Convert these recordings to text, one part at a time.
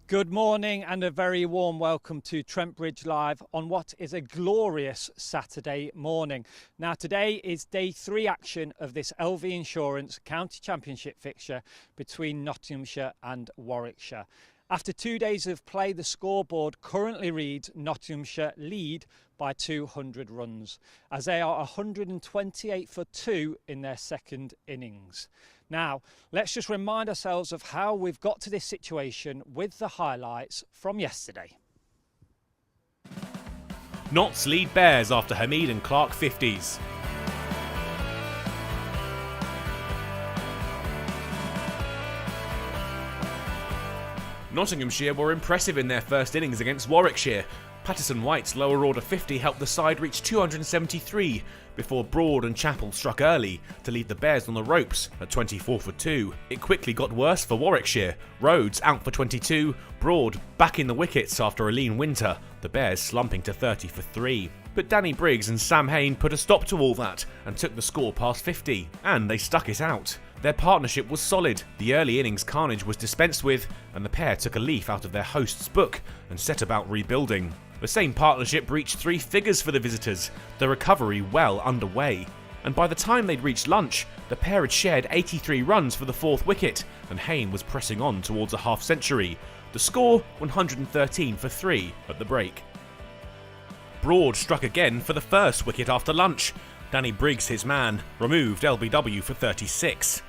Good morning and a very warm welcome to Trent Bridge Live on what is a glorious Saturday morning. Now today is day 3 action of this LV Insurance County Championship fixture between Nottinghamshire and Warwickshire. After 2 days of play, the scoreboard currently reads Nottinghamshire lead by 200 runs as they are 128 for 2 in their second innings. Now, let's just remind ourselves of how we've got to this situation with the highlights from yesterday. Notts lead Bears after Hamid and Clark 50s. Nottinghamshire were impressive in their first innings against Warwickshire. Patterson White's lower order 50 helped the side reach 273 before Broad and Chappell struck early to leave the Bears on the ropes at 24 for 2. It quickly got worse for Warwickshire. Rhodes out for 22, Broad back in the wickets after a lean winter, the Bears slumping to 30 for 3. But Danny Briggs and Sam Hain put a stop to all that and took the score past 50, and they stuck it out. Their partnership was solid, the early innings carnage was dispensed with, and the pair took a leaf out of their host's book and set about rebuilding. The same partnership reached 3 figures for the visitors, the recovery well underway. And by the time they'd reached lunch, the pair had shared 83 runs for the 4th wicket, and Hain was pressing on towards a half century. The score 113 for 3 at the break. Broad struck again for the 1st wicket after lunch. Danny Briggs, his man, removed LBW for 36.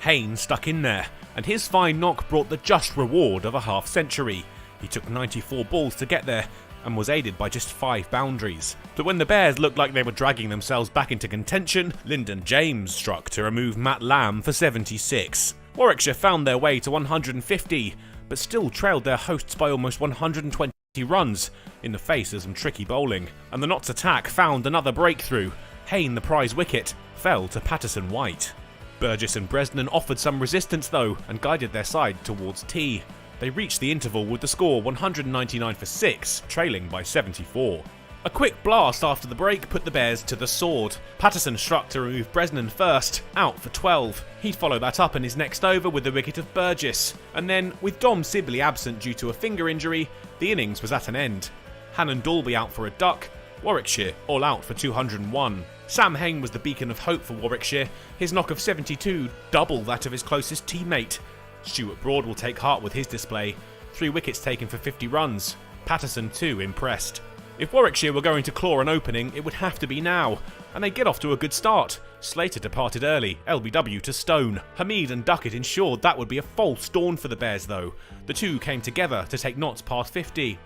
Hain stuck in there, and his fine knock brought the just reward of a half century. He took 94 balls to get there, and was aided by just 5 boundaries. But when the Bears looked like they were dragging themselves back into contention, Lyndon James struck to remove Matt Lamb for 76. Warwickshire found their way to 150, but still trailed their hosts by almost 120 runs in the face of some tricky bowling, and the Notts attack found another breakthrough. Hain, the prize wicket, fell to Patterson White. Burgess and Bresnan offered some resistance though and guided their side towards tea. They reached the interval with the score 199 for 6, trailing by 74. A quick blast after the break put the Bears to the sword. Patterson struck to remove Bresnan first, out for 12. He'd follow that up in his next over with the wicket of Burgess. And then, with Dom Sibley absent due to a finger injury, the innings was at an end. Hannon Dalby out for a duck, Warwickshire all out for 201. Sam Hain was the beacon of hope for Warwickshire, his knock of 72 double that of his closest teammate. Stuart Broad will take heart with his display, 3 wickets taken for 50 runs. Patterson too impressed. If Warwickshire were going to claw an opening, it would have to be now, and they get off to a good start. Slater departed early, LBW to Stone. Hamid and Duckett ensured that would be a false dawn for the Bears though. The two came together to take Notts past 50.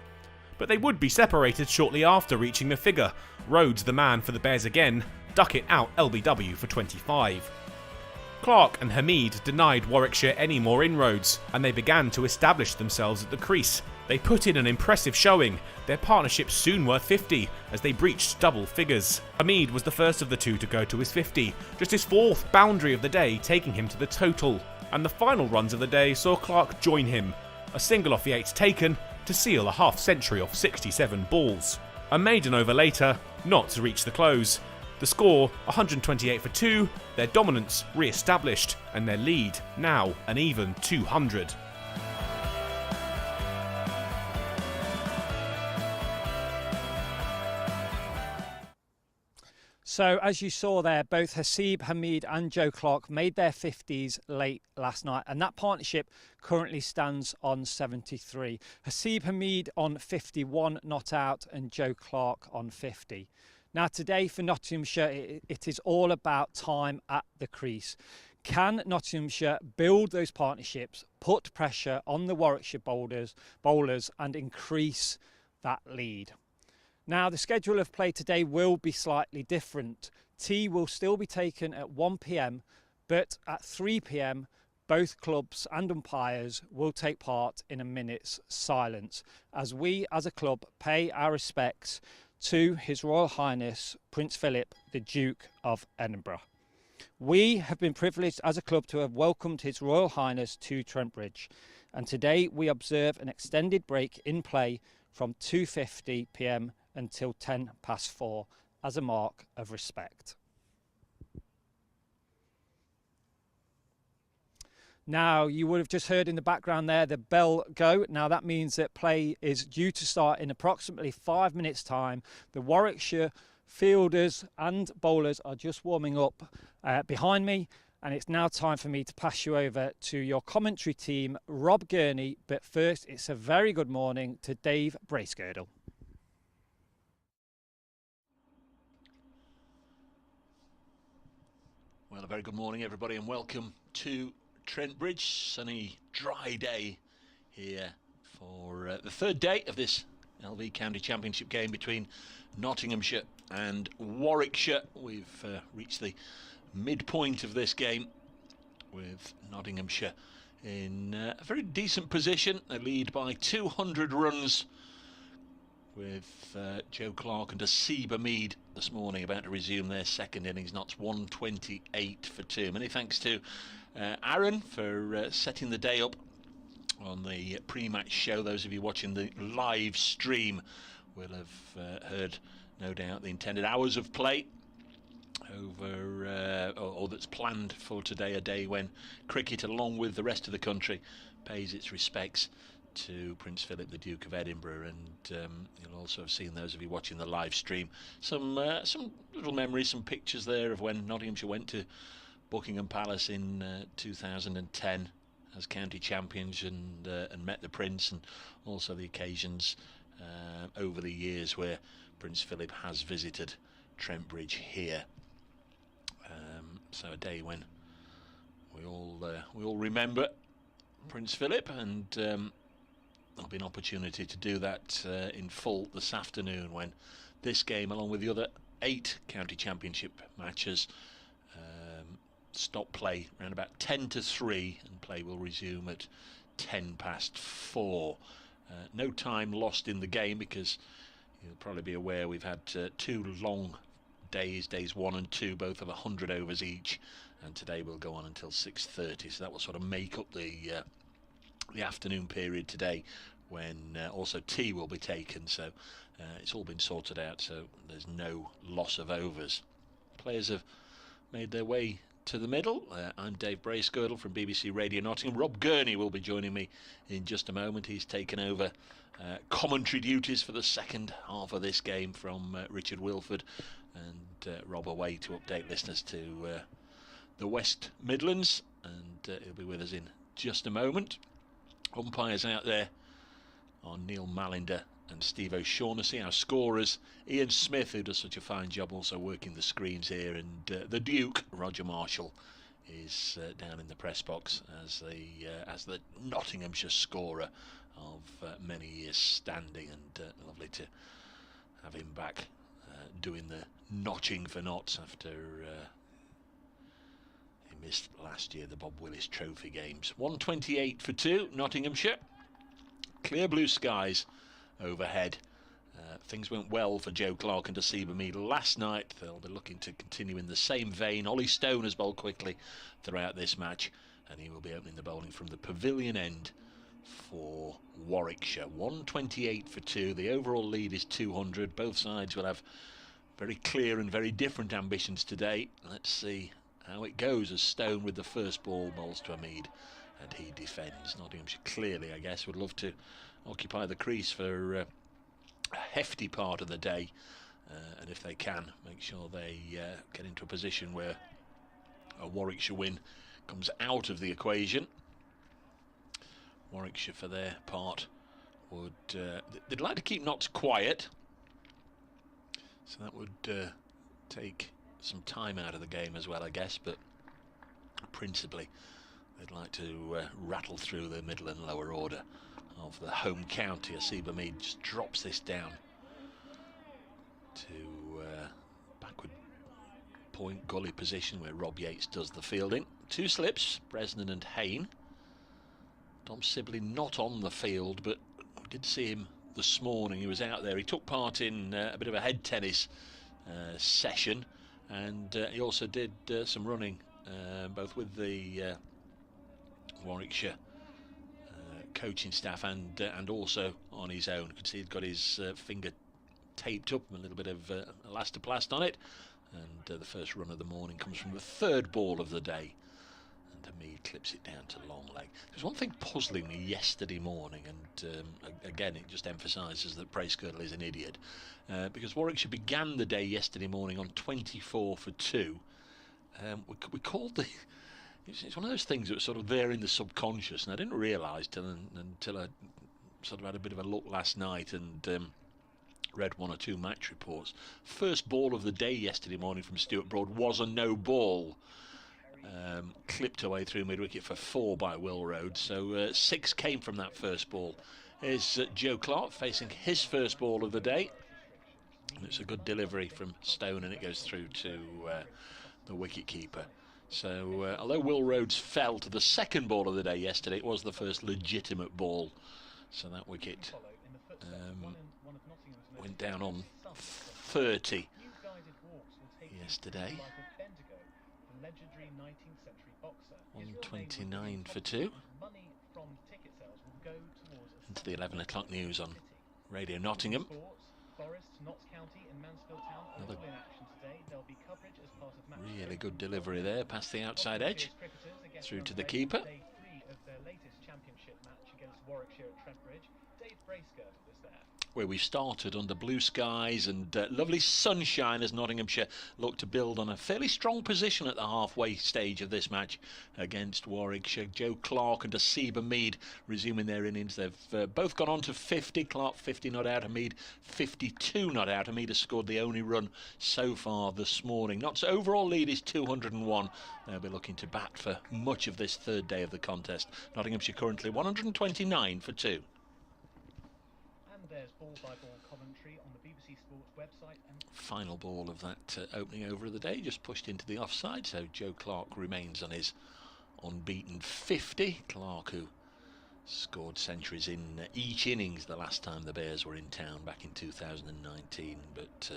But they would be separated shortly after reaching the figure. Rhodes the man for the Bears again, Duckett out LBW for 25. Clark and Hamid denied Warwickshire any more inroads, and they began to establish themselves at the crease. They put in an impressive showing, their partnership soon worth 50 as they breached double figures. Hamid was the first of the two to go to his 50, just his 4th boundary of the day taking him to the total. And the final runs of the day saw Clark join him, a single off the 8s taken to seal a half century off 67 balls. A maiden over later, Notts reached the close. The score 128 for 2, their dominance re-established, and their lead now an even 200. So as you saw there, both Hasib Hamid and Joe Clark made their 50s late last night, and that partnership currently stands on 73. Hasib Hamid on 51 not out and Joe Clark on 50. Now today for Nottinghamshire, it is all about time at the crease. Can Nottinghamshire build those partnerships, put pressure on the Warwickshire bowlers and increase that lead? Now the schedule of play today will be slightly different. Tea will still be taken at 1 p.m, but at 3 p.m, both clubs and umpires will take part in a minute's silence as we as a club pay our respects to His Royal Highness Prince Philip, the Duke of Edinburgh. We have been privileged as a club to have welcomed His Royal Highness to Trent Bridge, and today we observe an extended break in play from 2:50 p.m. until 10 past 4 as a mark of respect. Now, you would have just heard in the background there the bell go. Now, that means that play is due to start in approximately 5 minutes' time. The Warwickshire fielders and bowlers are just warming up behind me, and it's now time for me to pass you over to your commentary team, Rob Gurney. But first, it's a very good morning to Dave Bracegirdle. Well, a very good morning, everybody, and welcome to Trent Bridge. Sunny, dry day here for the third day of this LV County Championship game between Nottinghamshire and Warwickshire. We've reached the midpoint of this game with Nottinghamshire in a very decent position. They lead by 200 runs with Joe Clark and Asiba Mead this morning about to resume their second innings. Notts 128 for 2. Many thanks to Aaron for setting the day up on the pre-match show. Those of you watching the live stream will have heard, no doubt, the intended hours of play over or that's planned for today, a day when cricket, along with the rest of the country, pays its respects to Prince Philip, the Duke of Edinburgh. And you'll also have seen, those of you watching the live stream, some little memories, some pictures there of when Nottinghamshire went to Buckingham Palace in 2010 as county champions and met the Prince, and also the occasions over the years where Prince Philip has visited Trent Bridge here. So a day when we all remember Prince Philip, and there'll be an opportunity to do that in full this afternoon when this game, along with the other 8 county championship matches, stop play around about 10 to 3, and play will resume at 10 past 4. No time lost in the game, because you'll probably be aware we've had 2 long days 1 and 2, both of 100 overs each, and today will go on until 6:30. So that will sort of make up the afternoon period today, when also tea will be taken. So it's all been sorted out, so there's no loss of overs. Players have made their way to the middle. I'm Dave Bracegirdle from BBC Radio Nottingham. Rob Gurney will be joining me in just a moment. He's taken over commentary duties for the second half of this game from Richard Wilford, and Rob away to update listeners to the West Midlands, and he'll be with us in just a moment. Umpires out there are Neil Malinder and Steve O'Shaughnessy. Our scorers, Ian Smith, who does such a fine job also working the screens here, and the Duke, Roger Marshall, is down in the press box as the Nottinghamshire scorer of many years standing, and lovely to have him back doing the notching for Notts after he missed last year the Bob Willis Trophy games. 128 for 2, Nottinghamshire. Clear blue skies overhead. Things went well for Joe Clark and Asiba Mead last night. They'll be looking to continue in the same vein. Ollie Stone has bowled quickly throughout this match, and he will be opening the bowling from the pavilion end for Warwickshire. 128 for 2. The overall lead is 200. Both sides will have very clear and very different ambitions today. Let's see how it goes as Stone, with the first ball, bowls to Mead, and he defends. Nottinghamshire clearly, I guess, would love to occupy the crease for a hefty part of the day, and if they can, make sure they get into a position where a Warwickshire win comes out of the equation. Warwickshire, for their part, would they'd like to keep Notts quiet, so that would take some time out of the game as well, I guess, but principally they'd like to rattle through the middle and lower order of the home county. Asiba Mead just drops this down to backward point gully position where Rob Yates does the fielding. 2 slips, Bresnan and Hayne. Dom Sibley not on the field, but we did see him this morning. He was out there. He took part in a bit of a head tennis session, and he also did some running, both with the Warwickshire coaching staff and also on his own. You can see he'd got his finger taped up, a little bit of elastoplast on it, and the first run of the morning comes from the 3rd ball of the day, and Hamid clips it down to long leg. There's one thing puzzling me yesterday morning, and again it just emphasises that Bracegirdle is an idiot, because Warwickshire began the day yesterday morning on 24 for 2. We called the... It's one of those things that was sort of there in the subconscious, and I didn't realise until I sort of had a bit of a look last night and read one or two match reports. First ball of the day yesterday morning from Stuart Broad was a no ball, clipped away through mid-wicket for 4 by Will Rhodes, so 6 came from that first ball. Here's Joe Clark facing his first ball of the day, and it's a good delivery from Stone, and it goes through to the wicket-keeper. So although Will Rhodes fell to the second ball of the day yesterday, it was the first legitimate ball, so that wicket went down on 30 yesterday. 129 for 2. Into the 11 o'clock news on Radio Nottingham. Another really good delivery there, past the outside edge, through to the keeper. Where we started under blue skies and lovely sunshine as Nottinghamshire look to build on a fairly strong position at the halfway stage of this match against Warwickshire. Joe Clark and Hasib Hamid resuming their innings. They've both gone on to 50. Clark 50 not out, Hamid 52 not out. Hamid has scored the only run so far this morning. Notts' overall lead is 201. They'll be looking to bat for much of this third day of the contest. Nottinghamshire currently 129 for 2. There's ball-by-ball commentary on the BBC Sports website. Final ball of that opening over of the day, just pushed into the offside, so Joe Clark remains on his unbeaten 50. Clark, who scored centuries in each innings the last time the Bears were in town back in 2019, but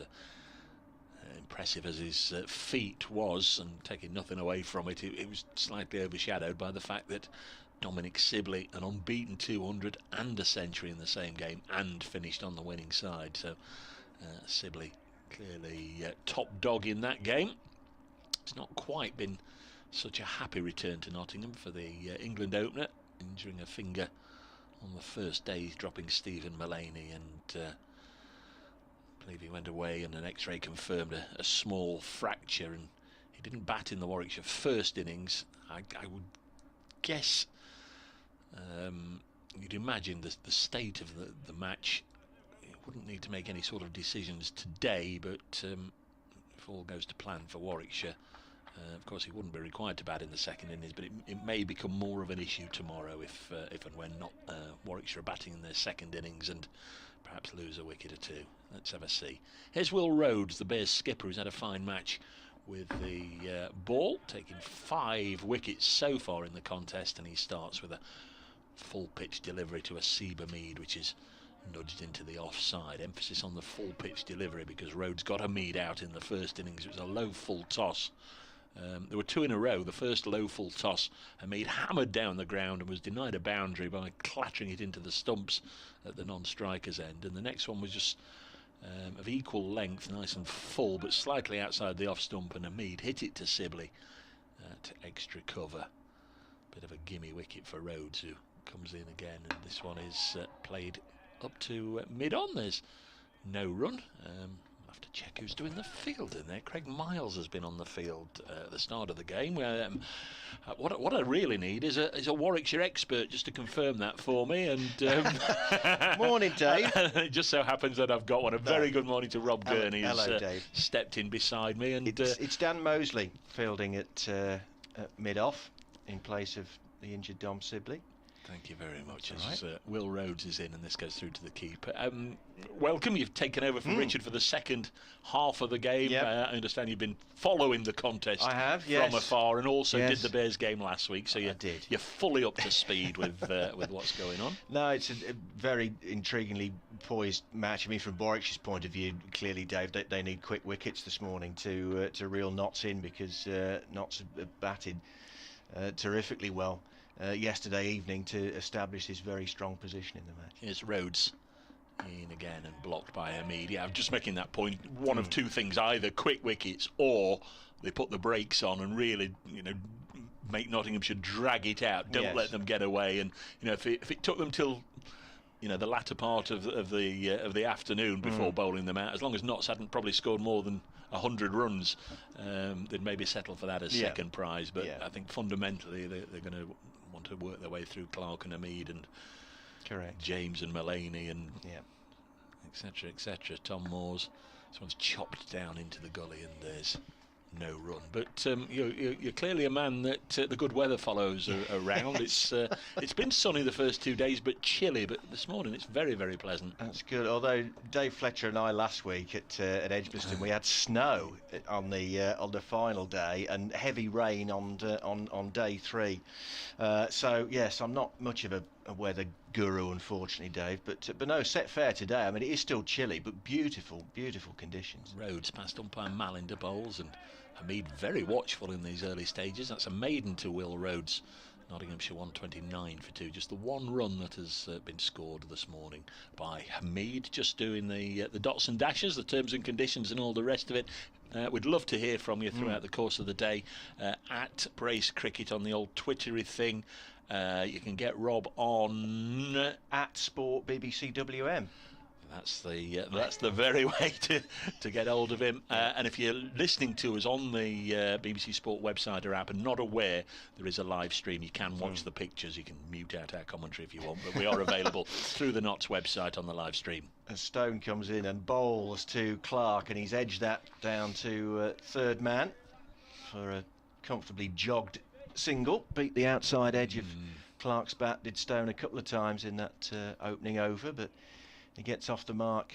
impressive as his feat was, and taking nothing away from it, it was slightly overshadowed by the fact that Dominic Sibley, an unbeaten 200 and a century in the same game, and finished on the winning side. So Sibley clearly top dog in that game. It's not quite been such a happy return to Nottingham for the England opener, injuring a finger on the first day, dropping Stephen Mullaney, and I believe he went away and an x-ray confirmed a small fracture, and he didn't bat in the Warwickshire first innings. I would guess you'd imagine the state of the match, it wouldn't need to make any sort of decisions today, but if all goes to plan for Warwickshire, of course he wouldn't be required to bat in the second innings, but it may become more of an issue tomorrow if and when not Warwickshire are batting in their second innings and perhaps lose a wicket or two. Let's have a see. Here's Will Rhodes, the Bears skipper, who's had a fine match with the ball, taking 5 wickets so far in the contest, and he starts with a full pitch delivery to Hasib Hamid, which is nudged into the offside. Emphasis on the full pitch delivery because Rhodes got Hamid out in the first innings. It was a low full toss. There were 2 in a row. The first low full toss, Hamid hammered down the ground and was denied a boundary by clattering it into the stumps at the non-striker's end, and the next one was just of equal length, nice and full, but slightly outside the off stump, and Hamid hit it to Sibley to extra cover. Bit of a gimme wicket for Rhodes, who comes in again, and this one is played up to mid-on. There's no run. I'll have to check who's doing the field in there. Craig Miles has been on the field at the start of the game. What I really need is a Warwickshire expert just to confirm that for me. And morning, Dave. It just so happens that I've got one. A very good morning to Rob Gurney, who's hello, Dave. Stepped in beside me. And it's Dan Mosley fielding at mid-off in place of the injured Dom Sibley. Thank you very much. As Will Rhodes is in, and this goes through to the keeper. Welcome. You've taken over from Richard for the second half of the game. Yep. I understand you've been following the contest I have, from afar, and also Yes. did the Bears game last week. So you're fully up to speed with what's going on. No, it's a very intriguingly poised match. I mean, from Warwickshire's point of view, clearly, Dave, they need quick wickets this morning to reel Notts in, because Notts have batted terrifically well yesterday evening to establish this very strong position in the match. Here's Rhodes in again and blocked by Hamid. Yeah, I'm just making that point. One of two things: either quick wickets or they put the brakes on and really, make Nottinghamshire drag it out. Don't let them get away. And if it took them till the latter part of the afternoon before bowling them out, as long as Notts hadn't probably scored more than 100 runs, they'd maybe settle for that as second prize. But I think fundamentally they're going to want to work their way through Clark and Hamid and James and Mullaney and etc. etc. Tom Moore's. This one's chopped down into the gully and there's no run. But you're clearly a man that the good weather follows around. It's been sunny the first 2 days, but chilly. But this morning it's very, very pleasant. That's good. Although Dave Fletcher and I last week at Edgbaston, we had snow on the final day and heavy rain on day 3. So yes, I'm not much of a weather guru, unfortunately, Dave. But no, set fair today. I mean, it is still chilly, but beautiful, beautiful conditions. Rhodes past umpire Malin to bowls, and Hamid very watchful in these early stages. That's a maiden to Will Rhodes. Nottinghamshire 129 for 2. Just the one run that has been scored this morning by Hamid. Just doing the dots and dashes, the terms and conditions and all the rest of it. We'd love to hear from you throughout the course of the day at Brace Cricket on the old Twittery thing. You can get Rob on at Sport BBC WM. That's the very way to get hold of him. And if you're listening to us on the BBC Sport website or app and not aware, there is a live stream. You can watch the pictures. You can mute out our commentary if you want, but we are available through the Notts website on the live stream. As Stone comes in and bowls to Clark, and he's edged that down to third man for a comfortably jogged single. Beat the outside edge of Clark's bat, did Stone a couple of times in that opening over, but he gets off the mark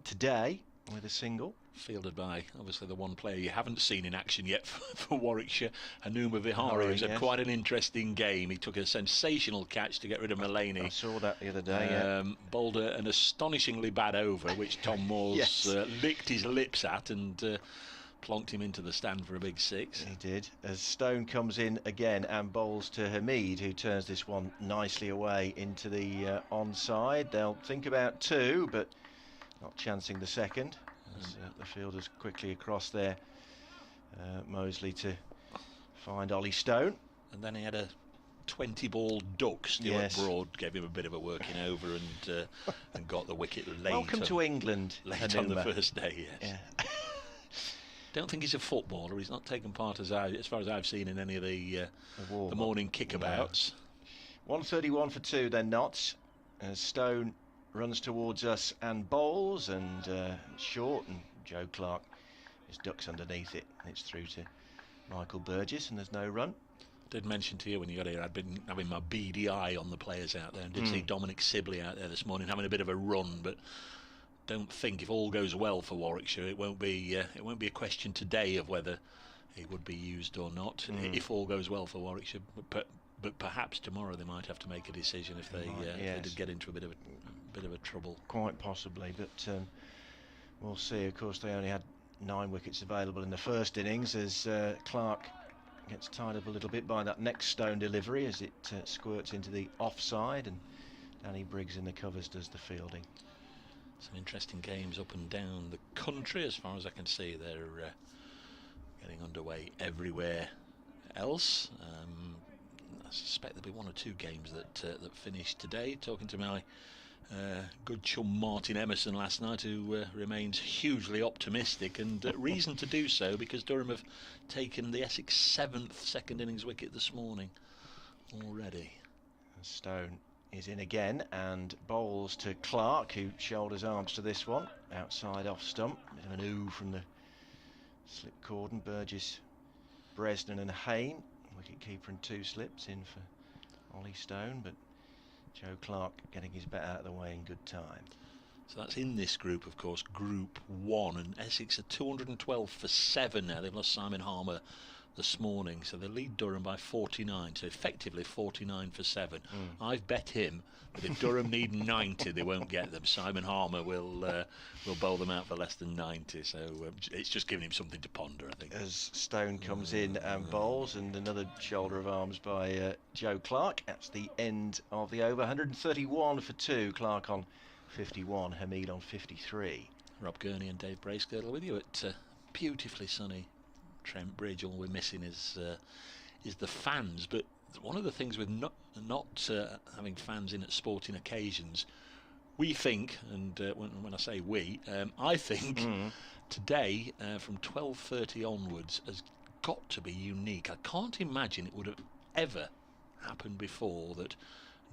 today with a single. Fielded by, obviously, the one player you haven't seen in action yet for Warwickshire, Hanuma Vihari, who's had quite an interesting game. He took a sensational catch to get rid of Mullaney. I saw that the other day, bowled an astonishingly bad over, which Tom Moore's licked his lips at and plonked him into the stand for a big 6. He did. As Stone comes in again and bowls to Hamid, who turns this one nicely away into the onside. They'll think about 2, but not chancing the second. As the fielders quickly across there. Mosley to find Ollie Stone. And then he had a 20-ball duck. Stuart Broad gave him a bit of a working over and got the wicket late. Welcome to England. Late on the first day, yes. Yeah. Don't think he's a footballer. He's not taken part as far as I've seen in any of the morning kickabouts. 131 for 2 then Notts. As Stone runs towards us and bowls, and short, and Joe Clark just ducks underneath it. It's through to Michael Burgess, and there's no run. Did mention to you when you got here, I'd been having my beady eye on the players out there, and did see Dominic Sibley out there this morning having a bit of a run, but don't think, if all goes well for Warwickshire, it won't be a question today of whether he would be used or not. If all goes well for Warwickshire, but perhaps tomorrow they might have to make a decision if they did get into a bit of a trouble. Quite possibly, but we'll see. Of course, they only had 9 wickets available in the first innings, as Clark gets tied up a little bit by that next Stone delivery as it squirts into the offside, and Danny Briggs in the covers does the fielding. Some interesting games up and down the country, as far as I can see. They're getting underway everywhere else. I suspect there'll be 1 or 2 games that finish today. Talking to my good chum Martin Emerson last night, who remains hugely optimistic, and reason to do so, because Durham have taken the Essex 7th second innings wicket this morning already. Stone is in again and bowls to Clark, who shoulders arms to this one. Outside off stump. Bit of an ooh from the slip cordon. Burgess, Bresnan and Hayne. Wicket-keeper and 2 slips in for Ollie Stone, but Joe Clark getting his bat out of the way in good time. So that's in this group, of course, Group 1, and Essex are 212 for 7 now. They've lost Simon Harmer this morning, so they lead Durham by 49, so effectively 49 for 7. I've bet him that if Durham need 90, they won't get them. Simon Harmer will bowl them out for less than 90, so it's just giving him something to ponder, I think. As Stone comes in and bowls, and another shoulder of arms by Joe Clark. That's the end of the over. 131 for 2. Clark on 51, Hamid on 53. Rob Gurney and Dave Bracegirdle with you at beautifully sunny Trent Bridge. All we're missing is is the fans. But one of the things with not having fans in at sporting occasions, we think, and when I say we, I think today from 12:30 onwards has got to be unique. I can't imagine it would have ever happened before that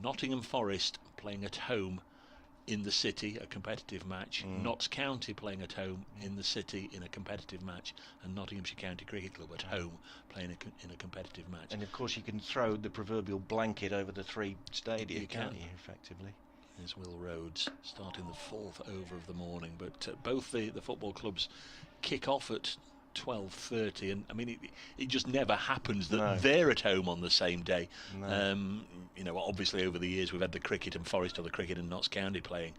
Nottingham Forest playing at home in the city, a competitive match, Notts County playing at home in the city in a competitive match, and Nottinghamshire County Cricket Club at home playing in a competitive match. And of course you can throw the proverbial blanket over the three stadia, can't you, effectively? There's Will Rhodes starting the 4th over of the morning, but both the football clubs kick off at 12:30, and I mean it just never happens that they're at home on the same day. You know, obviously over the years we've had the cricket and Forest, or the cricket and Notts County playing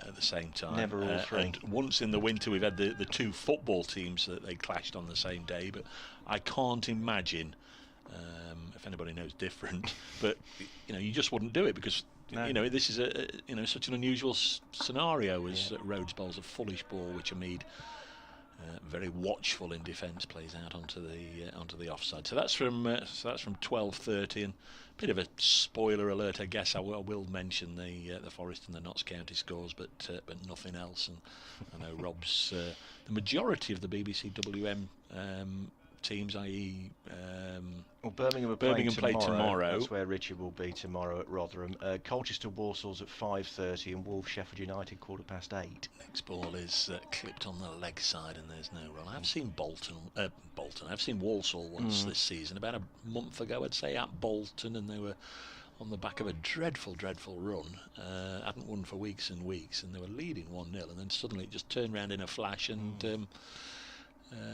at the same time. Never all three. And once in the winter we've had the two football teams that they clashed on the same day, but I can't imagine if anybody knows different. But you know, you just wouldn't do it because you know this is such an unusual scenario as Rhodes bowls a fullish ball which Hamid, very watchful in defence, plays out onto the offside. So that's from 12:30, and a bit of a spoiler alert, I guess. I will mention the Forest and the Notts County scores, but nothing else. And I know Rob's the majority of the BBC WM teams, i.e. Birmingham play tomorrow. That's where Richard will be tomorrow at Rotherham. Colchester Walsall's at 5:30, and Wolves Sheffield United 8:15. Next ball is clipped on the leg side, and there's no run. I've seen I've seen Walsall once this season, about a month ago, I'd say, at Bolton, and they were on the back of a dreadful run. Hadn't won for weeks and weeks, and they were leading 1-0, and then suddenly it just turned around in a flash, and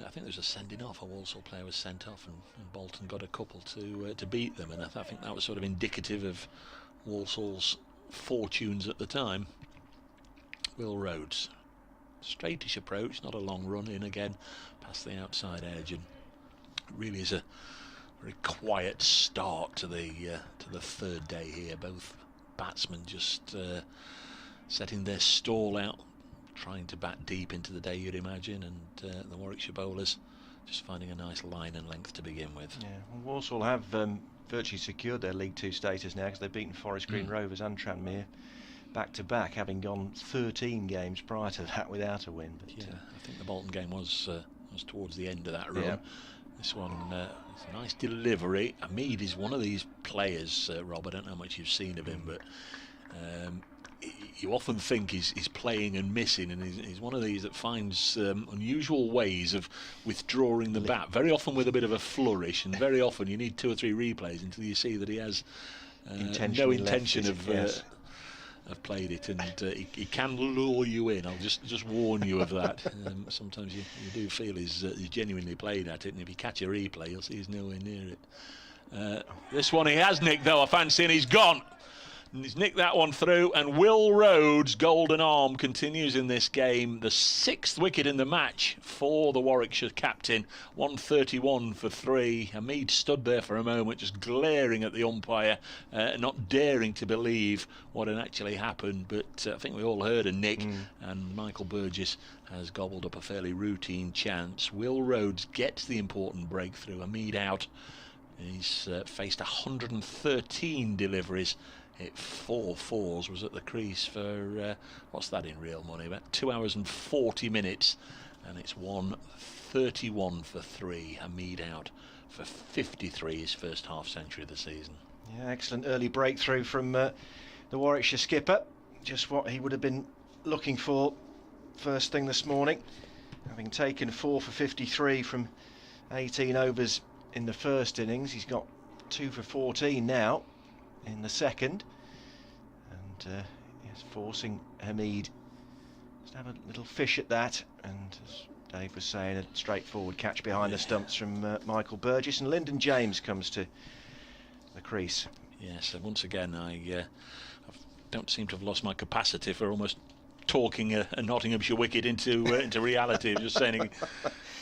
I think there was a sending off. A Walsall player was sent off, and Bolton got a couple to beat them, and I think that was sort of indicative of Walsall's fortunes at the time. Will Rhodes, straightish approach, not a long run in again, past the outside edge, and really is a very quiet start to the third day here. Both batsmen just setting their stall out, trying to bat deep into the day, you'd imagine, and the Warwickshire bowlers just finding a nice line and length to begin with. Yeah, well, Walsall have virtually secured their League Two status now, because they've beaten Forest Green Rovers and Tranmere back to back, having gone 13 games prior to that without a win. But, I think the Bolton game was towards the end of that run. This one, it's a nice delivery. Hamid is one of these players, Rob, I don't know how much you've seen of him, but you often think he's playing and missing, and he's one of these that finds unusual ways of withdrawing the bat, very often with a bit of a flourish, and very often you need 2 or 3 replays until you see that he has no intention of played it, and he can lure you in. I'll just warn you of that. Sometimes you do feel he's genuinely played at it, and if you catch a replay you'll see he's nowhere near it. This one he has nicked though, I fancy, and he's gone. And he's nicked that one through, and Will Rhodes' golden arm continues in this game. The 6th wicket in the match for the Warwickshire captain. 131 for 3. Hamid stood there for a moment, just glaring at the umpire, not daring to believe what had actually happened. But I think we all heard a nick, and Michael Burgess has gobbled up a fairly routine chance. Will Rhodes gets the important breakthrough. Hamid out. He's faced 113 deliveries. Hit 4 fours, was at the crease for, what's that in real money, about 2 hours and 40 minutes, and it's 131 for 3. Hamid out for 53, his first half century of the season. Yeah, excellent early breakthrough from the Warwickshire skipper. Just what he would have been looking for first thing this morning, having taken 4 for 53 from 18 overs in the first innings. He's got 2 for 14 now in the second, and yes, forcing Hamid to have a little fish at that, and as Dave was saying, a straightforward catch behind the stumps from Michael Burgess, and Lyndon James comes to the crease. Yes, and once again I don't seem to have lost my capacity for almost talking a Nottinghamshire wicket into reality. Just saying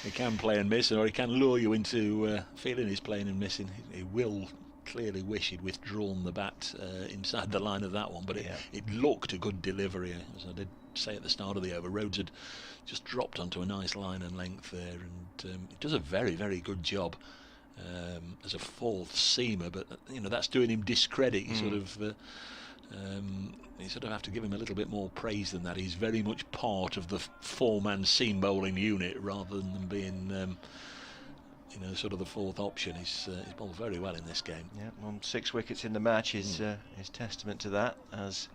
he can play and miss, or he can lure you into feeling he's playing and missing. He will clearly wish he'd withdrawn the bat inside the line of that one, but it looked a good delivery. As I did say at the start of the over, Rhodes had just dropped onto a nice line and length there, and he does a very, very good job as a fourth seamer, but you know, that's doing him discredit. You sort of you sort of have to give him a little bit more praise than that. He's very much part of the four-man seam bowling unit rather than being you know, sort of the fourth option. He's bowled very well in this game. Yeah, on 6 wickets in the match is testament to that, as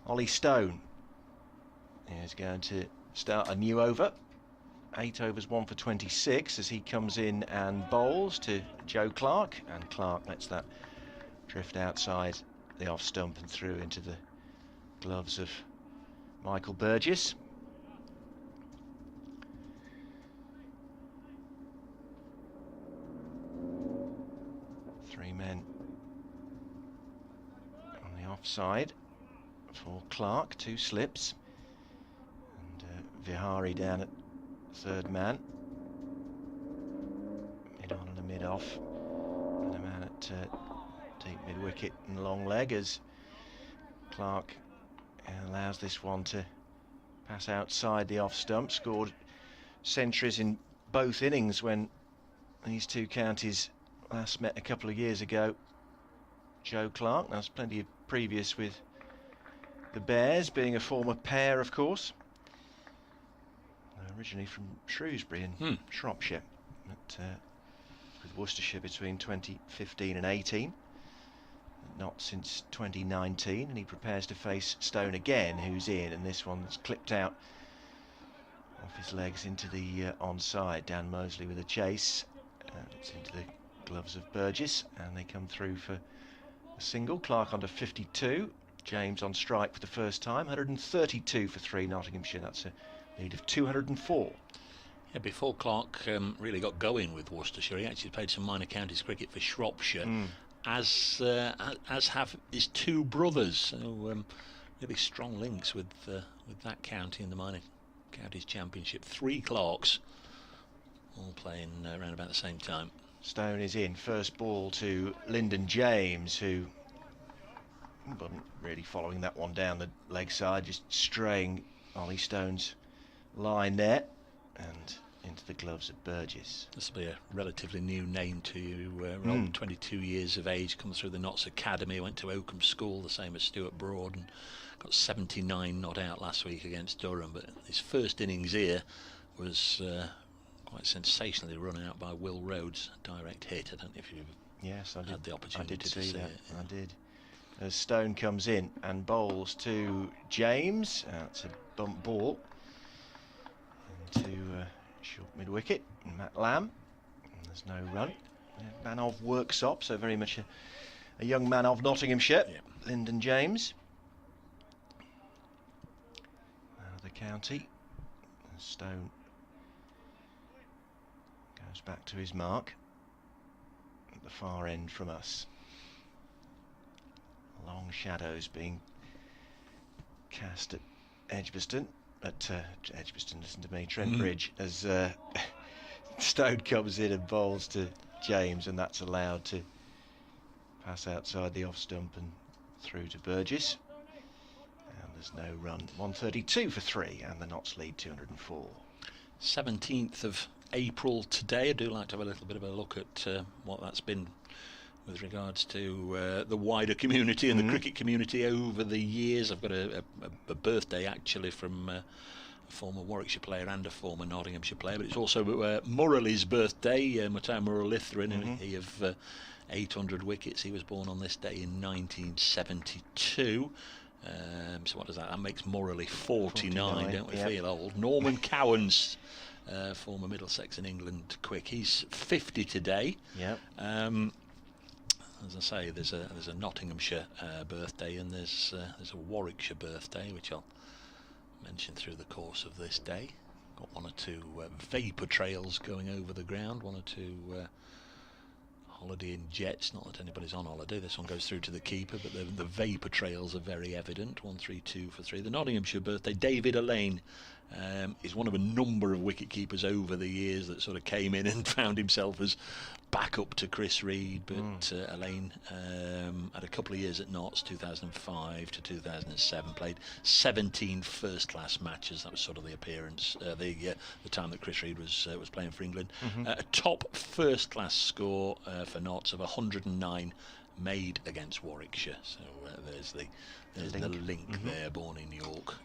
Ollie Stone is going to start a new over. 8 overs, 1 for 26, as he comes in and bowls to Joe Clark, and Clark lets that drift outside the off stump and through into the gloves of Michael Burgess. Three men on the offside for Clark, 2 slips, and Vihari down at third man, mid on and a mid off, and a man at deep mid wicket and long leg, as Clark allows this one to pass outside the off stump. Scored centuries in both innings when these two counties last met a couple of years ago. Joe Clark, there's plenty of previous with the Bears, being a former pair, of course. Originally from Shrewsbury in Shropshire, but with Worcestershire between 2015 and 18, not since 2019, and he prepares to face Stone again, who's in, and this one's clipped out off his legs into the onside. Dan Mosley with a chase, it's into the gloves of Burgess, and they come through for a single. Clark under 52, James on strike for the first time, 132 for 3 Nottinghamshire. That's a lead of 204. Yeah, before Clark really got going with Worcestershire, he actually played some minor counties cricket for Shropshire, as have his 2 brothers. So really strong links with that county in the minor counties championship. 3 Clarks, all playing around about the same time. Stone is in. First ball to Lyndon James, who wasn't really following that one down the leg side, just straying Ollie Stone's line there and into the gloves of Burgess. This will be a relatively new name to you. Rob, 22 years of age, comes through the Notts Academy, went to Oakham School, the same as Stuart Broad, and got 79 not out last week against Durham. But his first innings here was quite sensationally run out by Will Rhodes, direct hit. I don't know if you've had the opportunity to see that. it. I did. As Stone comes in and bowls to James, that's a bump ball into short mid wicket, Matt Lamb. And there's no run. Man of Worksop, so very much a young man of Nottinghamshire, Lyndon James. The county. Stone goes back to his mark at the far end from us. Long shadows being cast at Edgbaston. Listen to me, Trent Bridge, as Stone comes in and bowls to James, and that's allowed to pass outside the off stump and through to Burgess. And there's no run. 132 for 3, and the Notts lead 204. 17th of April today. I do like to have a little bit of a look at what that's been with regards to the wider community and the cricket community over the years. I've got a birthday actually from a former Warwickshire player and a former Nottinghamshire player, but it's also Murray's birthday, Matau Murray-Lithrin, and he of 800 wickets. He was born on this day in 1972. So what does that? That makes Murray 49, don't we feel old? Norman Cowan's former Middlesex and England quick. He's 50 today. As I say, there's a Nottinghamshire birthday, and there's a Warwickshire birthday, which I'll mention through the course of this day. Got 1 or 2 vapour trails going over the ground, 1 or 2 holiday in jets. Not that anybody's on holiday. This one goes through to the keeper, but the vapour trails are very evident. 132 for 3. The Nottinghamshire birthday, David Alleyne, He's one of a number of wicket-keepers over the years that sort of came in and found himself as backup to Chris Reed, but Elaine had a couple of years at Notts, 2005 to 2007, played 17 first-class matches. That was sort of the appearance, the time that Chris Reed was playing for England. A top first-class score for Notts of 109 made against Warwickshire. So there's the link there. Born in York,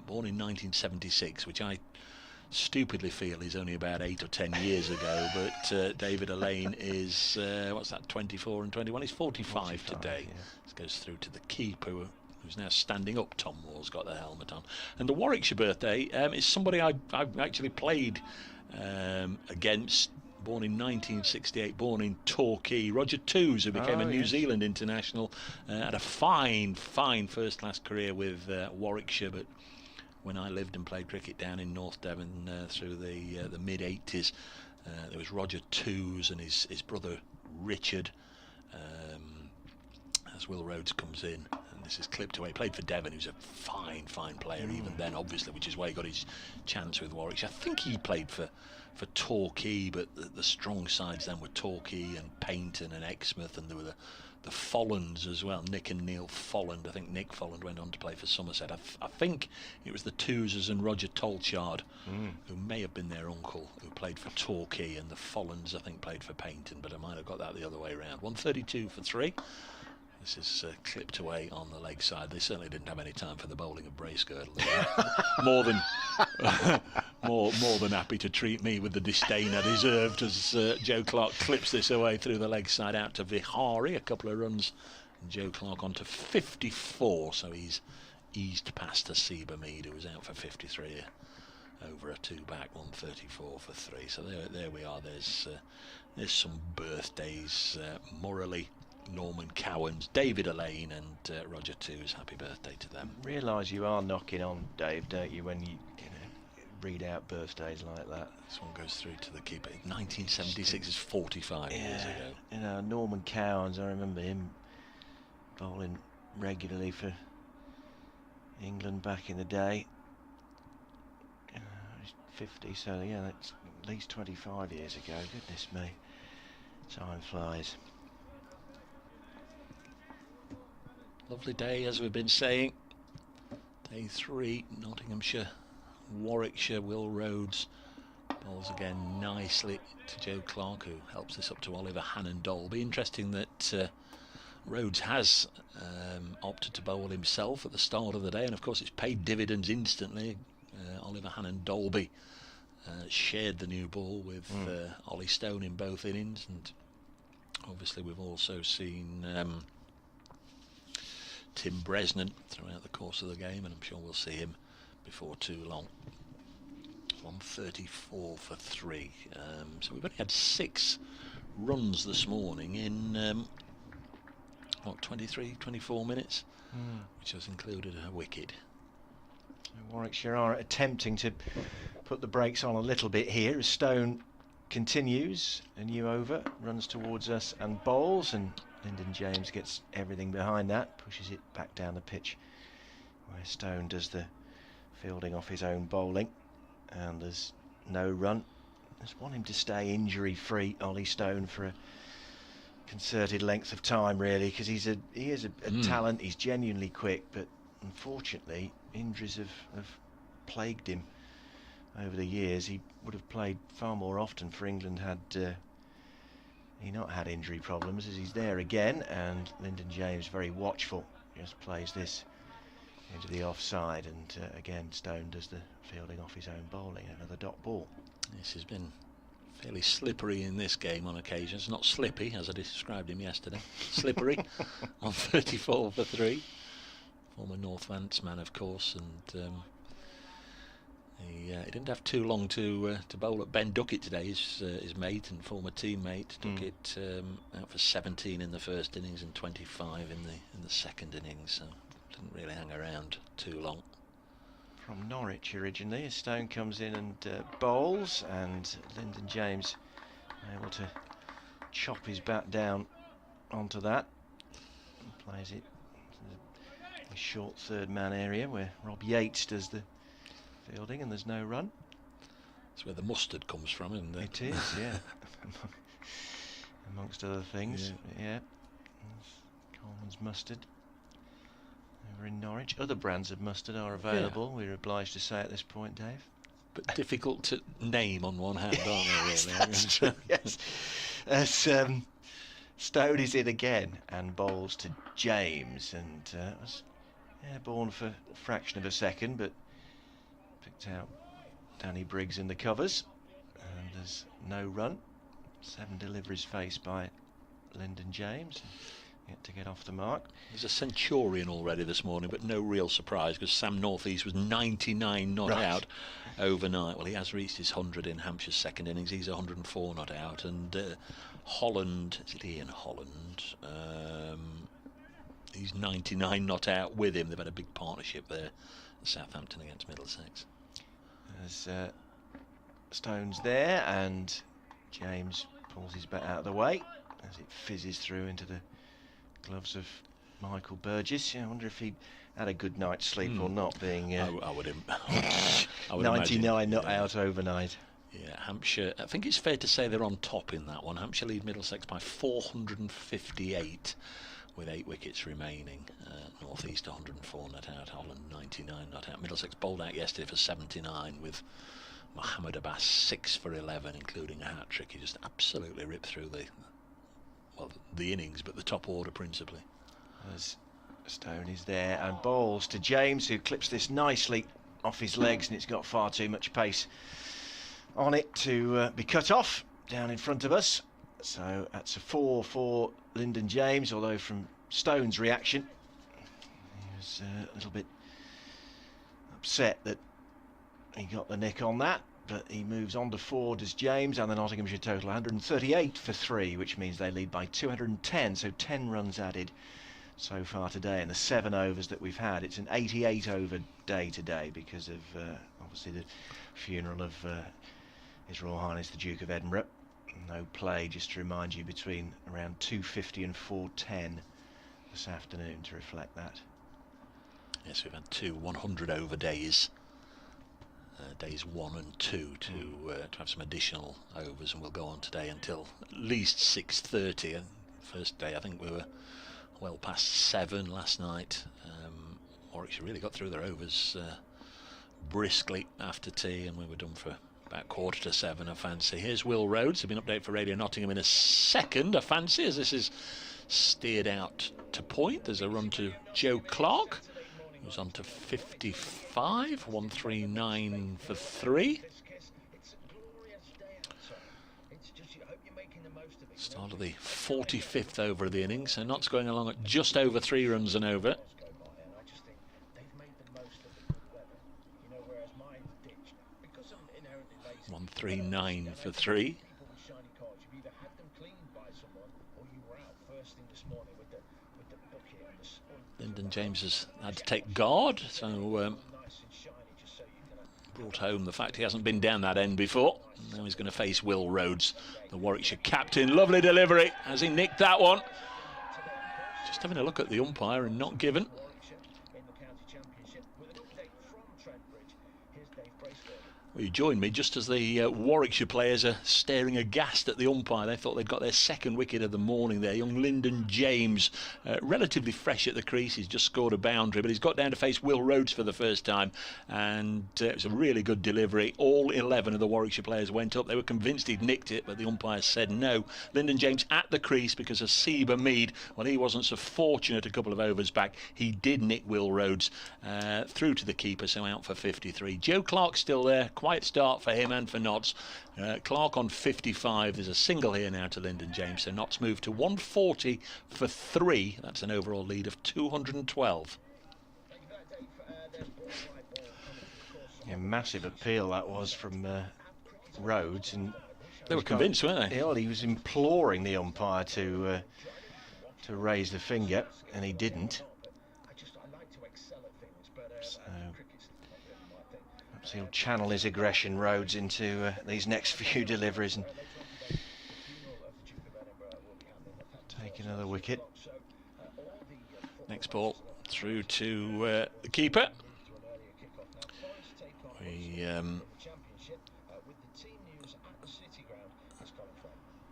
born in 1976, which I stupidly feel is only about 8 or 10 years ago, but David Elaine is what's that, 24 and 21? He's 45 today. Yeah. This goes through to the keeper, who's now standing up. Tom Moore's got the helmet on. And the Warwickshire birthday is somebody I've actually played against. Born in 1968, born in Torquay, Roger Toos, who became a New Zealand international, had a fine first-class career with Warwickshire, but when I lived and played cricket down in North Devon through the mid-80s, there was Roger Toos and his brother Richard, as Will Rhodes comes in, and this is clipped away. Played for Devon, who's a fine player even then, obviously, which is why he got his chance with Warwickshire. I think he played for Torquay, but the strong sides then were Torquay and Paynton and Exmouth, and there were the Follands as well, Nick and Neil Folland. I think Nick Folland went on to play for Somerset. I think it was the Toosers and Roger Tolchard, who may have been their uncle, who played for Torquay, and the Follands I think played for Paynton, but I might have got that the other way around. 132 for 3. This is clipped away on the leg side. They certainly didn't have any time for the bowling of Bracegirdle. more than happy to treat me with the disdain I deserved as Joe Clark clips this away through the leg side out to Vihari. A couple of runs, and Joe Clark on to 54, so he's eased past Hasiba Mead, who was out for 53 over a 2-back. 134 for 3. So there we are. There's some birthdays. Morley, Norman Cowans, David Elaine and Roger Toos. Happy birthday to them. Realise you are knocking on, Dave, don't you, when you read out birthdays like that. This one goes through to the keeper. 1976 is 45 years ago. You know, Norman Cowans, I remember him bowling regularly for England back in the day. He's 50, so yeah, that's at least 25 years ago. Goodness me, time flies. Lovely day, as we've been saying. Day 3, Nottinghamshire, Warwickshire. Will Rhodes bowls again nicely to Joe Clark, who helps this up to Oliver Hannon-Dolby. Interesting that Rhodes has opted to bowl himself at the start of the day, and of course it's paid dividends instantly. Oliver Hannon-Dolby shared the new ball with Ollie Stone in both innings, and obviously we've also seen Tim Bresnan throughout the course of the game, and I'm sure we'll see him before too long. 134 for 3. So we've only had 6 runs this morning in 24 minutes, which has included a wicket. Warwickshire are attempting to put the brakes on a little bit here as Stone continues. A new over, runs towards us and bowls, and Lyndon James gets everything behind that, pushes it back down the pitch where Stone does the fielding off his own bowling, and there's no run. Just want him to stay injury free, Ollie Stone, for a concerted length of time really, because he is a talent. He's genuinely quick, but unfortunately injuries have plagued him over the years. He would have played far more often for England had he not had injury problems, as he's there again, and Lyndon James very watchful, just plays this into the offside, and again Stone does the fielding off his own bowling. Another dot ball. This has been fairly slippery in this game on occasions. Not slippy as I described him yesterday. Slippery. On 34 for 3. Former North Vants man, of course, and he didn't have too long to bowl at Ben Duckett today, his mate and former teammate. Duckett out for 17 in the first innings and 25 in the second innings, so didn't really hang around too long. From Norwich originally, as Stone comes in and bowls, and Lyndon James able to chop his bat down onto that and plays it to the short third man area where Rob Yates does the fielding, and there's no run. That's where the mustard comes from, isn't it? It is, yeah. Amongst other things, yeah. Coleman's mustard over in Norwich. Other brands of mustard are available, we're obliged to say at this point, Dave. But difficult to name on one hand, aren't they, really? That's true, yes. As Stone is in again and bowls to James, and was airborne for a fraction of a second, but picked out Danny Briggs in the covers, and there's no run. 7 deliveries faced by Lyndon James, yet to get off the mark. There's a centurion already this morning, but no real surprise because Sam Northeast was 99 not out overnight. Well, he has reached his 100 in Hampshire's second innings. He's 104 not out, and Holland, is it Ian Holland? He's 99 not out with him. They've had a big partnership there at Southampton against Middlesex. There's Stones there, and James pulls his bat out of the way as it fizzes through into the gloves of Michael Burgess. I wonder if he had a good night's sleep or not, being I would 99 not out overnight. Yeah, Hampshire, I think it's fair to say they're on top in that one. Hampshire lead Middlesex by 458 with 8 wickets remaining. Northeast 104 not out, Holland 99 not out. Middlesex bowled out yesterday for 79 with Mohammed Abbas 6 for 11, including a hat-trick. He just absolutely ripped through the innings, but the top order principally. As Stone is there and bowls to James, who clips this nicely off his legs, and it's got far too much pace on it to be cut off down in front of us. So that's a 4 for Lyndon James, although from Stone's reaction he was a little bit upset that he got the nick on that, but he moves on to 4 does James, and the Nottinghamshire total 138 for 3, which means they lead by 210, so 10 runs added so far today in the 7 overs that we've had. It's an 88 over day today because of obviously the funeral of His Royal Highness the Duke of Edinburgh. No play, just to remind you, between around 2:50 and 4:10 this afternoon to reflect that. Yes, we've had 2 100 over days. Days 1 and 2 to have some additional overs, and we'll go on today until at least 6:30. And first day, I think we were well past 7 last night. Warwickshire really got through their overs briskly after tea, and we were done for about 6:45, I fancy. Here's Will Rhodes. There'll be an update for Radio Nottingham in a second, I fancy, as this is steered out to point. There's a run to Joe Clark, who's on to 55, 139 for 3. Start of the 45th over of the innings, so Notts going along at just over 3 runs and over. 139 for 3. Lyndon James has had to take guard, so brought home the fact he hasn't been down that end before. Now he's going to face Will Rhodes, the Warwickshire captain. Lovely delivery as he nicked that one. Just having a look at the umpire and not given. Well, you joined me just as the Warwickshire players are staring aghast at the umpire. They thought they'd got their second wicket of the morning there. Young Lyndon James, relatively fresh at the crease. He's just scored a boundary, but he's got down to face Will Rhodes for the first time. And it was a really good delivery. All 11 of the Warwickshire players went up. They were convinced he'd nicked it, but the umpire said no. Lyndon James at the crease because Hasib Hamid, well, he wasn't so fortunate a couple of overs back. He did nick Will Rhodes through to the keeper, so out for 53. Joe Clark still there. Quiet start for him and for Notts. Clark on 55. There's a single here now to Lyndon James, so Notts move to 140 for 3. That's an overall lead of 212. Yeah, massive appeal that was from Rhodes, and they were convinced, weren't they? Yeah, he was imploring the umpire to raise the finger, and he didn't. So perhaps he'll channel his aggression, Rhodes, into these next few deliveries and take another wicket. Next ball through to the keeper. We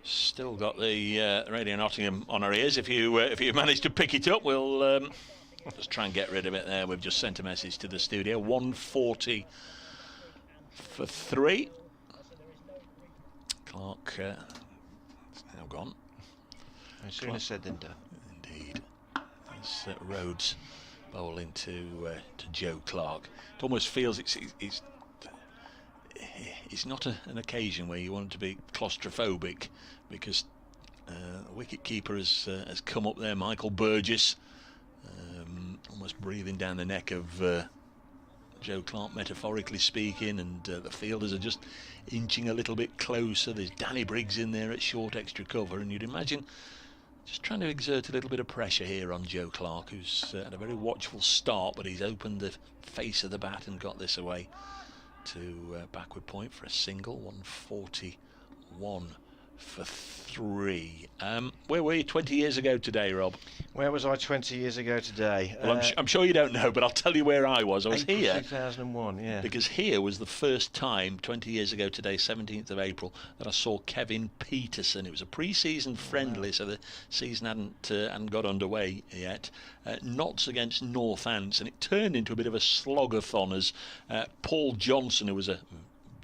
still got the Radio Nottingham on our ears. If you manage to pick it up, we'll just try and get rid of it there. We've just sent a message to the studio. 140 for 3. Clark it's now gone. Sooner said than done. Indeed. It's Rhodes bowling to Joe Clark. It almost feels it's not an occasion where you want to be claustrophobic, because the wicket-keeper has come up there, Michael Burgess, almost breathing down the neck of Joe Clark, metaphorically speaking, and the fielders are just inching a little bit closer. There's Danny Briggs in there at short extra cover, and you'd imagine just trying to exert a little bit of pressure here on Joe Clark, who's had a very watchful start, but he's opened the face of the bat and got this away to backward point for a single. 141 for 3. Where were you 20 years ago today, Rob? Where was I 20 years ago today? Well, I'm sure you don't know, but I'll tell you where I was. I was April here. 2001, yeah. Because here was the first time, 20 years ago today, 17th of April, that I saw Kevin Peterson. It was a pre-season friendly, so the season hadn't got underway yet. Notts against Northants, and it turned into a bit of a slog-a-thon as Paul Johnson, who was a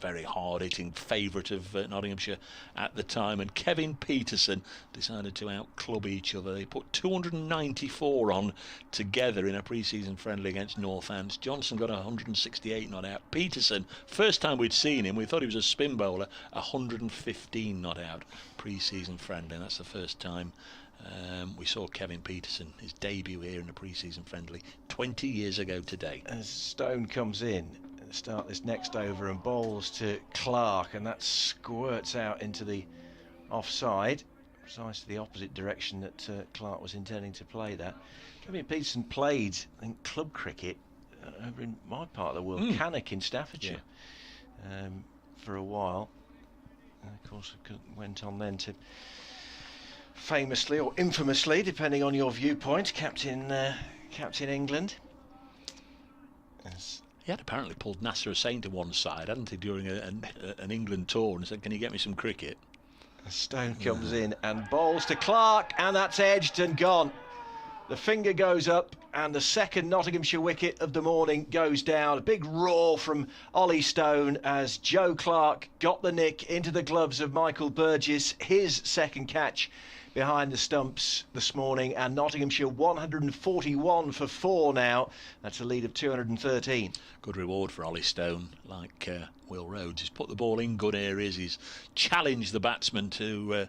very hard-hitting favourite of Nottinghamshire at the time, and Kevin Peterson decided to out-club each other. They put 294 on together in a pre-season friendly against Northants. Johnson got 168 not out. Peterson, first time we'd seen him, we thought he was a spin bowler, 115 not out pre-season friendly, and that's the first time we saw Kevin Peterson, his debut here in a pre-season friendly 20 years ago today. As Stone comes in, start this next over and bowls to Clark, and that squirts out into the offside, precisely the opposite direction that Clark was intending to play that. Kevin Peterson played, I think, club cricket over in my part of the world, Cannock in Staffordshire, for a while, and of course went on then to famously or infamously, depending on your viewpoint, captain England. He had apparently pulled Nasser Hussain to one side, hadn't he, during an England tour, and said, "Can you get me some cricket?" Stone comes in and bowls to Clark, and that's edged and gone. The finger goes up, and the second Nottinghamshire wicket of the morning goes down. A big roar from Ollie Stone as Joe Clark got the nick into the gloves of Michael Burgess, his second catch behind the stumps this morning, and Nottinghamshire 141 for 4 now. That's a lead of 213. Good reward for Ollie Stone, like Will Rhodes. He's put the ball in good areas. He's challenged the batsman to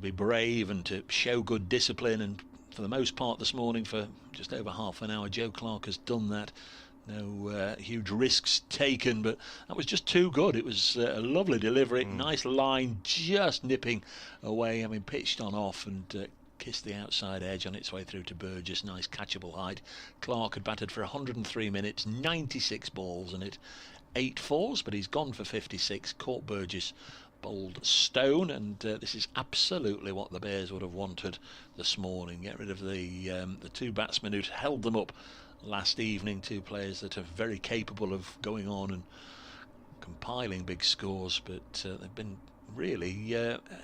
be brave and to show good discipline, and for the most part this morning, for just over half an hour, Joe Clark has done that. No huge risks taken, but that was just too good. It was a lovely delivery, nice line, just nipping away, having pitched on off and kissed the outside edge on its way through to Burgess. Nice catchable height. Clark had batted for 103 minutes, 96 balls, and it 8 fours, but he's gone for 56. Caught Burgess, bowled Stone, and this is absolutely what the Bears would have wanted this morning. Get rid of the two batsmen who'd held them up last evening, two players that are very capable of going on and compiling big scores, but they've been really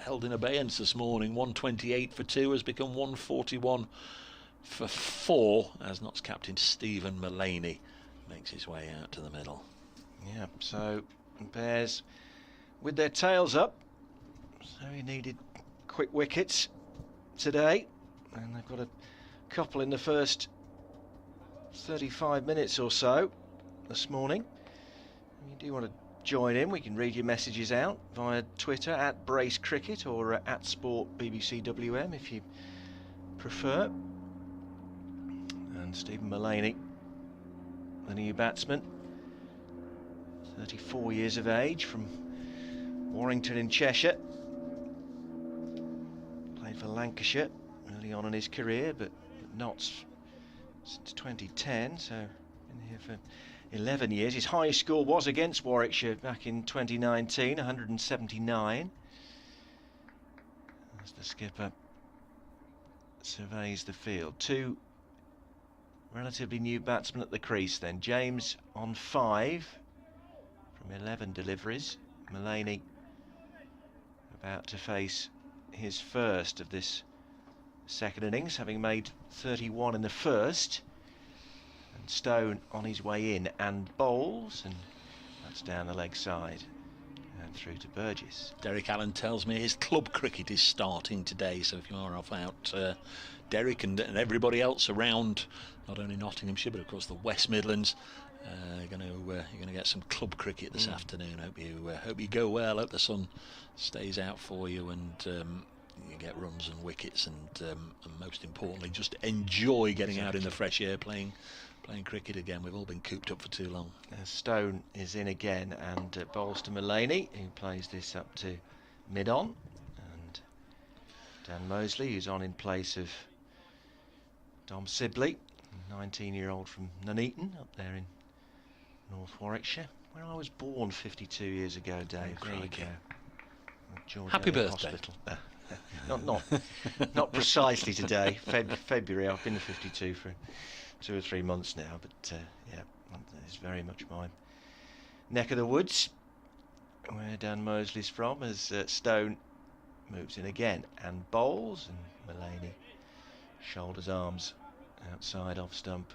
held in abeyance this morning. 128 for 2 has become 141 for 4 as Notts captain Stephen Mullaney makes his way out to the middle. Yeah, so Bears with their tails up, so he needed quick wickets today, and they've got a couple in the first 35 minutes or so this morning. If you do want to join in, we can read your messages out via Twitter at Brace Cricket or at Sport BBC WM if you prefer. And Stephen Mullaney, the new batsman, 34 years of age, from Warrington in Cheshire. Played for Lancashire early on in his career, but not since 2010, so been here for 11 years. His highest score was against Warwickshire back in 2019, 179. As the skipper surveys the field. Two relatively new batsmen at the crease then. James on 5, from 11 deliveries. Mullaney about to face his first of this second innings, having made 31 in the first. And Stone on his way in and bowls, and that's down the leg side and through to Burgess. Derek Allen tells me his club cricket is starting today, so if you are off out, Derek and everybody else around, not only Nottinghamshire but of course the West Midlands, you're going to get some club cricket this afternoon. Hope you go well. Hope the sun stays out for you, and you get runs and wickets, and most importantly, just enjoy getting out in the fresh air, playing cricket again. We've all been cooped up for too long. Stone is in again and bowls to Mullaney, who plays this up to mid-on, and Dan Mosley, who's on in place of Dom Sibley, 19-year-old from Nuneaton up there in North Warwickshire, where I was born 52 years ago, Dave. There you go. George Happy Eliot birthday. Hospital. not precisely today. February. I've been 52 for 2 or 3 months now, but yeah, it's very much my neck of the woods where Dan Mosley's from, as Stone moves in again and bowls, and Mullaney shoulders arms outside off stump,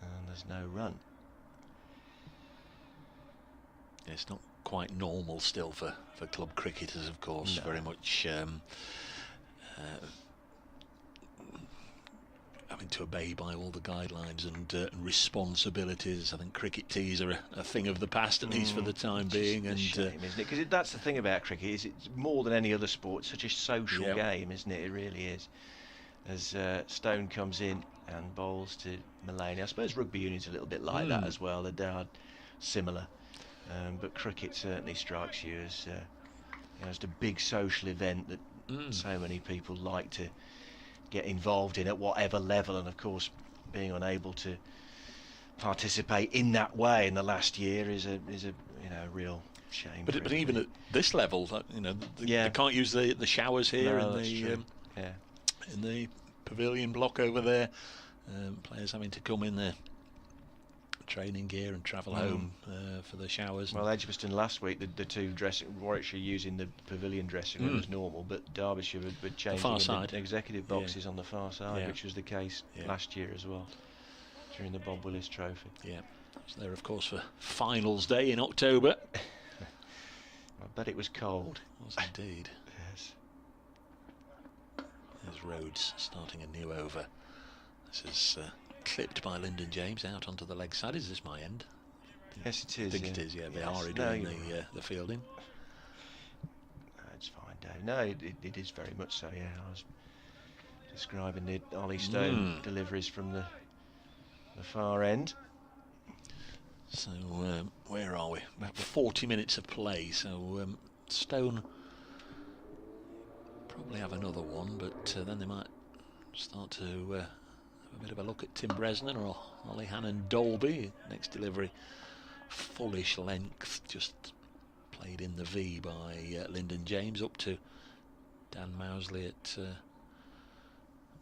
and there's no run. It's not quite normal still for club cricketers, of course. No. Very much having to obey by all the guidelines and responsibilities. I think cricket tees are a thing of the past, at least for the time being. It's And a shame, isn't it? Because that's the thing about cricket, is it's more than any other sport, such a social game, isn't it? It really is. As Stone comes in and bowls to Mullaney. I suppose rugby union's a little bit like that as well. They are similar, but cricket certainly strikes you as just a big social event that so many people like to get involved in at whatever level, and of course being unable to participate in that way in the last year is a real shame. but even at this level, they can't use the showers here in the pavilion block over there. Players having to come in their training gear and travel home for the showers. Well, Edgbaston last week, the two Warwickshire using the pavilion dressing room was normal, but Derbyshire would change the executive boxes on the far side, which was the case last year as well during the Bob Willis Trophy. Yeah, it's there of course for finals day in October. I bet it was cold. It was indeed. Yes. There's Rhodes starting a new over. This is clipped by Lyndon James out onto the leg side. Is this my end? Yes, it is. I think it is, yeah. Bihari doing the fielding. No, it's fine, Dave. No, it is very much so, yeah. I was describing the Ollie Stone deliveries from the far end. So, where are we? About 40 minutes of play, so Stone probably have another one, but then they might start to have a bit of a look at Tim Bresnan or Ollie Hannon Dolby. Next delivery, fullish length, just played in the V by Lyndon James, up to Dan Mousley at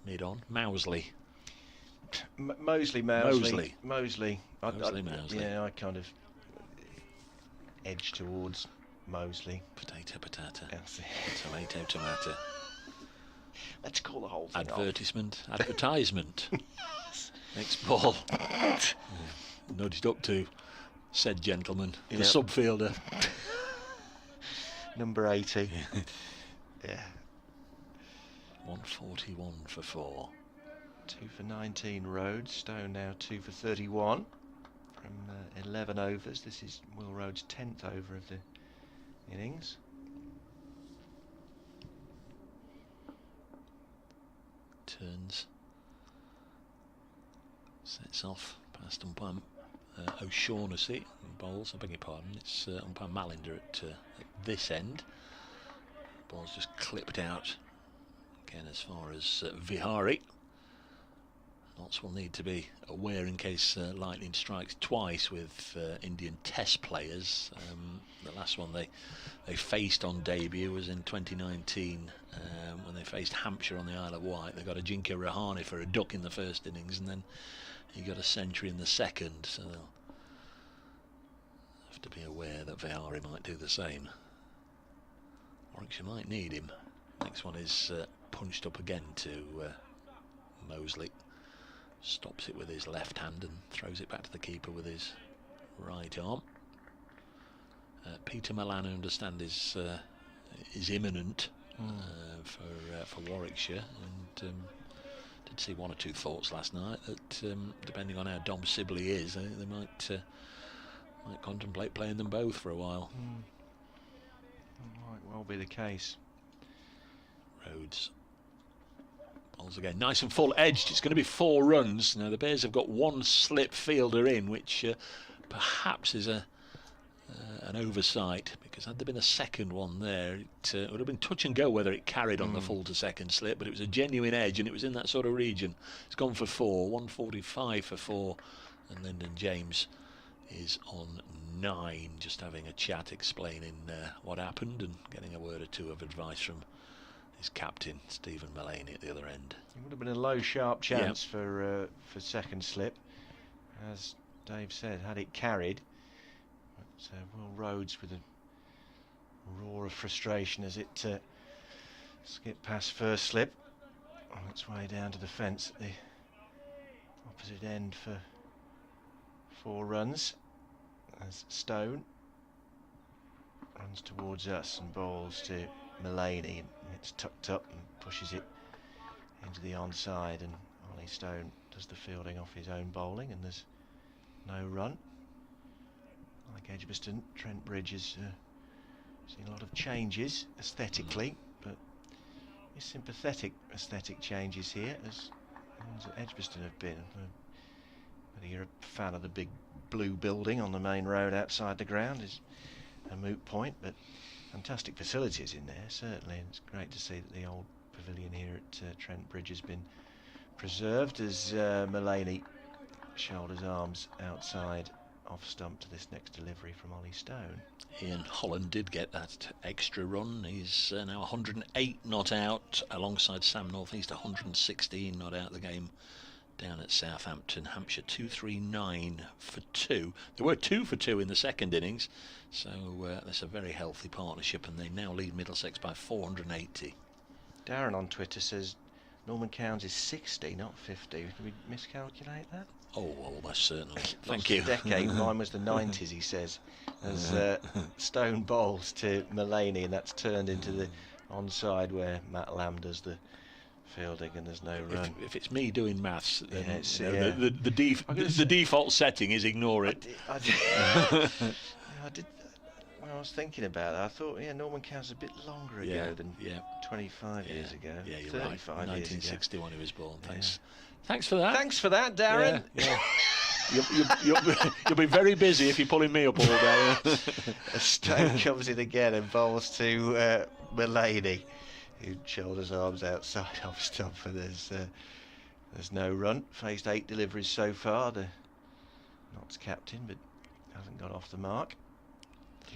mid-on. Mousley. Mosley. Mousley. Yeah, I kind of edge towards Mosley. Potato. That's it. Tomato. Let's call the whole thing Advertisement. Next ball. Nudged up to said gentleman, the subfielder. Number 80. Yeah. 141 for 4. 2 for 19 Rhodes. Stone now 2 for 31 from 11 overs. This is Will Rhodes' 10th over of the innings. Turns. Sets off past umpire O'Shaughnessy. Bowls, I beg your pardon. It's umpire Malinder at this end. Ball's just clipped out. Again, as far as Vihari. Lots will need to be aware in case lightning strikes twice with Indian Test players. The last one they faced on debut was in 2019 when they faced Hampshire on the Isle of Wight. They got Ajinkya Rahane for a duck in the first innings, and then he got a century in the second. So they'll have to be aware that Vihari might do the same. Warwickshire might need him. Next one is punched up again to Mosley. Stops it with his left hand and throws it back to the keeper with his right arm. Peter Milan, I understand, is imminent for Warwickshire, and did see one or two thoughts last night that depending on how Dom Sibley is, they might contemplate playing them both for a while. Might well be the case. Rhodes bowls again, nice and full edged. It's going to be 4 runs. Now the Bears have got one slip fielder in, which perhaps is an oversight, because had there been a second one there, it would have been touch and go whether it carried on the full to second slip, but it was a genuine edge and it was in that sort of region. It's gone for 4, 145 for 4, and Lyndon James is on 9, just having a chat, explaining what happened and getting a word or two of advice from his captain Stephen Mullaney at the other end. It would have been a low sharp chance for second slip, as Dave said, had it carried. But Will Rhodes with a roar of frustration as it skipped past first slip on its way down to the fence at the opposite end for 4 runs, as Stone runs towards us and bowls to Mullaney, and it's tucked up and pushes it into the onside, and Ollie Stone does the fielding off his own bowling, and there's no run. Like Edgbaston, Trent Bridge has seen a lot of changes aesthetically, but sympathetic aesthetic changes here, as ones at Edgbaston have been. Whether you're a fan of the big blue building on the main road outside the ground is a moot point, but fantastic facilities in there, certainly, and it's great to see that the old pavilion here at Trent Bridge has been preserved, as Mullaney shoulders arms outside off stump to this next delivery from Ollie Stone. Ian Holland did get that extra run. He's now 108 not out, alongside Sam North East 116 not out the game down at Southampton. Hampshire 239 for 2. There were 2 for 2 in the second innings, so that's a very healthy partnership, and they now lead Middlesex by 480. Darren on Twitter says Norman Cowns is 60, not 50. Did we miscalculate that? Oh, almost certainly. Thank you. A decade. Mine was the 90s, he says, as Stone bowls to Mullaney, and that's turned into the onside where Matt Lamb does the fielding, and there's no run. If it's me doing maths, then Yeah, the default setting is ignore it. I did. When I was thinking about it, I thought, Norman Cow's a bit longer ago than 25 years ago. Yeah, you're 35 right. years ago. 1961 he was born. Thanks for that. Thanks for that, Darren. You'll be very busy if you're pulling me up all day. Stone comes in again and bowls to Mullaney, who shoulders arms outside off stump, and there's no run. Faced 8 deliveries so far. The Notts captain, but hasn't got off the mark.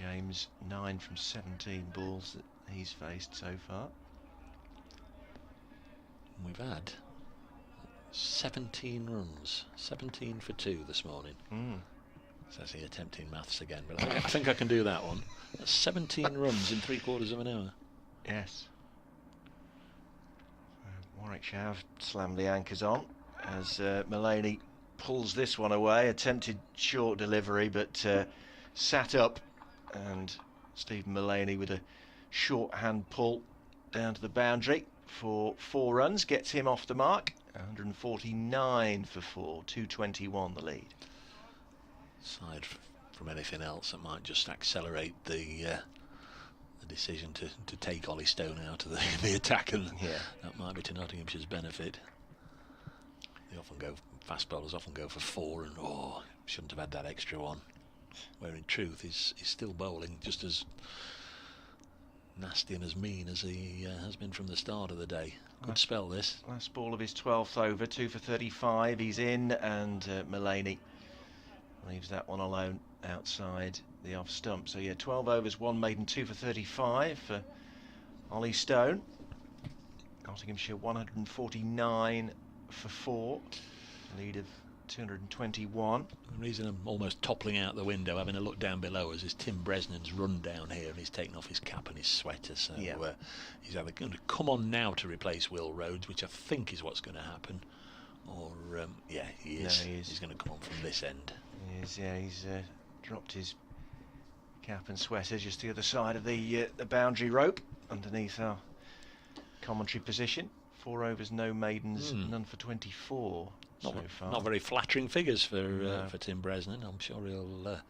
James 9 from 17 balls that he's faced so far. We've had 17 runs, 17 for 2 this morning. So I see attempting maths again, but I think I can do that one. That's 17 runs in 3/4 of an hour. Yes. Warwickshire have slammed the anchors on as Mullaney pulls this one away. Attempted short delivery, but sat up, and Stephen Mullaney with a short hand pull down to the boundary for 4 runs gets him off the mark. 149 for 4, 221 the lead. Aside from anything else that might just accelerate the decision to take Ollie Stone out of the attack, and that might be to Nottinghamshire's benefit. They often go, fast bowlers often go for 4, and shouldn't have had that extra one. Where in truth he's still bowling just as nasty and as mean as he has been from the start of the day. Good spell this. Last ball of his 12th over, 2 for 35. He's in, and Mullaney leaves that one alone outside the off stump. So 12 overs, 1 maiden, 2 for 35 for Ollie Stone. Nottinghamshire 149 for 4. Lead of 221. The reason I'm almost toppling out the window, having a look down below us, is Tim Bresnan's run down here, and he's taken off his cap and his sweater. So he's either going to come on now to replace Will Rhodes, which I think is what's going to happen, or he is. No, he is. He's going to come on from this end. He is. Yeah, he's dropped his cap and sweater just the other side of the boundary rope, underneath our commentary position. 4 overs, no maidens, none for 24 so far. Not very flattering figures for Tim Bresnan. I'm sure he'll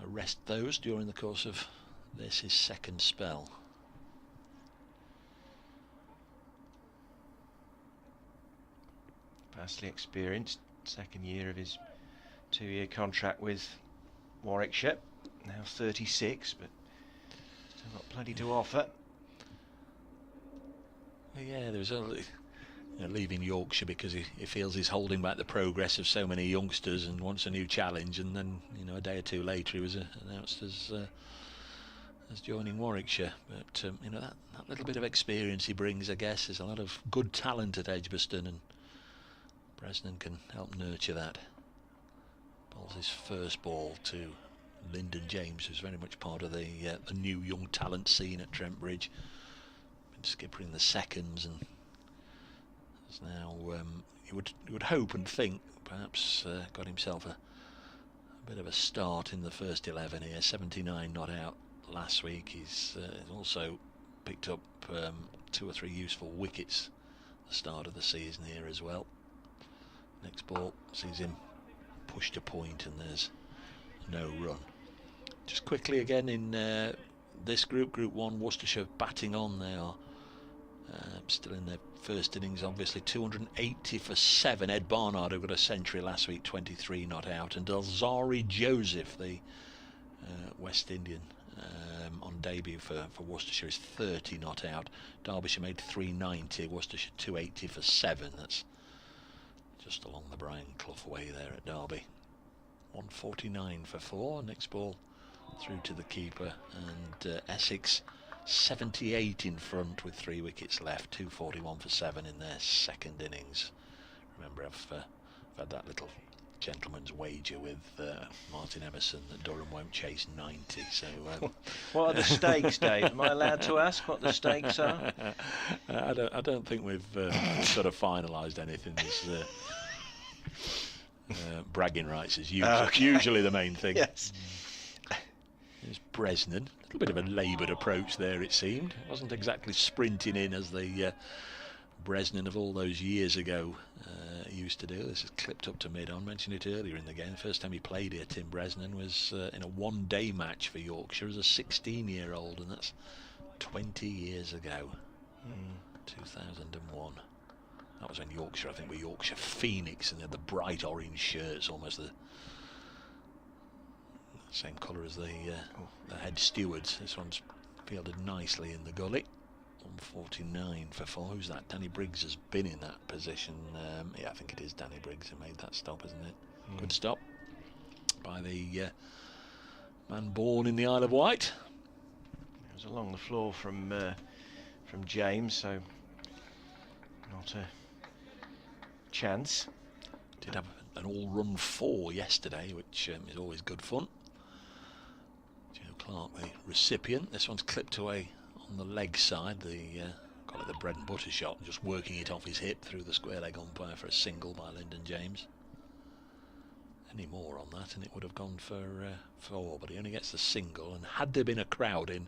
arrest those during the course of his second spell. Vastly experienced, second year of his 2-year contract with Warwickshire. Now 36, but still got plenty to offer. Yeah, there's only leaving Yorkshire because he feels he's holding back the progress of so many youngsters and wants a new challenge, and then a day or two later he was announced as joining Warwickshire. But that little bit of experience he brings, I guess, there's a lot of good talent at Edgbaston, and Bresnan can help nurture that. Bowls his first ball to Lyndon James, who's very much part of the new young talent scene at Trent Bridge. Been skippering the seconds, and has now you would hope and think perhaps got himself a bit of a start in the first 11 here. 79 not out last week. He's also picked up 2 or 3 useful wickets at the start of the season here as well. Next ball sees him push to point, and there's no run. Just quickly again in this Group 1, Worcestershire batting on. They are still in their first innings, obviously. 280 for 7. Ed Barnard, who got a century last week, 23 not out, and Alzari Joseph, the West Indian, on debut for Worcestershire, is 30 not out. Derbyshire made 390, Worcestershire 280 for 7. That's just along the Brian Clough way there at Derby. 149 for 4. Next ball through to the keeper, and Essex 78 in front with 3 wickets left. 241 for 7 in their second innings. Remember, I've had that little gentleman's wager with Martin Emerson that Durham won't chase 90. So what are the stakes, Dave? Am I allowed to ask what the stakes are? I don't think we've sort of finalised anything. There's bragging rights is usually the main thing. Yes. There's Bresnan. A little bit of a laboured approach there, it seemed. It wasn't exactly sprinting in as the Bresnan of all those years ago used to do. This is clipped up to mid-on. Mentioned it earlier in the game. The first time he played here, Tim Bresnan, was in a one-day match for Yorkshire as a 16-year-old, and that's 20 years ago. 2001. That was when Yorkshire, I think, were Yorkshire Phoenix, and they had the bright orange shirts, almost the same colour as the head stewards. This one's fielded nicely in the gully. 149 for 4. Who's that? Danny Briggs has been in that position. Yeah, I think it is Danny Briggs who made that stop, isn't it? Good stop by the man born in the Isle of Wight. It was along the floor from James, so not a chance. Did have an all-run 4 yesterday, which is always good fun. Joe Clark, the recipient. This one's clipped away on the leg side, call it the bread and butter shot, just working it off his hip through the square leg umpire for a single by Lyndon James. Any more on that and it would have gone for 4, but he only gets the single, and had there been a crowd in,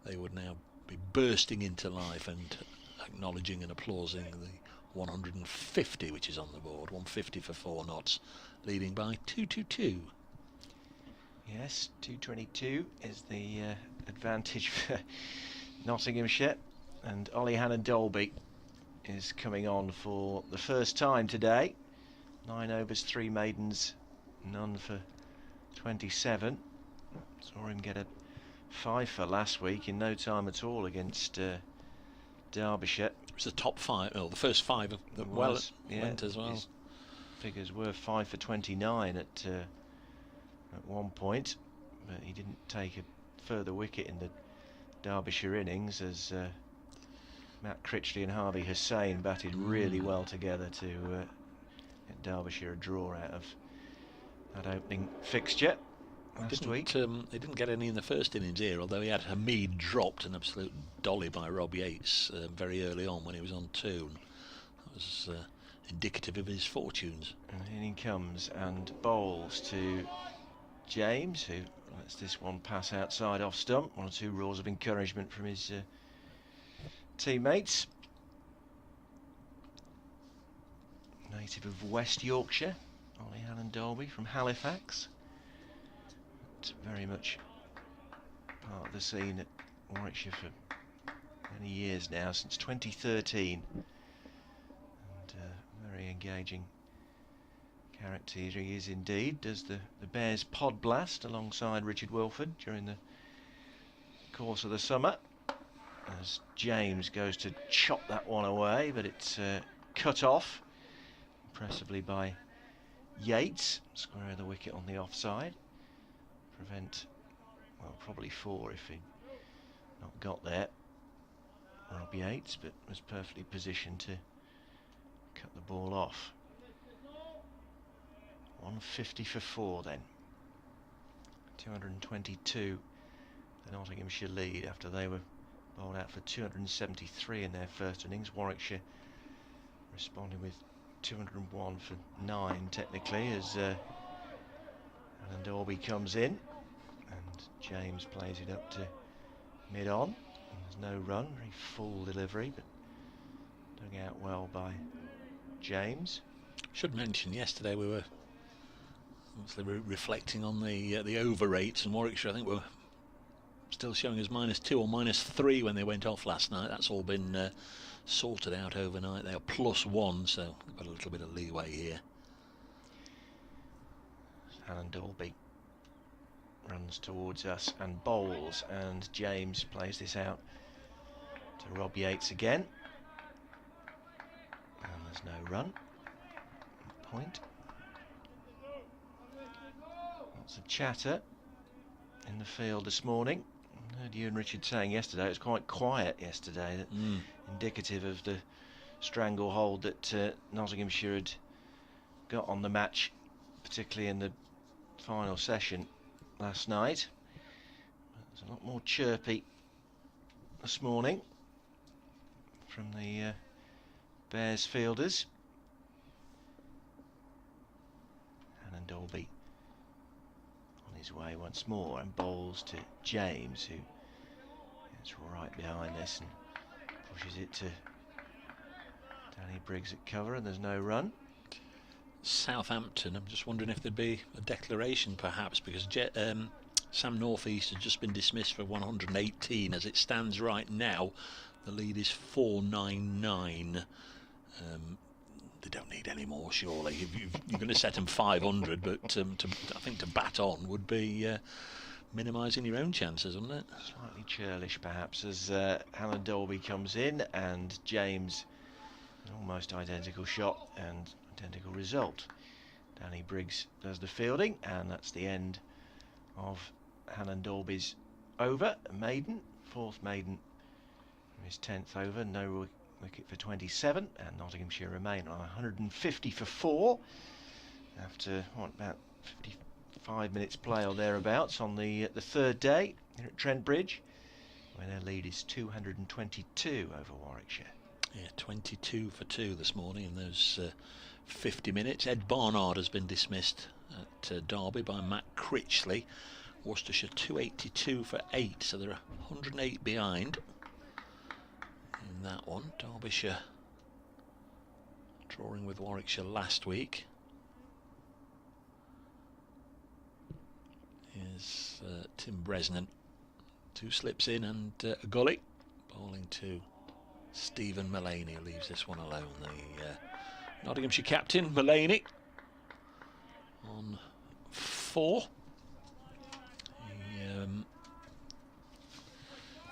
they would now be bursting into life and acknowledging and applauding the 150 which is on the board. 150 for 4 knots, leading by 222. Yes, 222 is the advantage for Nottinghamshire, and Ollie Hannon-Dolby is coming on for the first time today. 9 overs, 3 maidens, none for 27. Saw him get a 5 for last week in no time at all against Derbyshire. It was the top 5, the first 5 of the went as well. His figures were 5 for 29 at one point, but he didn't take a further wicket in the Derbyshire innings as Matt Critchley and Harvey Hussain batted really well together to get Derbyshire a draw out of that opening fixture last week. They didn't get any in the first innings here, although he had Hamid dropped an absolute dolly by Rob Yates very early on when he was on tune. That was indicative of his fortunes. And in he comes and bowls to James, who lets this one pass outside off stump. 1 or 2 roars of encouragement from his teammates. Native of West Yorkshire, Ollie Allen Dolby from Halifax. But very much part of the scene at Warwickshire for many years now, since 2013. And very engaging character he is indeed. Does the Bears pod blast alongside Richard Wilford during the course of the summer, as James goes to chop that one away, but it's cut off impressively by Yates, square of the wicket on the offside. Prevent, well, probably 4 if he'd not got there, Rob Yates, but was perfectly positioned to cut the ball off. 150 for 4 then. 222 the Nottinghamshire lead after they were bowled out for 273 in their first innings. Warwickshire responding with 201 for 9 technically, as Alan Dorby comes in and James plays it up to mid-on. There's no run, very full delivery, but dug out well by James. Should mention yesterday we were obviously reflecting on the over rates, and Warwickshire I think were still showing us -2 or -3 when they went off last night. That's all been sorted out overnight. They are +1, so they've got a little bit of leeway here. Alan Dolby runs towards us and bowls, and James plays this out to Rob Yates again, and there's no run. Point. Lots of chatter in the field this morning. I heard you and Richard saying yesterday it was quite quiet yesterday, that indicative of the stranglehold that Nottinghamshire had got on the match, particularly in the final session last night. There's a lot more chirpy this morning from the Bears fielders. Alan Dolby on his way once more and bowls to James, who gets right behind this and pushes it to Danny Briggs at cover, and there's no run. Southampton, I'm just wondering if there'd be a declaration perhaps, because Sam Northeast has just been dismissed for 118. As it stands right now, the lead is 499. They don't need any more, surely. You're going to set them 500, but I think to bat on would be minimising your own chances, wouldn't it? Slightly churlish perhaps, as Alan Dolby comes in and James, an almost identical shot and identical result. Danny Briggs does the fielding, and that's the end of Alan Dolby's over. A maiden, 4th maiden from his 10th over, no wicket for 27, and Nottinghamshire remain on 150 for 4 after about 55 minutes play or thereabouts on the 3rd day here at Trent Bridge, where their lead is 222 over Warwickshire. Yeah, 22 for 2 this morning in those 50 minutes. Ed Barnard has been dismissed at Derby by Matt Critchley. Worcestershire 282 for 8, so they're 108 behind in that one. Derbyshire drawing with Warwickshire last week. Here's Tim Bresnan. 2 slips in and a gully. Bowling to Stephen Mullaney, leaves this one alone. The Nottinghamshire captain, Mullaney, on 4.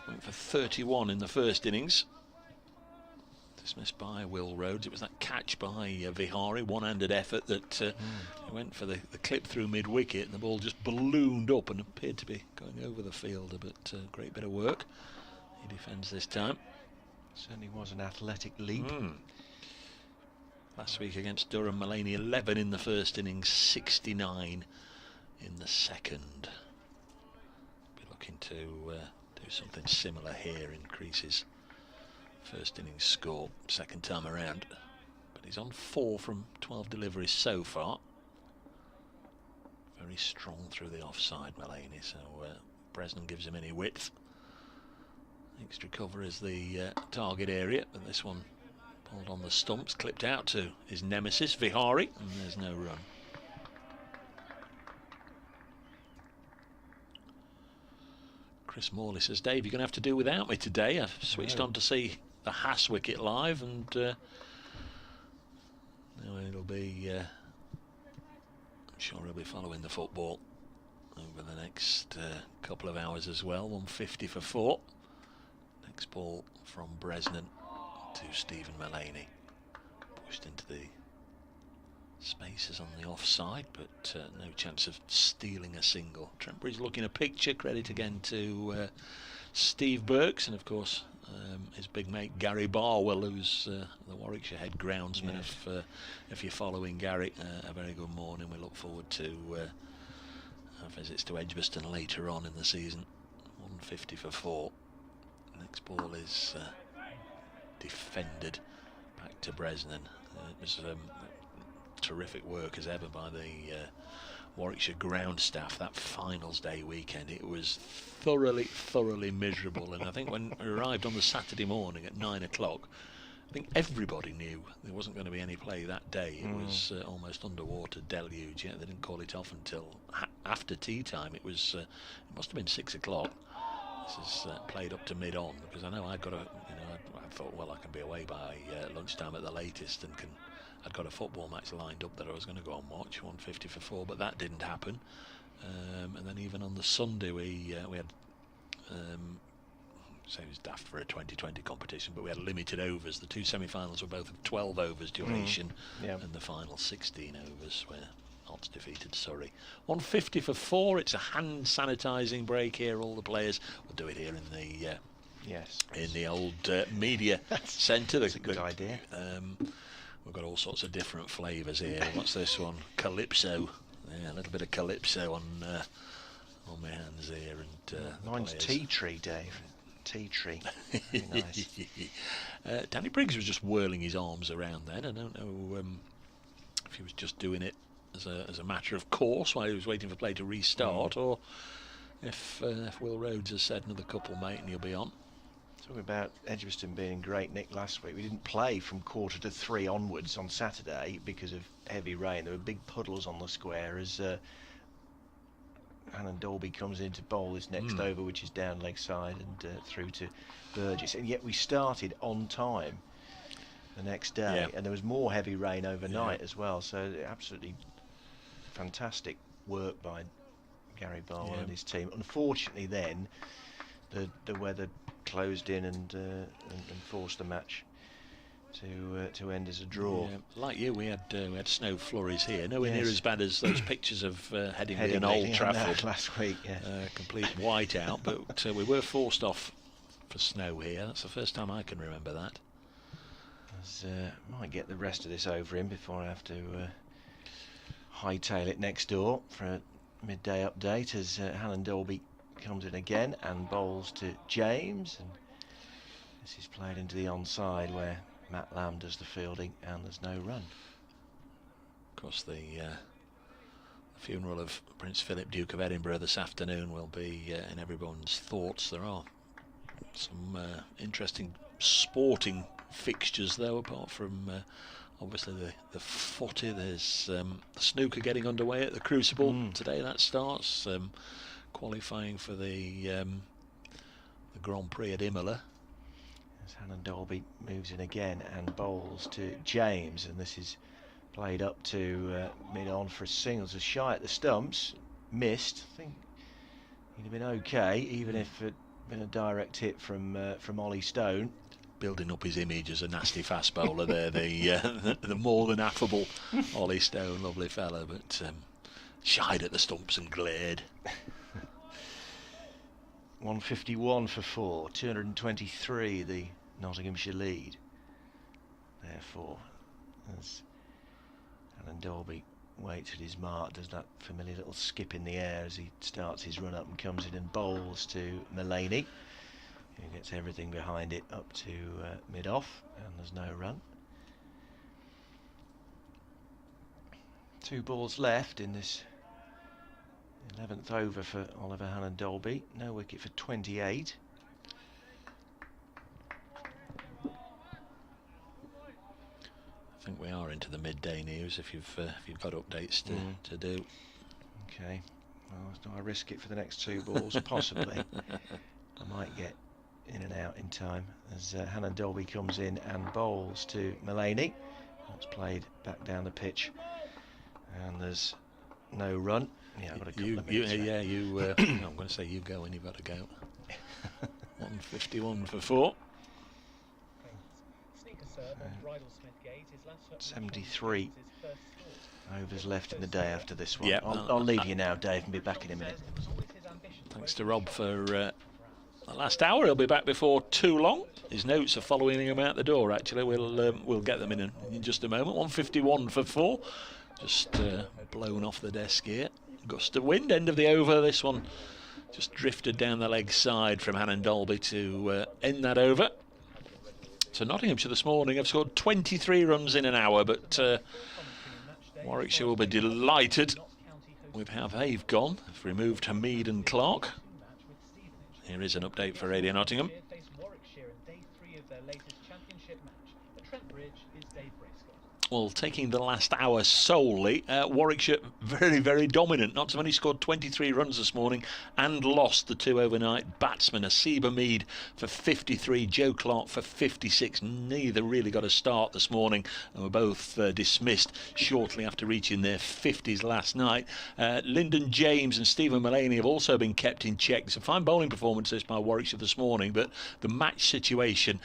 He went for 31 in the first innings. Dismissed by Will Rhodes. It was that catch by Vihari, one-handed effort that went for the clip through mid-wicket, and the ball just ballooned up and appeared to be going over the fielder, but great bit of work. He defends this time. Certainly was an athletic leap. Last week against Durham, Mulaney 11 in the first innings, 69 in the second. Be looking to do something similar here, increase his first innings score second time around. But he's on 4 from 12 deliveries so far. Very strong through the offside, Mulaney, so Bresnan gives him any width. Extra cover is the target area, but this one pulled on the stumps, clipped out to his nemesis, Vihari, and there's no run. Chris Morley says, Dave, you're going to have to do without me today. I've switched on to see the Haas wicket live, and now it'll be, I'm sure he'll be following the football over the next couple of hours as well. 150 for 4. Next ball from Bresnan to Stephen Mulaney. Pushed into the spaces on the offside, but no chance of stealing a single. Trent Bridge looking a picture. Credit again to Steve Burks, and of course his big mate Gary Barwell, who's the Warwickshire head groundsman. Yeah. If you're following Gary, a very good morning. We look forward to our visits to Edgbaston later on in the season. 150 for 4. Next ball is defended back to Bresnan. It was terrific work as ever by the Warwickshire ground staff that finals day weekend. It was thoroughly miserable, and I think when we arrived on the Saturday morning at 9 o'clock, I think everybody knew there wasn't going to be any play that day. It was almost underwater deluge. Yeah, they didn't call it off until after tea time. It was it must have been 6 o'clock. This is played up to mid-on, because I know I'd got a, I thought, well, I can be away by lunchtime at the latest, and I'd got a football match lined up that I was going to go and watch. 150 for 4, but that didn't happen. And then even on the Sunday we had, say it was daft for a 2020 competition, but we had limited overs. The 2 semi-finals were both of 12 overs duration, and the final 16 overs where Notts defeated Surrey. 150 for 4. It's a hand sanitising break here. All the players will do it here in the in the old media centre. That's a good idea. We've got all sorts of different flavours here. What's this one? Calypso. Yeah, a little bit of calypso on my hands here. And mine's tea tree, Dave. Tea tree. Nice. Danny Briggs was just whirling his arms around then. I don't know if he was just doing it as a matter of course while he was waiting for play to restart, or if Will Rhodes has said another couple, mate, and he'll be on. Talking about Edgbaston being in great nick last week, we didn't play from 2:45 onwards on Saturday because of heavy rain. There were big puddles on the square as Alan Dolby comes in to bowl this next over, which is down leg side and through to Burgess, and yet we started on time the next day, and there was more heavy rain overnight as well, so absolutely fantastic work by Gary Barwell and his team. Unfortunately then the weather closed in and forced the match to end as a draw. Like you, we had snow flurries here, nowhere near as bad as those pictures of Headingley and Old Trafford last week. Complete whiteout, but we were forced off for snow here. That's the first time I can remember that. Might get the rest of this over him before I have to hightail it next door for a midday update, as Alan Dolby comes in again and bowls to James, and this is played into the onside where Matt Lamb does the fielding, and there's no run. Of course, the funeral of Prince Philip, Duke of Edinburgh, this afternoon will be in everyone's thoughts. There are some interesting sporting fixtures though, apart from obviously the footy. There's the snooker getting underway at the Crucible today. That starts qualifying for the Grand Prix at Imola. As Alan Dolby moves in again and bowls to James, and this is played up to mid-on for a single. So shy at the stumps, missed. I think he'd have been okay, even if it had been a direct hit from Ollie Stone. Building up his image as a nasty fast bowler there, the more than affable Ollie Stone, lovely fellow, but shied at the stumps and glared. 151 for 4, 223 the Nottinghamshire lead. Therefore, as Alan Dolby waits at his mark, does that familiar little skip in the air as he starts his run up and comes in and bowls to Mullaney, who gets everything behind it up to mid-off, and there's no run. 2 balls left in this 11th over for Oliver Hannon-Dolby. No wicket for 28. I think we are into the midday news. If you've got updates to do. Okay. Well, do I risk it for the next 2 balls? Possibly. I might get in and out in time as Hannon-Dolby comes in and bowls to Mullaney. That's played back down the pitch, and there's no run. Yeah, I've got a couple of minutes. I'm going to say you go when you've got to go. 151 for 4. 73 overs left in the day after this one. Yeah, I'll leave you now, Dave, and be back in a minute. Thanks to Rob for the last hour. He'll be back before too long. His notes are following him out the door. Actually, we'll get them in just a moment. 151 for 4. Just blown off the desk here. Gust of wind, end of the over. This one just drifted down the leg side from Hannon-Dolby to end that over. So Nottinghamshire this morning have scored 23 runs in an hour, but Warwickshire will be delighted with how they've gone. They've removed Hamid and Clark. Here is an update for Radio Nottingham. Warwickshire in day 3 of their latest championship match at Trent Bridge is Dave Briscoe. Well, taking the last hour solely, Warwickshire very, very dominant. Not so many scored 23 runs this morning and lost the 2 overnight batsmen. Hasib Hamid for 53, Joe Clark for 56. Neither really got a start this morning and were both dismissed shortly after reaching their 50s last night. Lyndon James and Stephen Mullaney have also been kept in check. It's a fine bowling performance this by Warwickshire this morning, but the match situation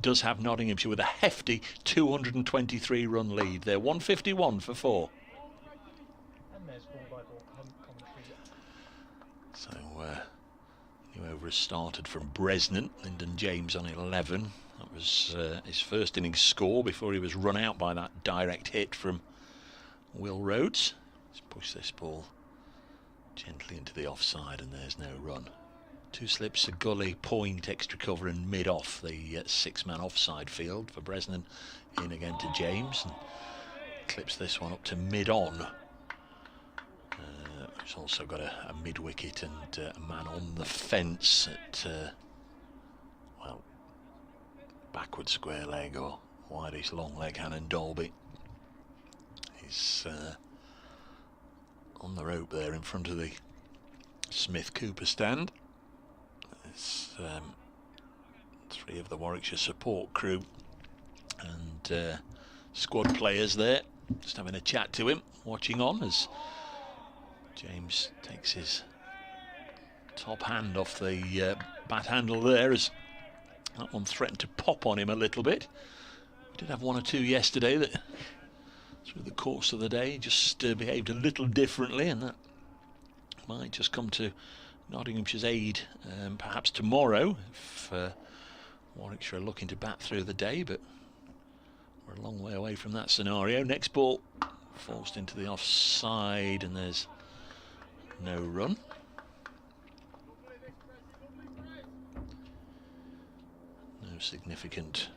does have Nottinghamshire with a hefty 223 run lead. They're 151 for 4. And there's ball-by-ball commentary. So new over has started from Bresnan. Lyndon James on 11. That was his first innings score before he was run out by that direct hit from Will Rhodes. Let's push this ball gently into the offside, and there's no run. 2 slips, a gully, point, extra cover and mid-off. The 6-man offside field for Bresnan. In again to James, and clips this one up to mid-on. He's also got a mid-wicket and a man on the fence at, well, backward square leg or wideish long leg. Hannon-Dolby. He's on the rope there in front of the Smith-Cooper stand. There's 3 of the Warwickshire support crew and squad players there, just having a chat to him, watching on as James takes his top hand off the bat handle there, as that one threatened to pop on him a little bit. We did have 1 or 2 yesterday that through the course of the day just behaved a little differently, and that might just come to Nottinghamshire's aid perhaps tomorrow if Warwickshire are looking to bat through the day, but we're a long way away from that scenario. Next ball forced into the offside, and there's no run. No significant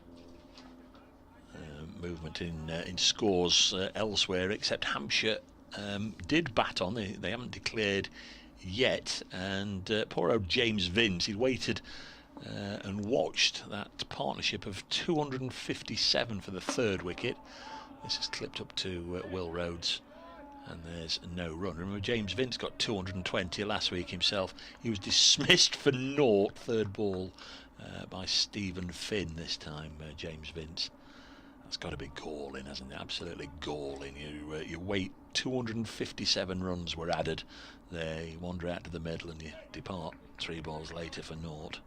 movement in scores elsewhere, except Hampshire did bat on. They haven't declared yet, and poor old James Vince, he'd waited and watched that partnership of 257 for the 3rd wicket. This is clipped up to Will Rhodes, and there's no run. Remember, James Vince got 220 last week himself. He was dismissed for naught, 3rd ball by Stephen Finn this time, James Vince. That's got to be galling, hasn't it? Absolutely galling. You wait, 257 runs were added there. You wander out to the middle and you depart 3 balls later for naught.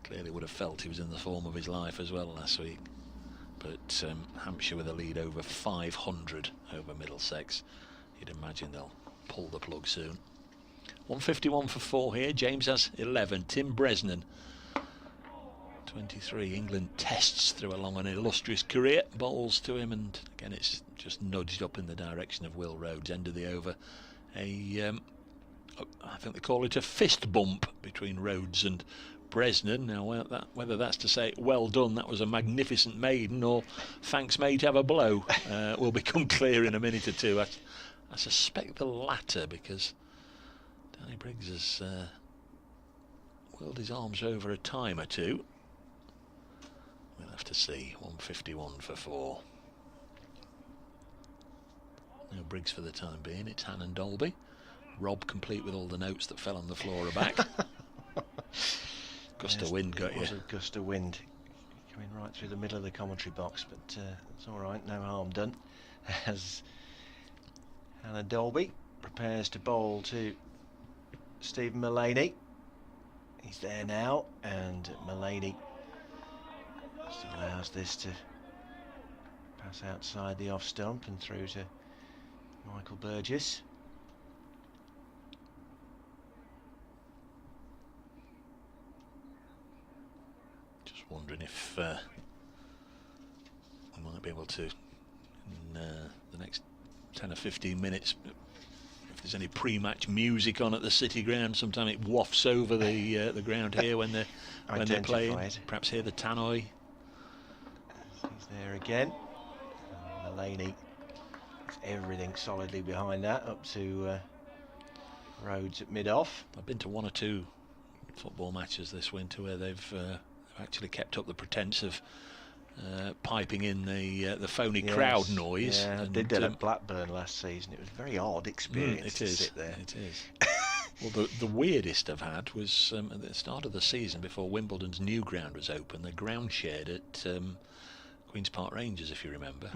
Clearly would have felt he was in the form of his life as well last week. But Hampshire with a lead over 500 over Middlesex. You'd imagine they'll pull the plug soon. 151 for 4 here. James has 11. Tim Bresnan to 23. England tests through along an illustrious career. Bowls to him, and again it's just nudged up in the direction of Will Rhodes. End of the over. I think they call it a fist bump between Rhodes and Bresnan. Now, whether that's to say well done, that was a magnificent maiden, or thanks mate, have a blow, will become clear in a minute or two. I suspect the latter, because Danny Briggs has whirled his arms over a time or two. We'll have to see. 151 for 4. No Briggs for the time being. It's Hannon Dolby. Rob complete with all the notes that fell on the floor are back. Gust of wind got you. It was a gust of wind coming right through the middle of the commentary box, but it's all right, no harm done. As Hannah Dolby prepares to bowl to Stephen Mullaney. He's there now, and Mullaney just allows this to pass outside the off stump and through to Michael Burgess. Wondering if we might be able to, in the next 10 or 15 minutes, if there's any pre-match music on at the City Ground. Sometimes it wafts over the ground here when they're playing. Perhaps hear the tannoy. He's there again. Mullaney, everything solidly behind that, up to Rhodes at mid-off. I've been to 1 or 2 football matches this winter where they've actually kept up the pretense of piping in the phony crowd noise. Yeah, I did that at Blackburn last season. It was a very odd experience to sit there. It is. Well, the weirdest I've had was at the start of the season, before Wimbledon's new ground was open. The ground shared at Queen's Park Rangers, if you remember.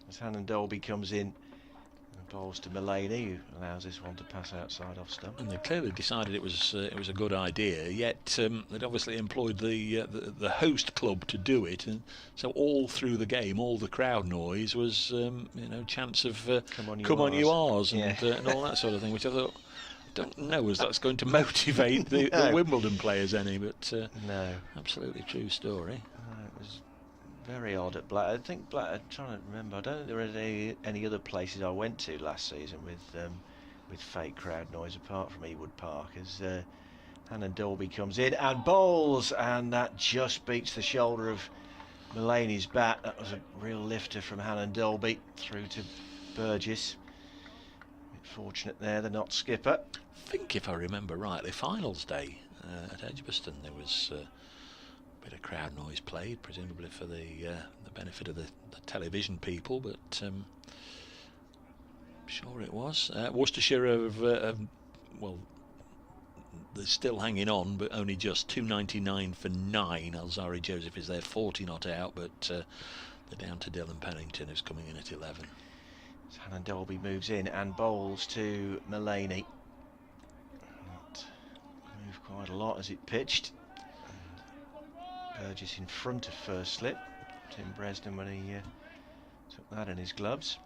As Hannon Dolby comes in and bowls to Mullaney, who allows this one to pass outside off stump. And they clearly decided it was a good idea. Yet they'd obviously employed the host club to do it, and so all through the game, all the crowd noise was chants of "Come on, you R's," and all that sort of thing. Which I thought, don't know as that's going to motivate the Wimbledon players any, but no, absolutely true story. It was very odd at Black. I think I'm trying to remember. I don't think there were any other places I went to last season with fake crowd noise apart from Ewood Park. As Hannon Dolby comes in and bowls, and that just beats the shoulder of Mullaney's bat. That was a real lifter from Hannon Dolby through to Burgess. A bit fortunate there, the not skipper. I think if I remember rightly, finals day at Edgbaston, there was bit of crowd noise played, presumably for the benefit of the television people, but sure it was. Worcestershire well, they're still hanging on, but only just 299 for 9. Alzari Joseph is there 40 not out, but they're down to Dylan Pennington, who's coming in at 11. So Hannon Dolby moves in and bowls to Mullaney. That moved quite a lot as it pitched. Burgess in front of first slip. Tim Bresnan when he took that in his gloves.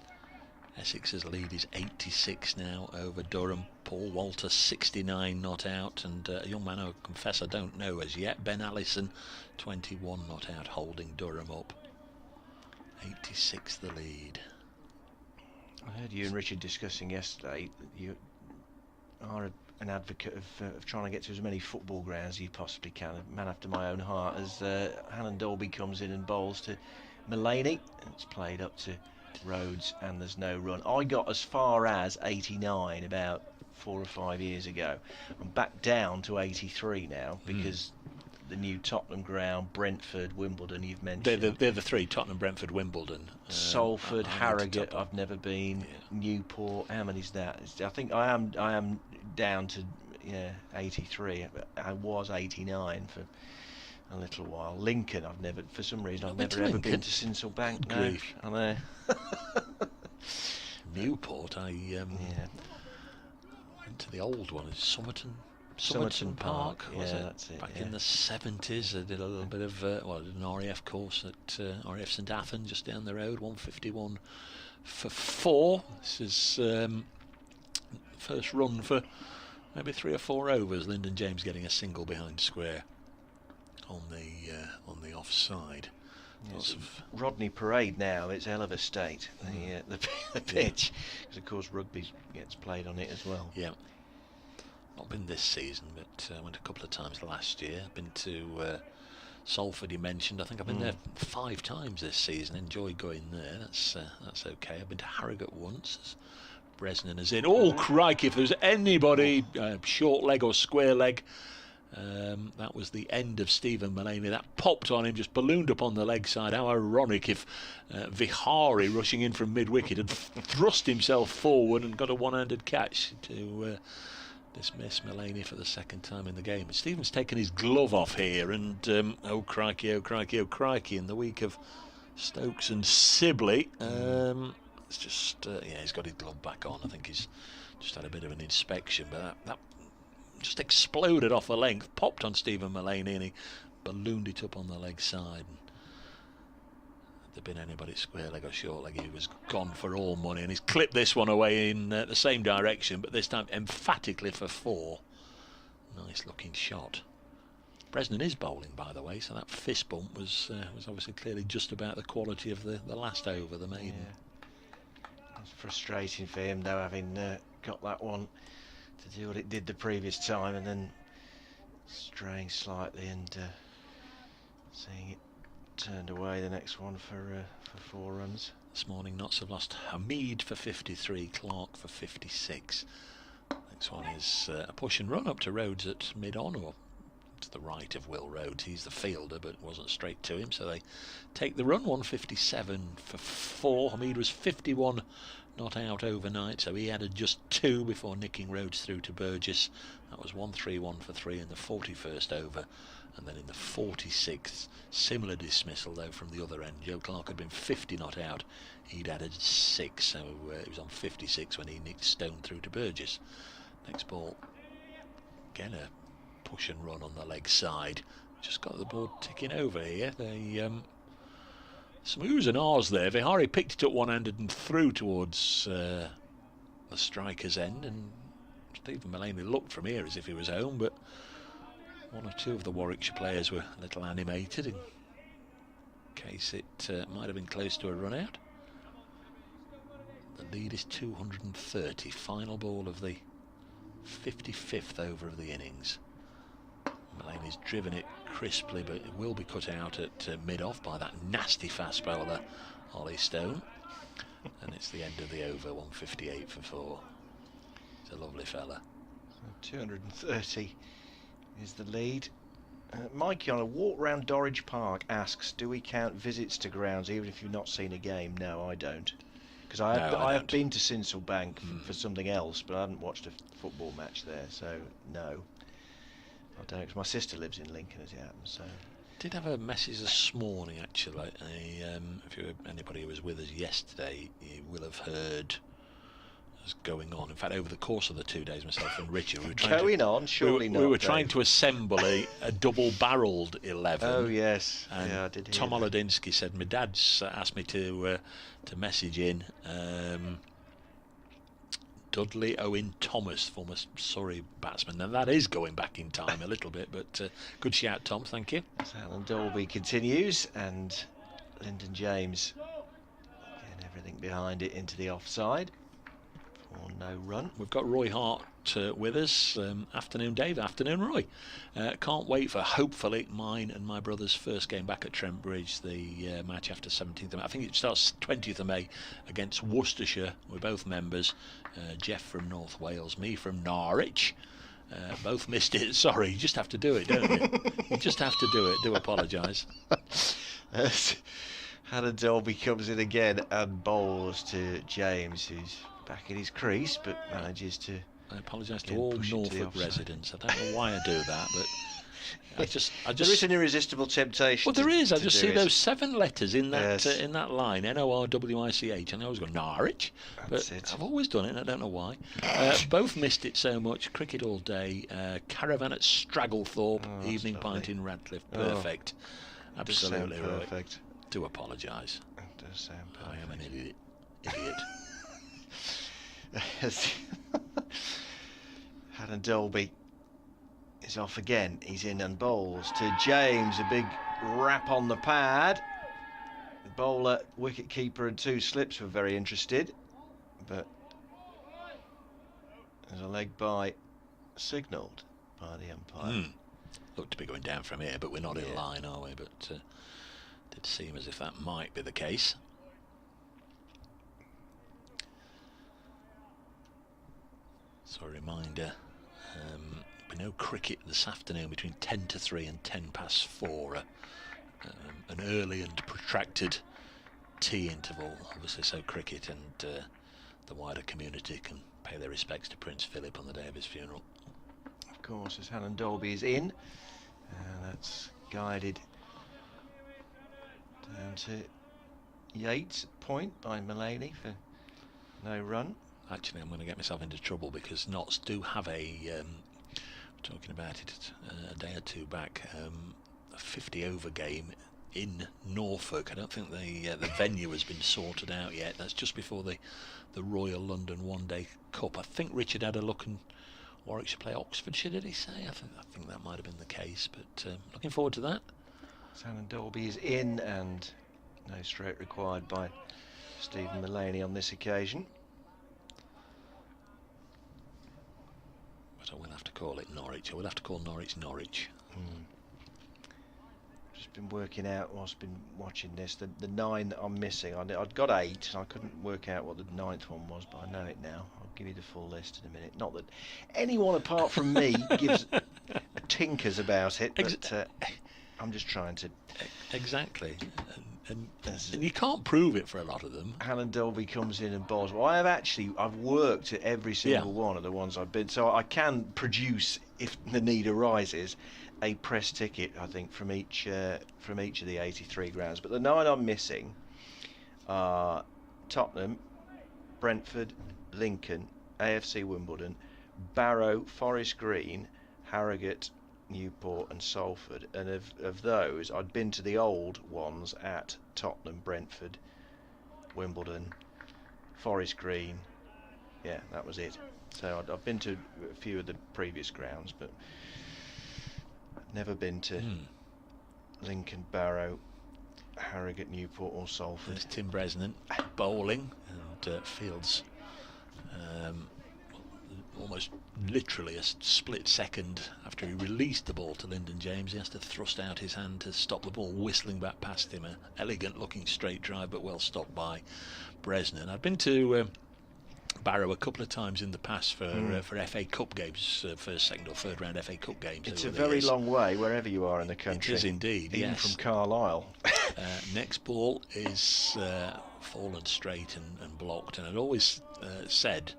Essex's lead is 86 now over Durham. Paul Walter 69 not out, and a young man I confess I don't know as yet, Ben Allison 21 not out, holding Durham up. 86 the lead. I heard you and Richard discussing yesterday that you are an advocate of trying to get to as many football grounds as you possibly can. A man after my own heart, as Hannon Dolby comes in and bowls to Mullaney. It's played up to Rhodes and there's no run. I got as far as 89 about 4 or 5 years ago. I'm back down to 83 now because the new Tottenham ground, Brentford, Wimbledon you've mentioned. They're the 3, Tottenham, Brentford, Wimbledon. Salford, Harrogate I've never been. Newport, how many's that? I think I am down to 83. I was 89 for a little while. Lincoln I've never, for some reason I've never ever been to Sinsel Bank. No, I know. Newport, I went to the old one. Somerton Park, was it? That's it. Back in the 70s, I did a little bit of I did an RAF course at RAF St Athan, just down the road. 151 for 4. This is first run for maybe 3 or 4 overs. Lyndon James getting a single behind square. on the offside. Lots of Rodney Parade now. It's hell of a state. The pitch, because of course rugby gets played on it as well. Yeah. Not been this season, but I went a couple of times last year. Been to Salford, you mentioned. I think I've been there 5 times this season. Enjoy going there. That's okay. I've been to Harrogate once. Bresnan is in. Oh crikey! If there's anybody short leg or square leg, that was the end of Stephen Mullaney. That popped on him, just ballooned up on the leg side. How ironic if Vihari, rushing in from mid-wicket, had thrust himself forward and got a one-handed catch to dismiss Mullaney for the second time in the game. But Stephen's taken his glove off here, and oh crikey, oh crikey, oh crikey, in the week of Stokes and Sibley. It's just, he's got his glove back on. I think he's just had a bit of an inspection, but that just exploded off the length, popped on Stephen Mullaney, and he ballooned it up on the leg side. Had there been anybody square leg or short leg, he was gone for all money, and he's clipped this one away in the same direction, but this time emphatically for 4. Nice looking shot. Bresnan is bowling, by the way, so that fist bump was obviously clearly just about the quality of the last over, the maiden. Yeah. It's frustrating for him though, having got that one to do what it did the previous time, and then straying slightly and seeing it turned away the next one for 4 runs. This morning Notts have lost Hamid for 53, Clark for 56. Next one is a push and run up to Rhodes at mid-on, or to the right of Will Rhodes. He's the fielder, but wasn't straight to him, so they take the run. 157 for 4. Hamid was 51 not out overnight, so he added just 2 before nicking Rhodes through to Burgess. That was 131 for 3 in the 41st over, and then in the 46th, similar dismissal though from the other end. Joe Clark had been 50 not out, he'd added 6, so it was on 56 when he nicked Stone through to Burgess. Next ball, again a push and run on the leg side. Just got the board ticking over here. They some oohs and ahs there. Vihari picked it up one-handed and threw towards the striker's end, and Stephen Mullaney looked from here as if he was home, but 1 or 2 of the Warwickshire players were a little animated in case it might have been close to a run out. The lead is 230. Final ball of the 55th over of the innings. Mullaney's driven it crisply, but it will be cut out at mid-off by that nasty fast bowler Ollie Stone, and it's the end of the over. 158 for 4. He's a lovely fella. 230 is the lead. Mikey on a walk round Dorridge Park asks, do we count visits to grounds even if you've not seen a game? No, I don't, because I have been to Sinsel Bank for something else, but I haven't watched a football match there, so no, I don't, because my sister lives in Lincoln as it happens. So did have a message this morning actually. If anybody who was with us yesterday, you will have heard was going on. In fact, over the course of the 2 days, myself and Richard, we were trying to assemble a double-barrelled 11. Oh yes, and yeah, I did hear Tom that. Olodinsky said my dad's asked me to message in Dudley Owen Thomas, former Surrey batsman. And that is going back in time a little bit, but good shout, Tom. Thank you. So Alan Dolby continues, and Lyndon James getting everything behind it into the offside. Or no run. We've got Roy Hart with us. Afternoon, Dave. Afternoon, Roy. Can't wait for hopefully mine and my brother's first game back at Trent Bridge. The match after 17th of May. I think it starts 20th of May against Worcestershire. We're both members. Jeff from North Wales, me from Norwich. Both missed it. Sorry, you just have to do it, don't you? You just have to do it. Do apologise. Hannah Dolby comes in again and bowls to James, who's back in his crease, but manages to. I apologise to all Norfolk residents. I don't know why I do that, but I just. There is an irresistible temptation. Well, there is. I just see it. those 7 letters in that Yes. in that line, Norwich, and I always go Norwich, That's but it. I've always done it, and I don't know why. Both missed it so much. Cricket all day. Caravan at Stragglethorpe. Oh, that's Evening lovely. pint in Radcliffe. Perfect. It does sound Absolutely right. perfect. Do apologise. It does sound perfect. I am an idiot. Hannah Dolby is off again. He's in and bowls to James. A big rap on the pad. The bowler, wicket keeper and 2 slips were very interested, but there's a leg by signalled by the umpire. Looked to be going down from here, but we're not in line, are we? But did seem as if that might be the case. So a reminder, we know cricket this afternoon between 10 to 3 and 10 past 4. An early and protracted tea interval, obviously, so cricket and the wider community can pay their respects to Prince Philip on the day of his funeral. Of course, as Helen Dolby is in, that's guided down to Yates at point by Mulaney for no run. Actually, I'm going to get myself into trouble because Notts do have a, talking about it a day or two back, a 50 over game in Norfolk. I don't think the venue has been sorted out yet. That's just before the Royal London One Day Cup. I think Richard had a look and Warwickshire play Oxfordshire, did he say? I think that might have been the case, but looking forward to that. Helen Dolby is in and no stroke required by Stephen Mulaney on this occasion. But I will have to call it Norwich. I will have to call Norwich Norwich. Just been working out whilst been watching this, the 9 that I'm missing. I'd got 8 and I couldn't work out what the 9th one was, but I know it now. I'll give you the full list in a minute. Not that anyone apart from me gives a tinkers about it, but I'm just trying to... Exactly. And you can't prove it for a lot of them. Helen Dolby comes in and bowls. Well, I've worked at every single one of the ones I've been, so I can produce, if the need arises, a press ticket, I think, from each of the 83 grounds. But the 9 I'm missing are Tottenham, Brentford, Lincoln, AFC Wimbledon, Barrow, Forest Green, Harrogate, Newport and Salford. And of those, I'd been to the old ones at Tottenham, Brentford, Wimbledon, Forest Green. Yeah, that was it. So I've been to a few of the previous grounds, but never been to Lincoln, Barrow, Harrogate, Newport or Salford. There's Tim Bresnan bowling and Fields almost literally a split second after he released the ball to Lyndon James. He has to thrust out his hand to stop the ball whistling back past him. An elegant looking straight drive, but well stopped by Bresnan. I've been to Barrow a couple of times in the past for FA Cup games, first, second or third round FA Cup games. It's a very long way wherever you are in the country. It is indeed, even from Carlisle. Next ball is fallen straight and blocked, and I'd always said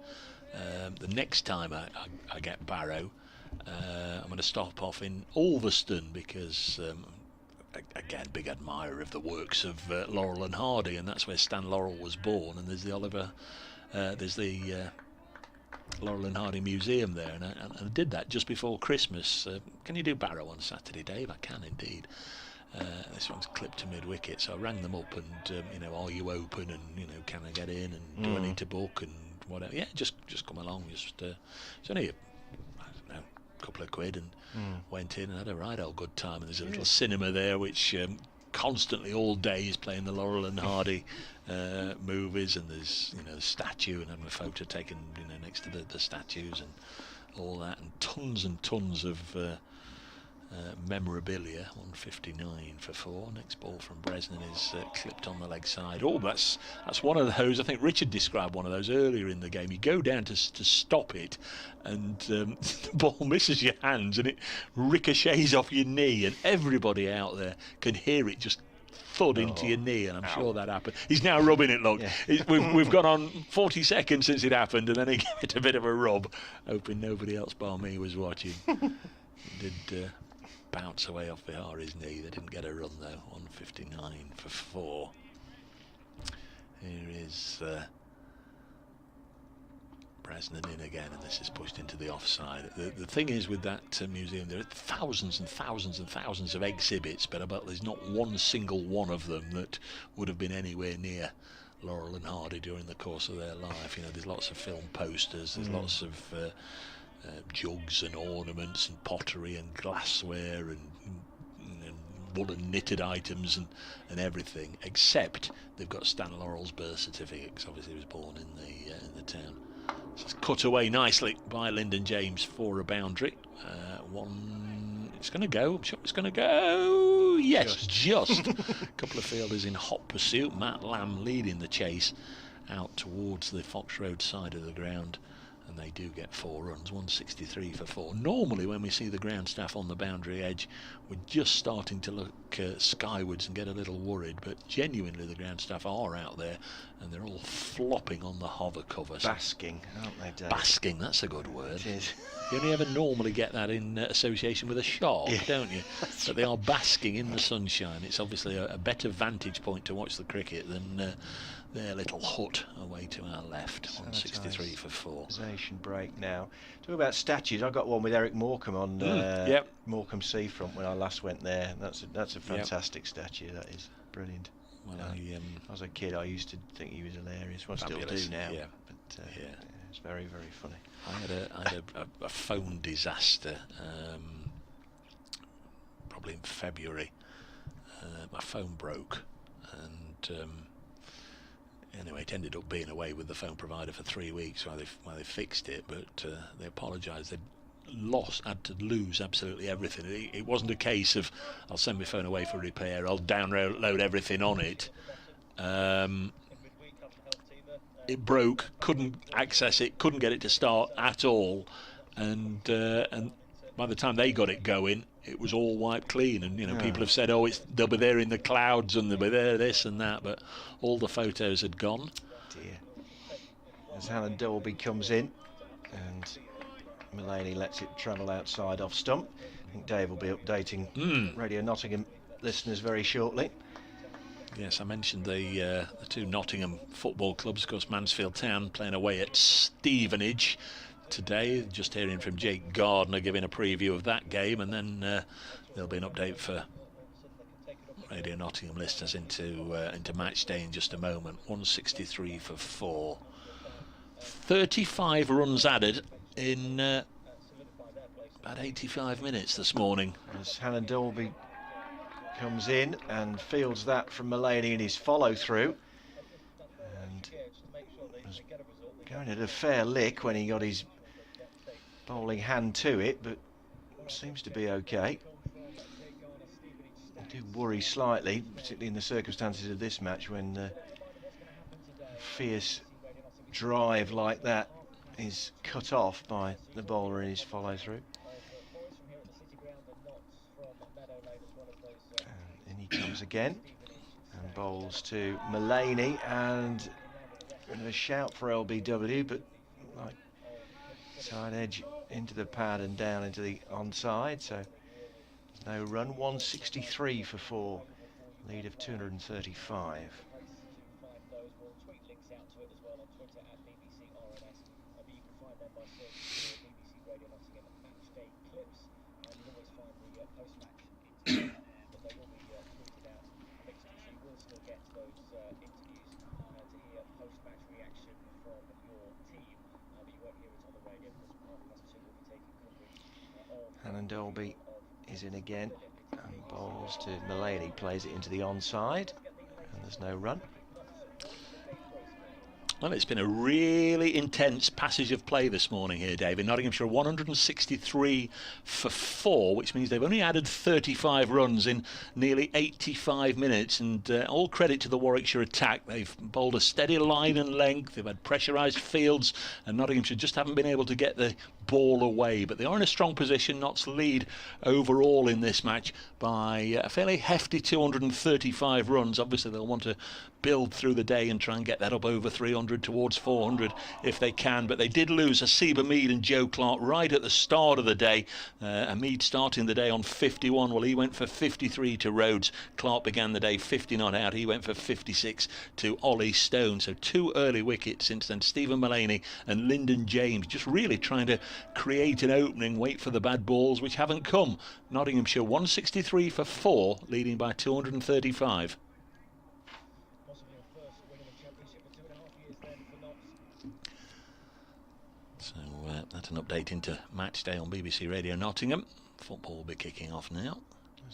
the next time I get Barrow, I'm going to stop off in Ulverston because again, big admirer of the works of Laurel and Hardy, and that's where Stan Laurel was born, and there's the Laurel and Hardy Museum there, and I did that just before Christmas. Can you do Barrow on Saturday, Dave? I can indeed. This one's clipped to mid-wicket, so I rang them up and are you open, and can I get in, and do I need to book and whatever. Yeah, just come along. It's only a couple of quid, and went in and had a right old good time. And there's a little cinema there which constantly all day is playing the Laurel and Hardy movies, and there's the statue, and having a photo taken next to the statues and all that, and tons of memorabilia. 159 for 4. Next ball from Bresnan is clipped on the leg side. Oh, that's one of those. I think Richard described one of those earlier in the game. You go down to stop it, and the ball misses your hands, and it ricochets off your knee, and everybody out there can hear it just thud into your knee, and I'm sure that happened. He's now rubbing it. Look, we've gone on 40 seconds since it happened, and then he gave it a bit of a rub, hoping nobody else bar me was watching. Did bounce away off Bihari's knee. They didn't get a run though. 159 for 4. Here is Bresnan in again, and this is pushed into the offside. The thing is with that museum, there are thousands and thousands and thousands of exhibits, but I bet there's not one single one of them that would have been anywhere near Laurel and Hardy during the course of their life. There's lots of film posters, there's lots of jugs and ornaments and pottery and glassware and woolen knitted items and everything, except they've got Stan Laurel's birth certificate, because obviously he was born in the town. So it's cut away nicely by Lyndon James for a boundary. It's going to go. I'm sure it's going to go. Yes, just. A couple of fielders in hot pursuit. Matt Lamb leading the chase out towards the Fox Road side of the ground. And they do get 4 runs, 163 for 4. Normally when we see the ground staff on the boundary edge, we're just starting to look skywards and get a little worried, but genuinely the ground staff are out there and they're all flopping on the hover covers. Basking, aren't they, Dave? Basking, that's a good word. It is. You only ever normally get that in association with a shark, don't you? But they are basking in the sunshine. It's obviously a better vantage point to watch the cricket than their little hut away to our left. 163 for 4. Possession break now. Talk about statues. I got one with Eric Morecambe on Morecambe Seafront when I last went there. That's a fantastic statue. That is brilliant. Well, as a kid, I used to think he was hilarious. Well, I still do now. Yeah. But it's very, very funny. I had a phone disaster probably in February. My phone broke, and anyway, it ended up being away with the phone provider for 3 weeks while they fixed it. But they apologised. They'd had to lose absolutely everything. It wasn't a case of I'll send my phone away for repair, I'll download everything on it. It broke, couldn't access it, couldn't get it to start at all, and by the time they got it going, it was all wiped clean. And people have said, they'll be there in the clouds and they'll be there this and that, but all the photos had gone. Dear. As Alan Dolby comes in and Mullaney lets it travel outside off stump. I think Dave will be updating Radio Nottingham listeners very shortly. Yes, I mentioned the 2 Nottingham football clubs. Of course, Mansfield Town playing away at Stevenage today. Just hearing from Jake Gardner giving a preview of that game, and then there'll be an update for Radio Nottingham listeners into match day in just a moment. 163 for 4. 35 runs added in about 85 minutes this morning. As Helen Dolby comes in and fields that from Mullaney in his follow-through, and was going at a fair lick when he got his bowling hand to it, but seems to be okay. I do worry slightly, particularly in the circumstances of this match, when fierce drive like that is cut off by the bowler in his follow-through. And in he comes again and bowls to Mullaney, and a shout for LBW, but like side edge into the pad and down into the onside, so no run. 163 for 4, lead of 235. Alan Dolby is in again and bowls to Mullaney, plays it into the onside, and there's no run. Well, it's been a really intense passage of play this morning here, David. Nottinghamshire 163 for 4, which means they've only added 35 runs in nearly 85 minutes. And all credit to the Warwickshire attack. They've bowled a steady line and length. They've had pressurised fields, and Nottinghamshire just haven't been able to get the ball away. But they are in a strong position. Notts lead overall in this match by a fairly hefty 235 runs. Obviously, they'll want to build through the day and try and get that up over 300 towards 400 if they can, but they did lose Hasib Hamid and Joe Clark right at the start of the day. Hamid starting the day on 51, well, he went for 53 to Rhodes. Clark began the day 50 not out, he went for 56 to Ollie Stone. So 2 early wickets since then. Stephen Mullaney and Lyndon James just really trying to create an opening, wait for the bad balls which haven't come. Nottinghamshire 163 for 4, leading by 235. That's an update into match day on BBC Radio Nottingham. Football will be kicking off now.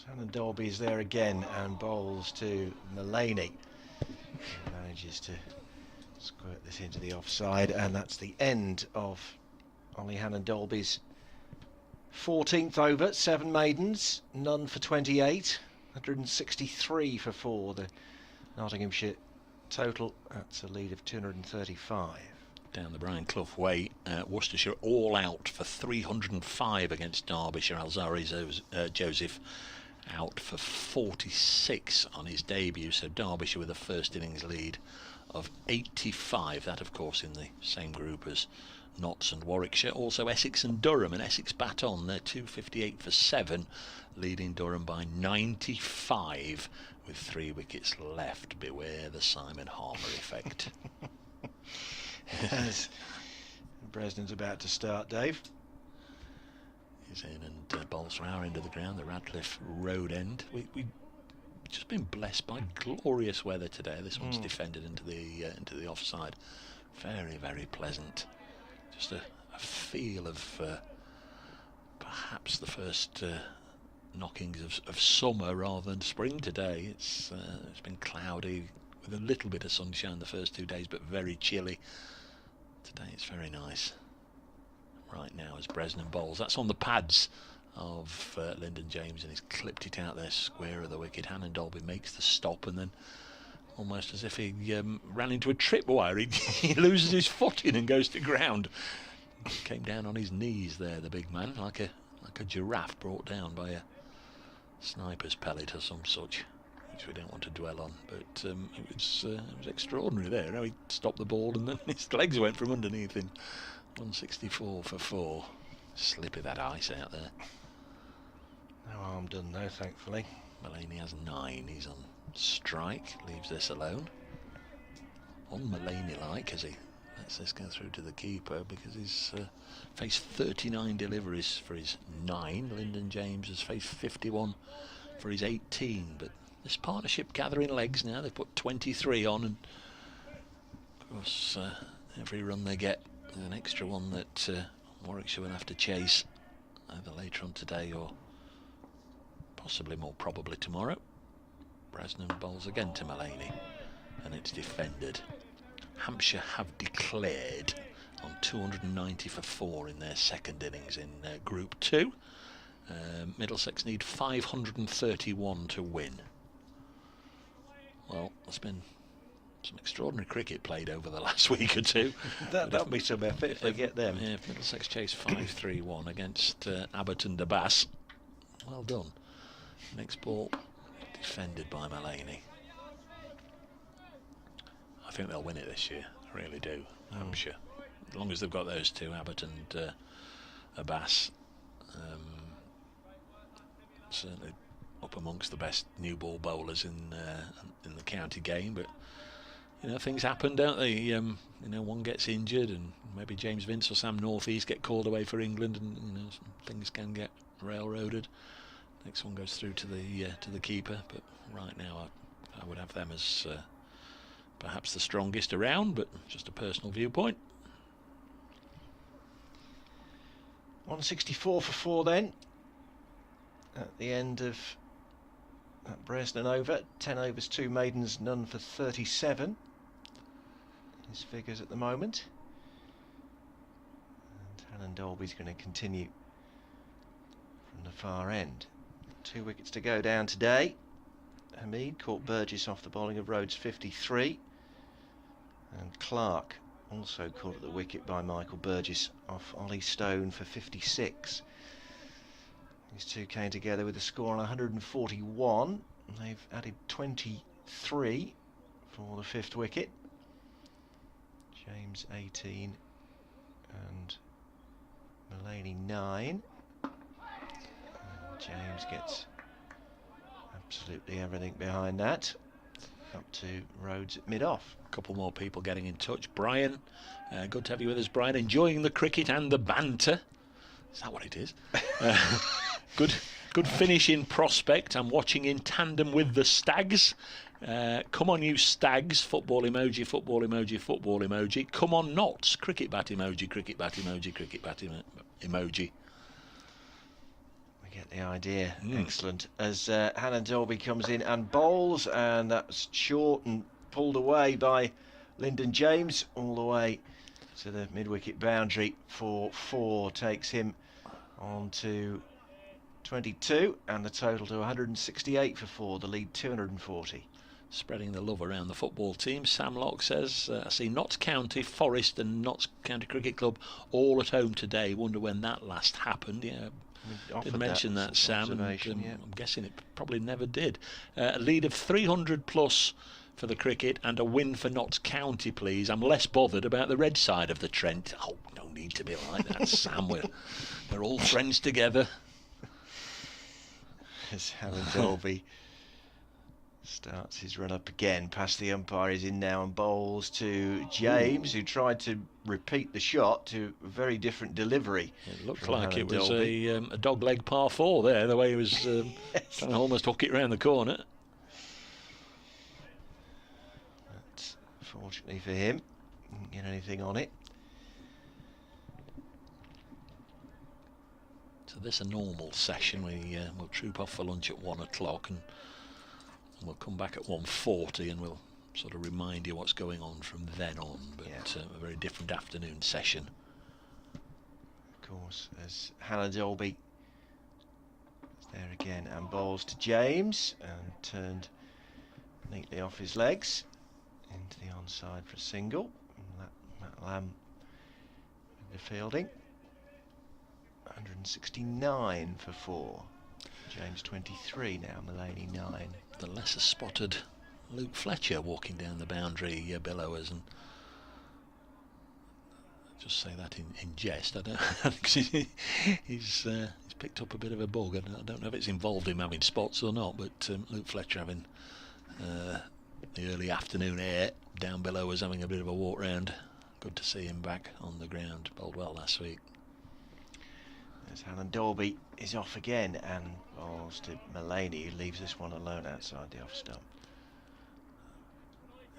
Hannon Dolby is there again and bowls to Mullaney. He manages to squirt this into the offside, and that's the end of Ollie Hannon Dolby's 14th over. 7 maidens, none for 28, 163 for 4. The Nottinghamshire total, that's a lead of 235. Down the Brian Clough way, Worcestershire all out for 305 against Derbyshire. Alzari Joseph out for 46 on his debut, so Derbyshire with a first innings lead of 85. That, of course, in the same group as Notts and Warwickshire. Also Essex and Durham, and Essex bat on. They're 258 for 7, leading Durham by 95 with 3 wickets left. Beware the Simon Harmer effect. As Bresnan's about to start, Dave. He's in and bowls from our end of the ground, the Radcliffe Road end. We've just been blessed by glorious weather today. This one's defended into the offside. Very, very pleasant. Just a feel of perhaps the first knockings of summer rather than spring today. It's been cloudy with a little bit of sunshine the first 2 days, but very chilly. Today it's very nice. Right now as Bresnan bowls, that's on the pads of Lyndon James, and he's clipped it out there square of the wicket. Hannon Dolby makes the stop, and then almost as if he ran into a tripwire, he loses his footing and goes to ground. Came down on his knees there, the big man, like a giraffe brought down by a sniper's pellet or some such, which we don't want to dwell on, but it was extraordinary there. How he stopped the ball and then his legs went from underneath him. 164 for 4. Slippy that ice out there. No harm done though, thankfully. Mullaney has 9. He's on strike. Leaves this alone. On Mullaney-like as he lets this go through to the keeper, because he's faced 39 deliveries for his 9. Lyndon James has faced 51 for his 18. But this partnership gathering legs now. They've put 23 on, and of course every run they get is an extra one that Warwickshire will have to chase either later on today or possibly more probably tomorrow. Bresnan bowls again to Mullaney, and it's defended. Hampshire have declared on 290 for 4 in their second innings in Group 2. Middlesex need 531 to win. Well, there's been some extraordinary cricket played over the last week or two. That'll be some effort if they get them. Yeah, if Middlesex chase 5-3-1 against Abbott and DeBass. Well done. Next ball defended by Mullaney. I think they'll win it this year. I really do. Hampshire. As long as they've got those two, Abbott and Abbas. Certainly up amongst the best new ball bowlers in the county game, but you know, things happen, don't they? You know, one gets injured, and maybe James Vince or Sam Northeast get called away for England, and you know, things can get railroaded. Next one goes through to the keeper, but right now I would have them as perhaps the strongest around, but just a personal viewpoint. 164 for 4 then. At the end of that Bresnan over. 10 overs, 2 maidens, none for 37. His figures at the moment. And Hannon Dolby's going to continue from the far end. 2 wickets to go down today. Hamid caught Burgess off the bowling of Rhodes 53. And Clark also caught at the wicket by Michael Burgess off Ollie Stone for 56. These two came together with a score on 141. They've added 23 for the 5th wicket. James 18 and Mullaney 9. And James gets absolutely everything behind that. Up to Rhodes at mid-off. A couple more people getting in touch. Brian, good to have you with us, Brian. Enjoying the cricket and the banter. Is that what it is? Good finish in prospect. I'm watching in tandem with the Stags. Come on, you Stags. Football emoji, football emoji, football emoji. Come on, Notts. Cricket bat emoji, cricket bat emoji, cricket bat emoji. We get the idea. Excellent. As Hannah Dolby comes in and bowls, and that's short and pulled away by Lyndon James, all the way to the mid-wicket boundary for 4, takes him on to 22, and the total to 168 for 4, the lead 240. Spreading the love around the football team. Sam Locke says, I see Notts County, Forest and Notts County Cricket Club all at home today. Wonder when that last happened. Yeah, did mention that, Sam, and I'm guessing it probably never did. A lead of 300 plus for the cricket, and a win for Notts County, please. I'm less bothered about the red side of the Trent. Oh, no need to be like that, Sam. We're all friends together. As Hannah Dolby starts his run up again, past the umpire, is in now and bowls to James, who tried to repeat the shot to a very different delivery. It looked like it was a dog leg par 4 there, the way he was trying to almost hook it round the corner. But fortunately for him, didn't get anything on it. So this is a normal session. We'll troop off for lunch at 1 o'clock, and we'll come back at 1:40, and we'll sort of remind you what's going on from then on. But a very different afternoon session. Of course, as Hannah Dolby is there again and bowls to James, and turned neatly off his legs into the onside for a single. And Matt Lamb with the fielding. 169 for 4. James 23 now, Mulaney 9. The lesser spotted Luke Fletcher walking down the boundary below us, and I just say that in jest. I don't. He's picked up a bit of a bug. I don't know if it's involved him having spots or not, but Luke Fletcher having the early afternoon air down below us, having a bit of a walk round. Good to see him back on the ground. Bowled well last week. As Hannah Dolby is off again and bowls to Mulaney, who leaves this one alone outside the off stump.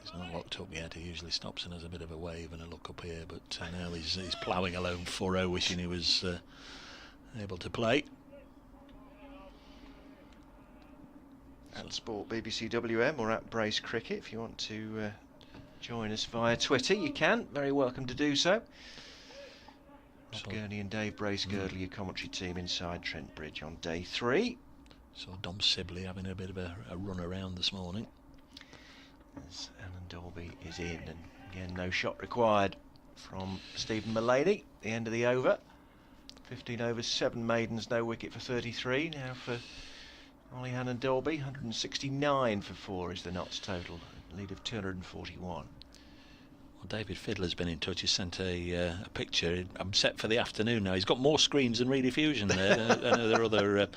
He's not locked up yet. He usually stops and has a bit of a wave and a look up here, but now he's ploughing a lone furrow, wishing he was able to play. At Sport BBC WM or at Brace Cricket, if you want to join us via Twitter, you can. Very welcome to do so. Rob Gurney and Dave Brace-Girdle, your commentary team inside Trent Bridge on day 3. Saw Dom Sibley having a bit of a run around this morning. As Alan Dolby is in, and again no shot required from Stephen Mulaney. The end of the over. 15 overs, 7 maidens, no wicket for 33. Now for Ollie Hannah Dolby, 169 for 4 is the Notts total. Lead of 241. Well, David Fiddler's been in touch. He's sent a picture. I'm set for the afternoon now. He's got more screens than Rediffusion there. I know there are other.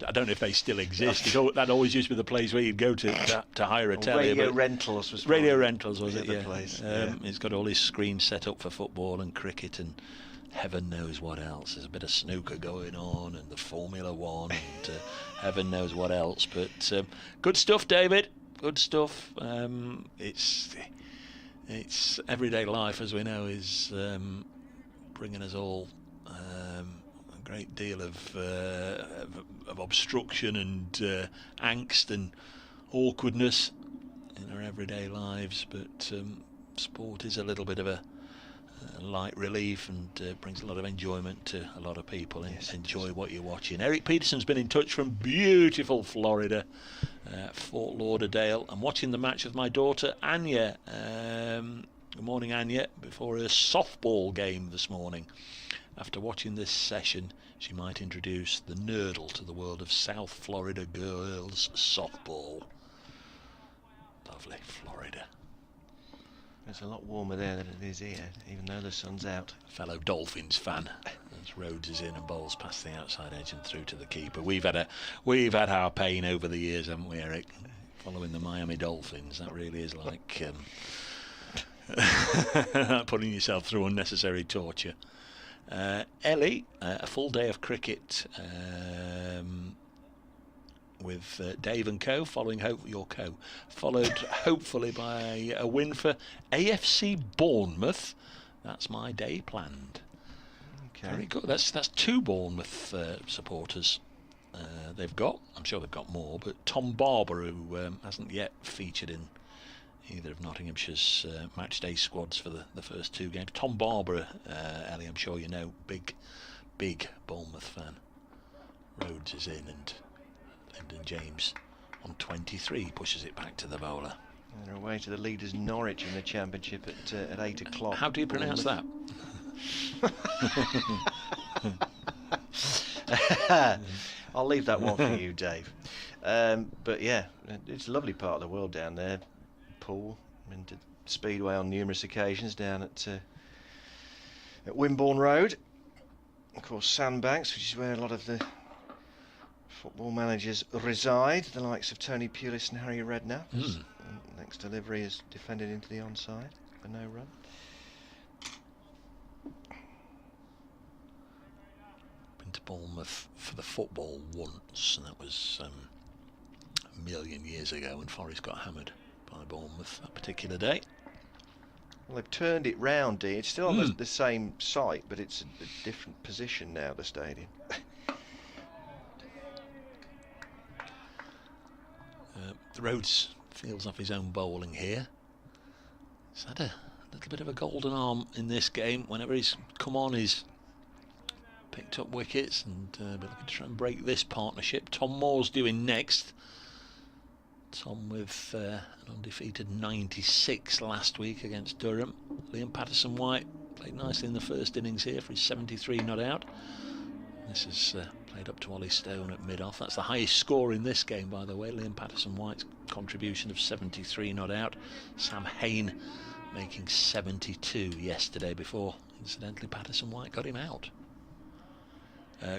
I don't know if they still exist. That always used to be the place where you'd go to hire a telly. Radio Rentals was. Radio Rentals was it? The yeah. Place. He's got all his screens set up for football and cricket and heaven knows what else. There's a bit of snooker going on and the Formula One and heaven knows what else. But good stuff, David. Good stuff. It's everyday life, as we know, is bringing us all a great deal of obstruction and angst and awkwardness in our everyday lives. But sport is a little bit of a light relief and brings a lot of enjoyment to a lot of people. And yes, enjoy what you're watching. Eric Peterson's been in touch from beautiful Florida. Fort Lauderdale. I'm watching the match with my daughter Anya. Good morning, Anya. Before her softball game this morning. After watching this session, she might introduce the Nerdle to the world of South Florida girls softball. Lovely Florida. It's a lot warmer there than it is here, even though the sun's out. Fellow Dolphins fan. As Rhodes is in and bowls past the outside edge and through to the keeper. We've had our pain over the years, haven't we, Eric? Following the Miami Dolphins, that really is like putting yourself through unnecessary torture. Ellie, a full day of cricket with Dave and Co. Following followed hopefully by a win for AFC Bournemouth. That's my day planned. Okay. Very good. That's 2 Bournemouth supporters they've got. I'm sure they've got more, but Tom Barber, who hasn't yet featured in either of Nottinghamshire's match day squads for the first 2 games. Tom Barber, Ellie, I'm sure you know, big Bournemouth fan. Rhodes is in, and Lyndon James on 23 pushes it back to the bowler. And they're away to the leaders Norwich in the Championship at 8 o'clock. How do you pronounce that? I'll leave that one for you, Dave. But yeah, it's a lovely part of the world down there. Pool, been to Speedway on numerous occasions down at Wimborne Road. Of course, Sandbanks, which is where a lot of the football managers reside, the likes of Tony Pulis and Harry Redknapp. Next delivery is defended into the onside for no run. Been to Bournemouth for the football once, and that was a million years ago when Forest got hammered by Bournemouth that particular day. Well, they've turned it round, Dean. It's still on the same site, but it's a different position now, the stadium. Rhodes feels off his own bowling here. He's had a little bit of a golden arm in this game. Whenever he's come on, he's picked up wickets, and be looking to try and break this partnership. Tom Moore's doing next. Tom with an undefeated 96 last week against Durham. Liam Patterson-White played nicely in the first innings here for his 73 not out. This is played up to Ollie Stone at mid-off. That's the highest score in this game, by the way. Liam Patterson-White's contribution of 73 not out. Sam Hain making 72 yesterday before, incidentally, Patterson-White got him out.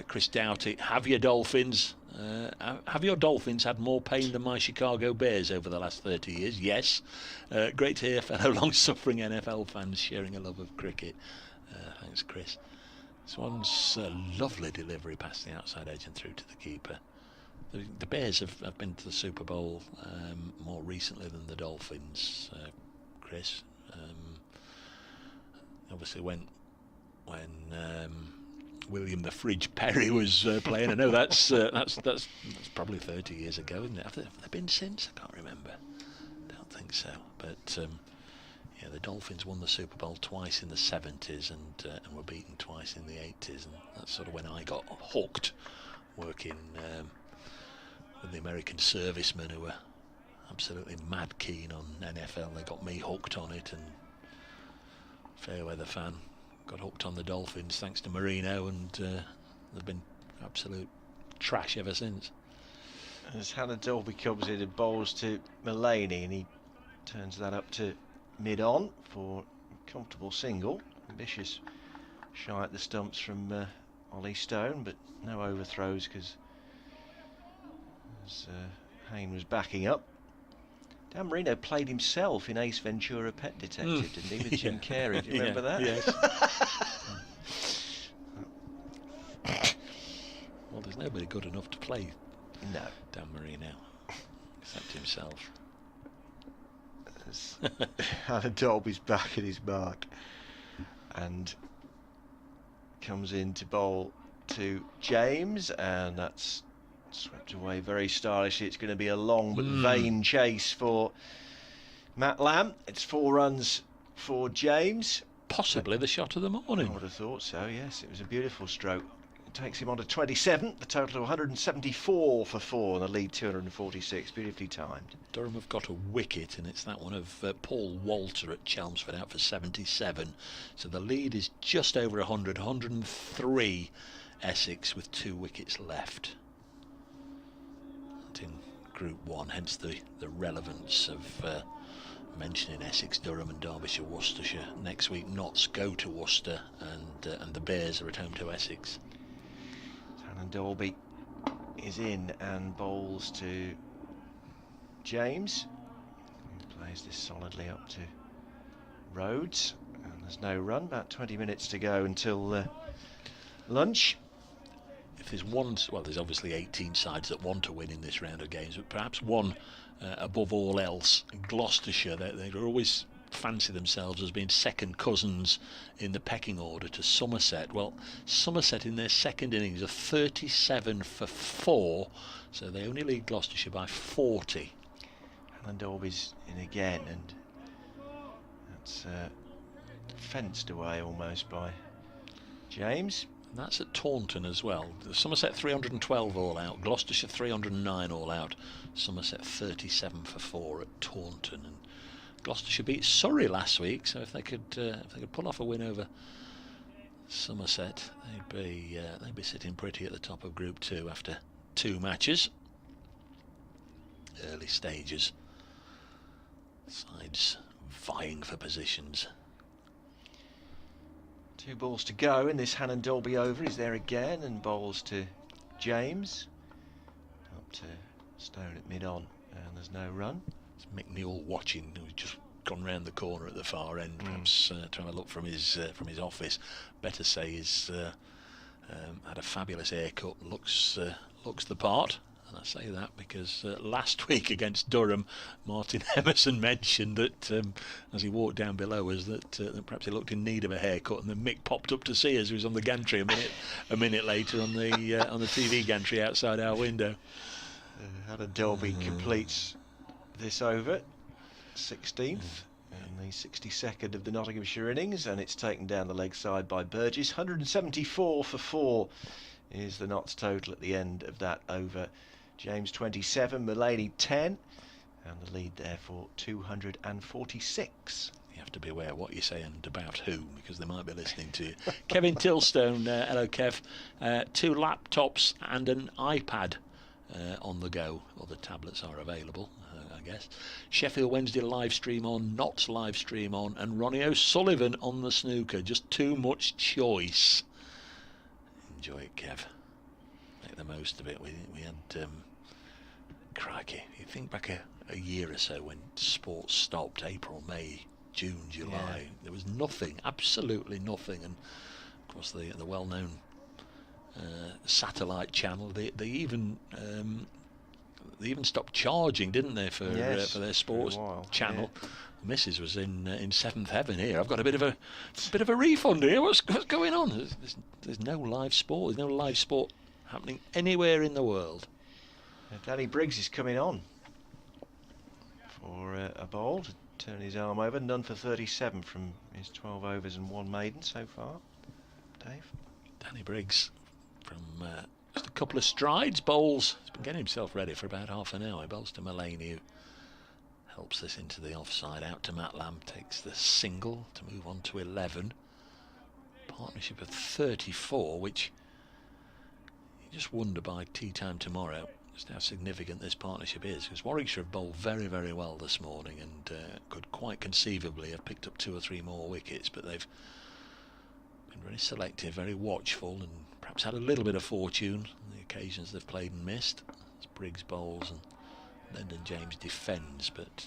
Chris Doughty, have your Dolphins had more pain than my Chicago Bears over the last 30 years? Yes. Great to hear fellow long-suffering NFL fans sharing a love of cricket. Thanks, Chris. This one's a lovely delivery past the outside edge and through to the keeper. The Bears have been to the Super Bowl more recently than the Dolphins, Chris. Obviously when William the Fridge Perry was playing. I know that's probably 30 years ago, isn't it? Have they been since? I can't remember. Don't think so. But yeah, the Dolphins won the Super Bowl twice in the 70s and were beaten twice in the 80s, and that's sort of when I got hooked, working with the American servicemen who were absolutely mad keen on NFL. They got me hooked on it, and Fairweather fan got hooked on the Dolphins thanks to Marino, and they've been absolute trash ever since. As Hannah Dolby comes in and bowls to Mullaney, and he turns that up to mid-on for a comfortable single. Ambitious shy at the stumps from Ollie Stone, but no overthrows because Hain was backing up. Dan Marino played himself in Ace Ventura Pet Detective, didn't he, with Jim Carrey? Do you remember that? Yes. Well, there's nobody good enough to play Dan Marino except himself. Hannah Dolby's back at his mark and comes in to bowl to James, and that's swept away very stylishly. It's going to be a long but vain chase for Matt Lamb. It's 4 runs for James. Possibly the shot of the morning. I would have thought so, yes. It was a beautiful stroke. It takes him on to 27, the total of 174 for 4, and the lead 246, beautifully timed. Durham have got a wicket, and it's that one of Paul Walter at Chelmsford out for 77. So the lead is just over 100, 103 Essex with 2 wickets left. In Group 1, hence the relevance of mentioning Essex, Durham and Derbyshire, Worcestershire. Next week Notts go to Worcester, and the Bears are at home to Essex. Hannah Dolby is in and bowls to James, who plays this solidly up to Rhodes, and there's no run. About 20 minutes to go until lunch. if there's one, well, there's obviously 18 sides that want to win in this round of games, but perhaps one above all else, Gloucestershire, they always fancy themselves as being second cousins in the pecking order to Somerset. Well, Somerset in their second innings are 37 for 4, so they only lead Gloucestershire by 40. Alan Dolby's in again, and that's fenced away almost by James. And that's at Taunton as well. Somerset 312 all out, Gloucestershire 309 all out, Somerset 37 for 4 at Taunton. And Gloucestershire beat Surrey last week, so if they could pull off a win over Somerset, they'd be sitting pretty at the top of Group 2 after 2 matches. Early stages, sides vying for positions. 2 balls to go in this Hannon Dolby over. He's there again and bowls to James. Up to Stone at mid-on, and there's no run. It's Mick Newell watching, who's just gone round the corner at the far end, perhaps trying to look from his office. Better say he's had a fabulous haircut, looks the part. And I say that because last week against Durham, Martin Emerson mentioned that as he walked down below us that perhaps he looked in need of a haircut, and then Mick popped up to see us. He was on the gantry a minute later on the TV gantry outside our window. Hannon Dolby completes this over, 16th and the 62nd of the Nottinghamshire innings, and it's taken down the leg side by Burgess. 174 for 4 is the Notts total at the end of that over. James 27, Mulaney 10, and the lead therefore 246. You have to be aware of what you say and about who, because they might be listening to you. Kevin Tilstone, hello Kev, 2 laptops and an iPad on the go. Well, the tablets are available, I guess. Sheffield Wednesday live stream on, Notts live stream on, and Ronnie O'Sullivan on the snooker. Just too much choice. Enjoy it, Kev. Make the most of it. We had crikey, you think back a year or so when sports stopped, April, May, June, July, there was nothing, absolutely nothing. And of course the well-known satellite channel, they even stopped charging, didn't they, for their sports channel. Mrs. was in seventh heaven here. I've got a bit of a refund here. What's going on? There's no live sport. There's no live sport happening anywhere in the world. Danny Briggs is coming on for a bowl to turn his arm over. None for 37 from his 12 overs and 1 maiden so far. Dave? Danny Briggs from just a couple of strides, bowls. He's been getting himself ready for about half an hour. He bowls to Mulaney, who helps this into the offside. Out to Matt Lamb, takes the single to move on to 11. Partnership of 34, which you just wonder by tea time tomorrow just how significant this partnership is, because Warwickshire have bowled very, very well this morning and could quite conceivably have picked up 2 or 3 more wickets, but they've been very selective, very watchful, and perhaps had a little bit of fortune on the occasions they've played and missed. As Briggs bowls and Lyndon James defends, but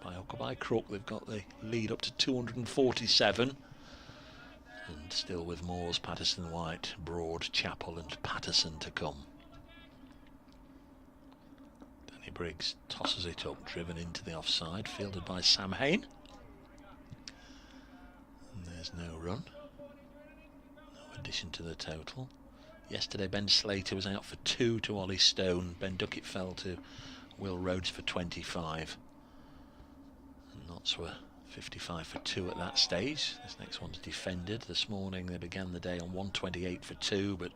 by hook or by crook they've got the lead up to 247, and still with Moores, Patterson, White, Broad, Chappell and Patterson to come. Danny Briggs tosses it up, driven into the offside, fielded by Sam Hain, and there's no run, no addition to the total. Yesterday Ben Slater was out for 2 to Ollie Stone. Ben Duckett fell to Will Rhodes for 25, and Notts were 55 for 2 at that stage. This next one's defended. This morning they began the day on 128 for 2, but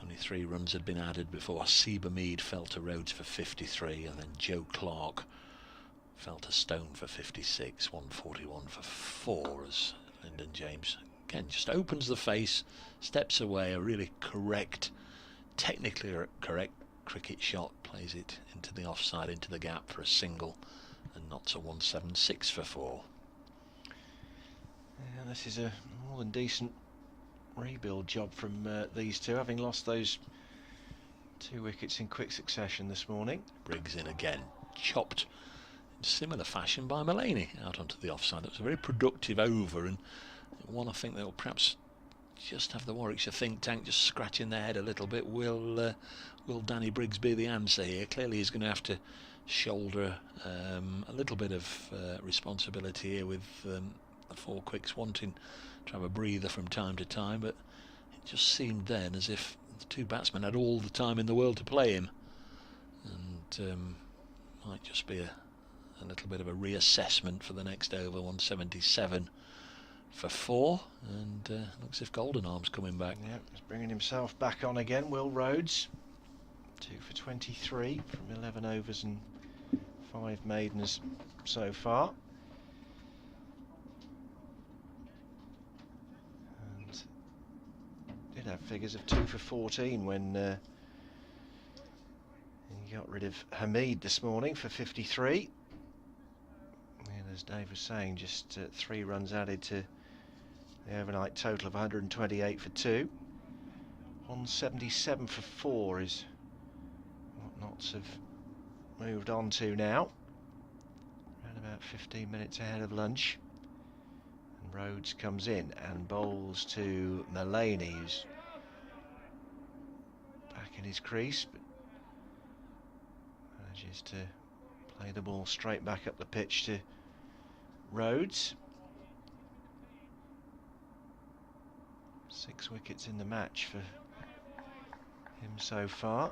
only 3 runs had been added before Seba Mead fell to Rhodes for 53, and then Joe Clark fell to Stone for 56. 141 for 4 as Lyndon James again just opens the face, steps away, a really correct, technically correct cricket shot, plays it into the offside, into the gap for a single, and Notts a 176 for 4. Yeah, this is a more than decent rebuild job from these two, having lost those 2 wickets in quick succession this morning. Briggs in again, chopped in similar fashion by Mulaney out onto the offside. It was a very productive over, and one I think that will perhaps just have the Warwickshire think tank just scratching their head a little bit. Will Danny Briggs be the answer here? Clearly he's going to have to shoulder a little bit of responsibility here with the four quicks wanting to have a breather from time to time, but it just seemed then as if the two batsmen had all the time in the world to play him, and might just be a little bit of a reassessment for the next over. 177 for 4, and looks as if Golden Arm's coming back. Yeah, he's bringing himself back on again. Will Rhodes, 2 for 23 from 11 overs and 5 maidens so far. And did have figures of 2 for 14 when he got rid of Hamid this morning for 53. And as Dave was saying, just 3 runs added to the overnight total of 128 for 2. 177 for 4 is what Notts have moved on to now. Around about 15 minutes ahead of lunch. And Rhodes comes in and bowls to Mullaney, who's back in his crease, but manages to play the ball straight back up the pitch to Rhodes. 6 wickets in the match for him so far,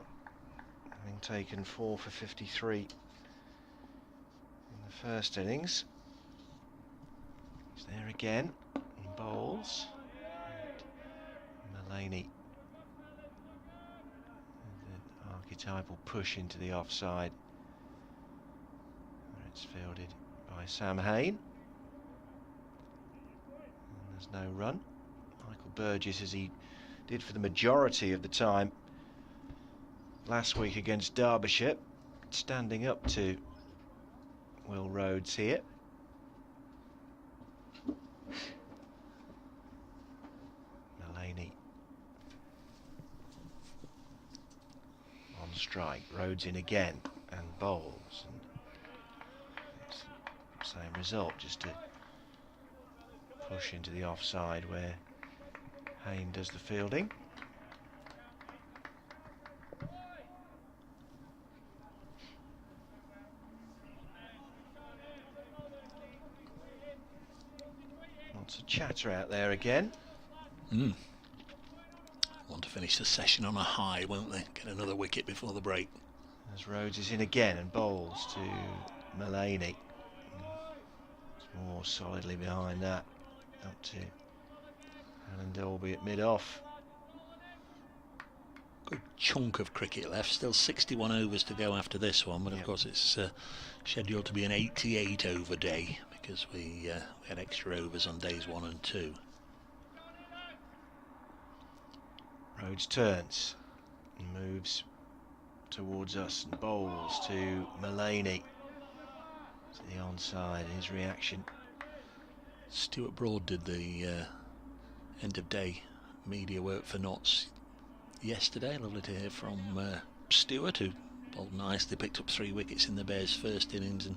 having taken 4 for 53 in the first innings. He's there again and bowls. And Mullaney, the archetypal push into the offside, where it's fielded by Sam Hain. And there's no run. Michael Burgess, as he did for the majority of the time last week against Derbyshire, standing up to Will Rhodes here. Mullaney on strike, Rhodes in again and bowls, and it's the same result, just to push into the offside where Hain does the fielding. Lots of chatter out there again. Want to finish the session on a high, won't they? Get another wicket before the break. As Rhodes is in again and bowls to Mullaney. It's more solidly behind that, up to Alan Dolby at mid-off. Good chunk of cricket left, still 61 overs to go after this one, but of course it's scheduled to be an 88 over day because we had extra overs on days 1 and 2. Rhodes turns and moves towards us and bowls to Mullaney. To the onside, his reaction. Stuart Broad did the end of day media work for Notts yesterday. Lovely to hear from Stuart, who bowled nicely, picked up 3 wickets in the Bears' first innings, and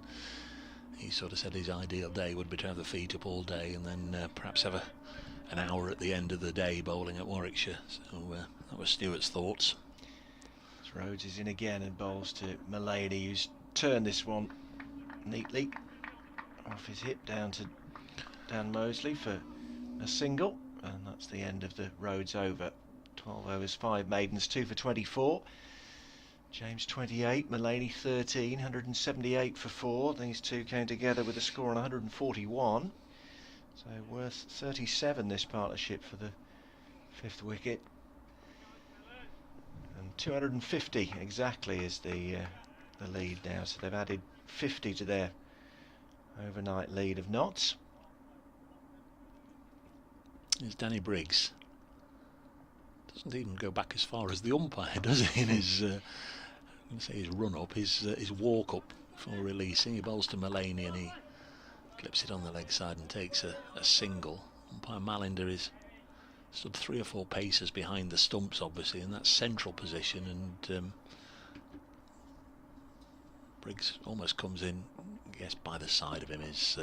he sort of said his ideal day would be to have the feet up all day and then perhaps have an hour at the end of the day bowling at Warwickshire. So that was Stuart's thoughts. As Rhodes is in again and bowls to Mullaney, who's turned this one neatly off his hip down to Dan Mosley for a single, and that's the end of the Rhodes over. 12 overs, 5 maidens, 2 for 24. James 28, Mullaney 13, 178 for 4. These two came together with a score on 141. So worth 37 this partnership for the 5th wicket. And 250 exactly is the lead now. So they've added 50 to their overnight lead of Notts. Here's Danny Briggs. Doesn't even go back as far as the umpire, does he? In his, I'm going to say his run-up, his walk-up before releasing. He bowls to Mullaney and he clips it on the leg side and takes a single. Umpire Malinder is stood 3 or 4 paces behind the stumps, obviously, in that central position, and Briggs almost comes in, I guess, by the side of him is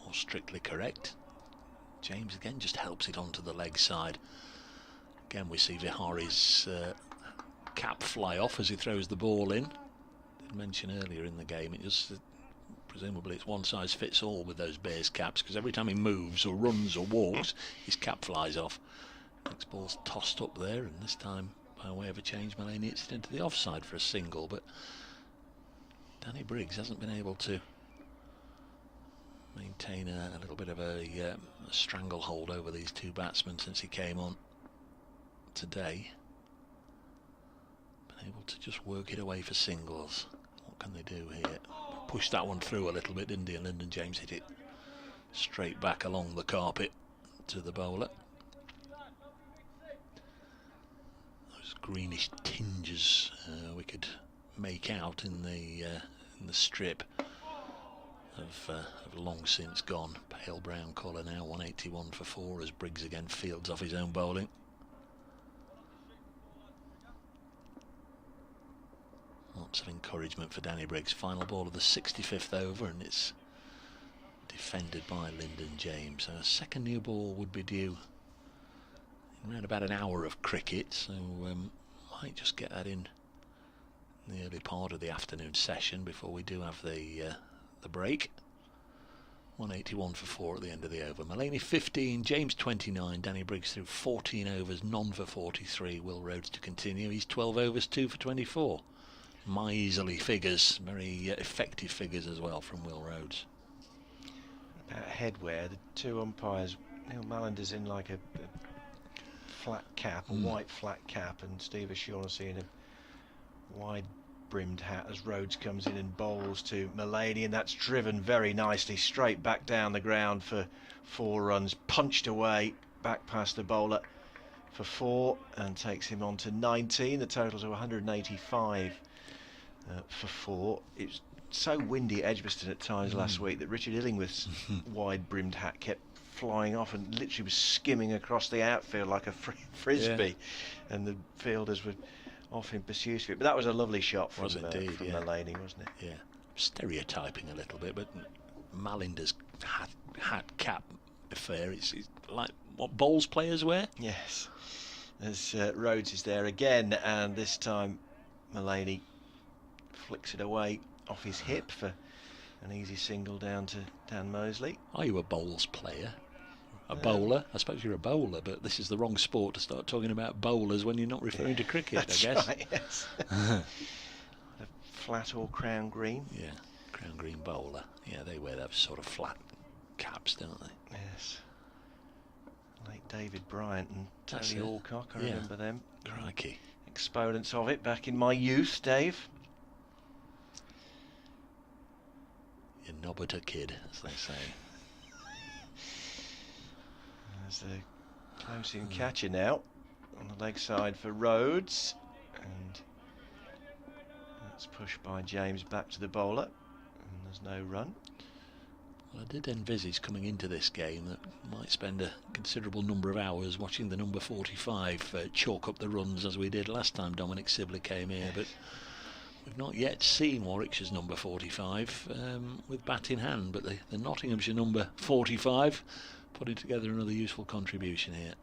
more strictly correct. James again just helps it onto the leg side. Again, we see Vihari's cap fly off as he throws the ball in. Did mention earlier in the game, it just presumably it's one size fits all with those Bears caps, because every time he moves or runs or walks, his cap flies off. Next ball's tossed up there, and this time, by way of a change, Mullany hits it into the offside for a single, but Danny Briggs hasn't been able to maintain a little bit of a stranglehold over these two batsmen since he came on today. Been able to just work it away for singles. What can they do here? Pushed that one through a little bit, didn't he? And Lyndon James hit it straight back along the carpet to the bowler. Those greenish tinges we could make out in the strip have long since gone. Pale brown colour now, 181 for 4 as Briggs again fields off his own bowling. Lots of encouragement for Danny Briggs. Final ball of the 65th over, and it's defended by Lyndon James. A second new ball would be due in around about an hour of cricket, so might just get that in the early part of the afternoon session before we do have the break. 181 for 4 at the end of the over. Mullany 15, James 29, Danny Briggs through 14 overs, none for 43. Will Rhodes to continue. He's 12 overs, 2 for 24. Miserly figures, very effective figures as well from Will Rhodes. About headwear, the two umpires, Neil Mallinder's in like a flat cap, a white flat cap, and Steve O'Shaughnessy in a wide brimmed hat as Rhodes comes in and bowls to Mullany, and that's driven very nicely straight back down the ground for 4 runs, punched away back past the bowler for 4 and takes him on to 19. The total to 185 for 4. It's so windy at Edgbaston at times last week that Richard Illingworth's wide brimmed hat kept flying off and literally was skimming across the outfield like a frisbee, and the fielders were off in pursuit of it. But that was a lovely shot from Mullany, wasn't it? Yeah, stereotyping a little bit, but Mallinder's hat cap affair, it's like what bowls players wear. Yes, as Rhodes is there again, and this time Mullany flicks it away off his hip for an easy single down to Dan Mosley. Are you a bowls player? A bowler? I suppose you're a bowler, but this is the wrong sport to start talking about bowlers when you're not referring to cricket, That's I guess. Right, yes. A flat or crown green? Yeah, crown green bowler. Yeah, they wear those sort of flat caps, don't they? Yes. Like David Bryant and That's Tony it. Alcock, I remember them. Crikey. Exponents of it back in my youth, Dave. You nobbed a kid, as they say. There's the close-in catcher now on the leg side for Rhodes, and that's pushed by James back to the bowler, and there's no run. Well, I did envisage coming into this game that we might spend a considerable number of hours watching the number 45 chalk up the runs as we did last time Dominic Sibley came here, but we've not yet seen Warwickshire's number 45 with bat in hand, but the Nottinghamshire number 45 putting together another useful contribution here.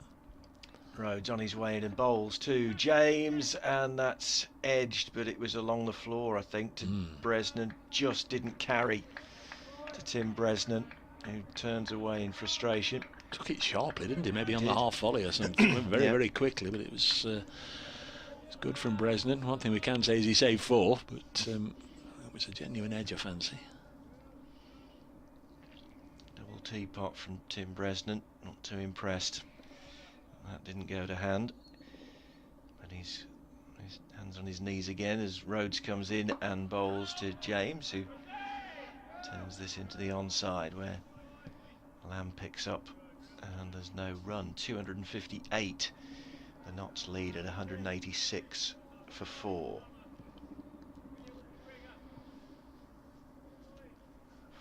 Rhodes on his way in and bowls to James, and that's edged, but it was along the floor, I think, to Bresnan. Just didn't carry to Tim Bresnan, who turns away in frustration. Took it sharply, didn't he? Maybe on the half volley or something. Went very, very quickly, but it was good from Bresnan. One thing we can say is he saved 4, but it was a genuine edge, I fancy. Double teapot from Tim Bresnan, not too impressed. That didn't go to hand, but he's hands on his knees again as Rhodes comes in and bowls to James, who turns this into the onside where Lamb picks up, and there's no run. 258. The Notts lead at 186 for 4.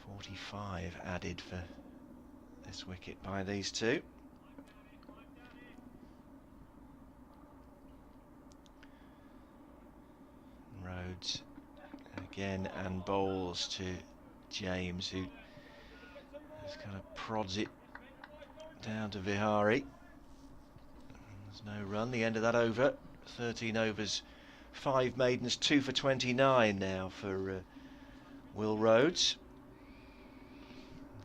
45 added for this wicket by these two. Rhodes again and bowls to James, who just kind of prods it down to Vihari. There's no run, the end of that over. 13 overs, 5 maidens, 2 for 29 now for Will Rhodes.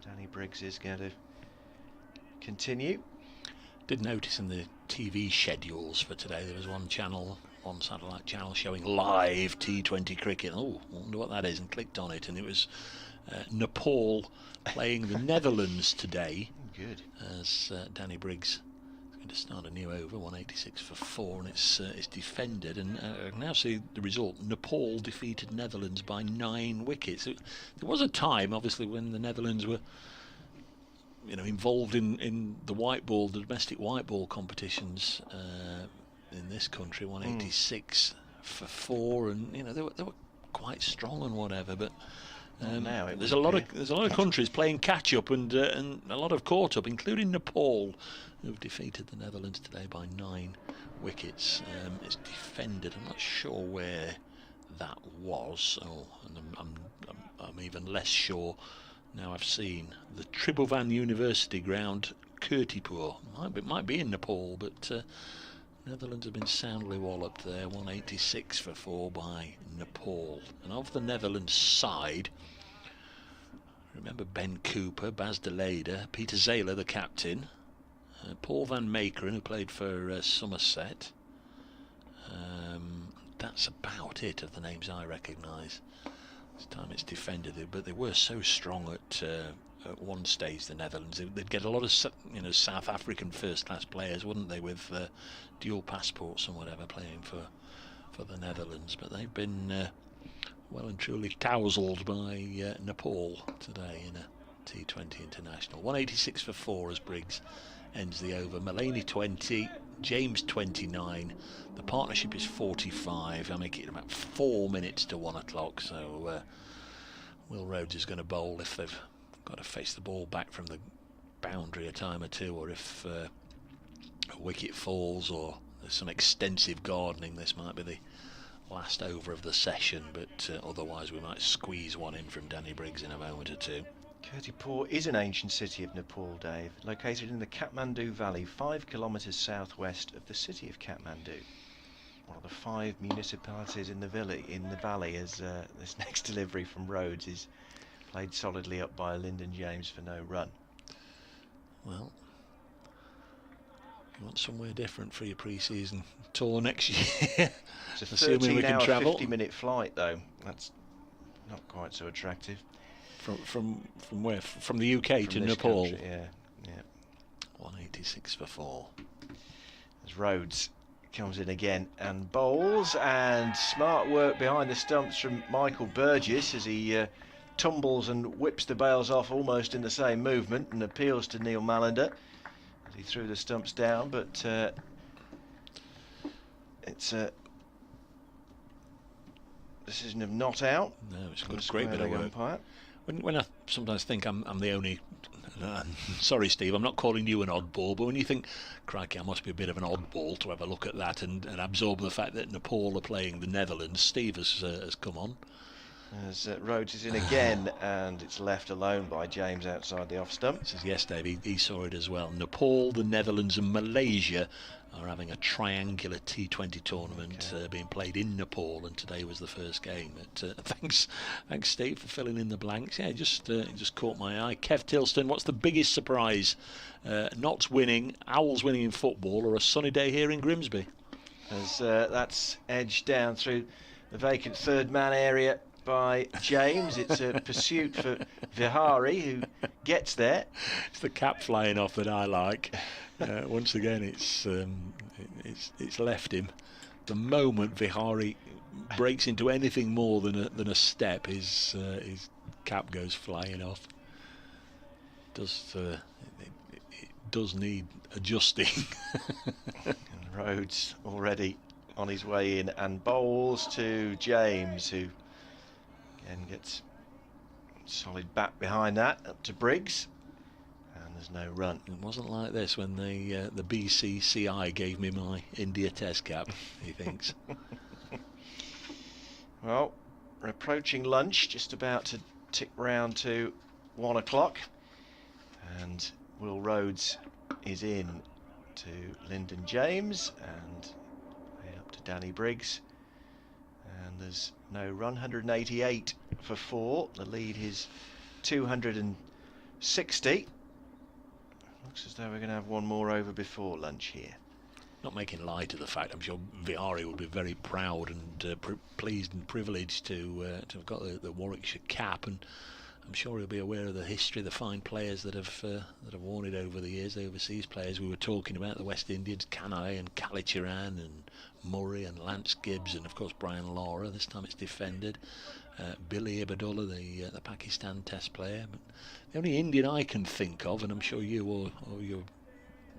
Danny Briggs is going to continue. Did notice in the TV schedules for today there was one satellite channel showing live T20 cricket. Oh, I wonder what that is, and clicked on it, and it was Nepal playing the Netherlands today. Good. As Danny Briggs is going to start a new over, 186 for 4, and it's defended. And I now see the result: Nepal defeated Netherlands by 9 wickets. There was a time, obviously, when the Netherlands were, involved in the domestic white ball competitions in this country. 186 for 4, and they were quite strong and whatever, but. Now there's a lot of countries playing catch up and a lot of caught up, including Nepal, who've defeated the Netherlands today by 9 wickets. It's defended. I'm not sure where that was. And I'm even less sure now I've seen the Tribhuvan University ground, Kirtipur. Might be in Nepal, but Netherlands have been soundly walloped there. 186 for 4 by Nepal. And of the Netherlands side, remember Ben Cooper, Bas de Leyde, Peter Zayler, the captain, Paul van Meekeren, who played for Somerset. That's about it of the names I recognise. This time it's defended, but they were so strong at one stage, the Netherlands. They'd get a lot of South African first-class players, wouldn't they, with dual passports and whatever, playing for the Netherlands. But they've been well and truly touzled by Nepal today in a T20 international. 186 for 4 as Briggs ends the over. Mullany 20, James 29. The partnership is 45. I make it about 4 minutes to 1 o'clock. So Will Rhodes is going to bowl if they've got to face the ball back from the boundary a time or two, or if a wicket falls or there's some extensive gardening. This might be the last over of the session, but otherwise we might squeeze one in from Danny Briggs in a moment or two. Kirtipur is an ancient city of Nepal, Dave, located in the Kathmandu Valley, 5 kilometres southwest of the city of Kathmandu. One of the 5 municipalities in the valley, as this next delivery from Rhodes is played solidly up by Lyndon James for no run. Well, you want somewhere different for your pre-season tour next year. It's a Assuming we can travel. 50-minute flight, though. That's not quite so attractive. From where? From the UK From to this Nepal. country, yeah. 186 for 4. As Rhodes comes in again and bowls, and smart work behind the stumps from Michael Burgess as he tumbles and whips the bails off almost in the same movement, and appeals to Neil Mallender as he threw the stumps down, but it's a decision of not out. No, it's got a great bit of work. Umpire. When I sometimes think I'm the only... sorry, Steve, I'm not calling you an oddball, but when you think, crikey, I must be a bit of an oddball to have a look at that and absorb the fact that Nepal are playing the Netherlands, Steve has come on. As Rhodes is in again, and it's left alone by James outside the off stump. This is yes, Dave, he saw it as well. Nepal, the Netherlands and Malaysia are having a triangular T20 tournament being played in Nepal, and today was the first game. Thanks Steve for filling in the blanks. Yeah, just caught my eye. Kev Tilston, what's the biggest surprise? Notts winning, Owls winning in football, or a sunny day here in Grimsby? As that's edged down through the vacant third man area by James. It's a pursuit for Vihari, who gets there. It's the cap flying off that I like. Once again, it's left him. The moment Vihari breaks into anything more than a step, his cap goes flying off. It does need adjusting. And Rhodes already on his way in and bowls to James, who again gets solid bat behind that, up to Briggs, and there's no run. It wasn't like this when the BCCI gave me my India Test cap, he thinks. Well, we're approaching lunch, just about to tick round to 1 o'clock, and Will Rhodes is in to Lyndon James and up to Danny Briggs. And there's no run, 188 for 4. The lead is 260. Looks as though we're going to have one more over before lunch here. Not making light of the fact, I'm sure Viari will be very proud and pleased and privileged to have got the Warwickshire cap, and I'm sure he'll be aware of the history, the fine players that have worn it over the years, the overseas players. We were talking about the West Indians, Canai and Calichuran and Murray and Lance Gibbs and of course Brian Lara. This time it's defended. Billy Ibadullah, the Pakistan Test player. But the only Indian I can think of, and I'm sure you or your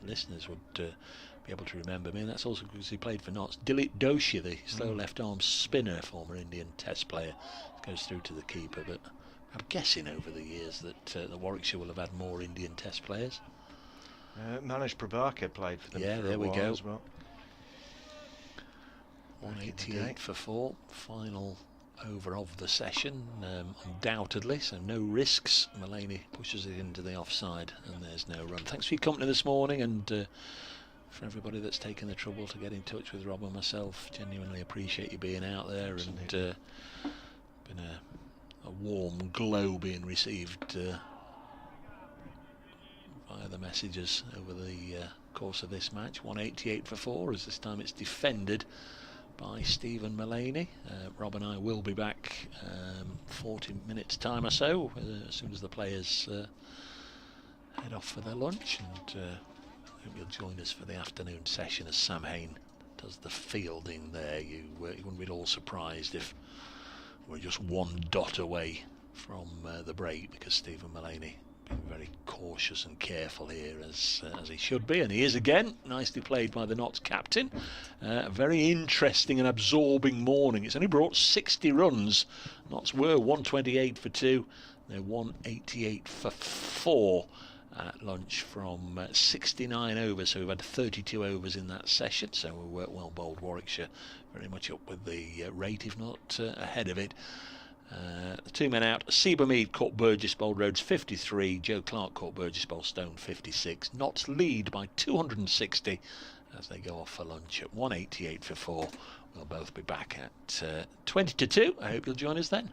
listeners would be able to remember me, and that's also because he played for Notts. Dilip Doshi, the slow left arm spinner, former Indian Test player, goes through to the keeper. But I'm guessing over the years that the Warwickshire will have had more Indian Test players. Manish Prabhakar played for them. Yeah, for there a we while go. As well. 188 for 4. Final over of the session, undoubtedly, so no risks. Mullaney pushes it into the offside and there's no run. Thanks for your company this morning, and for everybody that's taken the trouble to get in touch with Rob and myself. Genuinely appreciate you being out there. Absolutely. And been a warm glow being received via the messages over the course of this match. 188 for 4, as this time it's defended by Stephen Mullaney. Rob and I will be back 40 minutes time or so, as soon as the players head off for their lunch, and I hope you'll join us for the afternoon session as Sam Hain does the fielding there. You wouldn't be at all surprised if we're just one dot away from the break, because Stephen Mullaney being very cautious and careful here, as he should be, and he is again. Nicely played by the Notts captain. A very interesting and absorbing morning. It's only brought 60 runs. Notts were 128 for 2. They're 188 for 4 at lunch from 69 overs, so we've had 32 overs in that session. So we worked well bowled. Warwickshire very much up with the rate, if not ahead of it. The 2 men out. Seba Mead caught Burgess bowled Rhodes 53. Joe Clark caught Burgess bowled Stone 56. Notts lead by 260 as they go off for lunch at 188 for 4. We'll both be back at 20 to 2. I hope you'll join us then.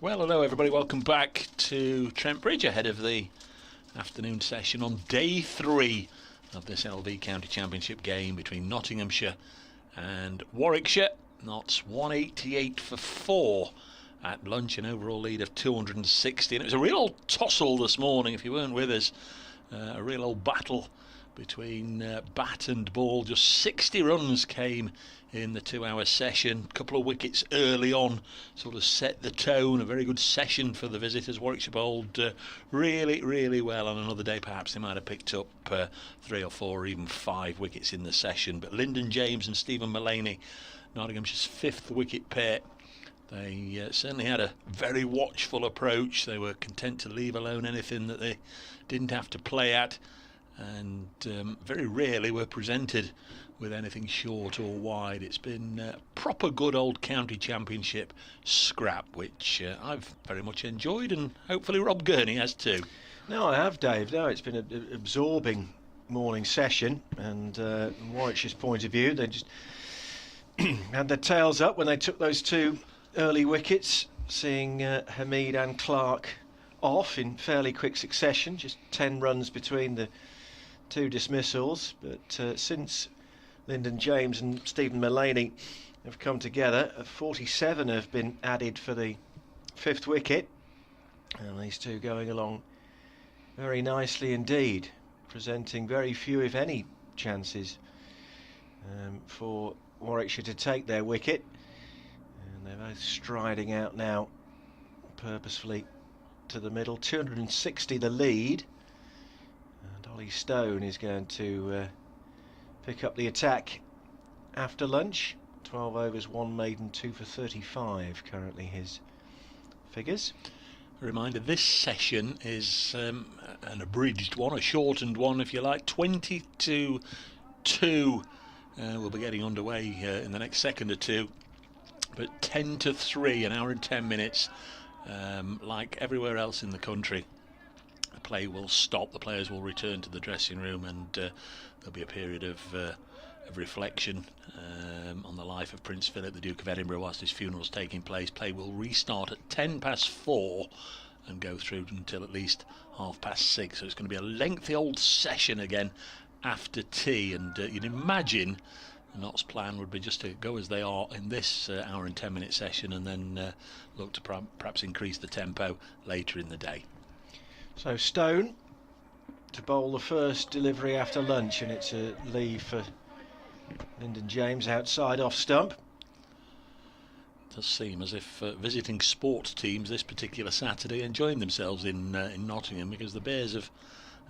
Well, hello everybody, welcome back to Trent Bridge ahead of the afternoon session on day 3 of this LV County Championship game between Nottinghamshire and Warwickshire. Notts 188 for 4 at lunch, an overall lead of 260, and it was a real old tussle this morning if you weren't with us. A real old battle between bat and ball. Just 60 runs came in the 2-hour session. A couple of wickets early on sort of set the tone. A very good session for the visitors. Warwickshire bowled really well. On another day perhaps they might have picked up 3 or 4 or even 5 wickets in the session, but Lyndon James and Stephen Mullaney, Nottinghamshire's 5th wicket pair, they certainly had a very watchful approach. They were content to leave alone anything that they didn't have to play at, and very rarely were presented with anything short or wide. It's been proper good old county championship scrap, which I've very much enjoyed, and hopefully Rob Gurney has too. No, I have, Dave. No, it's been an absorbing morning session, and from Warwickshire's point of view, they just had their tails up when they took those 2 early wickets, seeing Hamid and Clark off in fairly quick succession, just 10 runs between the 2 dismissals. But since Lyndon James and Stephen Mullaney have come together, 47 have been added for the 5th wicket, and these 2 going along very nicely indeed, presenting very few if any chances for Warwickshire to take their wicket. And they're both striding out now purposefully to the middle. 260 the lead, and Ollie Stone is going to pick up the attack after lunch. 12 overs, 1 maiden, 2 for 35 currently his figures. A reminder, this session is an abridged one, a shortened one if you like. 20 to 2 we'll be getting underway in the next second or two, but 10 to 3, an hour and 10 minutes. Like everywhere else in the country, the play will stop, the players will return to the dressing room, and there'll be a period of reflection on the life of Prince Philip, the Duke of Edinburgh, whilst his funeral is taking place. Play will restart at 4:10 and go through until at least 6:30, so it's going to be a lengthy old session again after tea, and you'd imagine Nott's plan would be just to go as they are in this hour and 10 minute session, and then look to perhaps increase the tempo later in the day. So Stone to bowl the first delivery after lunch, and it's a leave for Lyndon James outside off stump. It does seem as if visiting sports teams this particular Saturday enjoying themselves in Nottingham, because the Bears have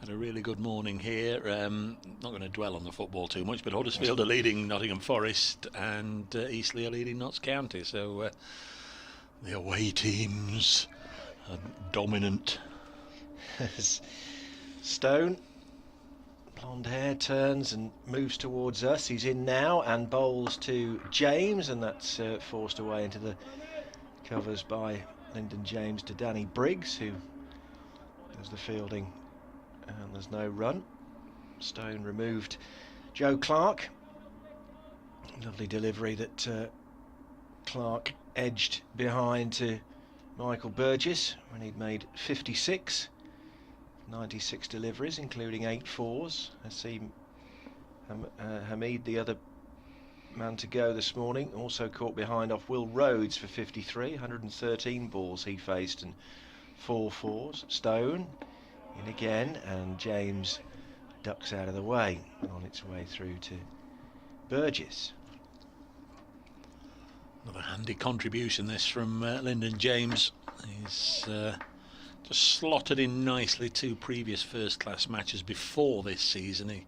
had a really good morning here. Not going to dwell on the football too much, but Huddersfield are leading Nottingham Forest, and Eastleigh are leading Notts County, so the away teams are dominant. Stone, blonde hair, turns and moves towards us. He's in now and bowls to James, and that's forced away into the covers by Lyndon James to Danny Briggs, who does the fielding, and there's no run. Stone removed Joe Clark. Lovely delivery that Clark edged behind to Michael Burgess when he'd made 56. 96 deliveries, including 8 fours. Haseem Hamid, the other man to go this morning, also caught behind off Will Rhodes for 53. 113 balls he faced and 4 fours. Stone in again, and James ducks out of the way on its way through to Burgess. Another handy contribution this from Lyndon James. He's just slotted in nicely 2 previous first-class matches before this season. He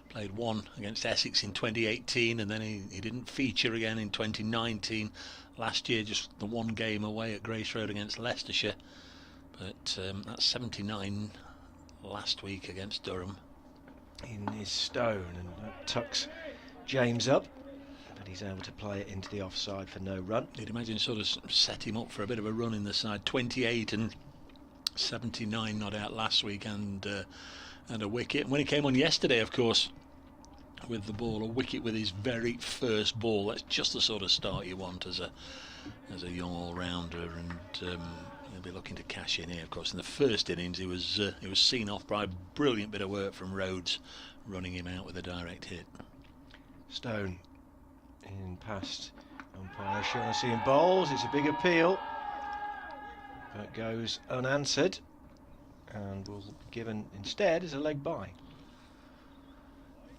played one against Essex in 2018, and then he didn't feature again in 2019. Last year, just the 1 game away at Grace Road against Leicestershire. But that's 79 last week against Durham. In his Stone, and that tucks James up, but he's able to play it into the offside for no run. You'd imagine sort of set him up for a bit of a run in the side. 28 and 79 not out last week, and a wicket. And when he came on yesterday, of course, with the ball, a wicket with his very first ball. That's just the sort of start you want as a young all-rounder, and he'll be looking to cash in here. Of course, in the first innings, he was seen off by a brilliant bit of work from Rhodes, running him out with a direct hit. Stone in past umpire Shaughnessy and bowls. It's a big appeal, but goes unanswered, and will be given instead as a leg bye.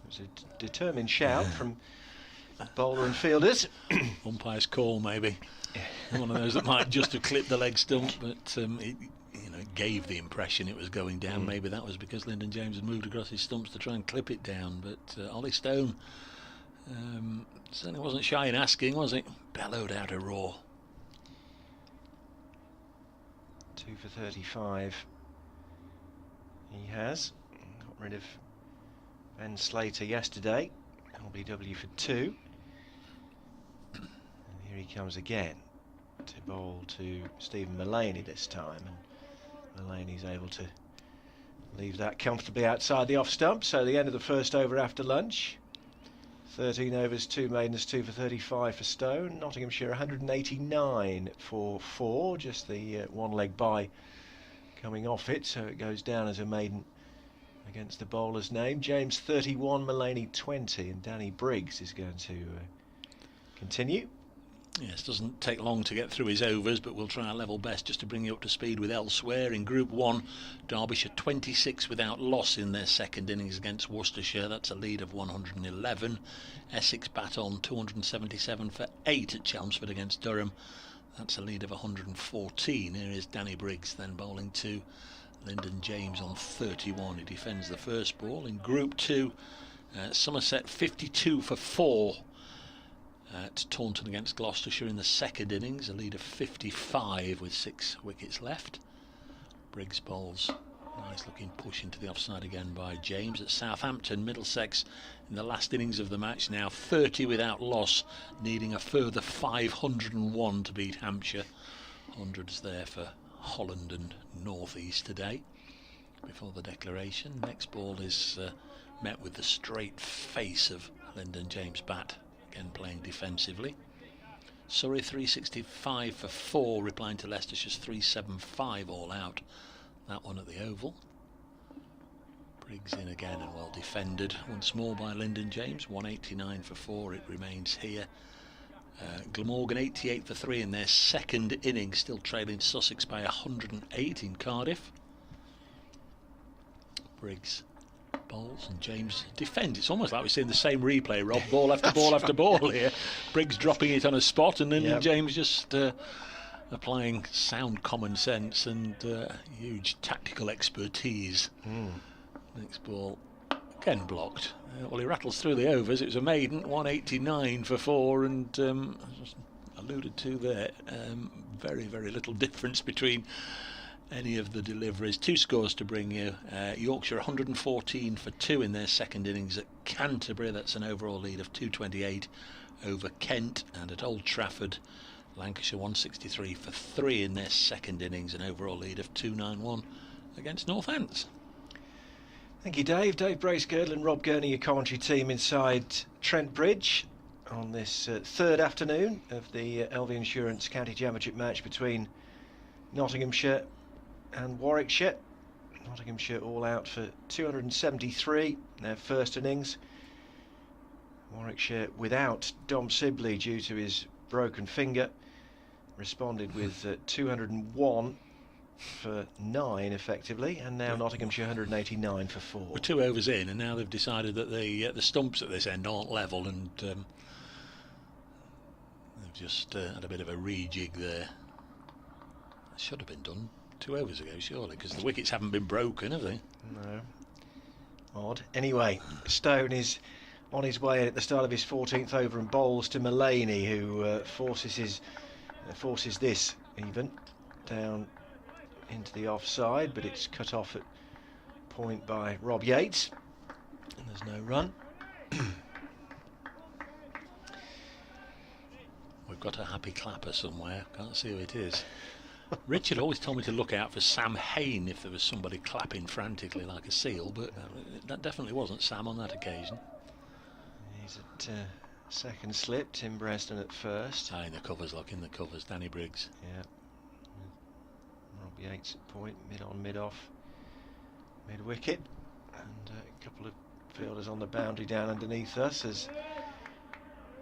It was a determined shout from bowler and fielders. Umpire's call, maybe. One of those that might just have clipped the leg stump, but it gave the impression it was going down. Maybe that was because Lyndon James had moved across his stumps to try and clip it down. But Ollie Stone certainly wasn't shy in asking, was it? Bellowed out a roar. 2 for 35. He has got rid of Ben Slater yesterday. LBW for 2. And here he comes again to bowl to Stephen Mullaney this time, and Mullaney's able to leave that comfortably outside the off stump. So the end of the first over after lunch. 13 overs, 2 maidens, 2 for 35 for Stone. Nottinghamshire 189 for 4, just the one leg bye coming off it, so it goes down as a maiden against the bowler's name. James 31, Mullaney 20, and Danny Briggs is going to continue. Yes, doesn't take long to get through his overs, but we'll try our level best just to bring you up to speed with elsewhere. In Group 1, Derbyshire 26 without loss in their second innings against Worcestershire. That's a lead of 111. Essex bat on 277 for 8 at Chelmsford against Durham. That's a lead of 114. Here is Danny Briggs then bowling to Lyndon James on 31. He defends the first ball. In Group 2, Somerset 52 for 4 at Taunton against Gloucestershire in the second innings, a lead of 55 with 6 wickets left. Briggs bowls, nice looking push into the offside again by James. At Southampton, Middlesex in the last innings of the match now 30 without loss, needing a further 501 to beat Hampshire. Hundreds there for Holland and North East today. Before the declaration, next ball is met with the straight face of Lyndon James' bat, again playing defensively. Surrey 365 for 4, replying to Leicestershire's 375 all out. That one at the Oval. Briggs in again and well defended once more by Lyndon James. 189 for 4 it remains here. Glamorgan 88 for 3 in their second innings, still trailing Sussex by 108 in Cardiff. Briggs bowls and James defends. It's almost like we're seeing the same replay, Rob. Ball after ball after ball here. Briggs dropping it on a spot, and then James just applying sound common sense and huge tactical expertise. Next ball again blocked. Well, he rattles through the overs. It was a maiden, 189 for 4, and as alluded to there, very, very little difference between any of the deliveries. 2 scores to bring you. Yorkshire 114 for 2 in their second innings at Canterbury. That's an overall lead of 228 over Kent. And at Old Trafford, Lancashire 163 for 3 in their second innings, an overall lead of 291 against Northants. Thank you, Dave. Dave Bracegirdle and Rob Gurney, your commentary team inside Trent Bridge on this third afternoon of the LV Insurance County Championship match between Nottinghamshire and Warwickshire. Nottinghamshire all out for 273 in their first innings. Warwickshire without Dom Sibley due to his broken finger responded with 201 for 9 effectively, and now Nottinghamshire 189 for 4. We're 2 overs in, and now they've decided that the stumps at this end aren't level, and they've just had a bit of a rejig there. That should have been done 2 overs ago, surely, because the wickets haven't been broken, have they? No. Odd. Anyway, Stone is on his way in at the start of his 14th over and bowls to Mullaney, who forces this even down into the offside, but it's cut off at point by Rob Yates, and there's no run. We've got a happy clapper somewhere, can't see who it is. Richard always told me to look out for Sam Hain if there was somebody clapping frantically like a seal, but that definitely wasn't Sam on that occasion. second slip. Tim Breston at first. In the covers, look, in the covers. Danny Briggs. Yeah. Rob Yates at point, mid on, mid off, mid wicket, and a couple of fielders on the boundary down underneath us as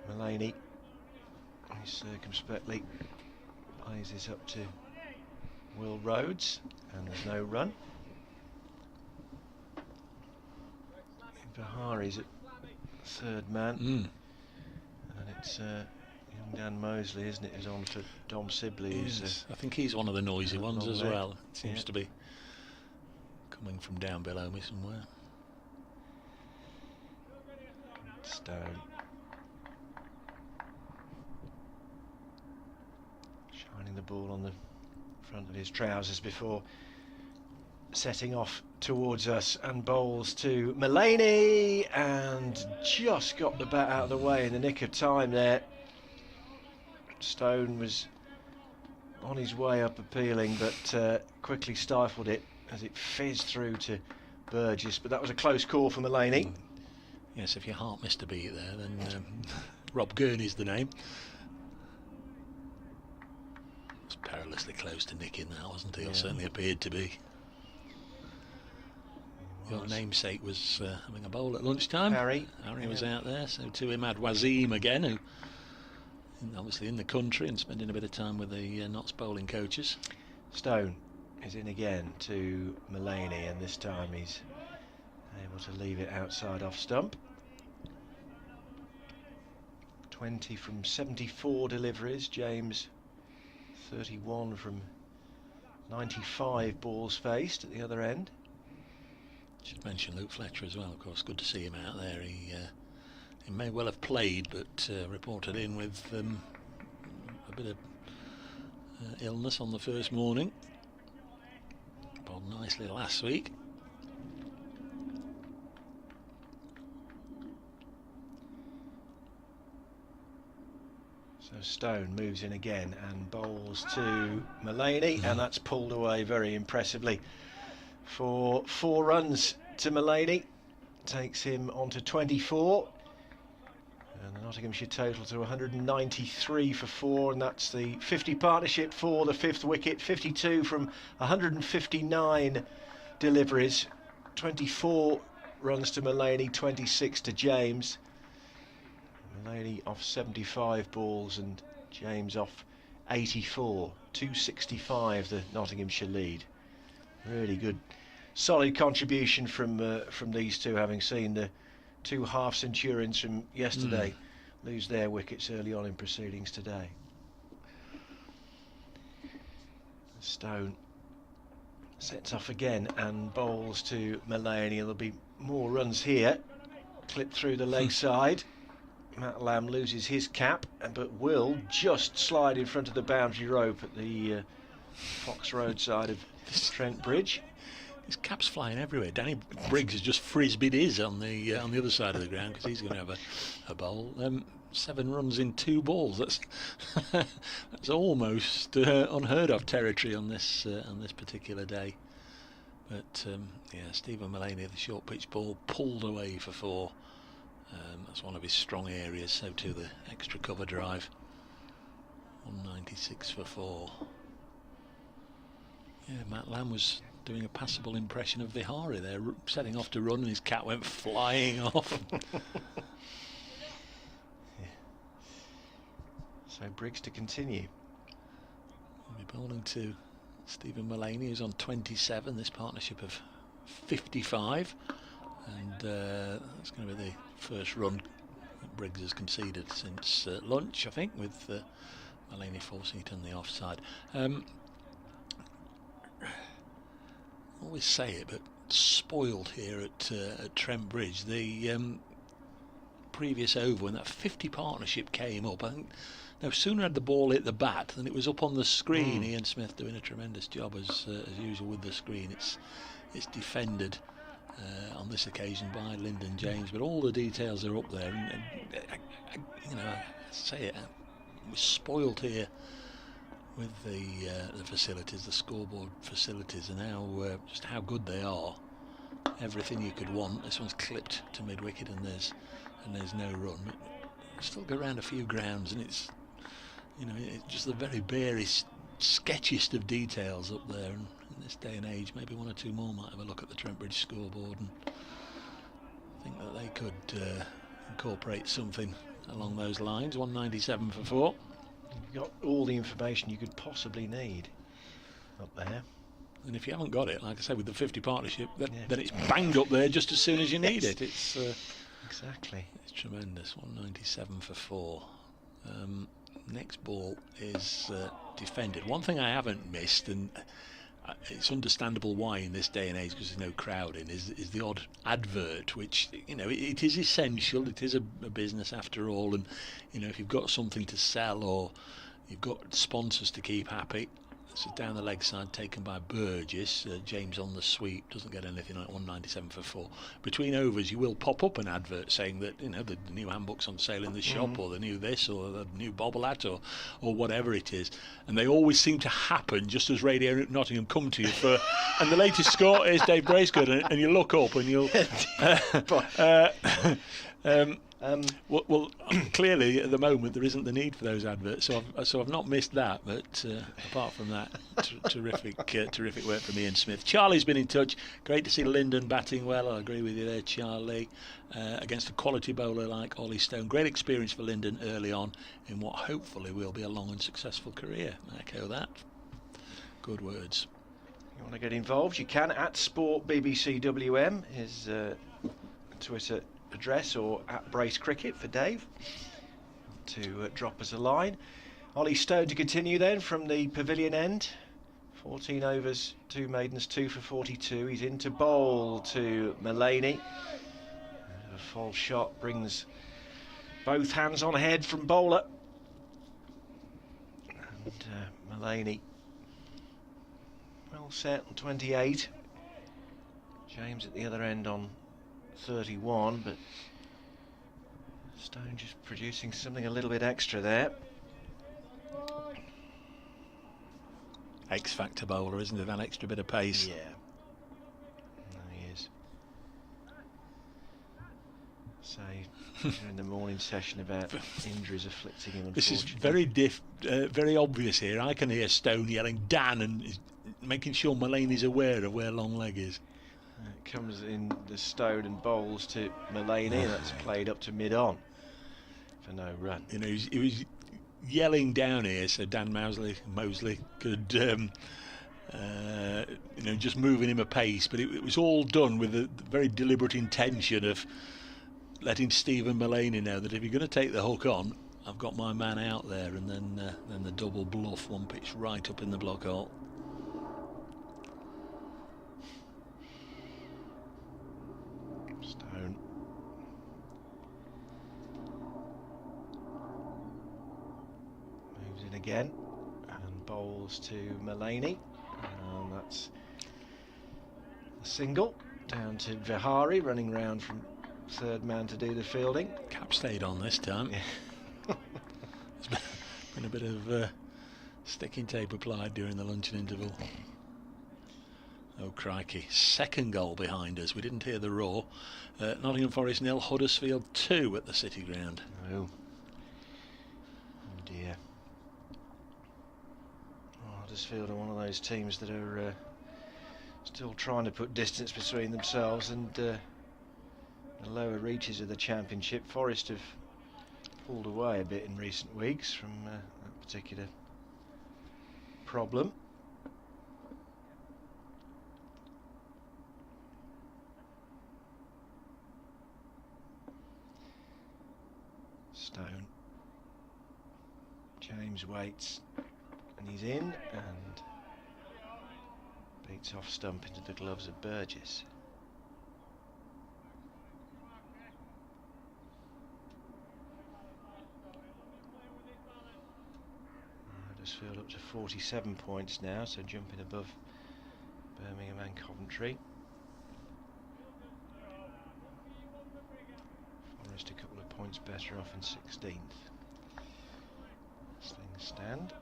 Mullaney circumspectly plays this up to Will Rhodes, and there's no run. Bahari's at third man, and it's young Dan Mosley, isn't it, who's on for Dom Sibley. Yes, I think he's one of the noisy ones as well. It seems to be coming from down below me somewhere. Stone shining the ball on the front of his trousers before setting off towards us, and bowls to Mullaney, and just got the bat out of the way in the nick of time there. Stone was on his way up appealing, but quickly stifled it as it fizzed through to Burgess, but that was a close call for Mullaney. Yes, if your heart missed a beat there, then Rob Gurney's the name. Was perilously close to nicking that, wasn't he? Or certainly appeared to be. Your namesake was having a bowl at lunchtime. Harry was out there, so to him had Wasim again, who obviously in the country and spending a bit of time with the Notts bowling coaches. Stone is in again to Mullaney, and this time he's able to leave it outside off stump. 20 from 74 deliveries, James 31 from 95 balls faced at the other end. Should mention Luke Fletcher as well, of course. Good to see him out there. He may well have played, but reported in with a bit of illness on the first morning. Bowled nicely last week. So Stone moves in again and bowls to Mullaney, and that's pulled away very impressively for 4 runs to Mullaney. Takes him on to 24, and the Nottinghamshire total to 193 for 4, and that's the 50 partnership for the 5th wicket. 52 from 159 deliveries, 24 runs to Mullaney, 26 to James. Mullaney off 75 balls and James off 84. 265 the Nottinghamshire lead. Really good, solid contribution from these two, having seen the 2 half-centurions from yesterday lose their wickets early on in proceedings today. Stone sets off again and bowls to Mullaney. There'll be more runs here. Clip through the leg side. Matt Lamb loses his cap, but will just slide in front of the boundary rope at the Fox Road side of Trent Bridge. His cap's flying everywhere. Danny Briggs has just frisbeed his on the other side of the ground because he's going to have a bowl. 7 runs in 2 balls. That's almost unheard of territory on this particular day. But Stephen Mullaney, the short pitch ball, pulled away for 4. That's one of his strong areas. So too the extra cover drive. 196 for 4. Yeah, Matt Lamb was doing a passable impression of Vihari there, setting off to run, and his cat went flying off. So Briggs to continue. We'll be bowling to Stephen Mullaney, who's on 27. This partnership of 55, and that's going to be the first run that Briggs has conceded since lunch, I think, with Mullaney forcing it on the offside. Always say it, but spoiled here at Trent Bridge. The previous over, when that 50 partnership came up, I think no sooner had the ball hit the bat than it was up on the screen. Ian Smith doing a tremendous job as usual with the screen. It's defended on this occasion by Lyndon James, but all the details are up there. And I say it, we're spoiled here with the facilities, the scoreboard facilities, and how good they are. Everything you could want. This one's clipped to mid-wicket, and there's and there's no run. Still go around a few grounds, and it's, you know, it's just the very barest, sketchiest of details up there. And in this day and age, maybe one or two more might have a look at the Trent Bridge scoreboard and think that they could incorporate something along those lines. 197 for 4. You've got all the information you could possibly need up there. And if you haven't got it, like I said, with the 50 partnership, then it's bang up there just as soon as you need it. It's exactly. It's tremendous. 197 for 4. Next ball is defended. One thing I haven't missed, and it's understandable why in this day and age, because there's no crowding, is the odd advert, which, you know, it is essential. It is a business after all, and, you know, if you've got something to sell or you've got sponsors to keep happy. This is down the leg side, taken by Burgess. James on the sweep, doesn't get anything like 197 for 4. Between overs, you will pop up an advert saying that, you know, the new handbook's on sale in the shop, or the new this, or the new bobble hat, or whatever it is. And they always seem to happen just as Radio Nottingham come to you for. And the latest score is Dave Bracegood, and you look up and you'll. Well, clearly at the moment there isn't the need for those adverts, so I've not missed that. But apart from that, terrific work from Ian Smith. Charlie's been in touch. Great to see Lyndon batting well. I agree with you there, Charlie. Against a quality bowler like Ollie Stone. Great experience for Lyndon early on in what hopefully will be a long and successful career. I echo that. Good words. You want to get involved? You can at Sport BBC WM is Twitter address, or at Brace Cricket for Dave to drop us a line. Ollie Stone to continue then from the pavilion end. 14 overs, 2 maidens, 2 for 42. He's into bowl to Mullaney. A false shot brings both hands on head from bowler. And Mullaney well set on 28. James at the other end on 31, but Stone just producing something a little bit extra there. X-factor bowler, isn't it? That extra bit of pace. Yeah. No, he is. Say during the morning session about injuries afflicting him. This is very obvious here. I can hear Stone yelling Dan and making sure Mullaney's aware of where long leg is. It comes in the Stone and bowls to Mullaney. That's played up to mid-on for no run. You know, he was yelling down here so Dan Mosley could, you know, just moving him a pace. But it was all done with a very deliberate intention of letting Stephen Mullaney know that if you're going to take the hook on, I've got my man out there, and then the double bluff, one pitch right up in the block hole. Stone. Moves in again and bowls to Mullaney, and that's a single down to Vihari, running round from third man to do the fielding. Cap stayed on this time. Yeah. There's been a bit of sticking tape applied during the luncheon interval. Oh crikey, second goal behind us. We didn't hear the roar. Nottingham Forest 0, Huddersfield 2 at the City Ground. Oh dear. Huddersfield are one of those teams that are still trying to put distance between themselves and the lower reaches of the Championship. Forest have pulled away a bit in recent weeks from that particular problem. Stone. James waits and he's in and beats off stump into the gloves of Burgess. Huddersfield up to 47 points now, so jumping above Birmingham and Coventry. Forest a couple of points better off in 16th. As things stand.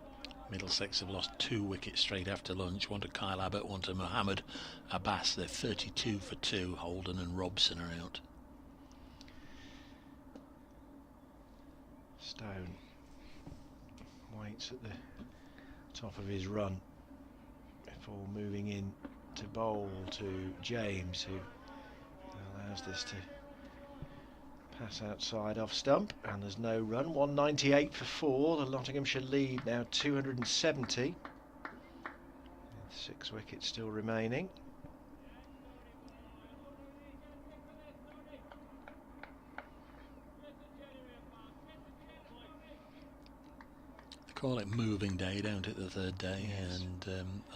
Middlesex have lost 2 wickets straight after lunch. One to Kyle Abbott, one to Mohammed Abbas. They're 32 for 2. Holden and Robson are out. Stone waits at the top of his run before moving in to bowl to James, who allows this to pass outside off stump, and there's no run. 198 for 4. The Nottinghamshire lead now 270. 6 wickets still remaining. They call it moving day, don't it, the third day? Yes. And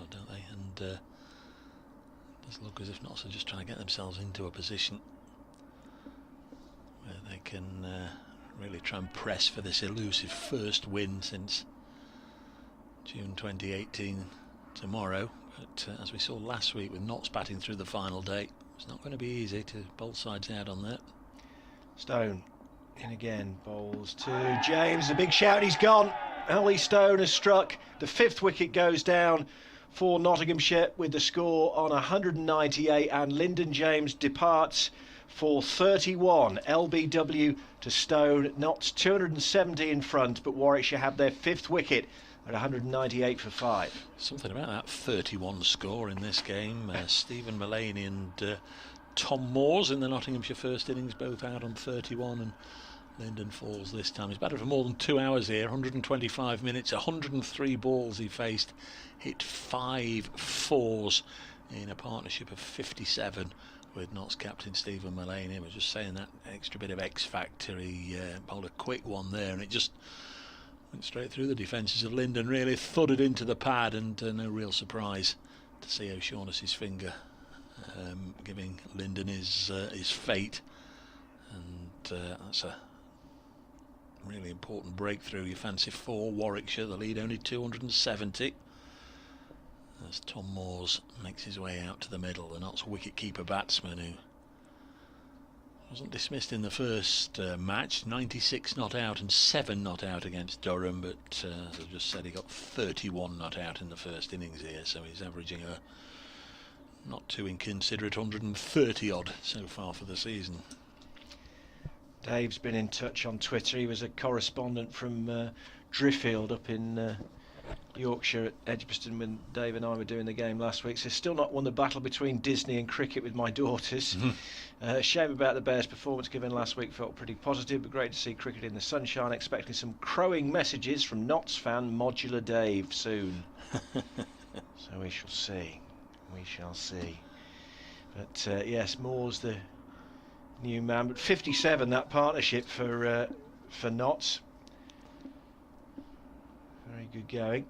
oh, don't they? And it does look as if Notts are just trying to get themselves into a position where they can really try and press for this elusive first win since June 2018 tomorrow. But as we saw last week with Notts batting through the final day, it's not going to be easy to both sides out on that. Stone in again, bowls to James. A big shout, he's gone. Ollie Stone has struck. The 5th wicket goes down for Nottinghamshire with the score on 198, and Lyndon James departs for 31. LBW to Stone. Notts 270 in front, but Warwickshire have their 5th wicket at 198 for 5. Something about that 31 score in this game. Stephen Mullaney and Tom Moores in the Nottinghamshire first innings, both out on 31, and Lyndon falls this time. He's batted for more than 2 hours here, 125 minutes, 103 balls he faced, hit 5 fours in a partnership of 57 with Notts captain Stephen Mullaney. I was just saying that extra bit of X factor. He bowled a quick one there, and it just went straight through the defences of Lyndon, really thudded into the pad, and no real surprise to see O'Shaughnessy's finger giving Lyndon his fate. And that's a really important breakthrough. You fancy for Warwickshire, the lead only 270. As Tom Moores makes his way out to the middle, the Notts wicket-keeper batsman who wasn't dismissed in the first match. 96 not out and 7 not out against Durham, but as I just said, he got 31 not out in the first innings here, so he's averaging a not too inconsiderate 130 odd so far for the season. Dave's been in touch on Twitter. He was a correspondent from Driffield up in Yorkshire at Edgbaston when Dave and I were doing the game last week. So still not won the battle between Disney and cricket with my daughters. Shame about the Bears' performance given last week. Felt pretty positive, but great to see cricket in the sunshine. Expecting some crowing messages from Notts fan Modular Dave soon. So we shall see. We shall see. But yes, Moore's the new man. But 57 that partnership for Notts. Very good going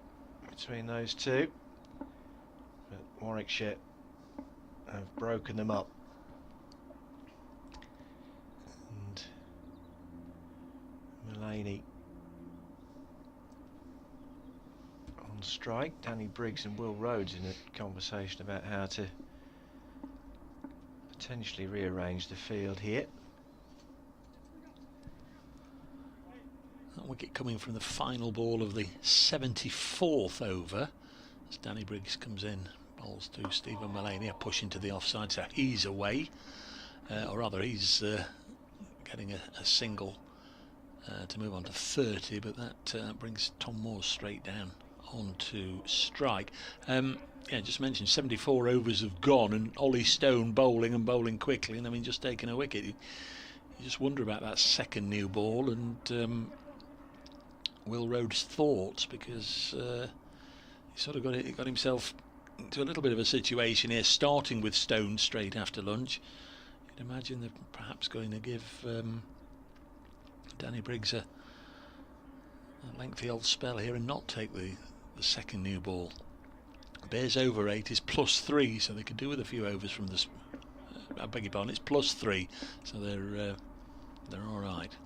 between those two, but Warwickshire have broken them up. And Mullaney on strike. Danny Briggs and Will Rhodes in a conversation about how to potentially rearrange the field here. That wicket coming from the final ball of the 74th over as Danny Briggs comes in, bowls to Stephen Mullaney, a push into the offside, so he's away, or rather he's getting a single to move on to 30, but that brings Tom Moore straight down onto strike. Yeah, just mentioned 74 overs have gone, and Ollie Stone bowling and bowling quickly, and I mean just taking a wicket. You just wonder about that second new ball and Will Rhodes' thoughts, because he sort of got himself into a little bit of a situation here, starting with Stone straight after lunch. You'd imagine they're perhaps going to give Danny Briggs a lengthy old spell here and not take the second new ball. Bears over 8 is +3, so they could do with a few overs from this. I beg your pardon, it's +3, so they're all right.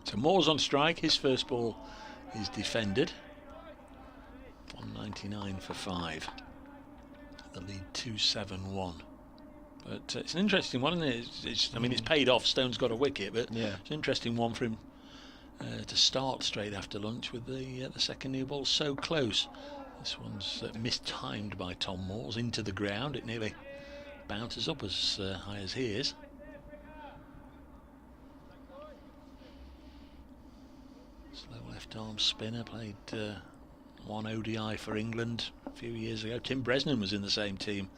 So Moore's on strike. His first ball is defended. 199 for 5. The lead 271. But it's an interesting one, isn't it? I mean, it's paid off. Stone's got a wicket, but yeah, it's an interesting one for him to start straight after lunch with the second new ball so close. This one's mistimed by Tom Moores into the ground. It nearly bounces up as high as he is. Slow left arm spinner, played one ODI for England a few years ago. Tim Bresnan was in the same team.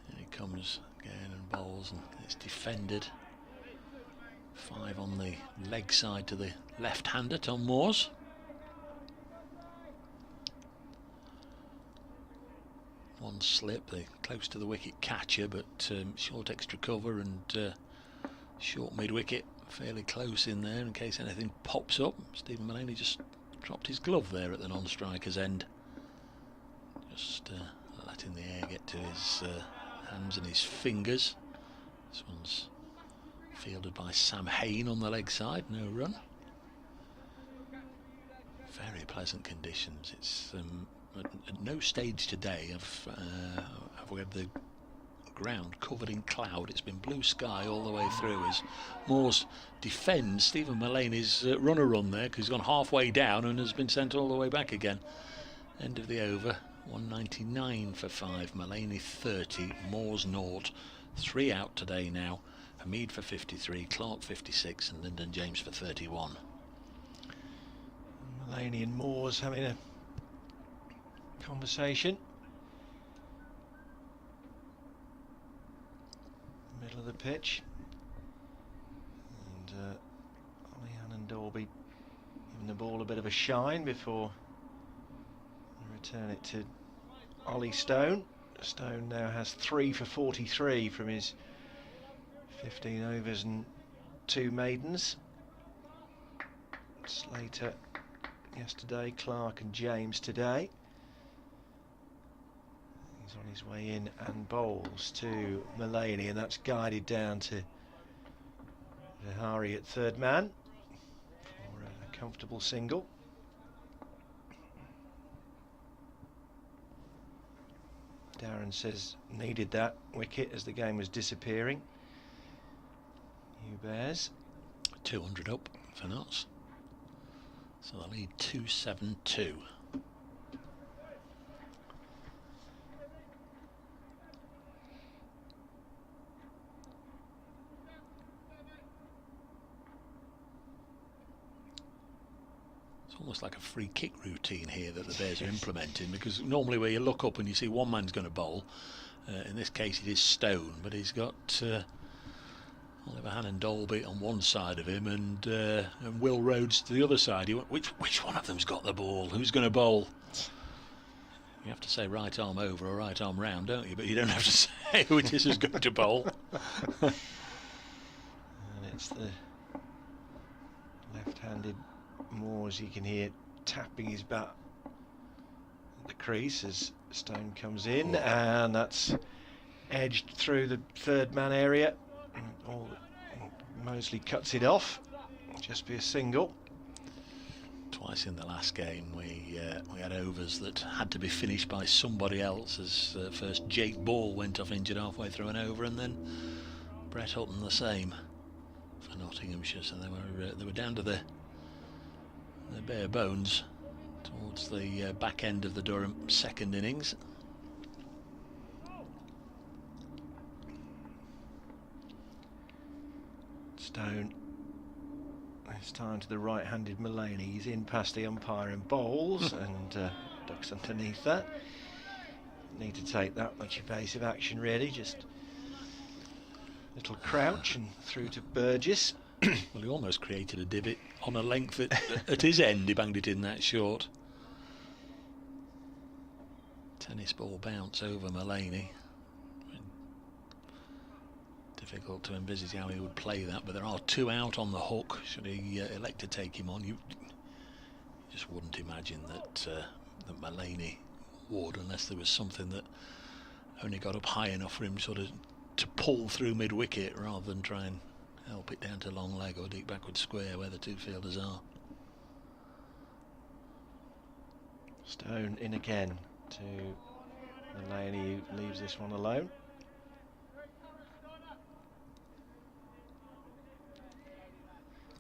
Here he comes again and bowls, and it's defended. 5 on the leg side to the left-hander, Tom Moores. One slip, close to the wicket catcher, but short extra cover and short mid-wicket, fairly close in there in case anything pops up. Stephen Mullaney just dropped his glove there at the non-striker's end. Just letting the air get to his hands and his fingers. This one's fielded by Sam Hain on the leg side, no run. Very pleasant conditions. It's at no stage today have we had the ground covered in cloud. It's been blue sky all the way through as Moores defends Stephen Mullaney's run there, because he's gone halfway down and has been sent all the way back again. End of the over, 199 for 5, Mullaney 30, Moores 0. 3 out today now. Hamid for 53, Clark 56 and Lyndon James for 31. Mullaney and Moores having a conversation. Middle of the pitch. And Ollie Hannon-Dalby giving the ball a bit of a shine before they return it to Ollie Stone. Stone now has 3 for 43 from his 15 overs and 2 maidens. Slater yesterday, Clark and James today. He's on his way in and bowls to Mullaney, and that's guided down to Zahari at third man for a comfortable single. Darren says needed that wicket as the game was disappearing. New Bears 200 up for Notts, so they lead 272. Almost like a free kick routine here that the Bears are implementing, because normally where you look up and you see one man's going to bowl, in this case it is Stone, but he's got Oliver Hannon-Dalby on one side of him and Will Rhodes to the other side. Which one of them's got the ball? Who's going to bowl? You have to say right arm over or right arm round, don't you? But you don't have to say who it is who's going to bowl. And it's the left-handed Moores, you can hear tapping his bat at the crease as Stone comes in, and that's edged through the third man area. Mosley cuts it off, just be a single. Twice in the last game we had overs that had to be finished by somebody else, as first Jake Ball went off injured halfway through an over, and then Brett Hutton the same for Nottinghamshire. So they were down to the bare bones towards the back end of the Durham second innings. Stone, this time to the right-handed Mullaney. He's in past the umpire and bowls and ducks underneath that. Need to take that much evasive action really, just little crouch and through to Burgess. Well, he almost created a divot on a length at his end. He banged it in that short. Tennis ball bounce over Mullaney. Difficult to envisage how he would play that, but there are 2 out on the hook. Should he elect to take him on, you just wouldn't imagine that Mullaney would, unless there was something that only got up high enough for him sort of to pull through mid-wicket rather than try and help it down to long leg or deep backward square where the 2 fielders are. Stone in again to Mullaney, who leaves this one alone.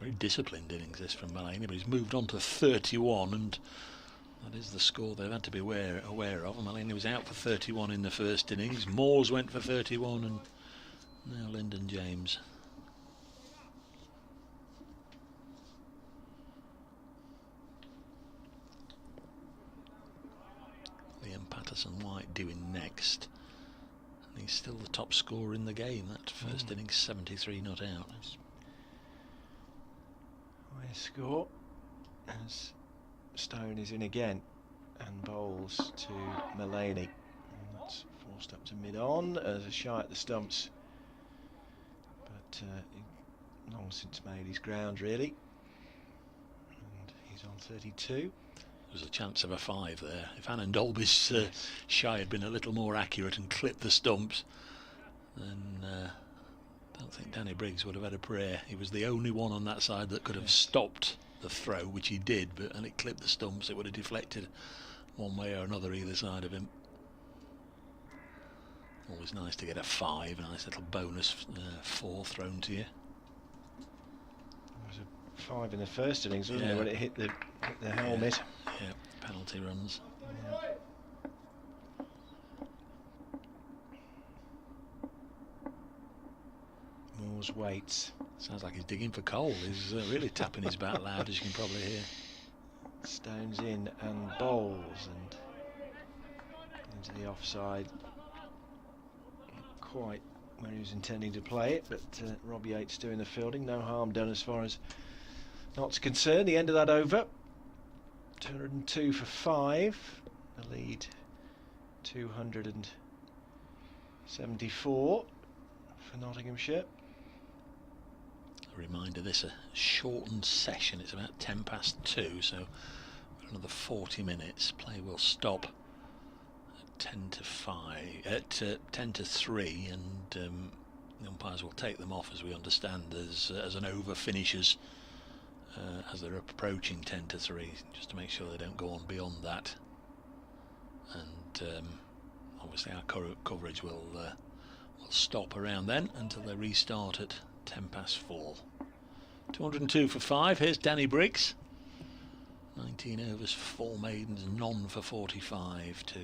Very disciplined innings this from Mullaney, but he's moved on to 31, and that is the score they've had to be aware of. Mullaney was out for 31 in the first innings. Moores went for 31, and now Lyndon James. Liam Patterson-White doing next? And he's still the top scorer in the game. That first innings, 73 not out. High score as Stone is in again and bowls to Mullaney. And that's forced up to mid-on as a shy at the stumps. But long since made his ground, really. And he's on 32. There's a chance of a 5 there. If Anand Dolby's shy had been a little more accurate and clipped the stumps, then I don't think Danny Briggs would have had a prayer. He was the only one on that side that could have stopped the throw, which he did, but and it clipped the stumps. It would have deflected one way or another either side of him. Always nice to get a 5, a nice little bonus 4 thrown to you. There was a 5 in the first innings, wasn't there, when it hit the helmet? Yeah, penalty runs. Yeah. Moores waits. Sounds like he's digging for coal. He's really tapping his bat loud, as you can probably hear. Stones in and bowls and into the offside. Not quite where he was intending to play it, but Rob Yates doing the fielding. No harm done as far as Nott's concerned. The end of that over. 202 for 5. The lead 274 for Nottinghamshire. A reminder, this is a shortened session. It's about 10 past 2, so another 40 minutes. Play will stop at 10 to 10 to 3, and the umpires will take them off, as we understand, as an over finishes as they're approaching 10 to 3, just to make sure they don't go on beyond that. And obviously our coverage will stop around then until they restart at 10 past 4. 202 for 5. Here's Danny Briggs. 19 overs, 4 maidens, none for 45 to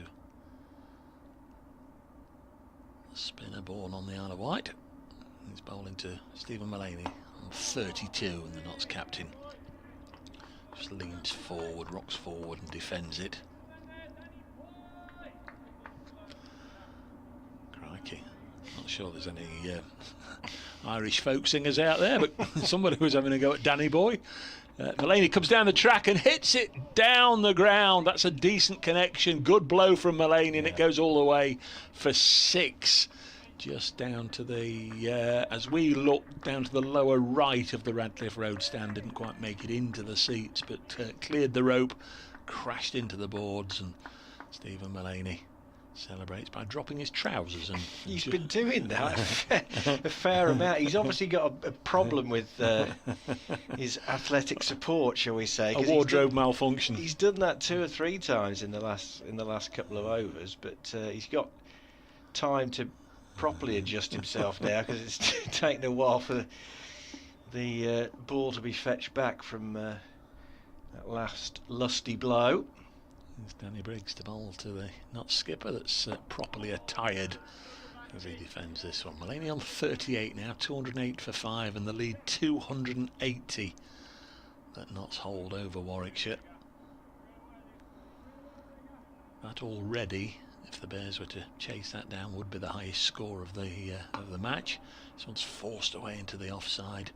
the spinner born on the Isle of Wight. He's bowling to Stephen Mullaney on 32, and the Notts captain just leans forward, rocks forward and defends it. Crikey. Not sure there's any Irish folk singers out there, but somebody was having a go at Danny Boy. Mullaney comes down the track and hits it down the ground. That's a decent connection. Good blow from Mullaney, and it goes all the way for 6. Just down to the, as we look down to the lower right of the Radcliffe Road stand. Didn't quite make it into the seats, but cleared the rope, crashed into the boards, and Stephen Mullaney celebrates by dropping his trousers. And he's been doing that a fair amount. He's obviously got a problem with his athletic support, shall we say? A wardrobe malfunction. He's done that 2 or 3 times in the last couple of overs, but he's got time to properly adjust himself now, because it's taken a while for the ball to be fetched back from that last lusty blow. It's Danny Briggs to bowl to the Notts skipper, that's properly attired as he defends this one. Mullaney on 38 now, 208 for 5, and the lead 280 that Notts hold over Warwickshire. That already, if the Bears were to chase that down, would be the highest score of the match. This one's forced away into the offside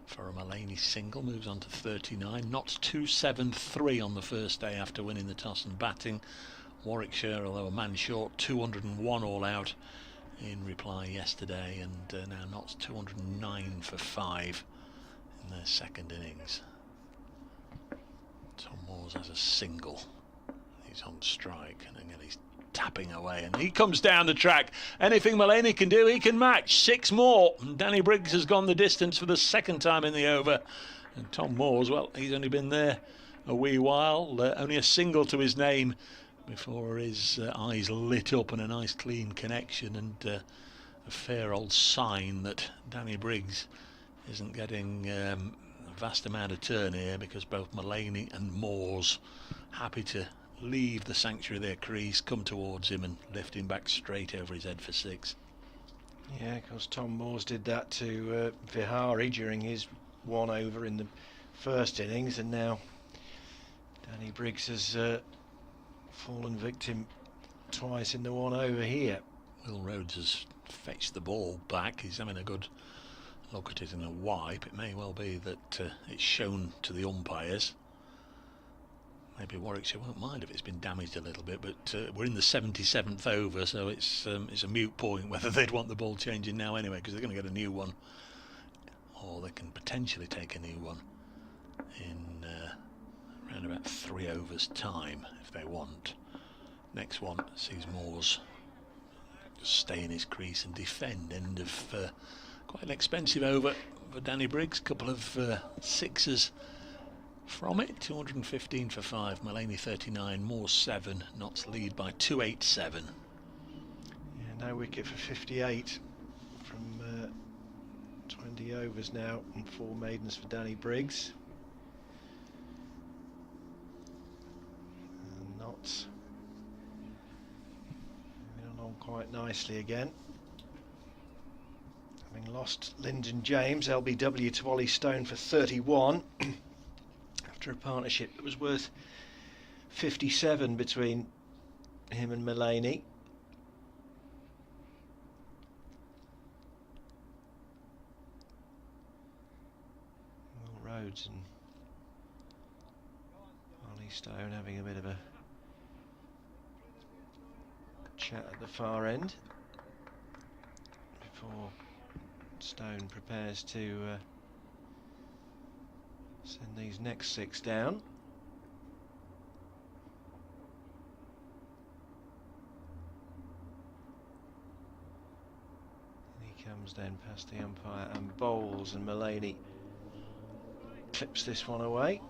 for a Mullaney single, moves on to 39. Notts 273 on the first day after winning the toss and batting. Warwickshire, although a man short, 201 all out in reply yesterday, and now Notts 209 for 5 in their second innings. Tom Moores has a single. He's on strike, and again he's tapping away, and he comes down the track. Anything Mullaney can do, he can match. 6 more, and Danny Briggs has gone the distance for the second time in the over. And Tom Moores, well, he's only been there a wee while, only a single to his name before his eyes lit up, and a nice clean connection, and a fair old sign that Danny Briggs isn't getting a vast amount of turn here, because both Mullaney and Moores happy to leave the sanctuary of their crease, come towards him and lift him back straight over his head for 6. Yeah, because Tom Moores did that to Vihari during his 1 over in the first innings, and now Danny Briggs has fallen victim twice in the one over here. Will Rhodes has fetched the ball back. He's having a good look at it in a wipe. It may well be that it's shown to the umpires. Maybe Warwickshire won't mind if it's been damaged a little bit, but we're in the 77th over, so it's a moot point whether they'd want the ball changing now anyway, because they're going to get a new one, or they can potentially take a new one in around about 3 overs time if they want. Next one sees Moores just stay in his crease and defend. End of quite an expensive over for Danny Briggs. Couple of sixes from it. 215 for 5. Mulaney 39. Moores 7. Notts lead by 287. Yeah, no wicket for 58 from 20 overs now, and 4 maidens for Danny Briggs. And Notts moving along quite nicely again. Having lost Lyndon James, LBW to Ollie Stone for 31 after a partnership that was worth 57 between him and Mulaney. Will Rhodes and Ollie Stone having a bit of a chat at the far end before Stone prepares to send these next 6 down. And he comes then past the umpire and bowls, and Mulaney clips this one away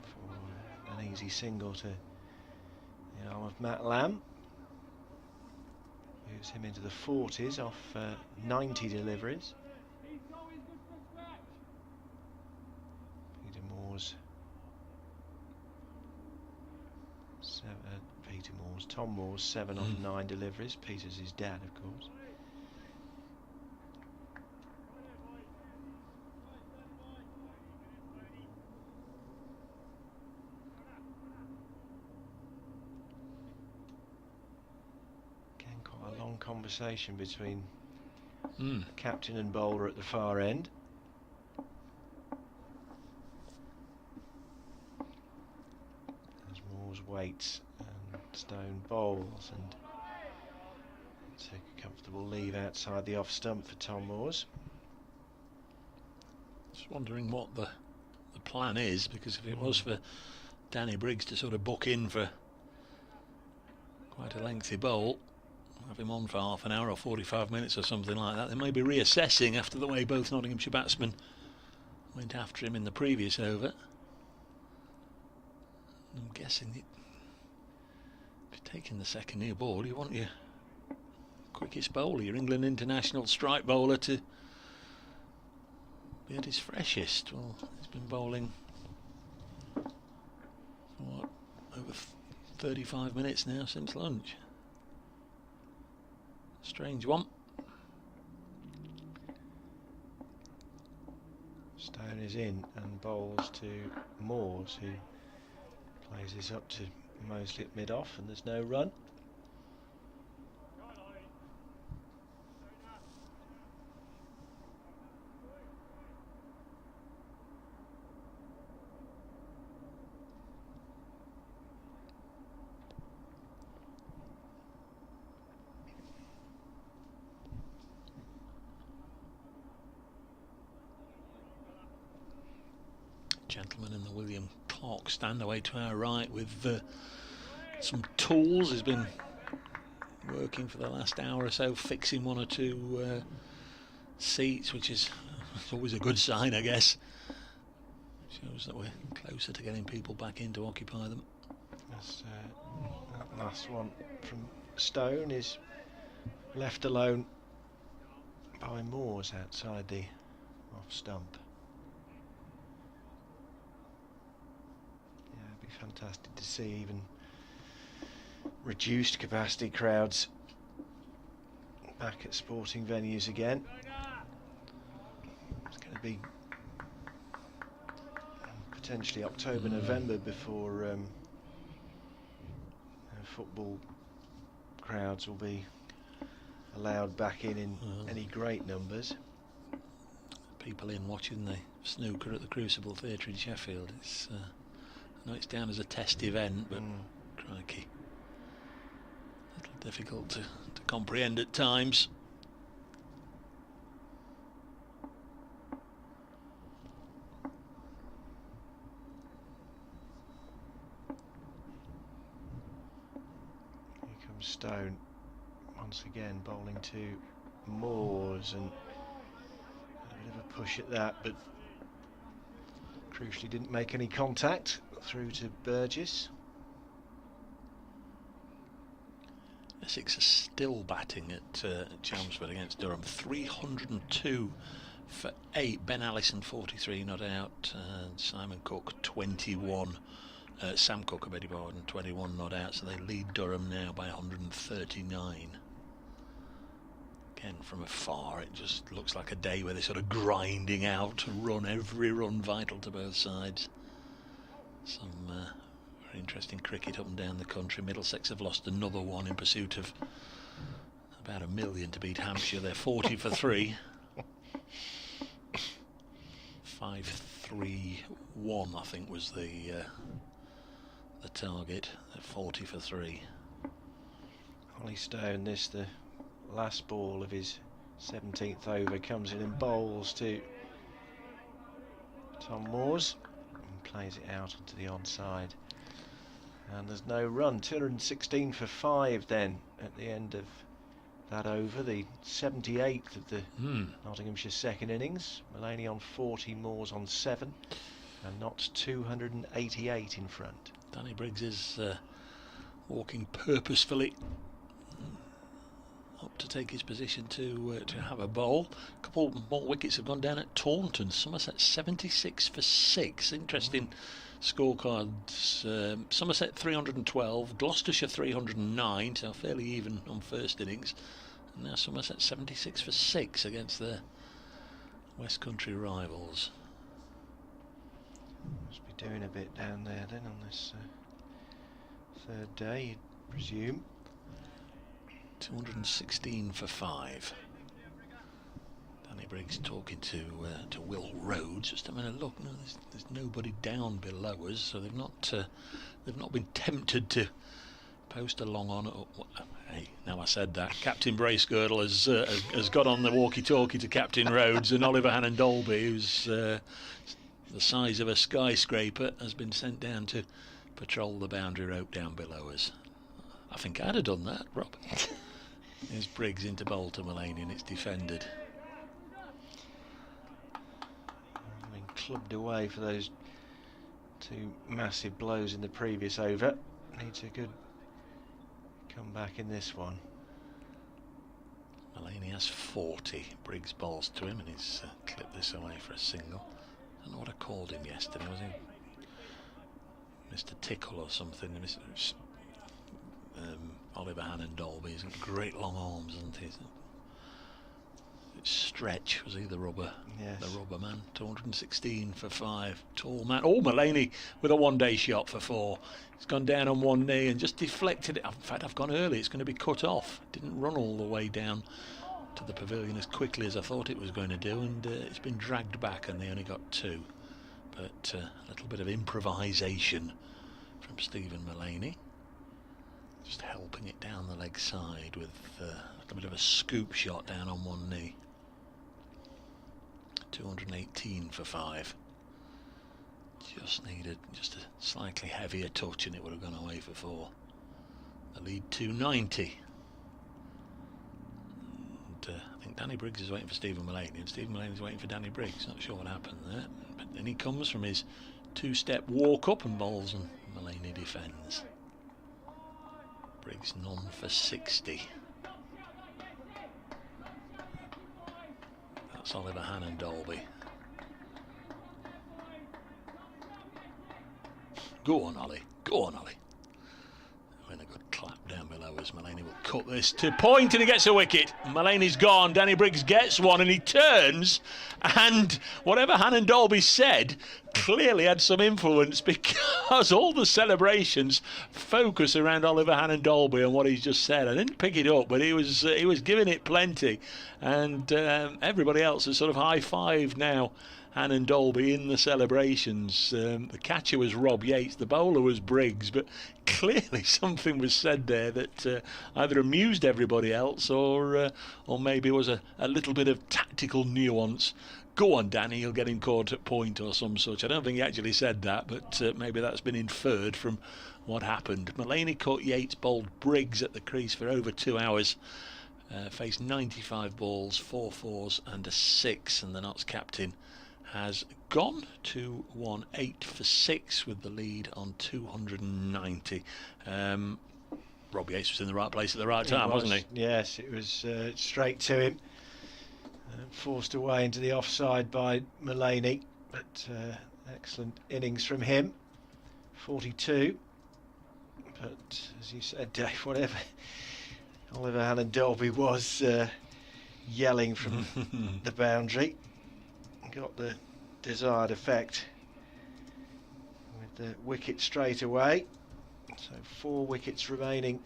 for an easy single to the arm of Matt Lamb. Moves him into the 40s off 90 deliveries. Tom Moores 7 off 9 deliveries. Peter's his dad, of course. Again, quite a long conversation between captain and bowler at the far end. As Moores waits and Stone bowls, and take a comfortable leave outside the off stump for Tom Moores. Just wondering what the plan is, because if it was for Danny Briggs to sort of book in for quite a lengthy bowl, have him on for half an hour or 45 minutes or something like that, they may be reassessing after the way both Nottinghamshire batsmen went after him in the previous over. I'm guessing if you're taking the second new ball, you want your quickest bowler, your England international strike bowler, to be at his freshest. Well, he's been bowling for what, over 35 minutes now since lunch. Strange one. Stone is in and bowls to Moores, who plays this up to Mosley at mid-off, and there's no run. Gentleman in the William Clark stand away to our right with some tools. He's been working for the last hour or so, fixing one or two seats, which is always a good sign, I guess. Shows that we're closer to getting people back in to occupy them. That's, that last one from Stone is left alone by Moores outside the off stump. Fantastic to see even reduced capacity crowds back at sporting venues again. It's going to be potentially October, November before football crowds will be allowed back in any great numbers. People in watching the snooker at the Crucible Theatre in Sheffield. It's I know it's down as a test event, but crikey, a little difficult to comprehend at times. Here comes Stone once again, bowling to Moores, and a bit of a push at that, but crucially didn't make any contact. Through to Burgess. Essex are still batting at Chelmsford against Durham. 302 for 8. Ben Allison 43 not out. Simon Cook 21. Sam Cook, I beg your pardon, 21 not out. So they lead Durham now by 139. Again, from afar, it just looks like a day where they're sort of grinding out a run, every run vital to both sides. Some very interesting cricket up and down the country. Middlesex have lost another one in pursuit of about 1 million to beat Hampshire. They're 40 for 3. 5-3-1, I think, was the target. They're 40 for 3. Ollie Stone, this the last ball of his 17th over, comes in and bowls to Tom Moores. Plays it out onto the onside, and there's no run. 216 for 5 then at the end of that over, the 78th of the Nottinghamshire second innings. Mullaney on 40, Moores on 7, and Notts 288 in front. Danny Briggs is walking purposefully up to take his position to have a bowl. A couple more wickets have gone down at Taunton. Somerset 76 for 6. Interesting scorecards. Somerset 312, Gloucestershire 309, so fairly even on first innings. And now Somerset 76 for 6 against their West Country rivals. Must be doing a bit down there then on this third day, you'd presume. 216 for 5. Danny Briggs talking to Will Rhodes. Just having a look. No, there's nobody down below us, so they've not been tempted to post a long on. Hey, now I said that. Captain Bracegirdle has got on the walkie-talkie to Captain Rhodes, and Oliver Hannon-Dolby, who's the size of a skyscraper, has been sent down to patrol the boundary rope down below us. I think I'd have done that, Rob. There's Briggs into bowl to Mullaney, and it's defended. Been clubbed away for those 2 massive blows in the previous over. Needs a good comeback in this one. Mullaney has 40. Briggs bowls to him, and he's clipped this away for a single. I don't know what I called him yesterday. Was he Mr. Tickle or something? Oliver Hannon-Dolby. He's got great long arms, hasn't he? Stretch, was he the rubber? Yes. The rubber man. 216 for 5. Tall man. Oh, Mullaney with a one-day shot for 4. He's gone down on one knee and just deflected it. In fact, I've gone early. It's going to be cut off. Didn't run all the way down to the pavilion as quickly as I thought it was going to do, and it's been dragged back, and they only got 2. But a little bit of improvisation from Stephen Mullaney. Just helping it down the leg side with a little bit of a scoop shot down on one knee. 218 for 5. Just needed just a slightly heavier touch and it would have gone away for 4. The lead 290. And I think Danny Briggs is waiting for Stephen Mullaney, and Stephen Mullaney is waiting for Danny Briggs. Not sure what happened there. But then he comes from his 2-step walk up and bowls, and Mullaney defends. Briggs none for 60. That's Oliver Hannon-Dolby. Go on, Ollie. Go on, Ollie. And a good clap down below us. Mullaney will cut this to point, and he gets a wicket. Mullaney's gone. Danny Briggs gets one, and he turns. And whatever Hannon-Dolby said, clearly had some influence, because all the celebrations focus around Oliver Hannon-Dolby and what he's just said. I didn't pick it up, but he was giving it plenty, and everybody else has sort of high-fived now Hannon-Dolby in the celebrations. The catcher was Rob Yates, the bowler was Briggs, but clearly something was said there that either amused everybody else or maybe was a little bit of tactical nuance. Go on, Danny, you'll get him caught at point or some such. I don't think he actually said that, but maybe that's been inferred from what happened. Mullaney caught Yates, bowled Briggs at the crease for over 2 hours. Faced 95 balls, 4 fours and a 6, and the Notts captain has gone to 8 for 6 with the lead on 290. Rob Yates was in the right place at the right time, wasn't he? Yes, it was straight to him. Forced away into the offside by Mullaney, but excellent innings from him. 42. But as you said, Dave, whatever Oliver Hannon-Dolby was yelling from the boundary, got the desired effect with the wicket straight away. So 4 wickets remaining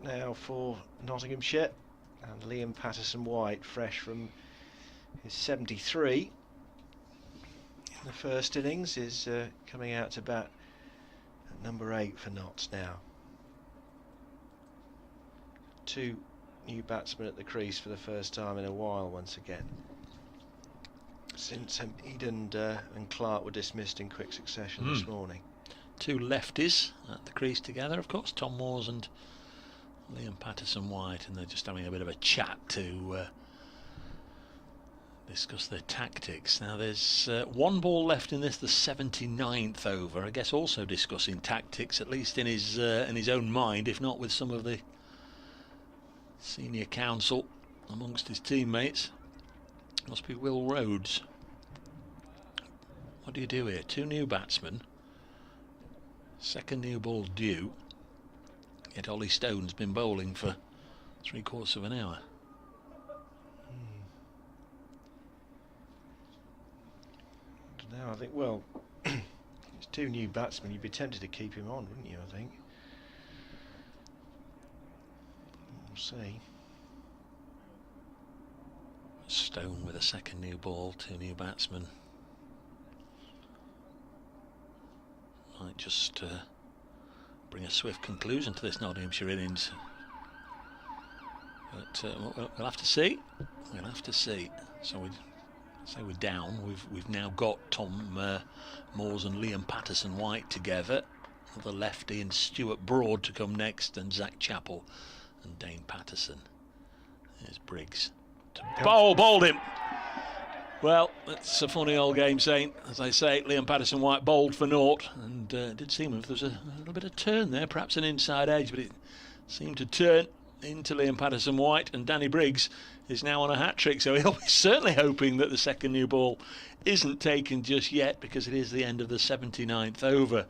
now for Nottinghamshire, and Liam Patterson-White, fresh from his 73 in the first innings, is coming out to bat at number 8 for Notts now. 2 new batsmen at the crease for the first time in a while once again, since Eden and Clark were dismissed in quick succession this morning. 2 lefties at the crease together, of course, Tom Moores and Liam Patterson-White, and they're just having a bit of a chat to discuss their tactics. Now there's 1 ball left in this, the 79th over. I guess also discussing tactics, at least in his own mind, if not with some of the senior counsel amongst his teammates. Must be Will Rhodes. What do you do here? 2 new batsmen, second new ball due, yet Ollie Stone's been bowling for 3/4 of an hour. Now I think, well, it's 2 new batsmen, you'd be tempted to keep him on, wouldn't you, I think? We'll see. Stone with a second new ball, 2 new batsmen. Might just bring a swift conclusion to this Nottinghamshire innings. But we'll have to see. We'll have to see. So we're down. We've now got Tom Moores and Liam Patterson-White together. The lefty and Stuart Broad to come next, and Zach Chappell and Dane Patterson. There's Briggs. Bowled him. Well, it's a funny old game, Saint. As I say, Liam Patterson-White bowled for naught, and it did seem as if there was a little bit of turn there, perhaps an inside edge, but it seemed to turn into Liam Patterson-White, and Danny Briggs is now on a hat-trick, so he'll be certainly hoping that the second new ball isn't taken just yet, because it is the end of the 79th over,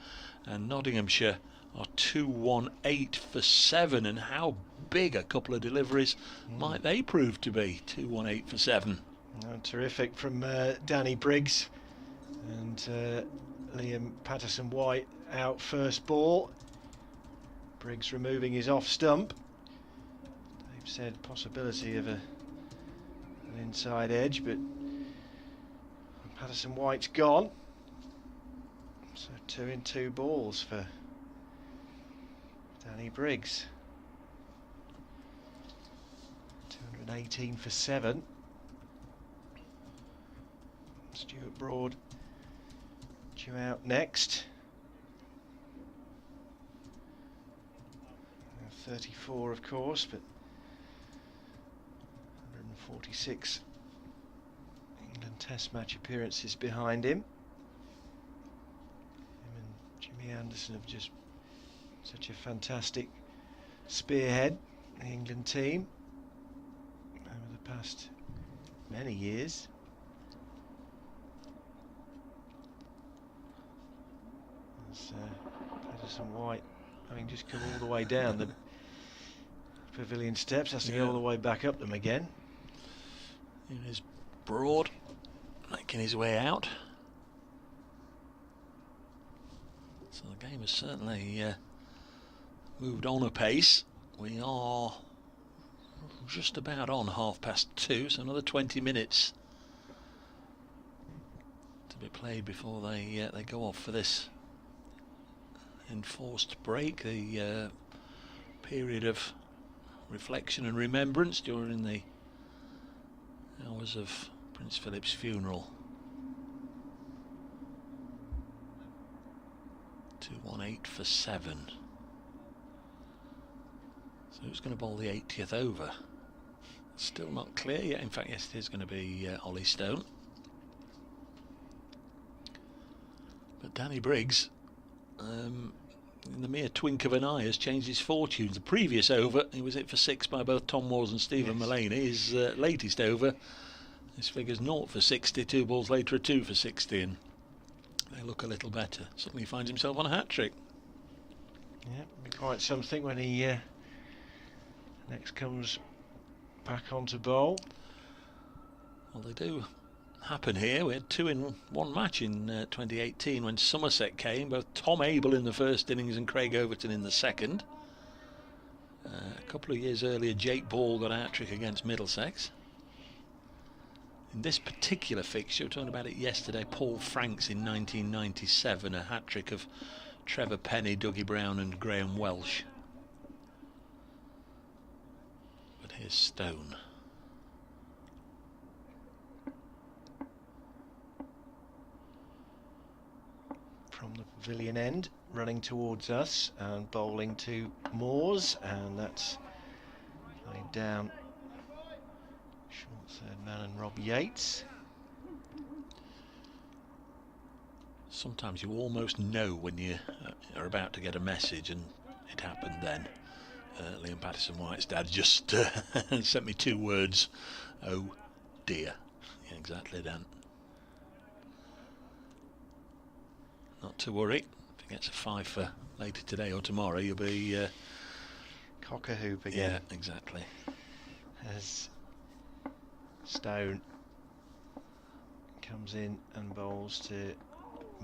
and Nottinghamshire are 218 for 7, and how big a couple of deliveries might they prove to be? 218 for 7. Terrific from Danny Briggs, and Liam Patterson-White out first ball. Briggs removing his off stump. They've said possibility of an inside edge, but Patterson-White's gone. So 2 in 2 balls for Danny Briggs. 218 for 7. Stuart Broad due out next. 34 of course, but 146 England Test match appearances behind him. Him and Jimmy Anderson have just such a fantastic spearhead the England team over the past many years. Patterson-White having just come all the way down the pavilion steps, has to go all the way back up them again. It is Broad making his way out. So the game has certainly moved on a pace. We are just about on 2:30, so another 20 minutes to be played before they go off for this enforced break, the period of reflection and remembrance during the hours of Prince Philip's funeral. 2-1-8 for 7. So who's going to bowl the 80th over? Still not clear yet. In fact, yes, it is going to be Ollie Stone. But Danny Briggs, in the mere twink of an eye, has changed his fortunes. The previous over, he was hit for 6 by both Tom Moores and Stephen Mullaney. His latest over, his figure's 0 for 60, 2 balls later a 2 for 60, and they look a little better. Suddenly he finds himself on a hat-trick. Yeah, be quite something when he next comes back onto bowl. Well, they do happen here. We had 2 in 1 match in 2018 when Somerset came, both Tom Abel in the first innings and Craig Overton in the second. A couple of years earlier, Jake Ball got a hat-trick against Middlesex. In this particular fixture, we were talking about it yesterday, Paul Franks in 1997, a hat-trick of Trevor Penny, Dougie Brown and Graham Welsh. But here's Stone. From the pavilion end, running towards us and bowling to Moores, and that's laid down short third man and Rob Yates. Sometimes you almost know when you are about to get a message, and it happened then. Liam Patterson-White's dad just sent me 2 words. Oh dear. Yeah, exactly, Dan. Not to worry. If he gets a 5 for later today or tomorrow, you'll be Cock a hoop again. Yeah, exactly. As Stone comes in and bowls to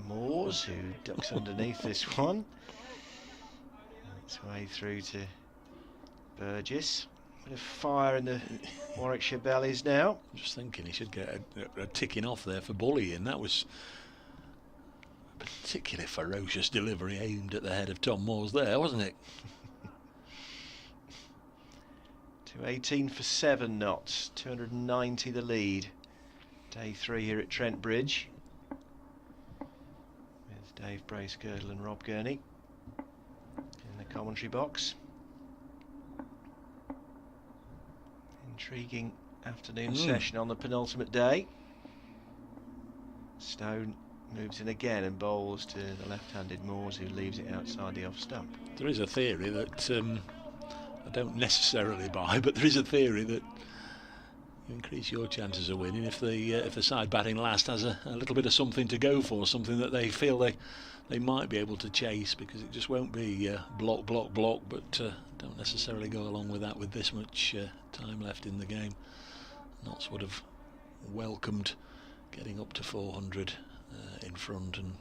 Moores, who ducks underneath this one. Its way through to Burgess. Bit of fire in the Warwickshire bellies now. I'm just thinking he should get a ticking off there for bullying. That was a particularly ferocious delivery aimed at the head of Tom Moores there, wasn't it? 218 for 7 knots, 290 the lead. Day 3 here at Trent Bridge, with Dave Bracegirdle and Rob Gurney in the commentary box. Intriguing afternoon session on the penultimate day. Stone moves in again and bowls to the left-handed Moores, who leaves it outside the off stump. There is a theory that I don't necessarily buy, but there is a theory that you increase your chances of winning if the side batting last has a little bit of something to go for, something that they feel they might be able to chase, because it just won't be block, block, block, but don't necessarily go along with that with this much time left in the game. Notts would have welcomed getting up to 400 in front, and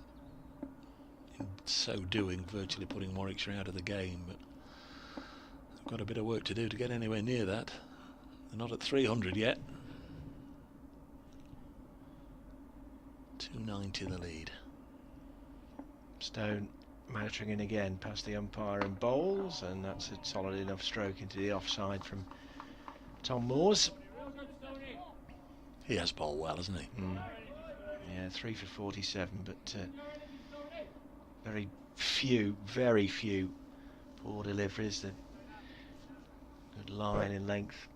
in so doing virtually putting Warwickshire out of the game, but they've got a bit of work to do to get anywhere near that. They're not at 300 yet. 290 the lead. Stone motoring in again past the umpire and bowls, and that's a solid enough stroke into the offside from Tom Moores. He has bowled well, hasn't he? Yeah, 3 for 47, but very few poor deliveries. The good line in length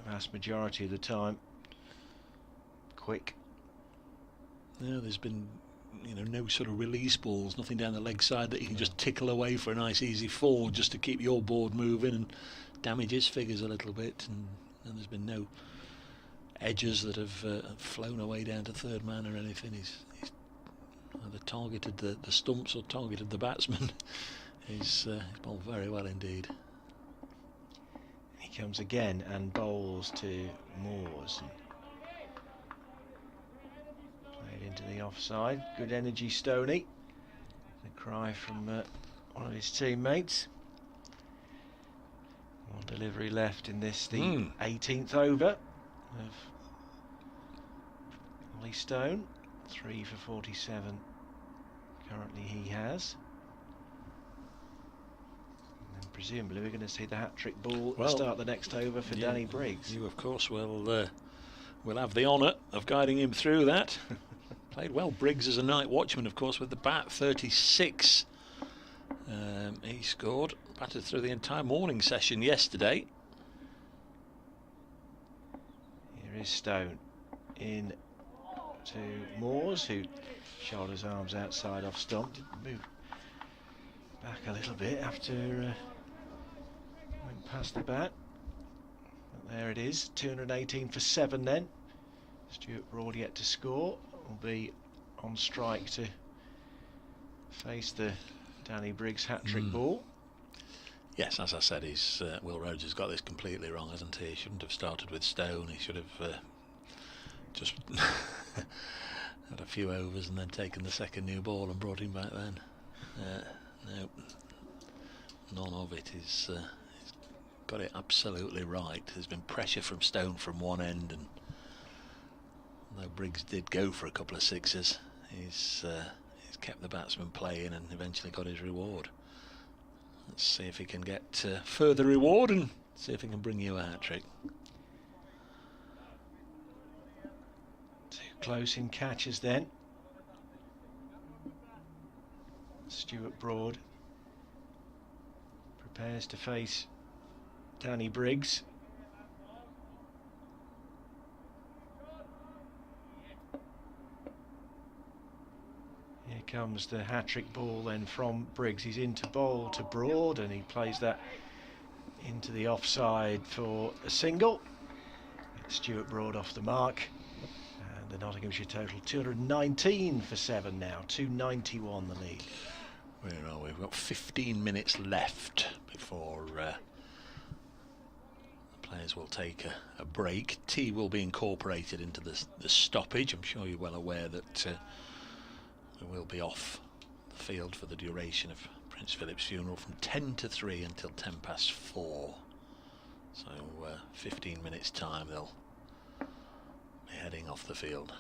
the vast majority of the time. Quick. Yeah, there's been no sort of release balls, nothing down the leg side that you can just tickle away for a nice easy 4 just to keep your board moving and damage his figures a little bit, and there's been no edges that have flown away down to third man or anything. He's either targeted the stumps or targeted the batsman. He's bowled very well indeed. He comes again and bowls to Moores. Played into the offside. Good energy, Stoney. A cry from one of his teammates. One delivery left in this, the 18th over of Ollie Stone. 3 for 47 currently he has. And then presumably we're going to see the hat-trick ball start the next over for Danny Briggs. You of course will have the honour of guiding him through that. Played well, Briggs, as a night watchman, of course, with the bat. 36 he scored, batted through the entire morning session yesterday. Here is Stone in to Moores, who shoulders arms outside off stump. Did move back a little bit after went past the bat. But there it is, 218 for 7 then. Stuart Broad yet to score, will be on strike to face the Danny Briggs hat-trick ball. Yes, as I said, he's Will Rhodes has got this completely wrong, hasn't he? He shouldn't have started with Stone. He should have just had a few overs and then taken the second new ball and brought him back then. No, none of it. He's got it absolutely right. There's been pressure from Stone from one end, and though Briggs did go for a couple of sixes, he's kept the batsman playing and eventually got his reward. Let's see if he can get further reward and see if he can bring you a hat-trick. Too close in catches then. Stuart Broad prepares to face Danny Briggs. Here comes the hat-trick ball then from Briggs. He's into bowl to Broad, and he plays that into the offside for a single. Stuart Broad off the mark, and the Nottinghamshire total 219 for 7 now, 291 the lead. Where are we? We've got 15 minutes left before the players will take a break. Tea will be incorporated into the stoppage. I'm sure you're well aware that we will be off the field for the duration of Prince Philip's funeral from 10 to 3 until 10 past 4. So 15 minutes time they'll be heading off the field.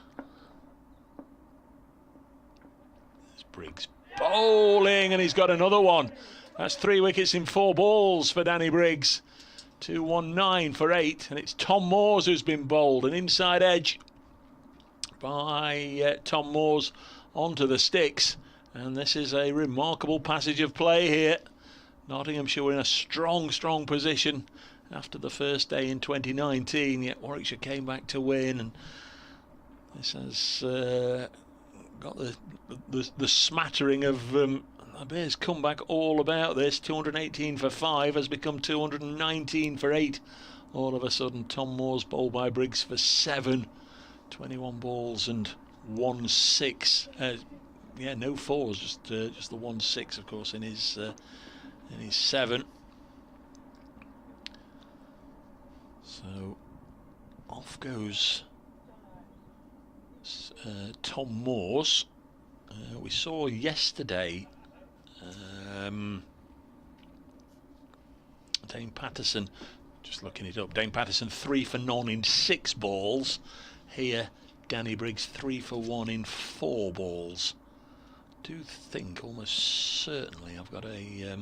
There's Briggs bowling, and he's got another one. That's 3 wickets in 4 balls for Danny Briggs. 219 for 8, and it's Tom Moores who's been bowled. An inside edge by Tom Moores onto the sticks, and this is a remarkable passage of play here. Nottinghamshire were in a strong position after the first day in 2019, yet Warwickshire came back to win, and this has got the smattering of the Bears' comeback all about this. 218 for 5 has become 219 for 8 all of a sudden. Tom Moores bowled by Briggs for 7, 21 balls and 1 6. Yeah, no fours, just the 1 6, of course, in his 7. So off goes Tom Moores. We saw yesterday Dane Patterson, just looking it up, Dane Patterson 3 for none in 6 balls. Here Danny Briggs 3 for 1 in 4 balls. Do think almost certainly I've got a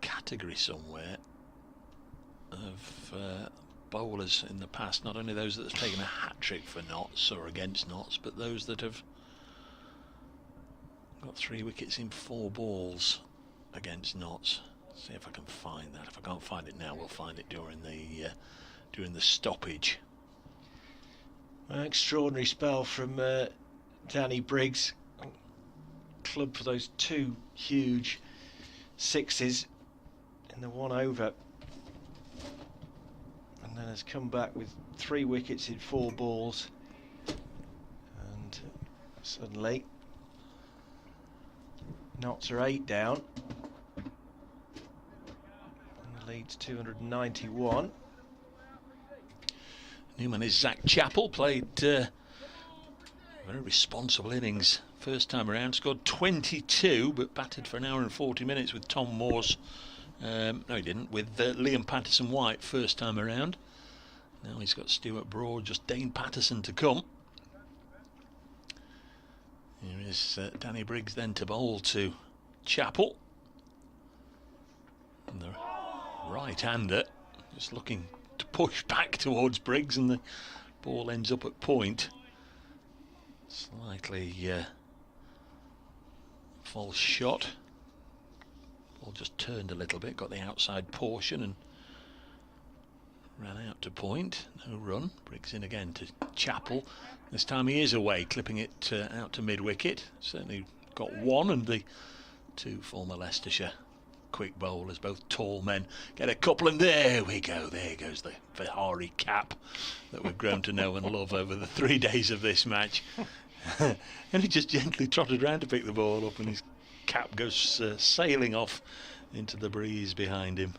category somewhere of bowlers in the past, not only those that have taken a hat-trick for Notts or against Notts, but those that have got 3 wickets in 4 balls against Notts. See if I can find that. If I can't find it now, we'll find it during the stoppage. An extraordinary spell from Danny Briggs. Club for those 2 huge 6s in the 1 over, and then has come back with 3 wickets in 4 balls, and suddenly Notts are 8 down, and the lead's 291. New man is Zach Chappell, played a very responsible innings first time around, scored 22, but batted for an hour and 40 minutes with Tom Morse. No, he didn't, with Liam Patterson-White first time around. Now he's got Stuart Broad, just Dane Patterson to come. Here is Danny Briggs then to bowl to Chappell. And the right-hander just looking to push back towards Briggs, and the ball ends up at point. Slightly false shot. Ball just turned a little bit, got the outside portion and ran out to point. No run. Briggs in again to Chappell. This time he is away, clipping it out to mid-wicket. Certainly got one, and the two former Leicestershire quick bowlers, both tall men, get a couple, and there we go. There goes the Vihari cap that we've grown to know and love over the 3 days of this match. And he just gently trotted round to pick the ball up, and his cap goes sailing off into the breeze behind him.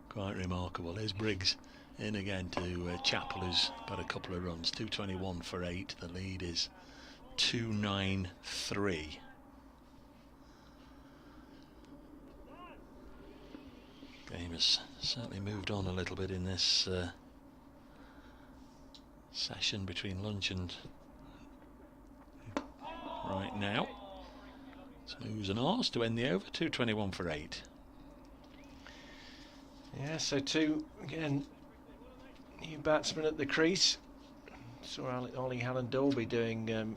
Quite remarkable. There's Briggs in again to Chappell, who's got a couple of runs. 221 for 8. The lead is 293. Game has certainly moved on a little bit in this session between lunch and right now. Smooths and Ars to end the over. 221 for 8. Yeah, so two, again, new batsmen at the crease. Saw Ollie Halland-Dolby doing a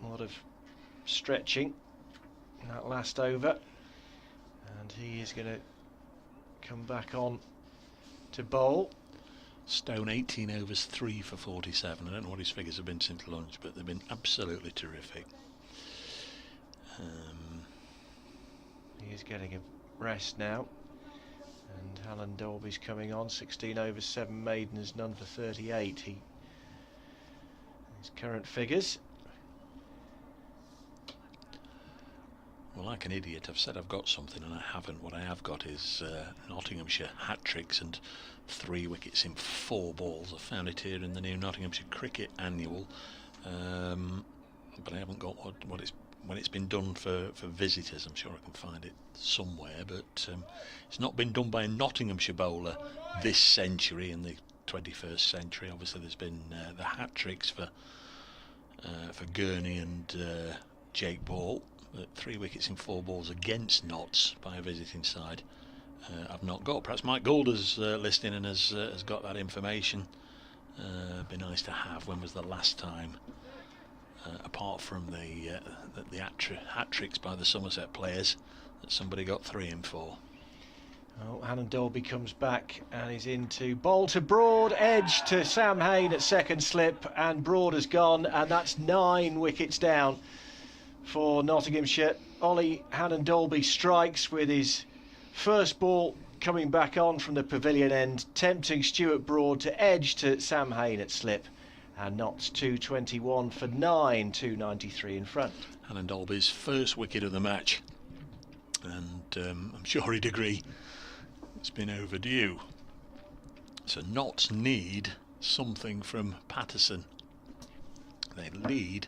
lot of stretching in that last over. And he is going to come back on to bowl. Stone 18 overs, 3 for 47. I don't know what his figures have been since lunch, but they've been absolutely terrific. He is getting a rest now. And Halland-Dolby's coming on. 16 overs, 7 maidens, none for 38. His current figures. Well, like an idiot, I've said I've got something and I haven't. What I have got is Nottinghamshire hat-tricks and 3 wickets in 4 balls. I found it here in the new Nottinghamshire Cricket Annual, but I haven't got what it's when it's been done for visitors. I'm sure I can find it somewhere, but it's not been done by a Nottinghamshire bowler this century, in the 21st century. Obviously there's been the hat-tricks for Gurney and Jake Ball. 3 wickets in 4 balls against Notts by a visiting side. I've not got. Perhaps Mike Goulder's listening and has got that information. Be nice to have. When was the last time, apart from the hat-tricks by the Somerset players, that somebody got 3 in 4? Oh, Halland-Dolby comes back and is into bowl to Broad, edge to Sam Hain at second slip, and Broad has gone, and that's 9 wickets down for Nottinghamshire. Ollie Halland-Dolby strikes with his first ball coming back on from the pavilion end, tempting Stuart Broad to edge to Sam Hain at slip, and Notts 221 for 9, 293 in front. Halland-Dolby's first wicket of the match, and I'm sure he'd agree it's been overdue. So Notts need something from Patterson. They lead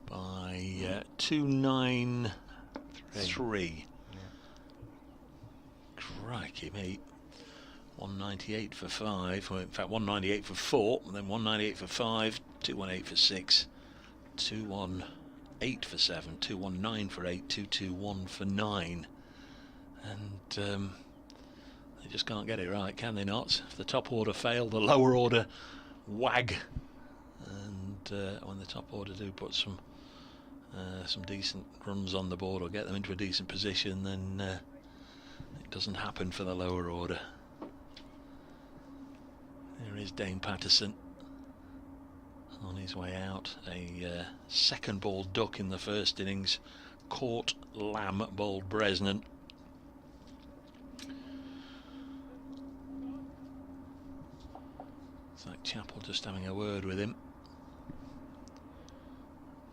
by 293. Yeah. Crikey me. 198 for 5, well, in fact 198 for 4, and then 198 for 5, 218 for 6, 218 for 7, 219 for 8, 221 for 9. And they just can't get it right, can they not? If the top order fail, the lower order wag. And when the top order do put some decent runs on the board or get them into a decent position, then it doesn't happen for the lower order. There is Dane Patterson on his way out. A second ball duck in the first innings. Caught Lamb bowled Bresnan. It's like Chappell just having a word with him.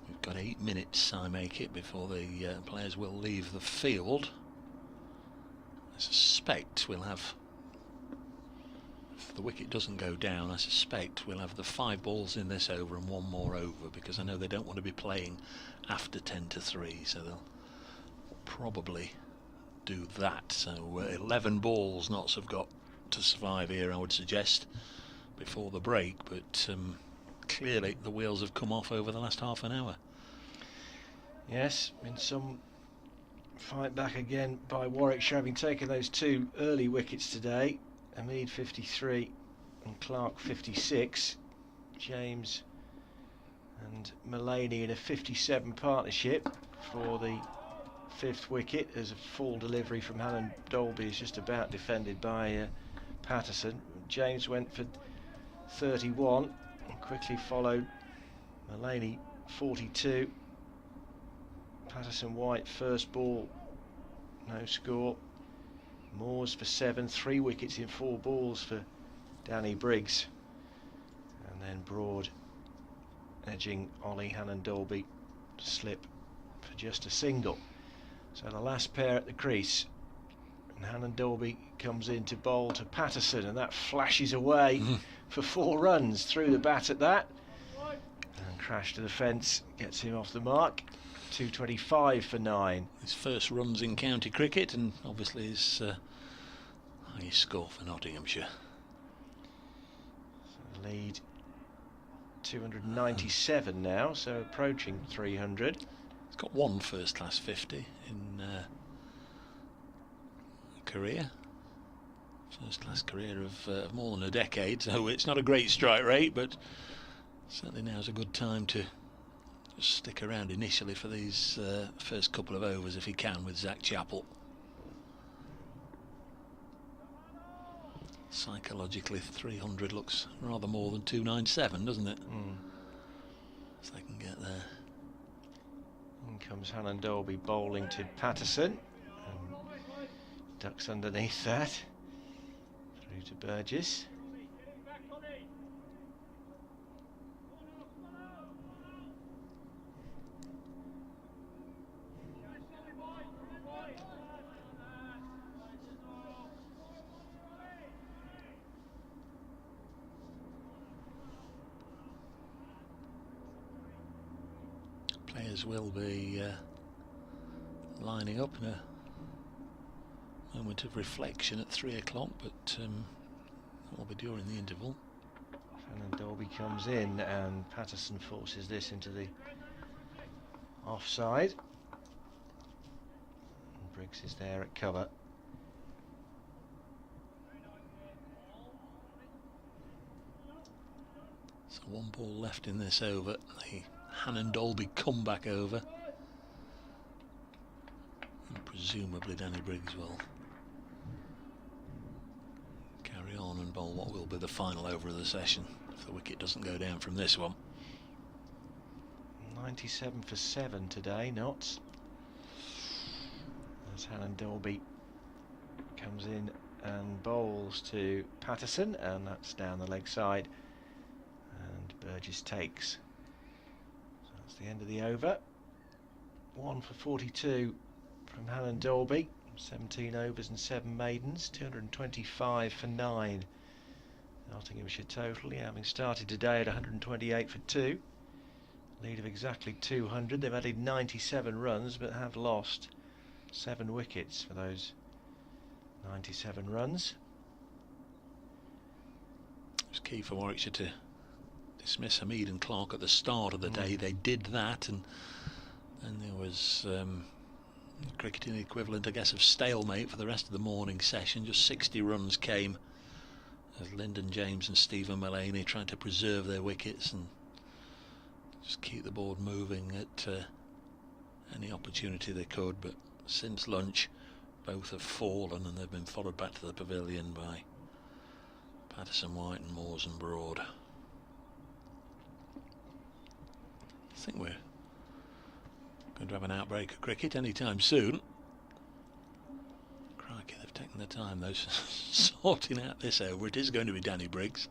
We've got 8 minutes, I make it, before the players will leave the field. I suspect we'll have if the wicket doesn't go down, I suspect we'll have the 5 balls in this over and 1 more over, because I know they don't want to be playing after 10-3, so they'll probably do that. So 11 balls Notts have got to survive here, I would suggest, before the break, but clearly the wheels have come off over the last half an hour. Yes, in some fight back again by Warwickshire, having taken those 2 early wickets today. Hamid 53 and Clark 56. James and Mullaney in a 57 partnership for the 5th wicket, as a full delivery from Hannon Dolby is just about defended by Patterson. James went for 31 and quickly followed Mullaney 42. Patterson White first ball, no score. Moores for 7, 3 wickets in 4 balls for Danny Briggs, and then Broad edging Ollie Hannon Dolby to slip for just a single. So the last pair at the crease, and Hannon Dolby comes in to bowl to Patterson, and that flashes away for 4 runs through the bat at that, and crash to the fence gets him off the mark. 225 for 9. His first runs in county cricket, and obviously his highest score for Nottinghamshire. So the lead 297 now, so approaching 300. He's got 1 first-class 50 in career. First-class career of more than a decade, so it's not a great strike rate, but certainly now's a good time to stick around initially for these first couple of overs if he can, with Zach Chappell. Psychologically, 300 looks rather more than 297, doesn't it? If they can get there. In comes Hannon Dolby bowling to Patterson, and ducks underneath that through to Burgess. Players will be lining up in a moment of reflection at 3 o'clock, but that will be during the interval. Hannon Dolby comes in, and Patterson forces this into the offside. And Briggs is there at cover. So 1 ball left in this over. The Hannon Dolby comeback over, and presumably Danny Briggs will carry on and bowl what will be the final over of the session if the wicket doesn't go down from this one. 97 for 7 today, Notts. As Hannon Dolby comes in and bowls to Patterson, and that's down the leg side, and Burgess takes. The end of the over. 1 for 42 from Hannon Dolby. 17 overs and 7 maidens. 225 for 9. Nottinghamshire totally, having started today at 128 for 2. Lead of exactly 200. They've added 97 runs, but have lost 7 wickets for those 97 runs. It was key for Warwickshire to dismiss Hamid and Clark at the start of the day. They did that, and then there was cricketing equivalent, I guess, of stalemate for the rest of the morning session. Just 60 runs came as Lyndon James and Stephen Mullaney tried to preserve their wickets and just keep the board moving at any opportunity they could. But since lunch, both have fallen, and they've been followed back to the pavilion by Patterson, White and Moores and Broad. I think we're going to have an outbreak of cricket anytime soon. Crikey, they've taken their time, those sorting out this over. It is going to be Danny Briggs.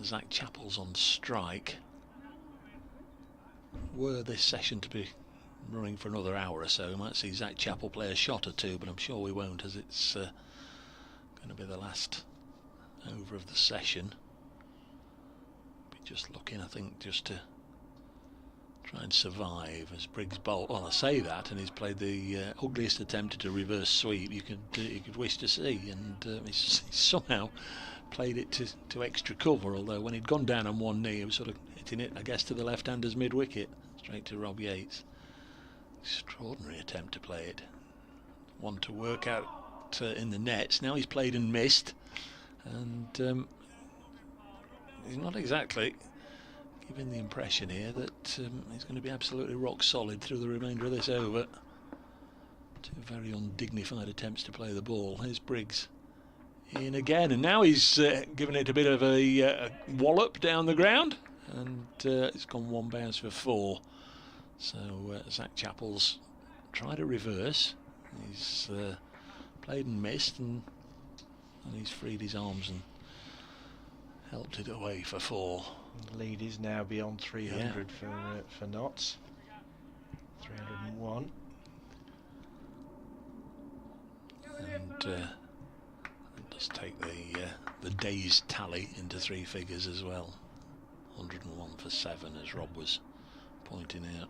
Zach Chappell's on strike. Were this session to be running for another hour or so, we might see Zach Chappell play a shot or two, but I'm sure we won't, as it's going to be the last over of the session. Be just looking, I think, just to try and survive as Briggs bolt. Well, I say that, and he's played the ugliest attempt at a reverse sweep you could wish to see, and he's somehow played it to extra cover. Although when he'd gone down on one knee, he was sort of hitting it, I guess, to the left-hander's mid-wicket, straight to Rob Yates. Extraordinary attempt to play it. One to work out in the nets. Now he's played and missed, and he's not exactly giving the impression here that he's going to be absolutely rock solid through the remainder of this over. Two very undignified attempts to play the ball. Here's Briggs in again, and now he's given it a bit of a wallop down the ground, and it's gone one bounce for 4. So Zach Chappell's tried a reverse. He's played and missed, and he's freed his arms and helped it away for 4. The lead is now beyond 300 for Notts. 301. And just take the day's tally into 3 figures as well. 101 for 7, as Rob was pointing out.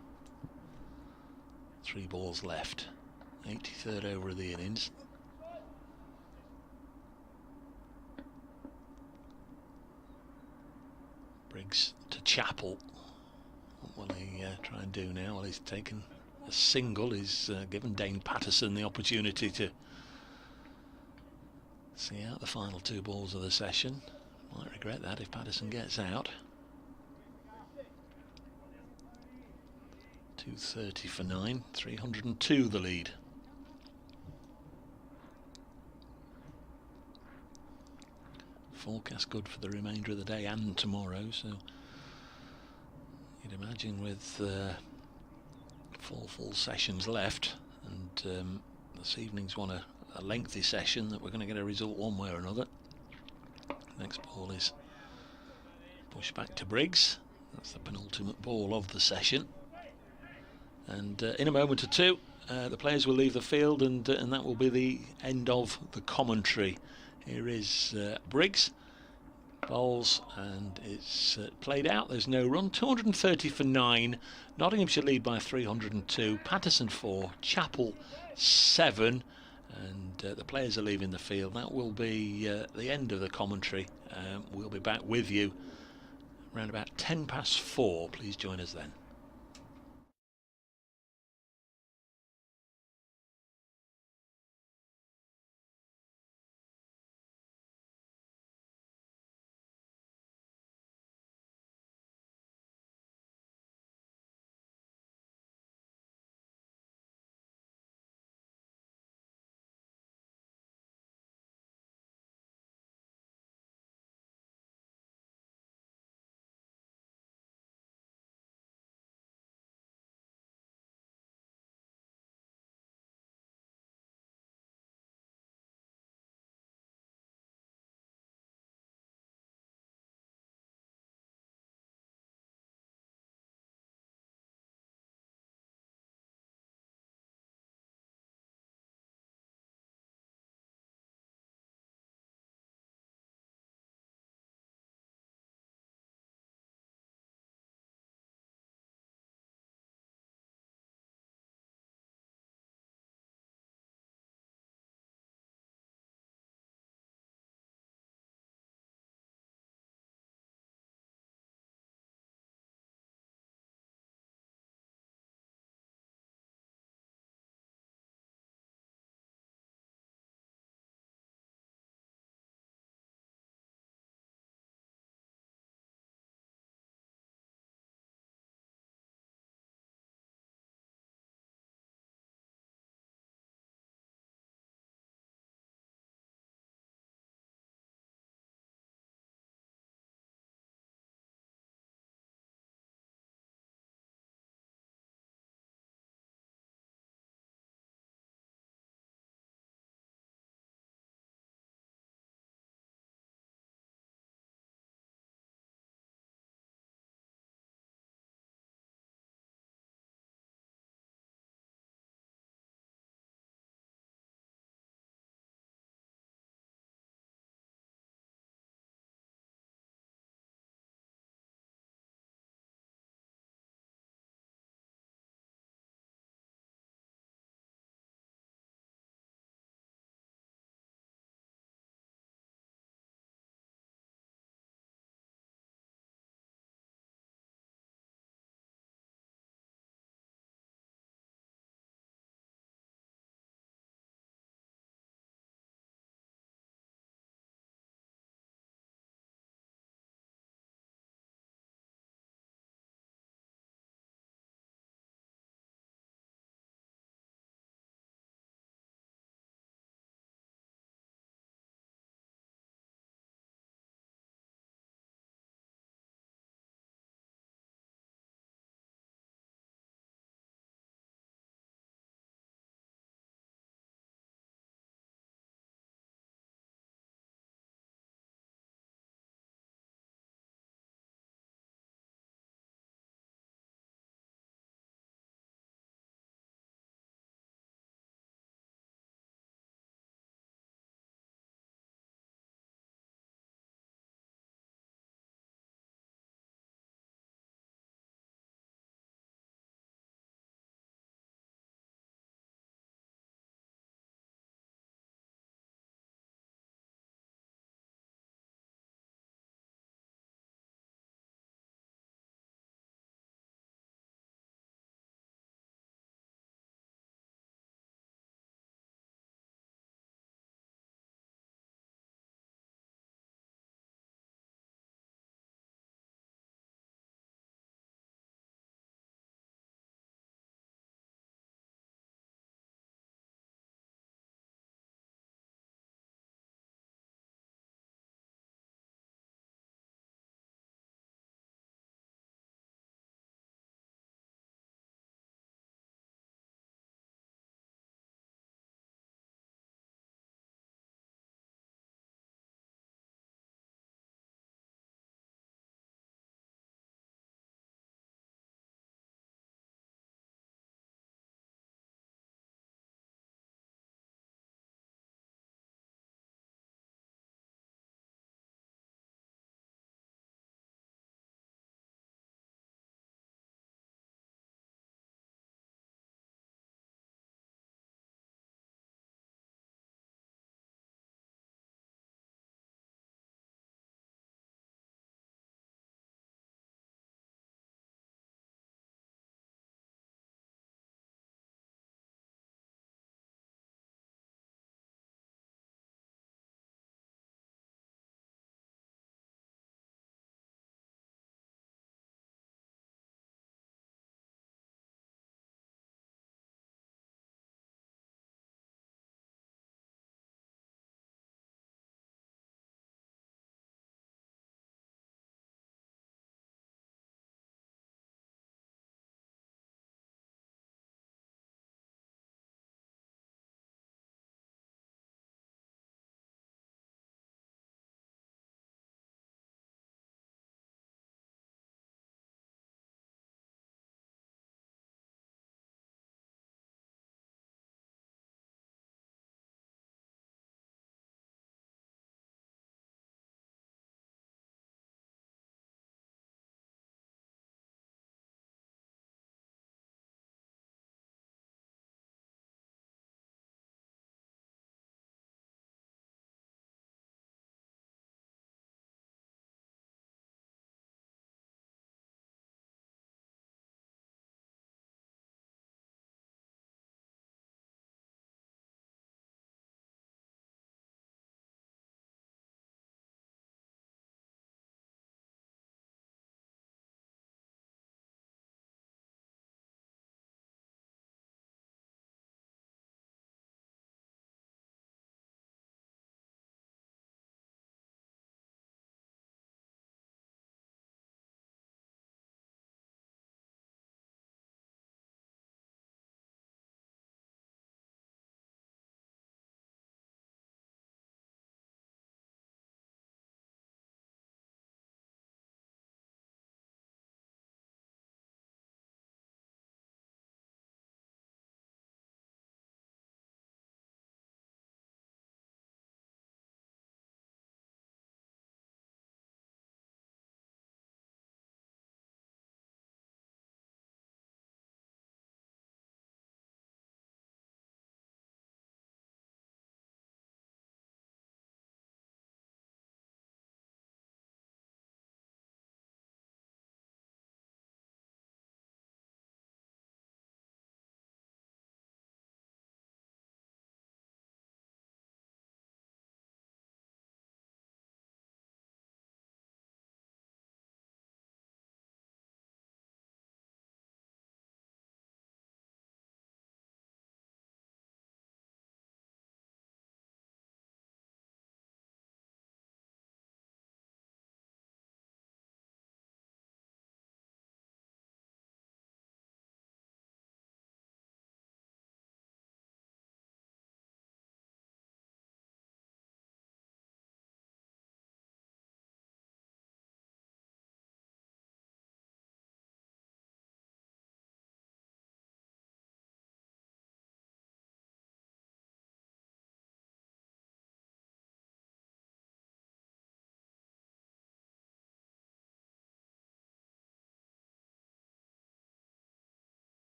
3 balls left. 83rd over of the innings. Briggs to Chappell. What will he try and do now? Well, he's taken a single. He's given Dane Patterson the opportunity to see out the final 2 balls of the session. Might regret that if Patterson gets out. 230 for 9, 302 the lead. Forecast good for the remainder of the day and tomorrow, so you'd imagine with 4 full sessions left, and this evening's one a lengthy session, that we're going to get a result one way or another. Next ball is pushed back to Briggs. That's the penultimate ball of the session, and in a moment or two the players will leave the field, and that will be the end of the commentary. Here is Briggs, bowls, and it's played out. There's no run. 230 for 9. Nottinghamshire lead by 302. Patterson 4, Chappell 7, and the players are leaving the field. That will be the end of the commentary. We'll be back with you around about 4:10. Please join us then.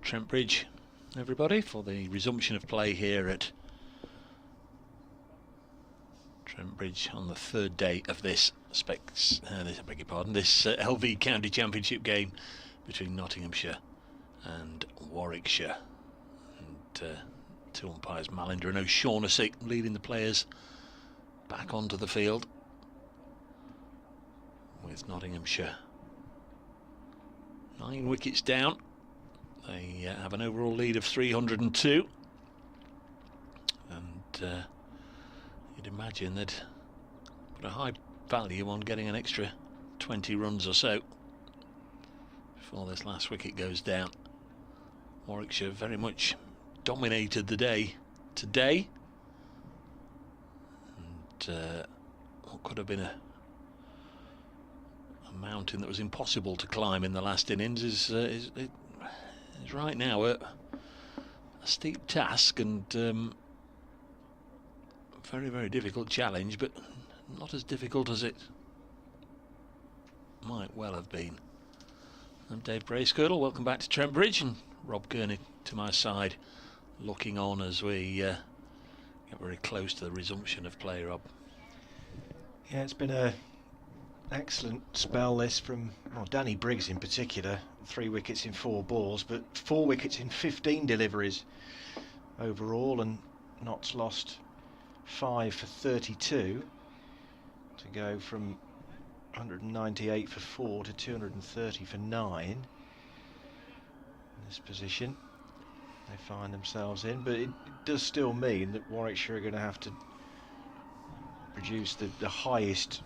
Trent Bridge, everybody, for the resumption of play here at Trent Bridge on the third day of this LV County Championship game between Nottinghamshire and Warwickshire. And two umpires, Malinder and O'Shaughnessy, leading the players back onto the field, with Nottinghamshire 9 wickets down. They have an overall lead of 302, and you'd imagine they'd put a high value on getting an extra 20 runs or so before this last wicket goes down. Warwickshire very much dominated the day today, and what could have been a mountain that was impossible to climb in the last innings is right now a steep task, and very, very difficult challenge, but not as difficult as it might well have been. I'm Dave Bracegirdle, welcome back to Trent Bridge, and Rob Gurney to my side, looking on as we get very close to the resumption of play. Rob? Yeah, it's been a excellent spell this from Danny Briggs in particular. 3 wickets in 4 balls, but 4 wickets in 15 deliveries overall, and Notts lost 5 for 32 to go from 198 for 4 to 230 for 9 in this position they find themselves in. But it does still mean that Warwickshire are going to have to produce the highest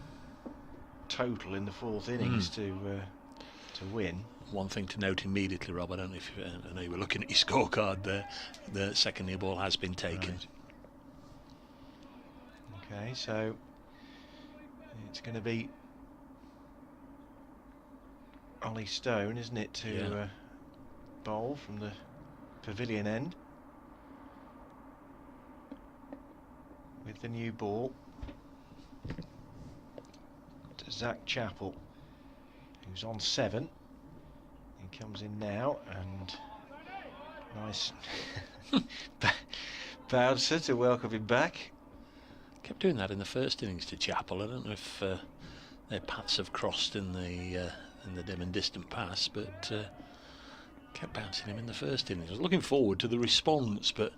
total in the 4th innings to win. One thing to note immediately, Rob, I don't know if I know you were looking at your scorecard there. The second near ball has been taken. Right. Okay, so it's going to be Ollie Stone, isn't it, to bowl from the pavilion end with the new ball to Zach Chappell, who's on 7. He comes in now, and nice bouncer to welcome him back. Kept doing that in the first innings to Chappell. I don't know if their paths have crossed in the dim and distant past, but kept bouncing him in the first innings. I was looking forward to the response, but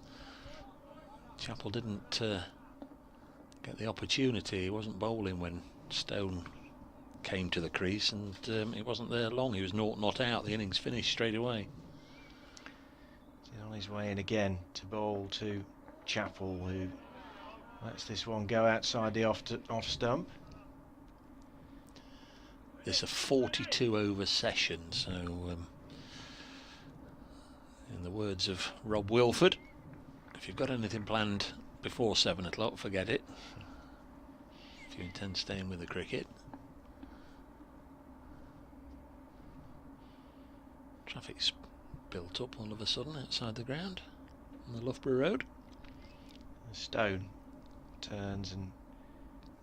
Chappell didn't get the opportunity. He wasn't bowling when Stone came to the crease, and he wasn't there long. He was not out. The innings finished straight away. He's on his way in again to bowl to Chappell, who lets this one go outside the off stump. It's a 42 over session, so in the words of Rob Wilford, if you've got anything planned before 7 o'clock, forget it, if you intend staying with the cricket. Traffic's built up all of a sudden outside the ground on the Loughborough Road. Stone turns and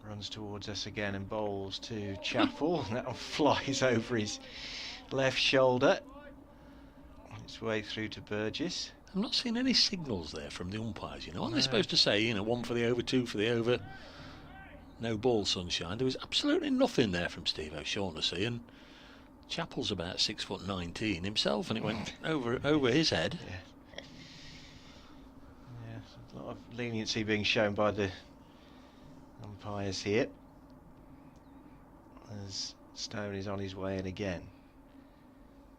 runs towards us again and bowls to Chappell. That one flies over his left shoulder on its way through to Burgess. I'm not seeing any signals there from the umpires, you know. Aren't they supposed to say, 1 for the over, 2 for the over, no ball, sunshine? There was absolutely nothing there from Steve O'Shaughnessy, and Chappell's about 6'19" himself, and it went over his head. Yeah, a lot of leniency being shown by the umpires here, as Stone is on his way in again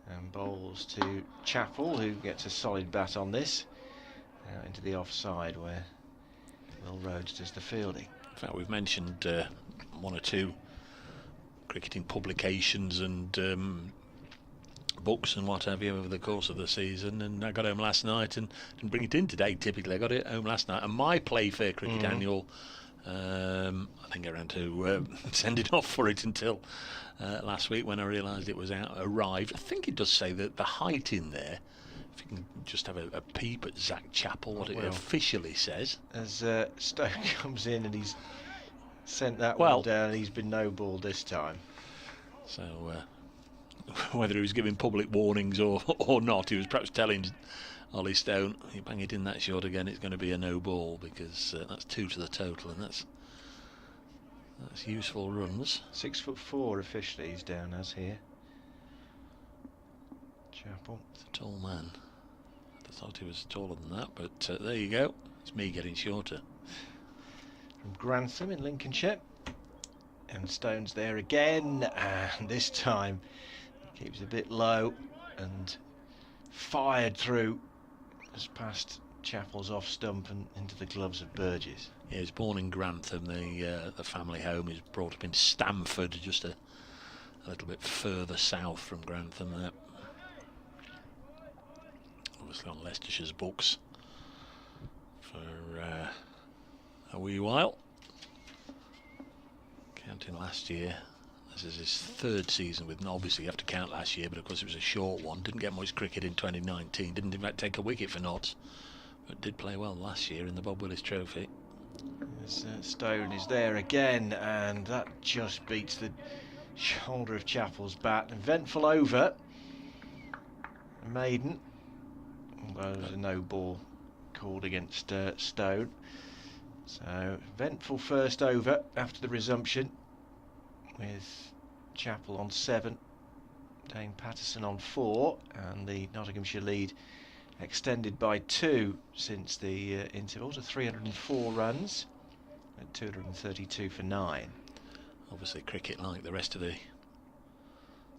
and bowls to Chappell, who gets a solid bat on this out into the offside where Will Rhodes does the fielding. In fact, we've mentioned 1 or 2 cricketing publications and books and what have you over the course of the season, and I got home last night and didn't bring it in today. Typically I got it home last night, and my Playfair Cricket Annual, I didn't get around to sending off for it until last week when I realised it was arrived. I think it does say that the height in there, if you can just have a peep at Zach Chappell, what it officially says. As Stone comes in and he's sent that one down, and he's been no balled this time. So whether he was giving public warnings or not, he was perhaps telling Ollie Stone, you bang it in that short again, it's going to be a no ball, because that's 2 to the total, and that's useful runs. 6'4" officially he's down as here. Chapel. It's a tall man. I thought he was taller than that, but there you go. It's me getting shorter. From Grantham in Lincolnshire. And Stone's there again, and this time he keeps a bit low and fired through, just past Chapel's off stump and into the gloves of Burgess. Yeah, he was born in Grantham, the family home. He was brought up in Stamford, just a little bit further south from Grantham there. Obviously on Leicestershire's books for a wee while. Counting last year, this is his 3rd season with, obviously you have to count last year, but of course it was a short one. Didn't get much cricket in 2019, didn't in fact take a wicket for Notts, but did play well last year in the Bob Willis Trophy. Stone is there again, and that just beats the shoulder of Chapel's bat. Eventful over. Maiden. Although there's a no ball called against Stone. So, eventful first over after the resumption, with Chapel on 7, Dane Patterson on 4, and the Nottinghamshire lead extended by 2 since the interval to 304 runs at 232 for 9. Obviously cricket, like the rest of the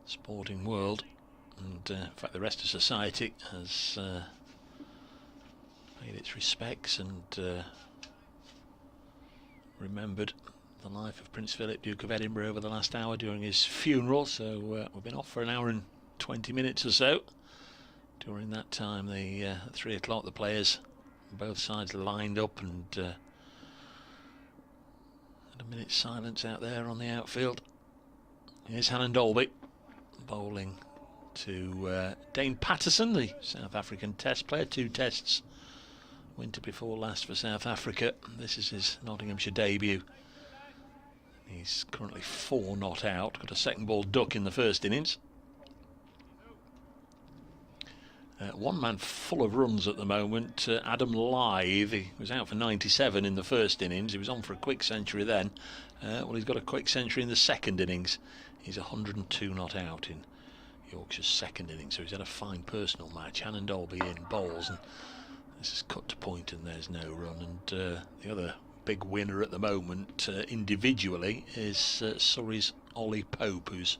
sporting world, and in fact the rest of society, has paid its respects and remembered the life of Prince Philip, Duke of Edinburgh, over the last hour during his funeral. So we've been off for an hour and 20 minutes or so. During that time, at 3 o'clock, the players on both sides lined up and had a minute's silence out there on the outfield. Here's Hannon Dolby bowling to Dane Patterson, the South African Test player. 2 tests winter before last for South Africa. This is his Nottinghamshire debut. He's currently 4 not out. Got a second ball duck in the first innings. One man full of runs at the moment, Adam Lythe. He was out for 97 in the first innings. He was on for a quick century then. Well, he's got a quick century in the second innings. He's 102 not out in Yorkshire's second innings, so he's had a fine personal match. Hannon Dolby in bowls, and this is cut to point and there's no run. And the other big winner at the moment individually is Surrey's Ollie Pope, who's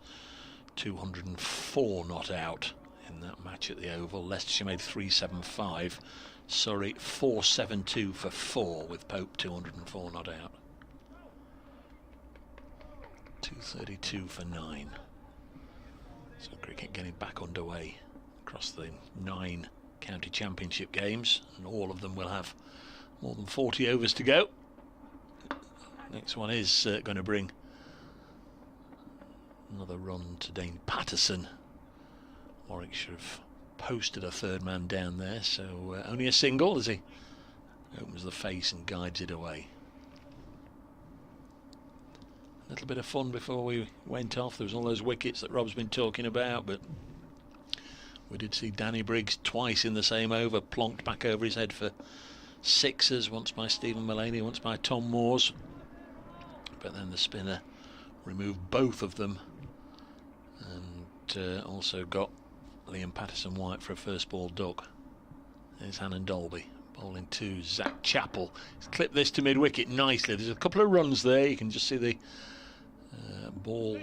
204 not out in that match at the Oval. Leicestershire made 375, Surrey 472 for 4, with Pope 204 not out. 232 for 9. So cricket getting back underway across the 9 county championship games, and all of them will have more than 40 overs to go. Next one is going to bring another run to Dane Patterson. Warwickshire have posted a 3rd man down there, so only a single as he opens the face and guides it away. A little bit of fun before we went off. There was all those wickets that Rob's been talking about, but we did see Danny Briggs twice in the same over, plonked back over his head for 6s, once by Stephen Mullaney, once by Tom Moores. But then the spinner removed both of them, and also got Liam Patterson-White for a first ball duck. There's Hannon Dolby bowling to Zach Chappell. He's clipped this to mid-wicket nicely. There's a couple of runs there. You can just see the ball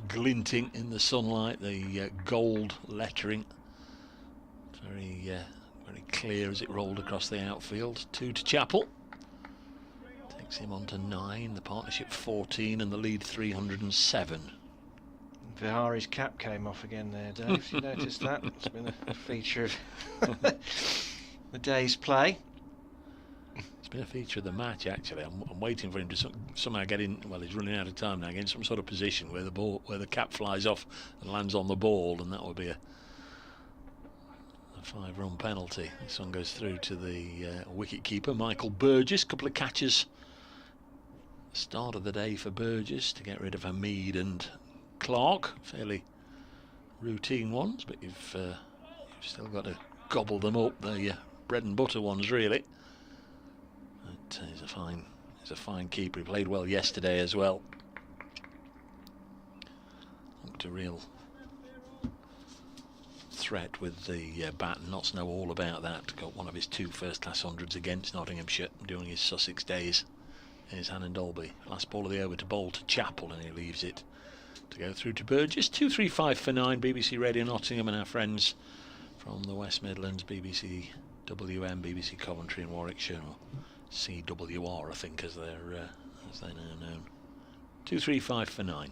glinting in the sunlight, the gold lettering. Very, very clear as it rolled across the outfield. 2 to Chappell. Takes him on to 9, the partnership 14, and the lead 307. Vihari's cap came off again there, Dave. You noticed that? It's been a feature of the day's play. It's been a feature of the match, actually. I'm waiting for him to somehow get in. Well, he's running out of time now. Get in some sort of position where the cap flies off and lands on the ball, and that would be a 5-run penalty. This one goes through to the wicket keeper, Michael Burgess. Couple of catches. Start of the day for Burgess to get rid of Hamid and Clark. Fairly routine ones, but you've still got to gobble them up. They're your bread and butter ones, really. But he's a fine keeper. He played well yesterday as well. Looked a real threat with the bat, and Notts know all about that. Got one of his 2 first-class hundreds against Nottinghamshire during his Sussex days. Here's Hannon Dolby. Last ball of the over to bowl to Chappell, and he leaves it to go through to Burgess. 2-3-5 for 9. BBC Radio Nottingham and our friends from the West Midlands, BBC WM, BBC Coventry and Warwickshire, or CWR I think as they're now known. 2-3-5 for 9.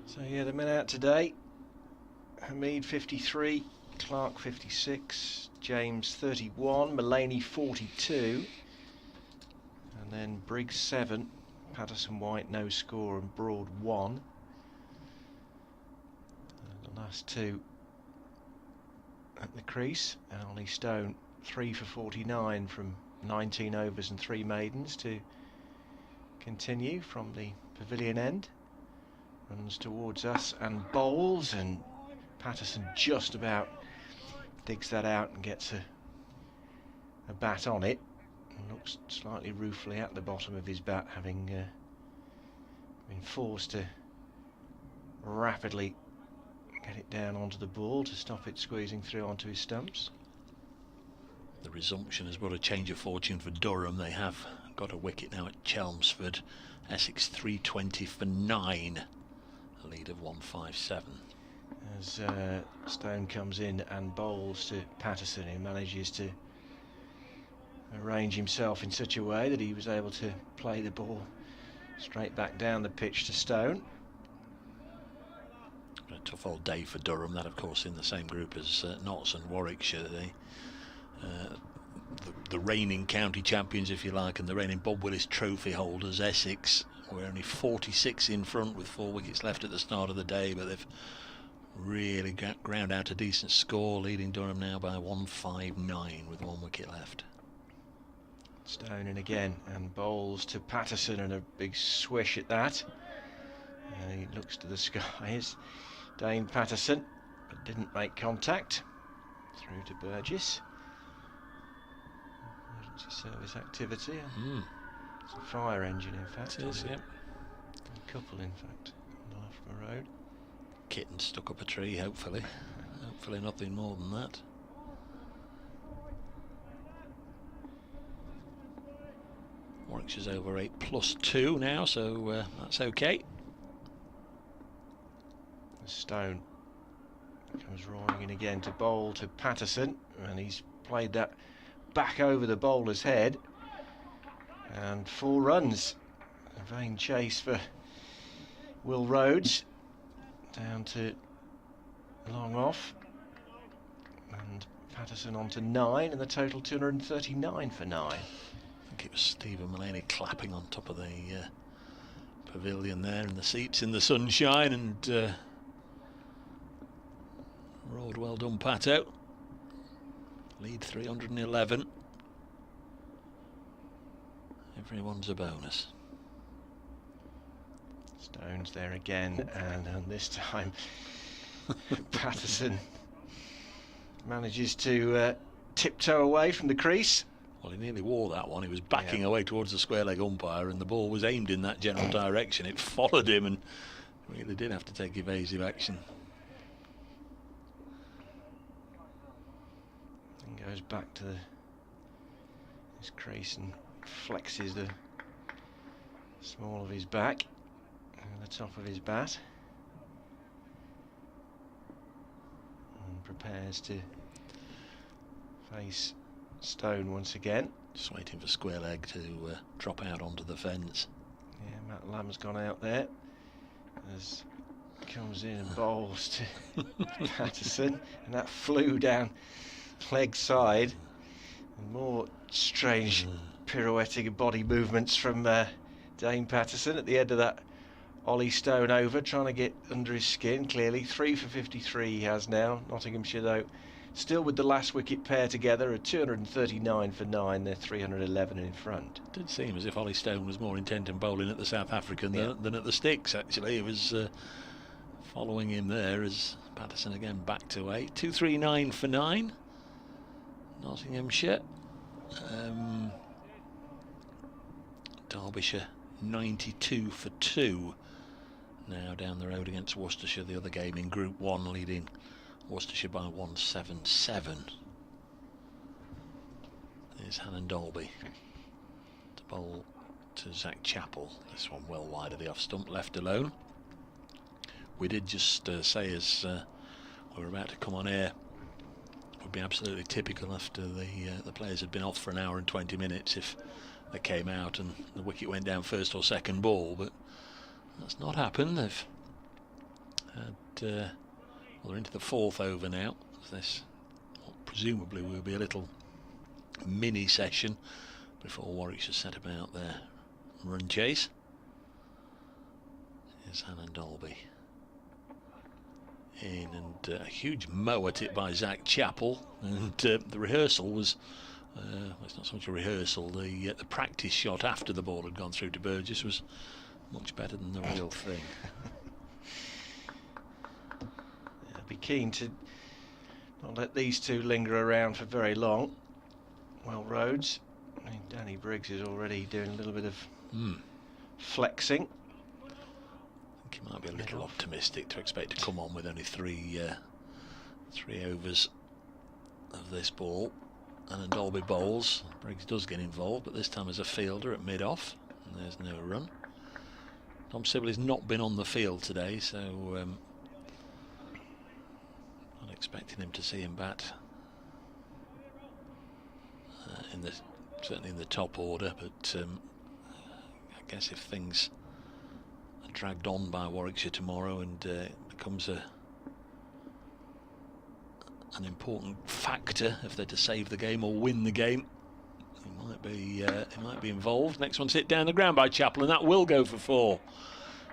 So yeah, the men out today: Hamid 53, Clark 56, James 31, Mullaney 42, and then Briggs 7, Patterson White no score, and Broad 1. The last 2 at the crease, and Ollie Stone 3 for 49 from 19 overs and 3 maidens to continue from the pavilion end. Runs towards us and bowls, and Patterson just about digs that out and gets a bat on it, and looks slightly ruefully at the bottom of his bat, having been forced to rapidly get it down onto the ball to stop it squeezing through onto his stumps. The resumption has brought a change of fortune for Durham. They have got a wicket now at Chelmsford. Essex 320 for 9, a lead of 157. As Stone comes in and bowls to Patterson, he manages to arrange himself in such a way that he was able to play the ball straight back down the pitch to Stone. A tough old day for Durham, that of course in the same group as Notts and Warwickshire. The reigning county champions, if you like, and the reigning Bob Willis trophy holders, Essex, were only 46 in front with 4 wickets left at the start of the day, but they've really ground out a decent score, leading Durham now by 159 with 1 wicket left. Stone in again and bowls to Patterson, and a big swish at that. He looks to the skies, Dane Patterson, but didn't make contact. Through to Burgess. Emergency service activity. It's a fire engine, in fact. It is, yep. A couple, in fact, on the Loughborough Road. Kitten stuck up a tree, hopefully. Hopefully nothing more than that. Warwickshire's over 8 +2 now, so that's okay. Stone comes roaring in again to bowl to Patterson, and he's played that back over the bowler's head, and 4 runs. A vain chase for Will Rhodes, down to long off, and Patterson on to 9, and the total 239 for 9. I think it was Stephen Mullaney clapping on top of the pavilion there in the seats in the sunshine, and roared well done, Pato. Lead 311. Everyone's a bonus. Stone's there again, and this time Patterson manages to tiptoe away from the crease. Well, he nearly wore that one. He was backing away towards the square leg umpire, and the ball was aimed in that general direction. It followed him and really did have to take evasive action. And goes back to his crease and flexes the small of his back and the top of his bat, and prepares to face Stone once again. Just waiting for square leg to drop out onto the fence. Yeah, Matt Lamb's gone out there as comes in and bowls to Patterson, and that flew down leg side, and more strange pirouetting body movements from Dane Patterson at the end of that Ollie Stone over, trying to get under his skin. Clearly 3 for 53 he has now. Nottinghamshire though still with the last wicket pair together at 239 for 9. They're 311 in front. It did seem as if Ollie Stone was more intent in bowling at the South African than at the sticks, actually. It was Following him there is Patterson again back to 8. 239 for 9. Nottinghamshire. Derbyshire 92 for 2. Now down the road against Worcestershire, the other game in Group 1, leading Worcestershire by 177. There's Hannon Dolby to bowl to Zach Chappell. This one well wide of the off stump, left alone. We did just say as we were about to come on air, it would be absolutely typical after the players had been off for an hour and 20 minutes if they came out and the wicket went down first or second ball, but that's not happened. They've had well, they're into the 4th over now. This presumably will be a little mini session before Warwickshire set about their run chase. Here's Hannon Dolby in, and a huge mow at it by Zach Chappell, and the rehearsal was well, it's not so much a rehearsal, the practice shot after the ball had gone through to Burgess was much better than the real thing. I'd be keen to not let these two linger around for very long. Well, Rhodes, I mean, Danny Briggs is already doing a little bit of flexing. I think he might be a little optimistic to expect to come on with only three overs of this ball. And Dolby bowls. Briggs does get involved, but this time as a fielder at mid-off, and there's no run. Tom Sibley's not been on the field today, so not expecting him to see him bat certainly in the top order, but I guess if things are dragged on by Warwickshire tomorrow and it becomes an important factor if they're to save the game or win the game, he might be involved. Next one's hit down the ground by Chappell, and that will go for 4.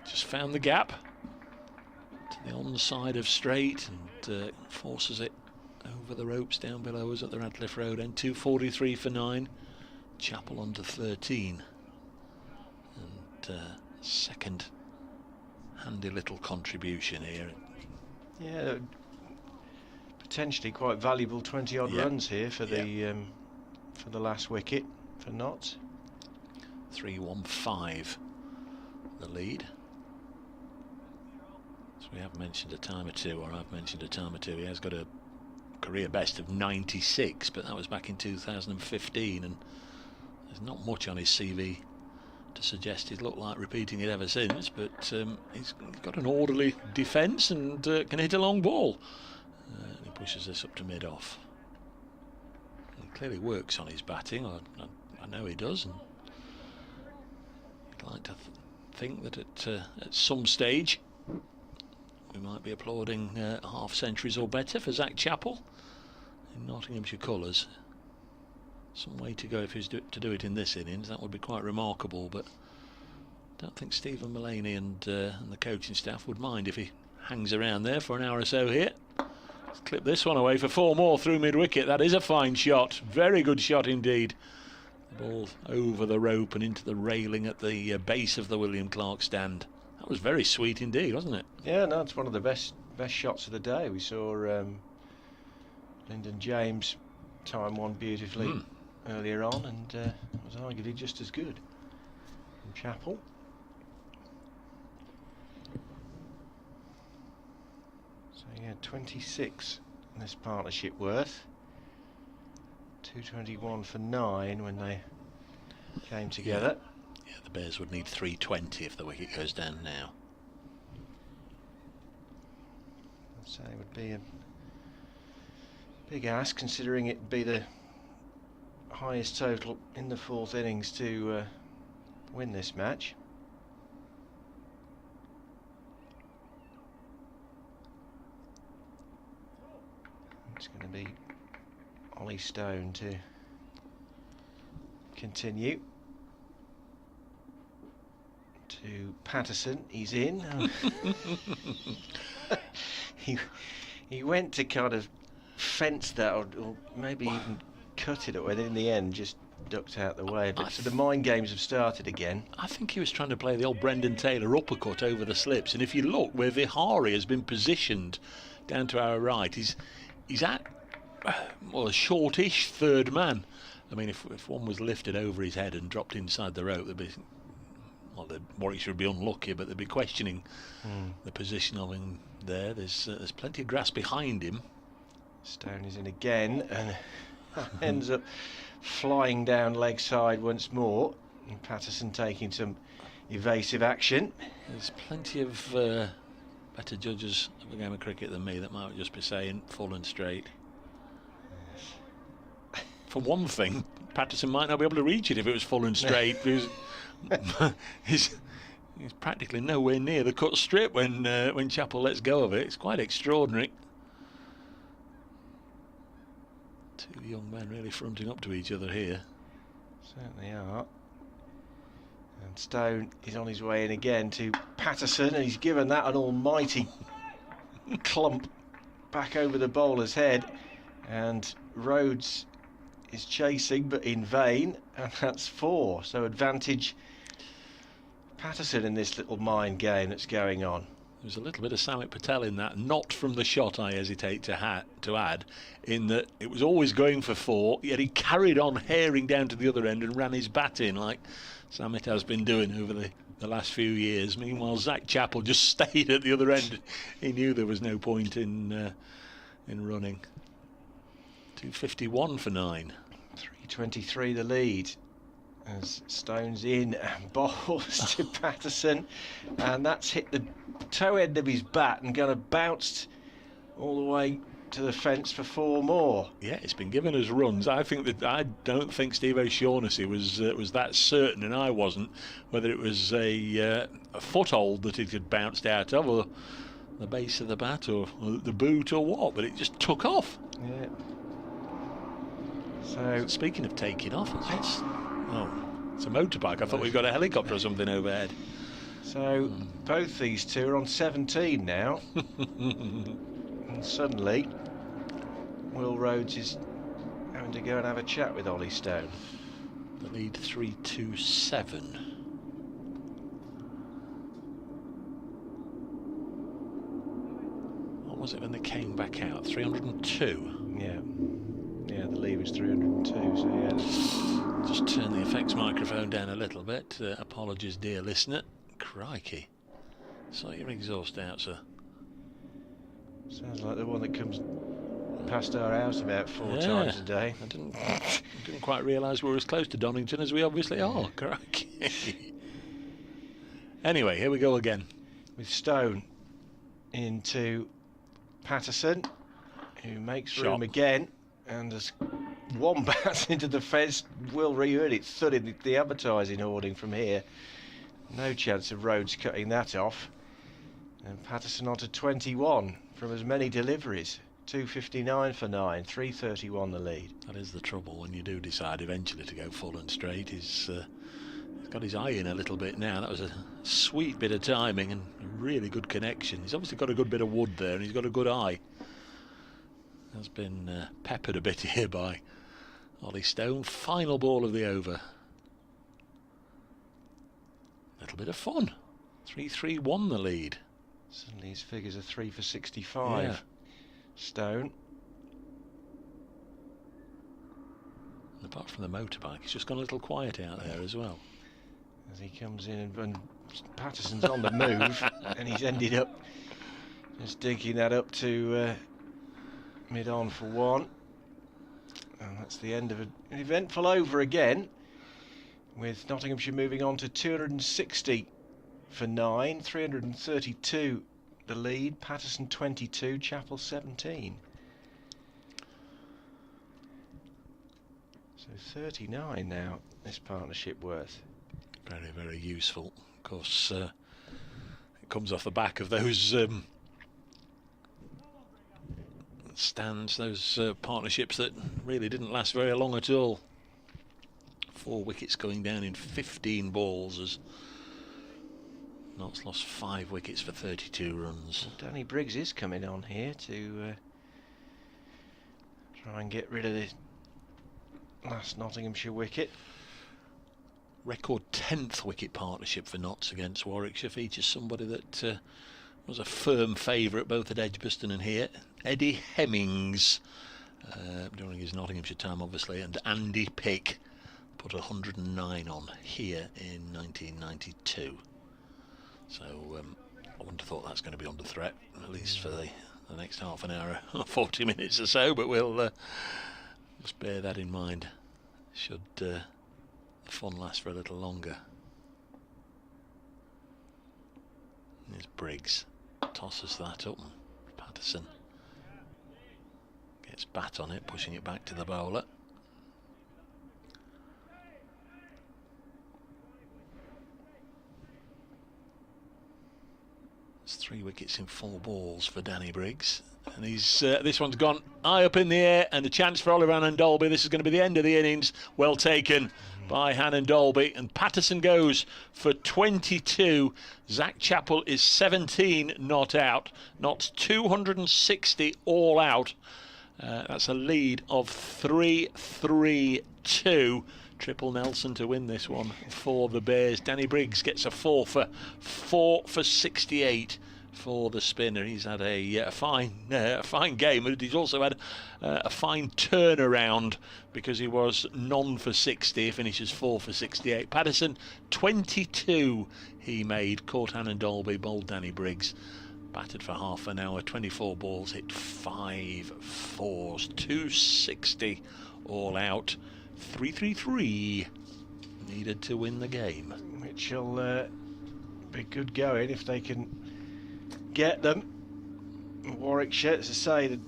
Just found the gap to the onside of straight and forces it over the ropes down below us at the Radcliffe Road end. 243 for 9. Chappell on to 13, and second handy little contribution here. Yeah, potentially quite valuable 20-odd runs here for the last wicket for Notts. 3-1-5 the lead. So we have mentioned a time or two, or I've mentioned a time or two. He has got a career best of 96, but that was back in 2015, and there's not much on his CV to suggest he's looked like repeating it ever since, but he's got an orderly defence and can hit a long ball. He pushes this up to mid-off. He clearly works on his batting, I know he does, and I'd like to think that at some stage we might be applauding half centuries or better for Zach Chappell in Nottinghamshire colours. Some way to go if he's to do it in this innings. That would be quite remarkable, but I don't think Stephen Mullaney and the coaching staff would mind if he hangs around there for an hour or so here. Let's clip this one away for 4 more through mid-wicket. That is a fine shot, very good shot indeed. The ball over the rope and into the railing at the base of the William Clark stand. That was very sweet indeed, wasn't it? Yeah, no, it's one of the best shots of the day. We saw Lyndon James time one beautifully earlier on, and it was arguably just as good from Chappell. So yeah, 26 in this partnership worth. 221 for 9 when they came together. Yeah, the Bears would need 320 if the wicket goes down now. I'd say it would be a big ask, considering it'd be the highest total in the 4th innings to win this match. It's going to be Ollie Stone to continue. To Patterson, he's in. He went to kind of fence that, or maybe even cut it away. In the end, just ducked out the way. But so the mind games have started again. I think he was trying to play the old Brendan Taylor uppercut over the slips, and if you look where Vihari has been positioned down to our right, he's at well, a shortish third man. I mean, if one was lifted over his head and dropped inside the rope, there'd be, well, Warwickshire would be unlucky, but they'd be questioning the position of him there. There's plenty of grass behind him. Stone is in again and ends up flying down leg side once more. And Patterson taking some evasive action. There's plenty of better judges of a game of cricket than me that might just be saying full and straight. For one thing, Patterson might not be able to reach it if it was full and straight. He's practically nowhere near the cut strip when Chappell lets go of it. It's quite extraordinary. Two young men really fronting up to each other here. Certainly are. And Stone is on his way in again to Patterson, and he's given that an almighty clump back over the bowler's head. And Rhodes is chasing, but in vain, and that's 4. So advantage Patterson in this little mind game that's going on. There's a little bit of Samit Patel in that, not from the shot, I hesitate to add, in that it was always going for 4, yet he carried on herring down to the other end and ran his bat in like Samit has been doing over the last few years. Meanwhile, Zach Chappell just stayed at the other end. He knew there was no point in running. 251 for 9. 323 the lead. As Stone's in and bowls to Patterson, and that's hit the toe end of his bat and kind of bounced all the way to the fence for 4 more. Yeah, it's been given us runs. I don't think Steve O'Shaughnessy was that certain, and I wasn't, whether it was a foothold that it had bounced out of, or the base of the bat, or the boot, or what. But it just took off. Yeah. So speaking of taking off, it's a motorbike. I thought we've got a helicopter or something overhead. So both these two are on 17 now. And suddenly Will Rhodes is having to go and have a chat with Ollie Stone. The lead 327. What was it when they came back out? 302. Yeah. Yeah, the lead was 302, so yeah. Just turn the effects microphone down a little bit. Apologies, dear listener. Crikey. Sort your exhaust out, sir. Sounds like the one that comes past our house about 4 times a day. I didn't quite realise we were as close to Donington as we obviously are. Crikey. Anyway, here we go again. With Stone into Patterson, who makes room again. And as one bat into the fence, Will re-heard it thudding the advertising hoarding from here. No chance of Rhodes cutting that off. And Patterson on to 21 from as many deliveries. 259 for 9, 331 the lead. That is the trouble when you do decide eventually to go full and straight. He's got his eye in a little bit now. That was a sweet bit of timing and a really good connection. He's obviously got a good bit of wood there, and he's got a good eye. Has been peppered a bit here by Ollie Stone. Final ball of the over. A little bit of fun. 331 the lead. Suddenly his figures are 3 for 65. Yeah. Stone. And apart from the motorbike, he's just gone a little quiet out there as well. As he comes in and Patterson's on the move, and he's ended up just dinking that up to mid-on for 1. And that's the end of an eventful over again, with Nottinghamshire moving on to 260 for 9, 332 the lead, Patterson 22, Chappell 17. So 39 now, this partnership worth. Very, very useful. Of course, it comes off the back of those stands, those partnerships that really didn't last very long at all. 4 wickets going down in 15 balls as Notts lost 5 wickets for 32 runs. Well, Danny Briggs is coming on here to try and get rid of this last Nottinghamshire wicket. Record 10th wicket partnership for Notts against Warwickshire. Features somebody that was a firm favourite both at Edgbaston and here. Eddie Hemmings, during his Nottinghamshire time obviously, and Andy Pick put 109 on here in 1992. So I wouldn't have thought that's going to be under threat, at least for the next half an hour, 40 minutes or so, but we'll just bear that in mind should the fun last for a little longer. There's Briggs, tosses that up, and Patterson gets bat on it, pushing it back to the bowler. It's 3 wickets in 4 balls for Danny Briggs, and he's this one's gone high up in the air, and a chance for Oliver Hannon-Dolby. This is going to be the end of the innings. Well taken by Hannon-Dolby, and Patterson goes for 22. Zach Chappell is 17 not out. Notts 260 all out. That's a lead of 3-3-2. Triple Nelson to win this one for the Bears. Danny Briggs gets a 4 for 68 for the spinner. He's had a fine game, but he's also had a fine turnaround because he was none for 60. He finishes 4 for 68. Patterson 22 he made. Caught Hannon-Dolby, bowled Danny Briggs. Batted for half an hour, 24 balls, hit 5 fours, 260 all out. 3-3-3 needed to win the game, which will be good going if they can get them. Warwickshire, as I say, the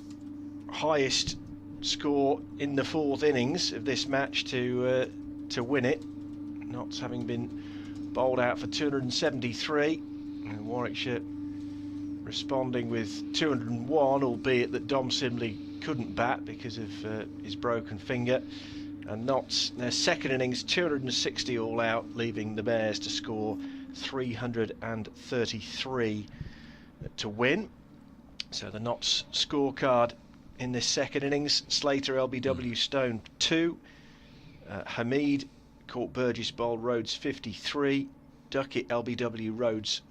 highest score in the 4th innings of this match to win it. Notts having been bowled out for 273, and Warwickshire responding with 201, albeit that Dom Simley couldn't bat because of his broken finger. And Notts, their 2nd innings, 260 all out, leaving the Bears to score 333 to win. So the Notts scorecard in this 2nd innings: Slater, LBW, Stone 2. Hamid caught Burgess, bowled Rhodes 53. Duckett, LBW, Rhodes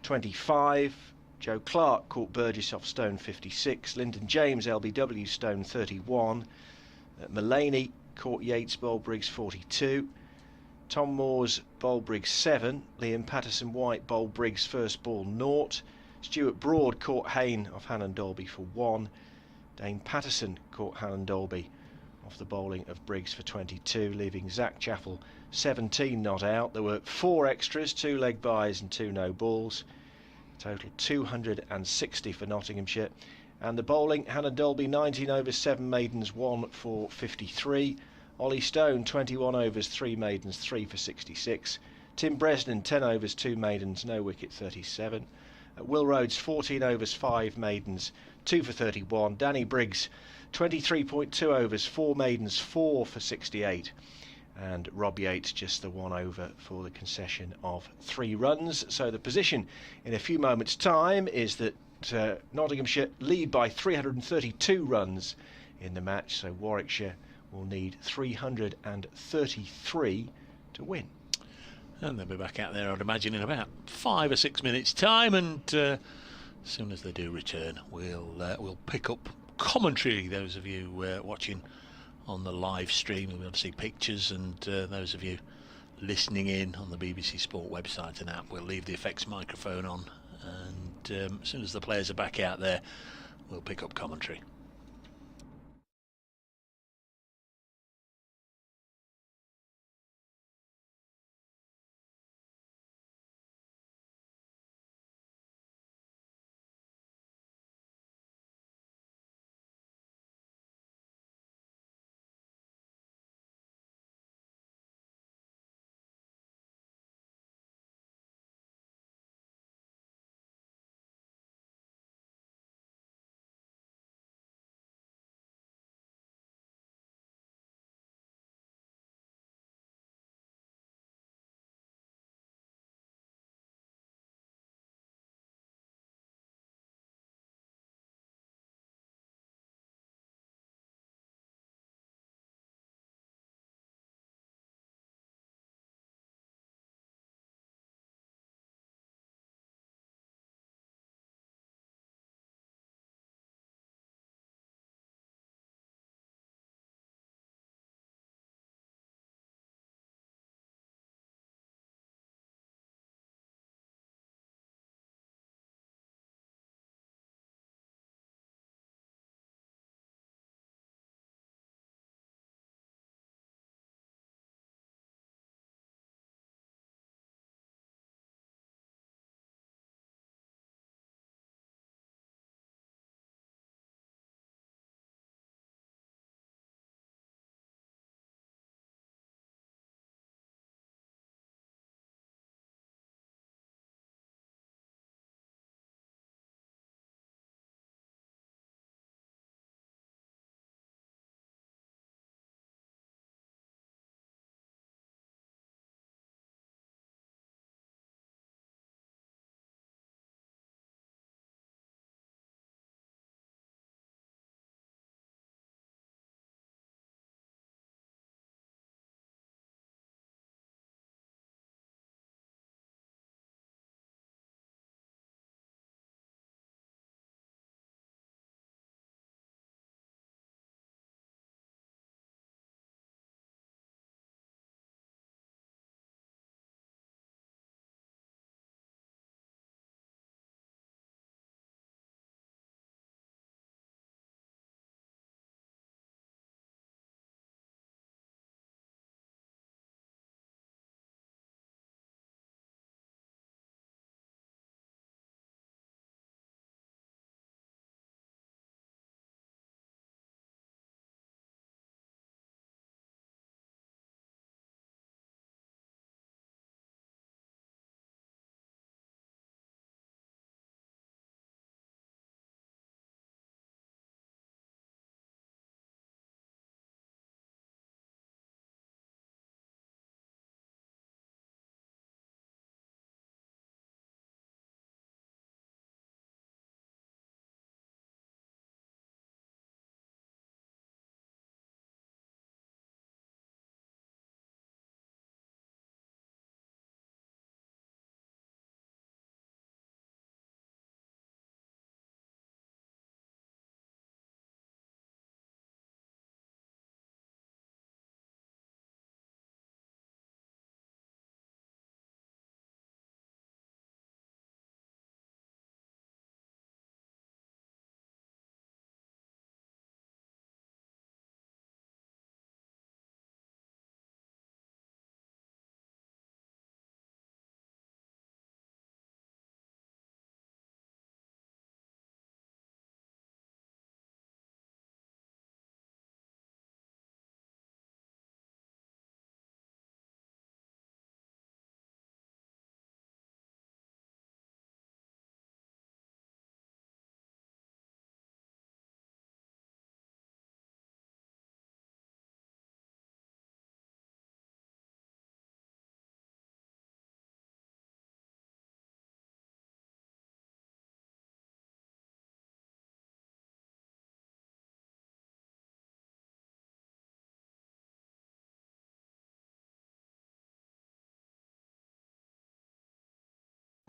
25. Joe Clark caught Burgess off Stone 56. Lyndon James, LBW, Stone 31. Mullaney caught Yates, bowled Briggs 42. Tom Moores bowled Briggs 7. Liam Patterson White bowled Briggs first ball 0. Stuart Broad caught Hayne off Hannon-Dolby for 1. Dane Patterson caught Hannon-Dolby off the bowling of Briggs for 22, leaving Zach Chappell 17 not out. There were 4 extras, 2 leg byes and 2 no balls. Total 260 for Nottinghamshire. And the bowling: Hannon-Dolby 19 overs, 7 maidens, 1 for 53. Ollie Stone 21 overs, 3 maidens, 3 for 66. Tim Bresnan 10 overs, 2 maidens, no wicket, 37. Will Rhodes 14 overs, 5 maidens, 2 for 31. Danny Briggs 23.2 overs, 4 maidens, 4 for 68. And Rob Yates just the 1 over for the concession of 3 runs. So the position in a few moments' time is that Nottinghamshire lead by 332 runs in the match, so Warwickshire will need 333 to win. And they'll be back out there, I'd imagine, in about 5 or 6 minutes' time, and as soon as they do return, we'll pick up commentary. Those of you watching on the live stream will be able to see pictures, and those of you listening in on the BBC Sport website and app, we'll leave the effects microphone on, and as soon as the players are back out there, we'll pick up commentary.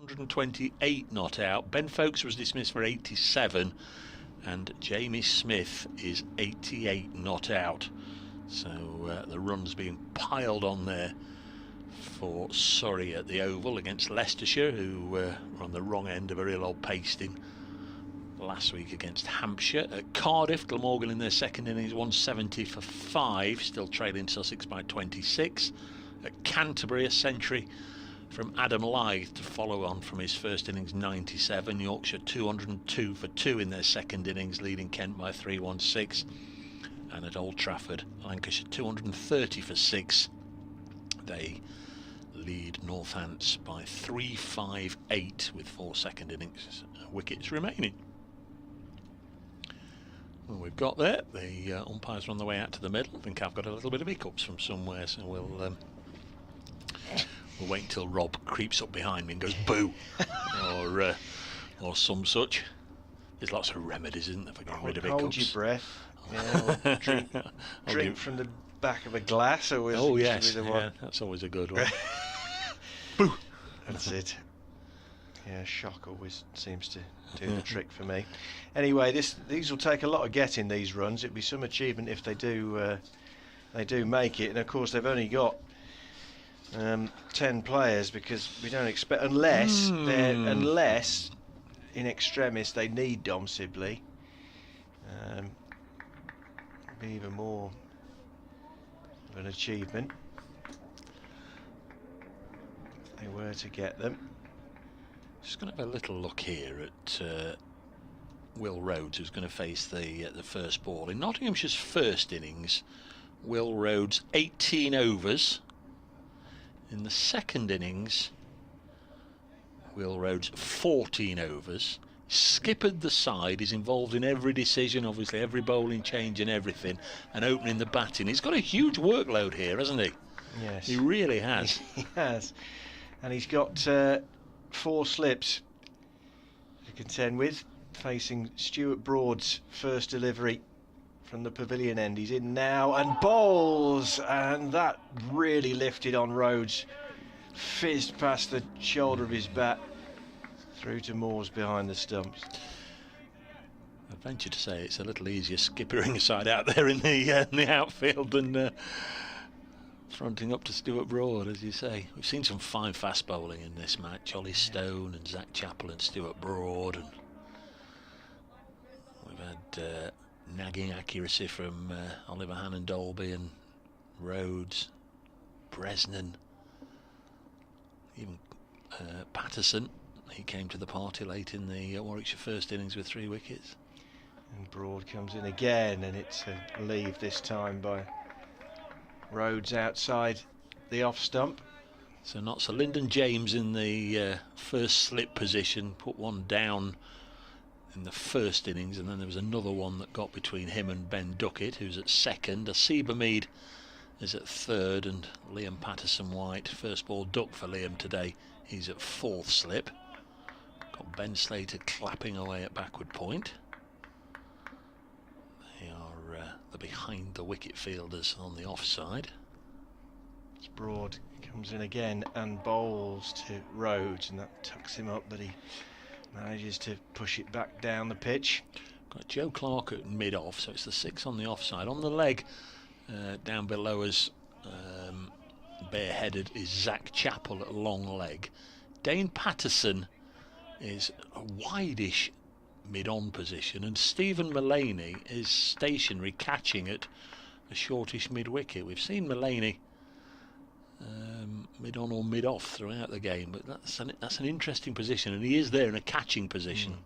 128 not out. Ben Folkes was dismissed for 87, and Jamie Smith is 88 not out. So the runs being piled on there for Surrey at the Oval against Leicestershire, who were on the wrong end of a real old pasting last week against Hampshire. At Cardiff, Glamorgan in their second innings 170 for 5, still trailing Sussex by 26. At Canterbury, a century from Adam Lyth to follow on from his first innings 97. Yorkshire 202 for 2 in their second innings, leading Kent by 316. And at Old Trafford, Lancashire 230 for 6. They lead Northants by 358 with 4 second innings wickets remaining. Well, we've got there. The umpires are on the way out to the middle. I think I've got a little bit of hiccups from somewhere, so we'll wait until Rob creeps up behind me and goes boo, or some such. There's lots of remedies, isn't there, for getting rid of hiccups? Hold your breath. Yeah, drink from the back of a glass. Oh yes, yeah, that's always a good one. Boo. That's it. Yeah, shock always seems to do the trick for me. Anyway, these will take a lot of getting, these runs. It'll be some achievement if they do make it. And of course, they've only got 10 players, because we don't expect, unless in extremis they need Dom Sibley. Be even more of an achievement if they were to get them. Just going to have a little look here at Will Rhodes, who's going to face the first ball. In Nottinghamshire's first innings, Will Rhodes 18 overs. In the second innings, Will Rhodes 14 overs. Skippered the side, he's involved in every decision, obviously every bowling change and everything, and opening the batting. He's got a huge workload here, hasn't he? Yes, he really has. He has, and he's got 4 slips to contend with, facing Stuart Broad's first delivery from the pavilion end. He's in now and bowls, and that really lifted on Rhodes, fizzed past the shoulder of his bat through to Moores behind the stumps. I venture to say it's a little easier skippering aside out there in the outfield than fronting up to Stuart Broad, as you say. We've seen some fine fast bowling in this match. Ollie Stone and Zach Chappell and Stuart Broad, and we've had nagging accuracy from Oliver Hannon Dolby and Rhodes, Bresnan, even Patterson. He came to the party late in the Warwickshire first innings with 3 wickets. And Broad comes in again, and it's a leave this time by Rhodes outside the off stump. So not so Lyndon James in the first slip position, put one down in the first innings, and then there was another one that got between him and Ben Duckett, who's at second. Asiba Mead is at third, and Liam Patterson-White, first ball duck for Liam today, he's at 4th slip. Got Ben Slater clapping away at backward point. They are the behind the wicket fielders on the offside. Broad comes in again and bowls to Rhodes, and that tucks him up, but he manages to push it back down the pitch. Got Joe Clark at mid-off, so it's the 6 on the offside. On the leg, down below us, bareheaded, is Zach Chappell at long leg. Dane Patterson is a wide-ish mid-on position, and Stephen Mullaney is stationary, catching at a shortish mid-wicket. We've seen Mullaney mid-on or mid-off throughout the game, but that's an interesting position, and he is there in a catching position.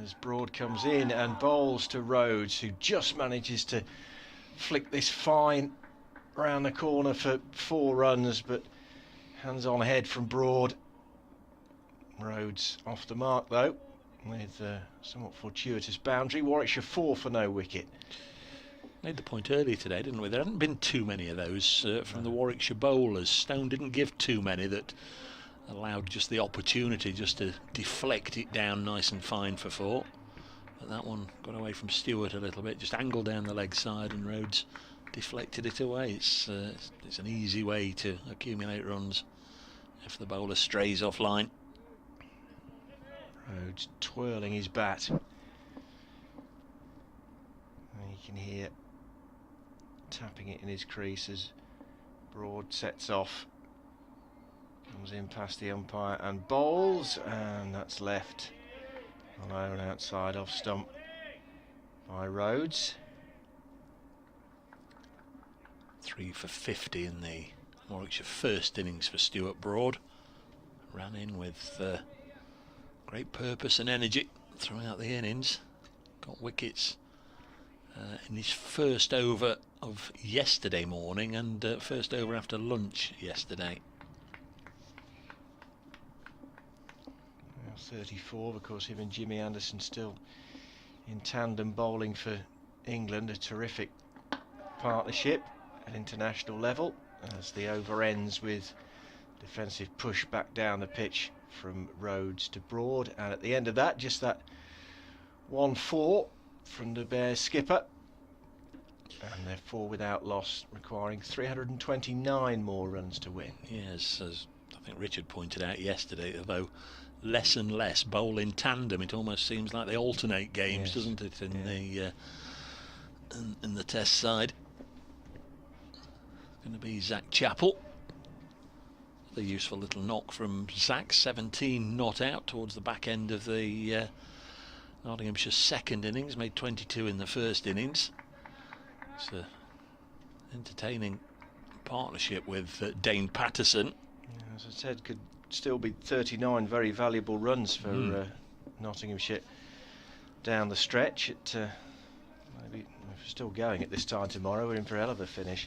As Broad comes in and bowls to Rhodes, who just manages to flick this fine round the corner for 4 runs, but hands on ahead from Broad. Rhodes off the mark though, with a somewhat fortuitous boundary. Warwickshire 4 for no wicket. Made the point earlier today, didn't we? There hadn't been too many of those from the Warwickshire bowlers. Stone didn't give too many that allowed just the opportunity just to deflect it down nice and fine for 4. But that one got away from Stewart a little bit, just angled down the leg side, and Rhodes deflected it away. It's an easy way to accumulate runs if the bowler strays offline. Rhodes twirling his bat. And you can hear tapping it in his crease as Broad sets off. Comes in past the umpire and bowls, and that's left alone outside off stump by Rhodes. 3 for 50 in the Warwickshire first innings for Stuart Broad. Ran in with great purpose and energy throughout the innings. Got wickets in his first over of yesterday morning and first over after lunch yesterday. 34, of course, him and Jimmy Anderson still in tandem bowling for England. A terrific partnership at international level as the over ends with defensive push back down the pitch from Rhodes to Broad, and at the end of that, just that 1-4 from the Bears skipper, and they're 4 without loss, requiring 329 more runs to win. Yes, as I think Richard pointed out yesterday, although less and less bowl in tandem, it almost seems like they alternate games, Yes. doesn't it, in the Test side. Going to be Zach Chappell. The useful little knock from Zach, 17 not out towards the back end of the Nottinghamshire second innings, made 22 in the first innings. It's an entertaining partnership with Dane Patterson. Yeah, as I said, could still be 39 very valuable runs for Nottinghamshire down the stretch. Maybe if we're still going at this time tomorrow, we're in for a hell of a finish.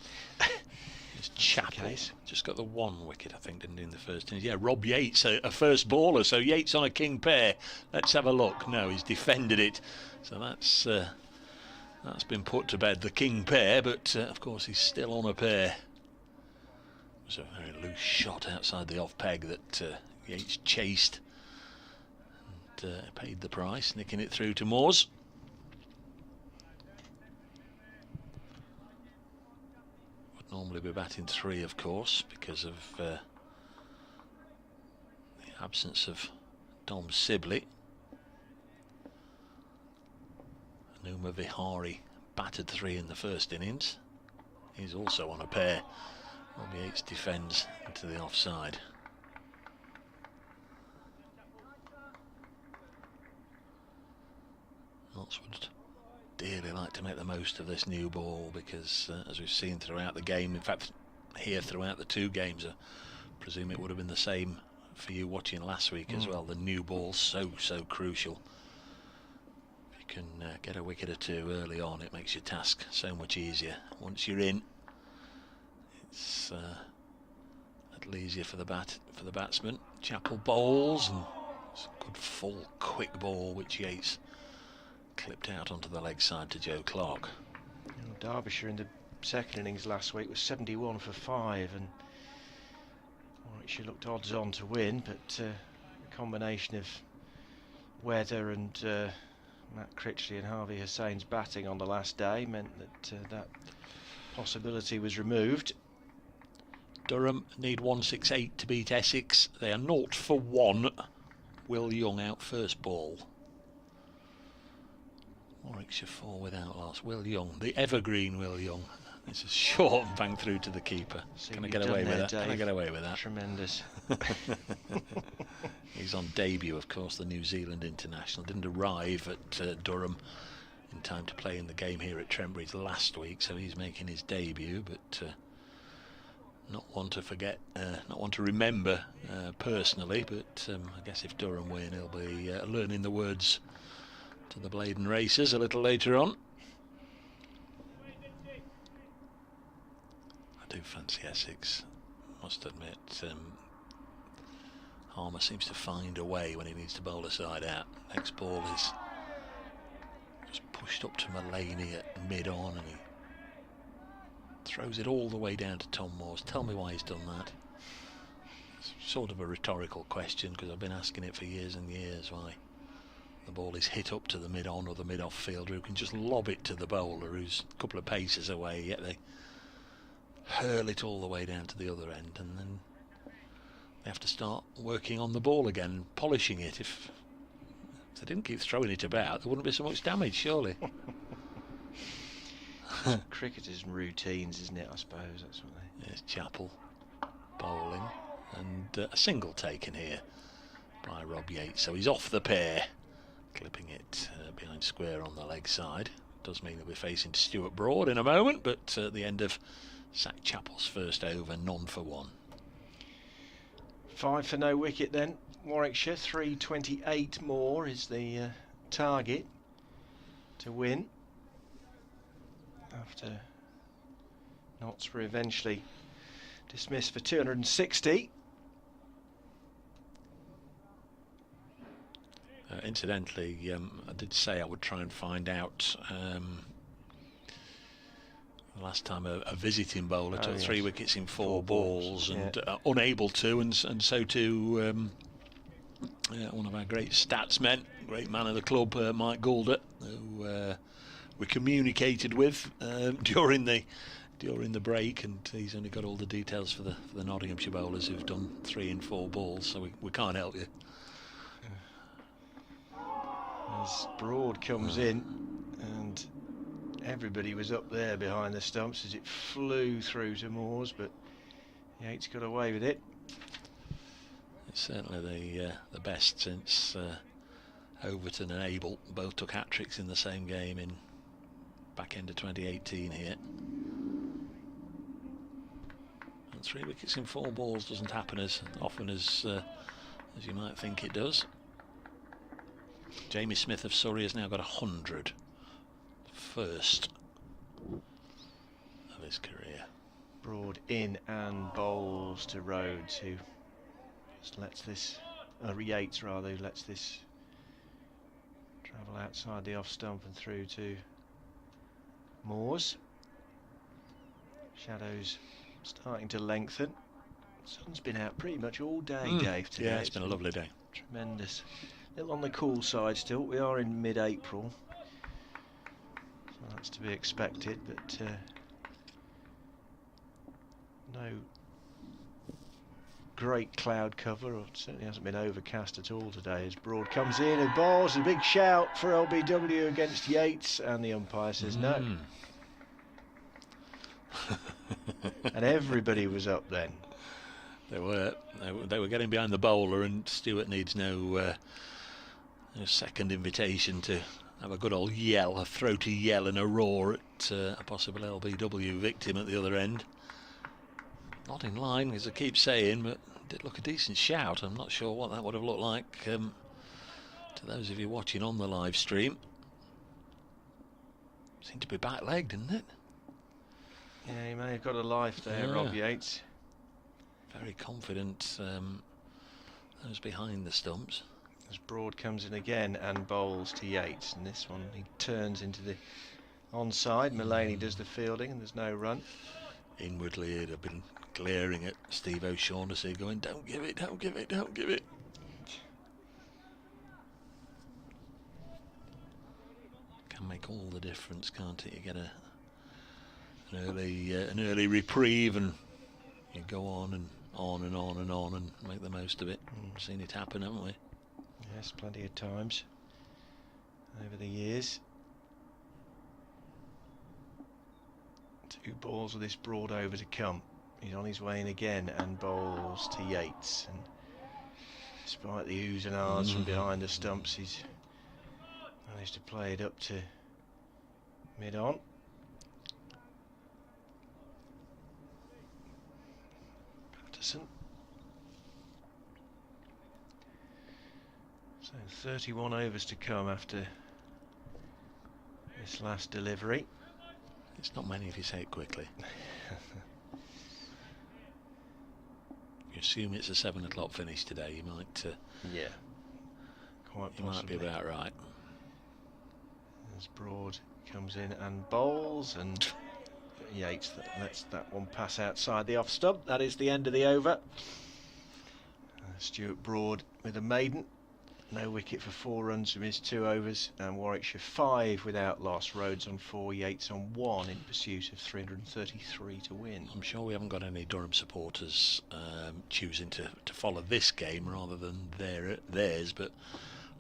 It's Chappell. Just got the 1 wicket, I think, didn't he, in the first innings? Yeah, Rob Yates, a first baller. So Yates on a king pair. Let's have a look. No, he's defended it. So that's been put to bed, the king pair. But of course, he's still on a pair. It was a very loose shot outside the off peg that Yates chased and paid the price, nicking it through to Moores. Would normally be batting 3, of course, because of the absence of Dom Sibley. Numa Vihari batted 3 in the first innings. He's also on a pair. Rob Yates defends into the offside. Notts would dearly like to make the most of this new ball because, as we've seen throughout the game, in fact, here throughout the 2 games, I presume it would have been the same for you watching last week as well. The new ball so crucial. If you can get a wicket or 2 early on, it makes your task so much easier. Once you're in, it's a little easier for the batsman. Chappell bowls, and it's a good full quick ball which Yates clipped out onto the leg side to Joe Clark. Derbyshire in the second innings last week was 71 for 5, and Warwickshire looked odds on to win, but a combination of weather and Matt Critchley and Harvey Hussein's batting on the last day meant that that possibility was removed. Durham need 168 to beat Essex. They are 0 for 1. Will Young out first ball. Warwickshire 4 without loss. Will Young, the evergreen Will Young. It's a short bang through to the keeper. Can I get away with that? Can I get away with that? Tremendous. He's on debut, of course, the New Zealand international. Didn't arrive at Durham in time to play in the game here at Trent Bridge last week, so he's making his debut, but not one to forget, not one to remember personally, but I guess if Durham win, he'll be learning the words to the Bladen Racers a little later on. I do fancy Essex, must admit. Harmer seems to find a way when he needs to bowl a side out. Next ball is just pushed up to Mulaney at mid-on, and he throws it all the way down to Tom Moores. Tell me why he's done that. It's sort of a rhetorical question, because I've been asking it for years and years, why the ball is hit up to the mid-on or the mid-off fielder who can just lob it to the bowler who's a couple of paces away, yet they hurl it all the way down to the other end, and then they have to start working on the ball again, polishing it. If If they didn't keep throwing it about, there wouldn't be so much damage, surely. Cricketers and routines, isn't it? I suppose that's what they. There's Chappell bowling, and a single taken here by Rob Yates. So he's off the pair, clipping it behind square on the leg side. Does mean that we're facing Stuart Broad in a moment, but at the end of Zach Chappell's first over, none for one. 5 for no wicket then. Warwickshire, 328 more is the target to win. After Notts were eventually dismissed for 260. Incidentally, I did say I would try and find out last time a visiting bowler took 3 wickets in 4 balls, and unable to, and so too one of our great stats men, great man of the club, Mike Goulder, who we communicated with during the break, and he's only got all the details for the Nottinghamshire bowlers who've done 3 in 4 balls, so we can't help you. As Broad comes in, and everybody was up there behind the stumps as it flew through to Moores, but Yates got away with it. It's certainly the best since Overton and Abel both took hat-tricks in the same game in back end of 2018 here. And 3 wickets in 4 balls doesn't happen as often as you might think it does. Jamie Smith of Surrey has now got 100, first of his career. Broad in and bowls to Rhodes, who just lets this, Yates rather, who lets this travel outside the off stump and through to Moores. Shadows starting to lengthen. Sun's been out pretty much all day, Dave, today. Yeah, it's been a lovely day. Tremendous. A little on the cool side still. We are in mid-April, so that's to be expected, but no great cloud cover, or it certainly hasn't been overcast at all today, as Broad comes in and balls. A big shout for LBW against Yates, and the umpire says no. And everybody was up then. They were getting behind the bowler, and Stewart needs no second invitation to have a good old yell, a throaty yell and a roar at a possible LBW victim at the other end. Not in line, as I keep saying, but did look a decent shout. I'm not sure what that would have looked like to those of you watching on the live stream. Seemed to be back-legged, didn't it? Yeah, he may have got a life there, Rob Yates. Very confident those behind the stumps. As Broad comes in again and bowls to Yates, and this one he turns into the onside. Mullaney does the fielding, and there's no run. Inwardly he'd have been glaring at Steve O'Shaughnessy, going, don't give it, don't give it, don't give it. Can make all the difference, can't it? You get an early reprieve, and you go on and on and on and on and make the most of it. Seen it happen, haven't we? Yes, plenty of times over the years. 2 balls with this Broad over to come. He's on his way in again and bowls to Yates, and despite the oohs and ahs from behind the stumps, he's managed to play it up to mid-on. Patterson. So 31 overs to come after this last delivery. It's not many if you say it quickly. You assume it's a 7 o'clock finish today, you might yeah, quite you possibly. might be about right. As Broad comes in and bowls, and Yates lets that one pass outside the off stump. That is the end of the over. Stuart Broad with a maiden. No wicket for 4 runs from his 2 overs, and Warwickshire 5 without loss. Rhodes on 4, Yates on 1 in pursuit of 333 to win. I'm sure we haven't got any Durham supporters choosing to follow this game rather than theirs, but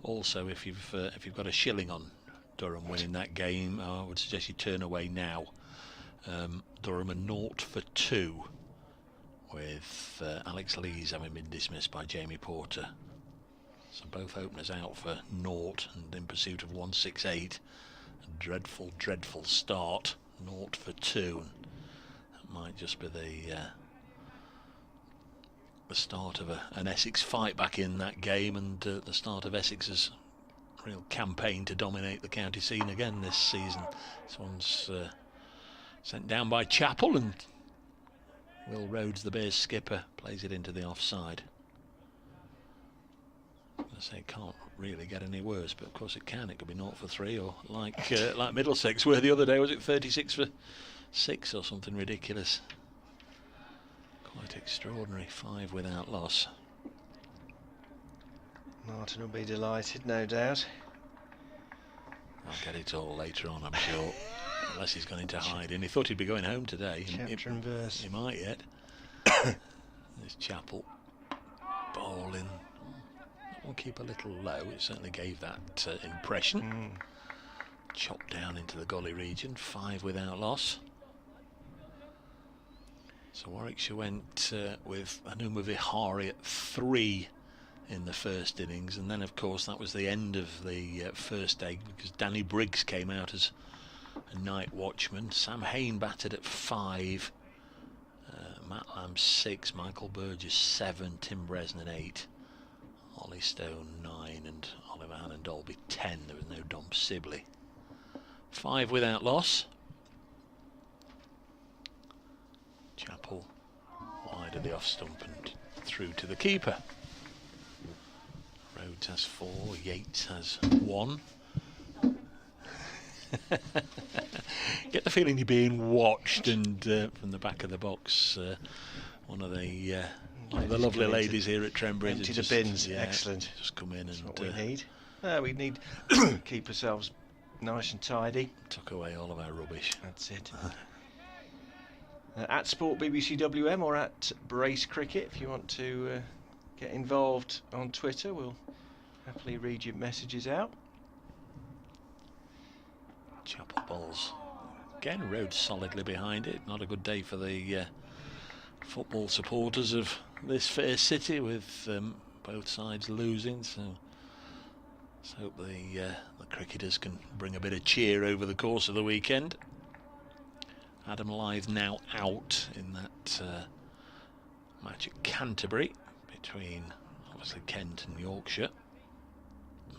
Also, if you've got a shilling on Durham winning that game, I would suggest you turn away now. Durham are 0-for-2, with Alex Lees having been dismissed by Jamie Porter. So both openers out for 0 and in pursuit of 168. A dreadful, dreadful start. 0-for-2. That might just be the start of an Essex fight back in that game, and the start of Essex's real campaign to dominate the county scene again this season. This one's sent down by Chappell, and Will Rhodes, the Bears skipper, plays it into the offside. I say it can't really get any worse, but of course it can. It could be 0-for-3, or like Middlesex were the other day. Was it 36-for-6 or something ridiculous? Quite extraordinary. 5 without loss. Martin will be delighted, no doubt. I'll get it all later on, I'm sure. Unless he's gone into hiding. He thought he'd be going home today. Chapter and verse. He might yet. There's Chappell bowling. That will keep a little low. It certainly gave that impression. Chopped down into the gully region. 5 without loss. So Warwickshire went with Hanuma Vihari at 3 in the first innings, and then of course that was the end of the first day, because Danny Briggs came out as a night watchman. Sam Hain batted at 5, Matt Lamb 6, Michael Burgess 7, Tim Bresnan 8, Ollie Stone 9, and Oliver Hannon Dolby 10. There was no Dom Sibley. 5 without loss. Chappell wide of the off stump and through to the keeper. Rhodes has 4, Yates has 1. Get the feeling you're being watched, and from the back of the box, one of the lovely ladies here at Trent Bridge. Empty the bins, excellent. Just come in. That's and what we need. We need keep ourselves nice and tidy. Tuck away all of our rubbish. That's it. At Sport BBCWM or at Brace Cricket, if you want to get involved on Twitter, we'll happily read your messages out. Chappell balls. Again, Rhodes solidly behind it. Not a good day for the football supporters of this fair city, with both sides losing. So let's hope the cricketers can bring a bit of cheer over the course of the weekend. Adam Lyth now out in that match at Canterbury between obviously Kent and Yorkshire.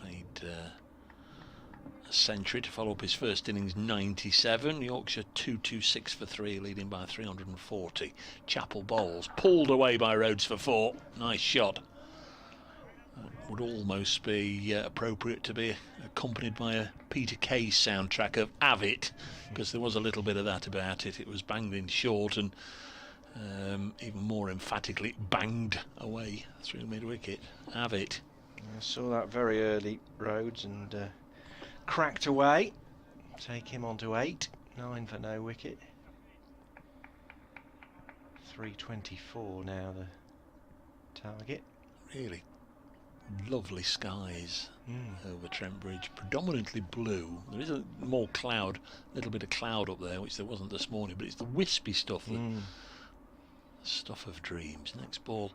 Made a century to follow up his first innings 97. Yorkshire 226 for 3, leading by 340. Chappell bowls, pulled away by Rhodes for 4. Nice shot. Would almost be appropriate to be accompanied by a Peter Kay soundtrack of Have It, because there was a little bit of that about it. It was banged in short, and even more emphatically banged away through mid-wicket. Have It. I saw that very early, Rhodes, and cracked away. Take him on to 8, 9 for no wicket. 324 now the target. Really lovely skies over Trent Bridge, predominantly blue. There is a more cloud, a little bit of cloud up there, which there wasn't this morning, but it's the wispy stuff, the stuff of dreams. Next ball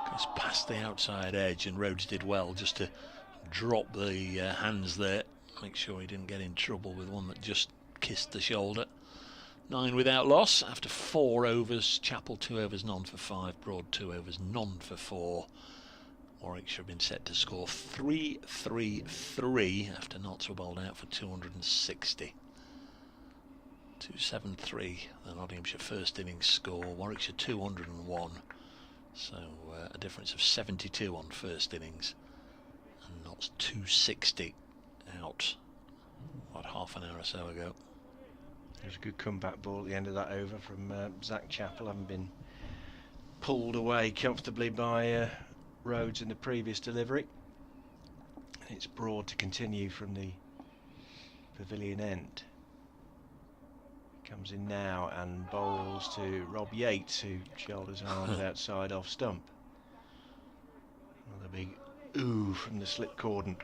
goes past the outside edge, and Rhodes did well just to drop the hands there, make sure he didn't get in trouble with one that just kissed the shoulder. 9 without loss after 4 overs. Chappell 2 overs, none for 5. Broad 2 overs, none for 4. Warwickshire have been set to score 3-3-3 after Notts were bowled out for 260. 273, the Nottinghamshire first innings score. Warwickshire 201. So a difference of 72 on first innings. And Notts 260 out, what, half an hour or so ago. There's a good comeback ball at the end of that over from Zach Chappell, having been pulled away comfortably by Rhodes in the previous delivery. It's Broad to continue from the pavilion end. Comes in now and bowls to Rob Yates, who shoulders arms outside off stump. Another big ooh from the slip cordon.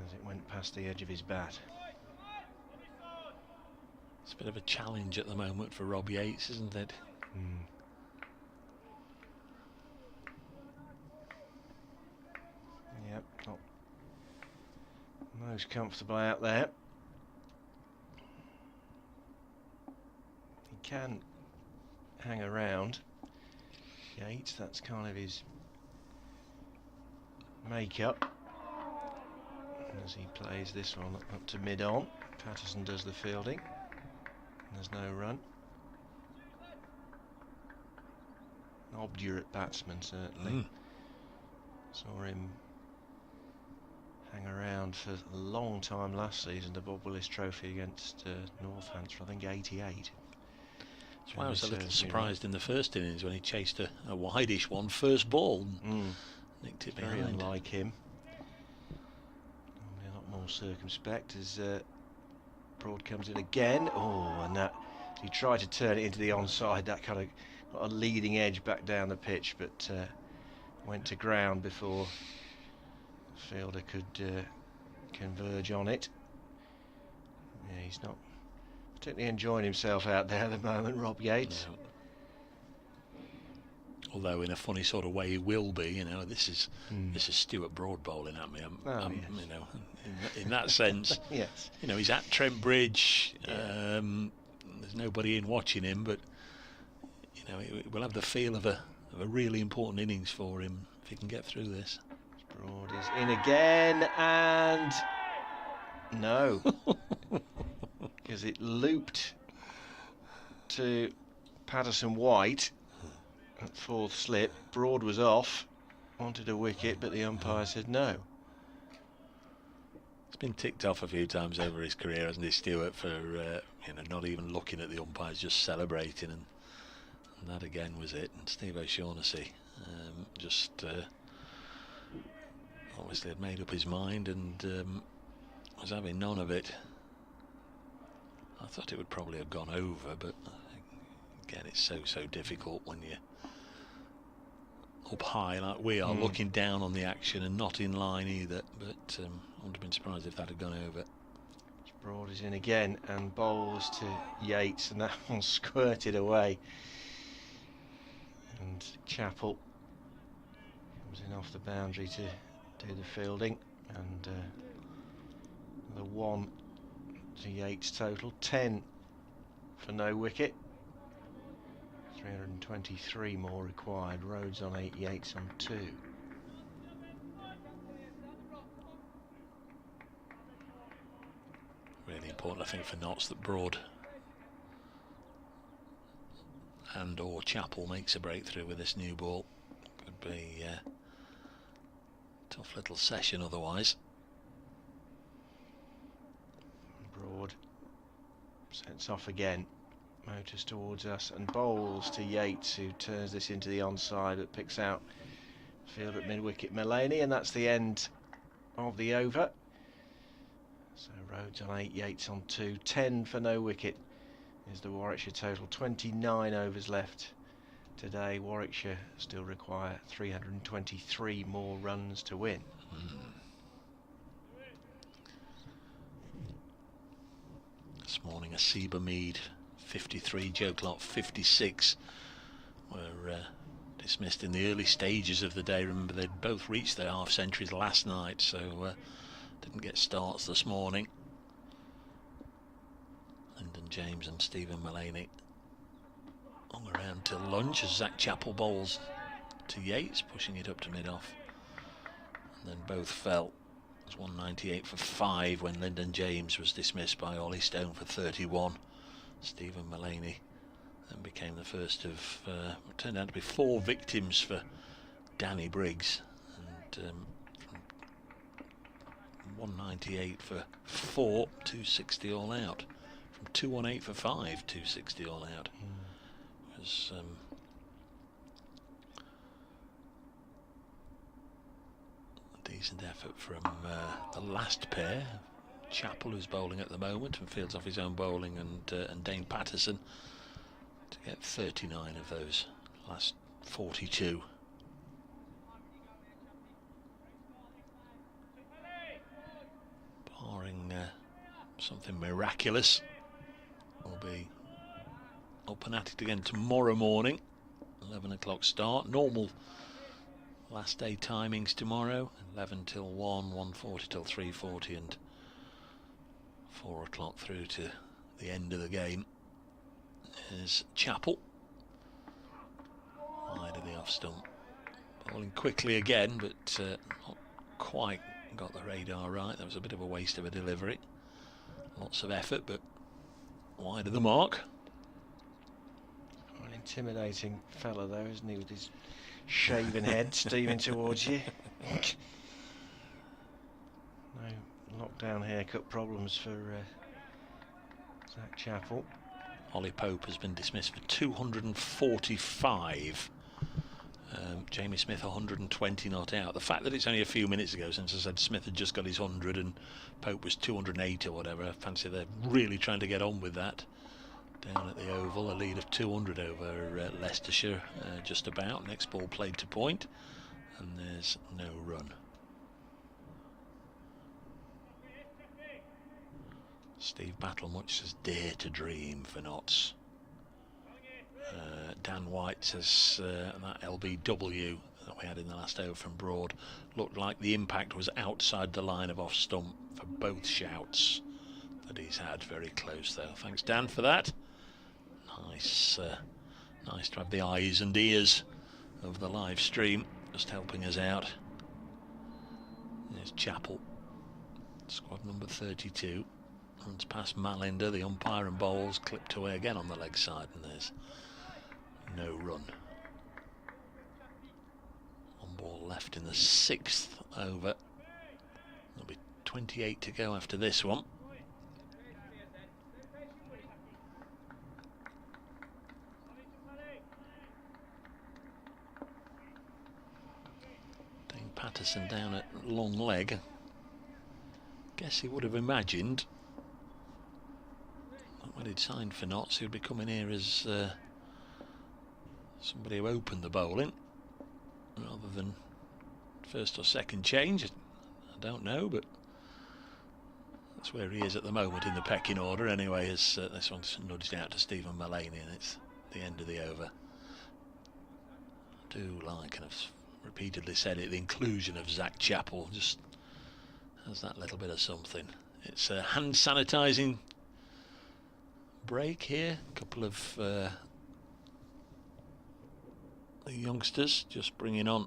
as it went past the edge of his bat. It's a bit of a challenge at the moment for Rob Yates, isn't it? Yep, not most comfortable out there. He can hang around. Yates, that's kind of his make-up as he plays this one up to mid-on. Patterson does the fielding. There's no run. An obdurate batsman, certainly. Saw him hang around for a long time last season, the Bob Willis Trophy against Northampton, I think 88. That's why I was a little surprised in the first innings when he chased a wide-ish one first ball. Nicked it Very behind. unlike him. Normally a lot more circumspect as Broad comes in again. Oh, and that he tried to turn it into the onside. That kind of got a leading edge back down the pitch, but went to ground before the fielder could converge on it. Yeah, he's not particularly enjoying himself out there at the moment, Rob Yates. No. Although in a funny sort of way he will be, you know. This is Stuart Broad bowling at me. Yes. You know, in that sense, yes. You know, he's at Trent Bridge. There's nobody in watching him, but you know, we'll have the feel of a really important innings for him if he can get through this. Broad is in again, and no, because it looped to Patterson White at fourth slip. Broad was off, wanted a wicket, but the umpire said no. It's been ticked off a few times over his career, hasn't he, Stuart, for you know, not even looking at the umpires, just celebrating, and that again was it. And Steve O'Shaughnessy just obviously had made up his mind and was having none of it. I thought it would probably have gone over, but again, it's so difficult when you're up high like we are, looking down on the action and not in line either. But I wouldn't have been surprised if that had gone over. Broad is in again and bowls to Yates, and that one squirted away. And Chappell comes in off the boundary to do the fielding, and the 1 to Yates total, 10 for no wicket. 323 more required. Rhodes on 8, Yates on 2. Really important, I think, for Notts that Broad and or Chappell makes a breakthrough with this new ball. Could be a tough little session otherwise. Broad sets off again, motors towards us and bowls to Yates, who turns this into the onside but picks out field at mid-wicket Mullaney, and that's the end of the over. So Rhodes on 8, Yates on 2, 10 for no wicket is the Warwickshire total. 29 overs left today. Warwickshire still require 323 more runs to win. This morning a Seba Mead 53, Joe Clark 56 were dismissed in the early stages of the day. Remember, they'd both reached their half centuries last night, so didn't get starts this morning. Lyndon James and Stephen Mullaney hung around till lunch as Zach Chappell bowls to Yates, pushing it up to mid-off, and then both fell. It was 198 for 5 when Lyndon James was dismissed by Ollie Stone for 31. Stephen Mullaney then became the first of what turned out to be 4 victims for Danny Briggs, and 198 for 4, 260 all out. From 218 for 5, 260 all out. It was a decent effort from the last pair. Chappell, who's bowling at the moment and fields off his own bowling, and Dane Patterson, to get 39 of those last 42. something miraculous. We'll be up and at it again tomorrow morning, 11 o'clock start. Normal last day timings tomorrow, 11 till 1, 1:40 till 3:40, and 4 o'clock through to the end of the game. There's Chapel, wide of the off stump. Bowling quickly again, but not quite got the radar right. That was a bit of a waste of a delivery. Lots of effort, but wide of the mark. An intimidating fella though, isn't he, with his shaven head steaming towards you. No lockdown haircut problems for Zach Chapel. Ollie Pope has been dismissed for 245. Jamie Smith 120 not out. The fact that it's only a few minutes ago since I said Smith had just got his 100 and Pope was 208 or whatever, I fancy they're really trying to get on with that. Down at the Oval, a lead of 200 over Leicestershire, just about. Next ball played to point, and there's no run. Steve Battle much says dare to dream for Notts. Dan White says that LBW that we had in the last over from Broad looked like the impact was outside the line of off stump for both shouts that he's had. Very close though. Thanks Dan for that. Nice nice to have the eyes and ears of the live stream just helping us out. There's Chapel, squad number 32, runs past Malinder, the umpire, and bowls, clipped away again on the leg side, and there's no run. One ball left in the 6th over. There'll be 28 to go after this one. Dane Patterson down at long leg. Guess he would have imagined that when he'd signed for Notts, he'd be coming here as somebody who opened the bowling rather than first or second change. I don't know, but that's where he is at the moment in the pecking order anyway, as this one's nudged out to Stephen Mullaney, and it's the end of the over. I do like, and I've repeatedly said it, the inclusion of Zach Chapel just has that little bit of something. It's a hand sanitising break here. A couple of the youngsters just bringing on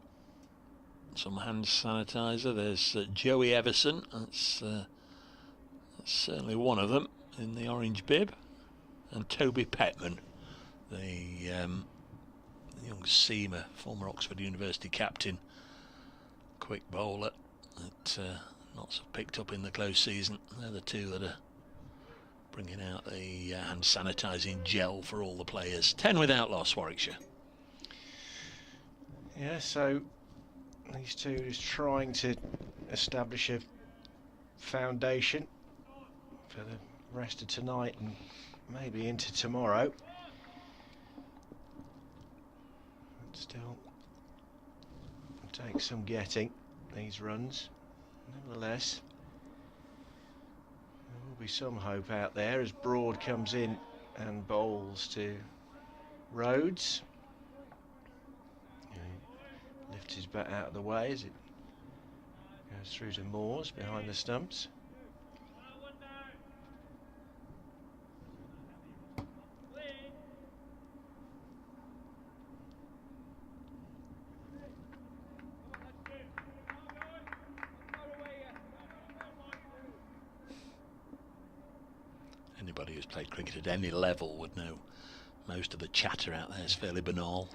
some hand sanitizer. There's Joey Everson, that's certainly one of them in the orange bib, and Toby Petman, the young seamer, former Oxford University captain, quick bowler that Notts have picked up in the close season. They're the two that are bringing out the hand sanitising gel for all the players. 10 without loss, Warwickshire. Yeah, so these two just trying to establish a foundation for the rest of tonight and maybe into tomorrow. But still take some getting, these runs. Nevertheless, there will be some hope out there as Broad comes in and bowls to Rhodes. Lifts his bat out of the way as it goes through to Moores behind the stumps. Anybody who's played cricket at any level would know most of the chatter out there is fairly banal.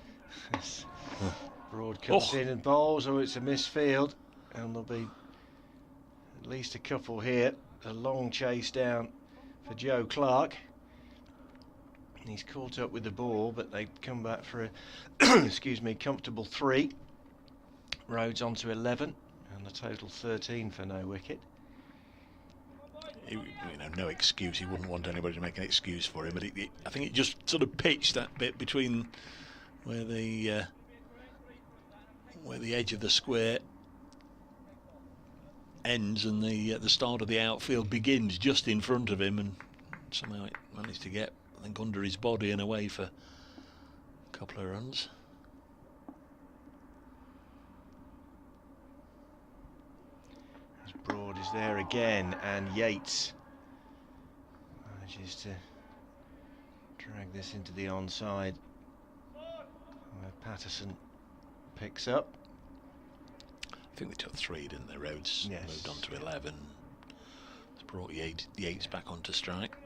Broad comes in and bowls. Oh, it's a misfield, and there'll be at least a couple here. A long chase down for Joe Clark. He's caught up with the ball, but they come back for a excuse me, comfortable 3. Rhodes on to 11, and the total 13 for no wicket. No excuse. He wouldn't want anybody to make an excuse for him, but I think it just sort of pitched that bit between where the edge of the square ends and the start of the outfield begins just in front of him, and somehow it managed to get, I think, under his body and away for a couple of runs. Broad is there again, and Yates manages to drag this into the onside, where Patterson picks up. I think they took 3, didn't they? Rhodes Yes. moved on to 11. It's brought Yates back onto strike.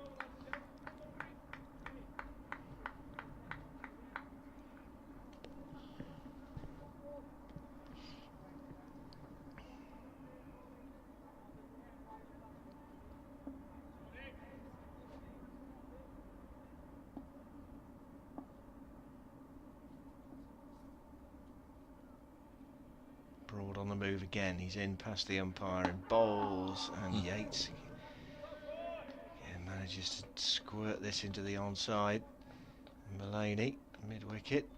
Broad on the move again. He's in past the umpire and bowls, and Yates manages to squirt this into the onside. Mullaney, mid-wicket.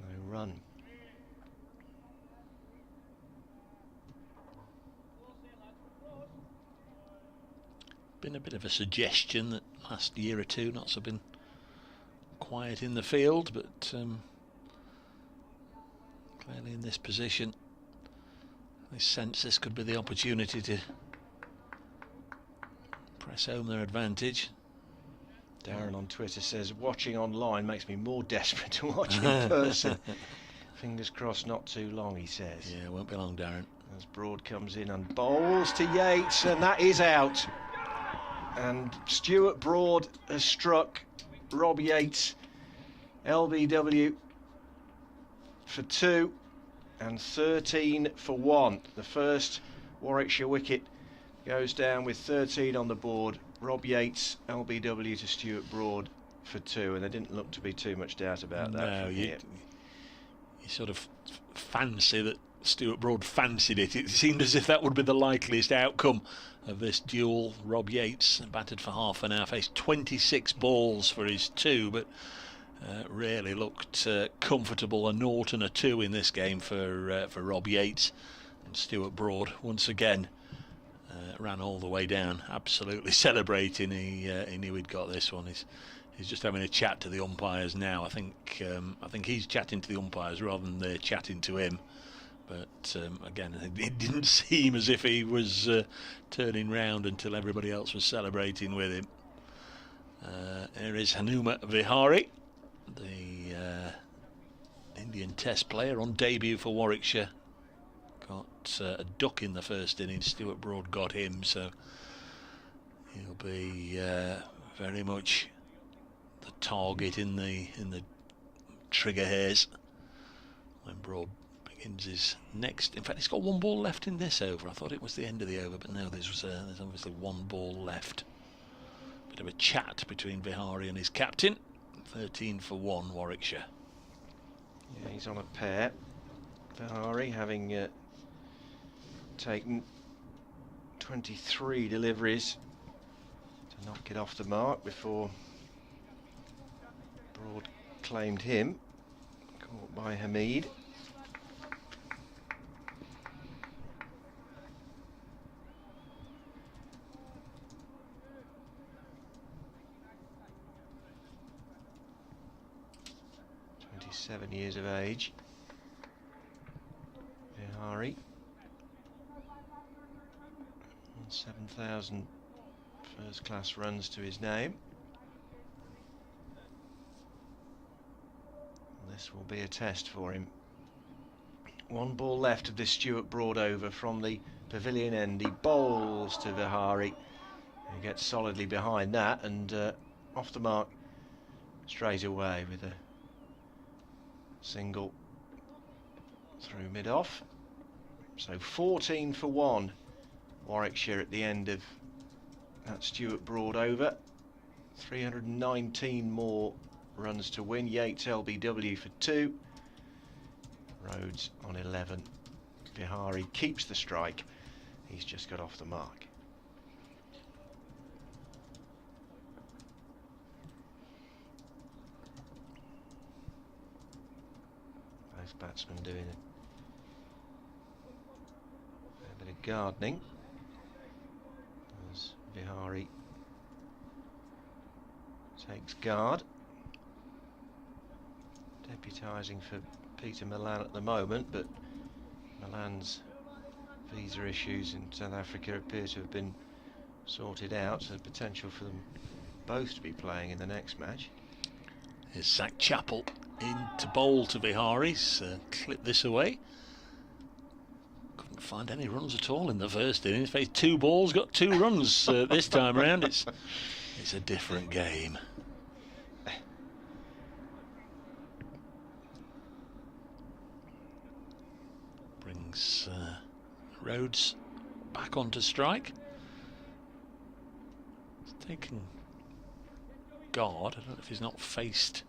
No run. Been a bit of a suggestion that last year or two Notts have been quiet in the field, but clearly in this position they sense this could be the opportunity to press home their advantage. Darren on Twitter says, watching online makes me more desperate to watch in person. Fingers crossed not too long, he says. Yeah, won't be long, Darren. As Broad comes in and bowls to Yates, and that is out. And Stuart Broad has struck Rob Yates, LBW, for 2 and 13 for 1. The first Warwickshire wicket goes down with 13 on the board. Rob Yates, LBW to Stuart Broad for 2, and there didn't look to be too much doubt about that. No, you sort of fancy that Stuart Broad fancied it. It seemed as if that would be the likeliest outcome of this duel. Rob Yates batted for half an hour, faced 26 balls for his 2, but really looked comfortable. A 0 and a 2 in this game for Rob Yates. And Stuart Broad once again ran all the way down, absolutely celebrating. He knew he'd got this one. He's just having a chat to the umpires now. I think he's chatting to the umpires rather than they're chatting to him. But again, it didn't seem as if he was turning round until everybody else was celebrating with him. Here is Hanuma Vihari, the Indian Test player on debut for Warwickshire. Got a duck in the first innings. Stuart Broad got him, so he'll be very much the target in the trigger hairs when Broad begins his next. In fact, he's got 1 ball left in this over. I thought it was the end of the over, but no, there's obviously 1 ball left. Bit of a chat between Vihari and his captain. 13 for 1, Warwickshire. Yeah, he's on a pair. Vihari having taken 23 deliveries to knock it off the mark before Broad claimed him. Caught by Hamid. .7 years of age. Vihari. 7,000 first-class runs to his name. This will be a test for him. 1 ball left of this Stuart Broad over from the pavilion end. He bowls to Vihari, who gets solidly behind that and off the mark straight away with a single through mid-off. So 14 for 1 Warwickshire at the end of that Stuart Broad over. 319 more runs to win. Yates LBW for 2. Rhodes on 11. Vihari keeps the strike. He's just got off the mark. Both batsmen doing gardening as Vihari takes guard. Deputising for Peter Milan at the moment, but Milan's visa issues in South Africa appear to have been sorted out, so potential for them both to be playing in the next match. Here's Zach Chappell in to bowl to Vihari's, clip this away. Couldn't find any runs at all in the first innings. Faced 2 balls, got 2 runs this time around. It's a different game. Brings Rhodes back onto strike. He's taken guard. I don't know if he's not faced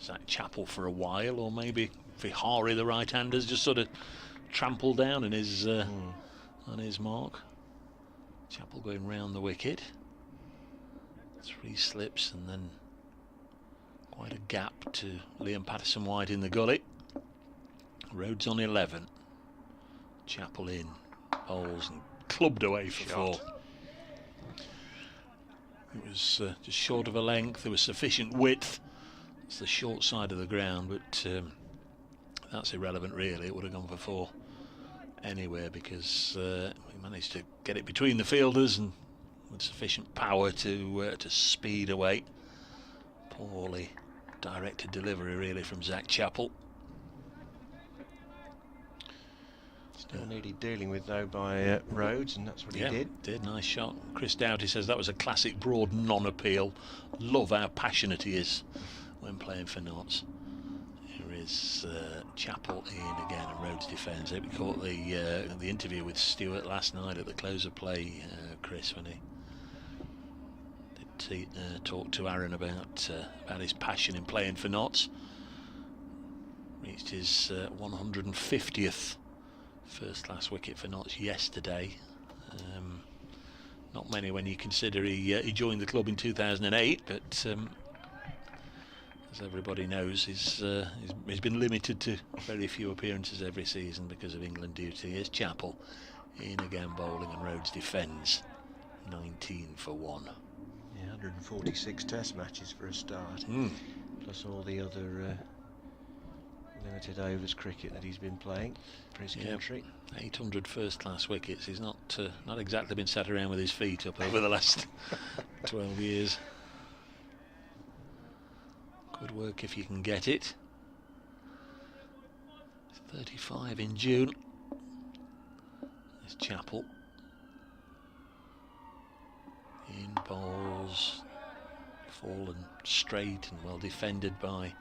Zach Chappell for a while, or maybe Vihari, the right-hander's just sort of trampled down in his on his mark. Chappell going round the wicket. 3 slips and then quite a gap to Liam Patterson-White in the gully. Rhodes on 11. Chappell in, bowls and clubbed away for 4. It was just short of a length. There was sufficient width. It's the short side of the ground, but that's irrelevant really. It would have gone for 4 anywhere, because we managed to get it between the fielders and with sufficient power to speed away. Poorly directed delivery really from Zach Chappell. Still needed dealing with though by Rhodes, and that's what he did. Nice shot. Chris Doughty says that was a classic broad non-appeal. Love how passionate he is when playing for Notts. Here is Chappell in again, and Rhodes defends it. We caught the interview with Stewart last night at the close of play, Chris, when he did talk to Aaron about his passion in playing for Notts. Reached his 150th first-class wicket for Notts yesterday. Not many when you consider he joined the club in 2008, but as everybody knows, he's been limited to very few appearances every season because of England duty. Here's Chappell in again, bowling, and Rhodes defends. 19 for 1. Yeah, 146 test matches for a start, plus all the other limited overs cricket that he's been playing for his country. 800 first-class wickets. He's not exactly been sat around with his feet up over the last 12 years. Good work if you can get it. 35 in June. There's Chappell. In bowls, fallen straight and well defended by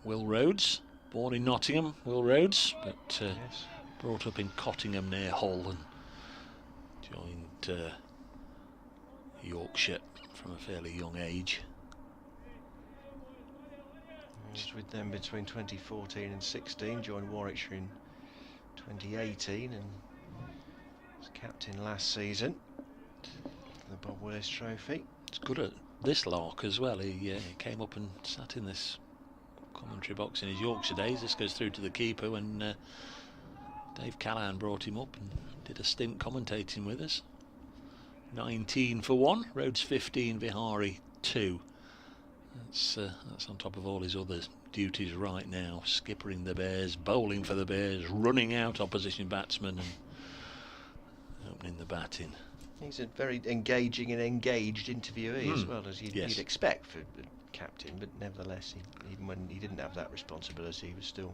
Will Rhodes. Born in Nottingham, Will Rhodes, but brought up in Cottingham near Hull and joined Yorkshire from a fairly young age. Just with them between 2014 and 16, joined Warwickshire in 2018 and was captain last season for the Bob Willis Trophy. It's good at this lark as well. He came up and sat in this commentary box in his Yorkshire days. This goes through to the keeper when Dave Callahan brought him up and did a stint commentating with us. 19 for 1, Rhodes 15, Vihari 2. That's on top of all his other duties right now. Skippering the Bears, bowling for the Bears, running out opposition batsmen and opening the batting. He's a very engaging and engaged interviewee as well, as you'd expect for the captain, but nevertheless, even when he didn't have that responsibility, he was still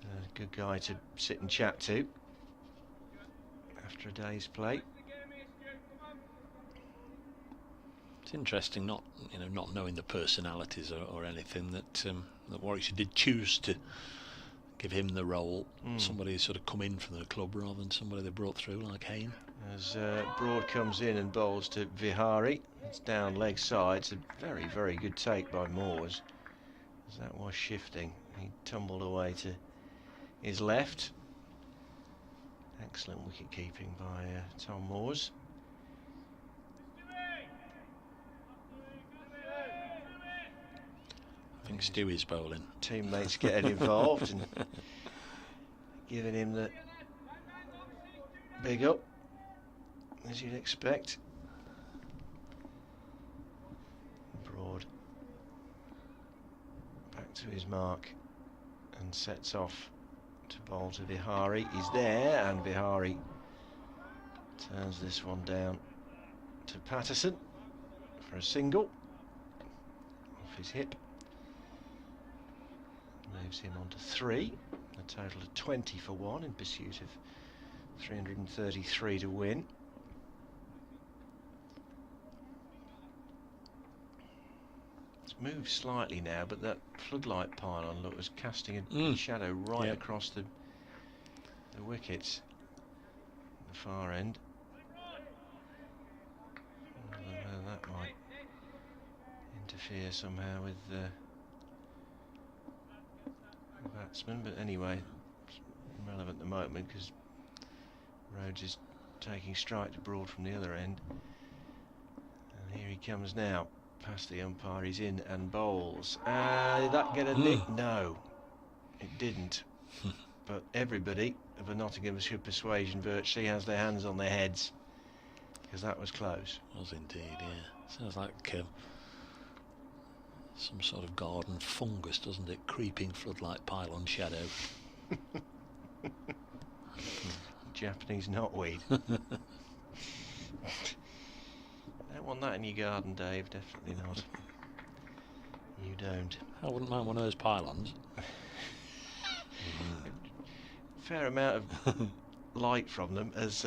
a good guy to sit and chat to after a day's play. It's interesting, not knowing the personalities or anything, that Warwickshire did choose to give him the role. Somebody who's sort of come in from the club rather than somebody they brought through like Hayne. As Broad comes in and bowls to Vihari, it's down leg side. It's a very, very good take by Moores, as that was shifting. He tumbled away to his left. Excellent wicket keeping by Tom Moores. I think Stewie's bowling. Teammates getting involved and giving him the big up, as you'd expect. Broad back to his mark and sets off to bowl to Vihari. He's there, and Vihari turns this one down to Patterson for a single off his hip. Moves him on to 3, a total of 20 for 1 in pursuit of 333 to win. It's moved slightly now, but that floodlight pylon look was casting a shadow right across the wickets at the far end. I don't know, that might interfere somehow with the batsman, but anyway, it's irrelevant at the moment because Rhodes is taking strike to Broad from the other end, and here he comes now past the umpire. He's in and bowls. Did that get a nick? No, it didn't. But everybody of a Nottinghamshire persuasion virtually has their hands on their heads because that was close. Was indeed, yeah. Sounds like some sort of garden fungus, doesn't it? Creeping floodlight pylon shadow. Japanese knotweed. Don't want that in your garden, Dave. Definitely not. You don't. I wouldn't mind one of those pylons. Fair amount of light from them as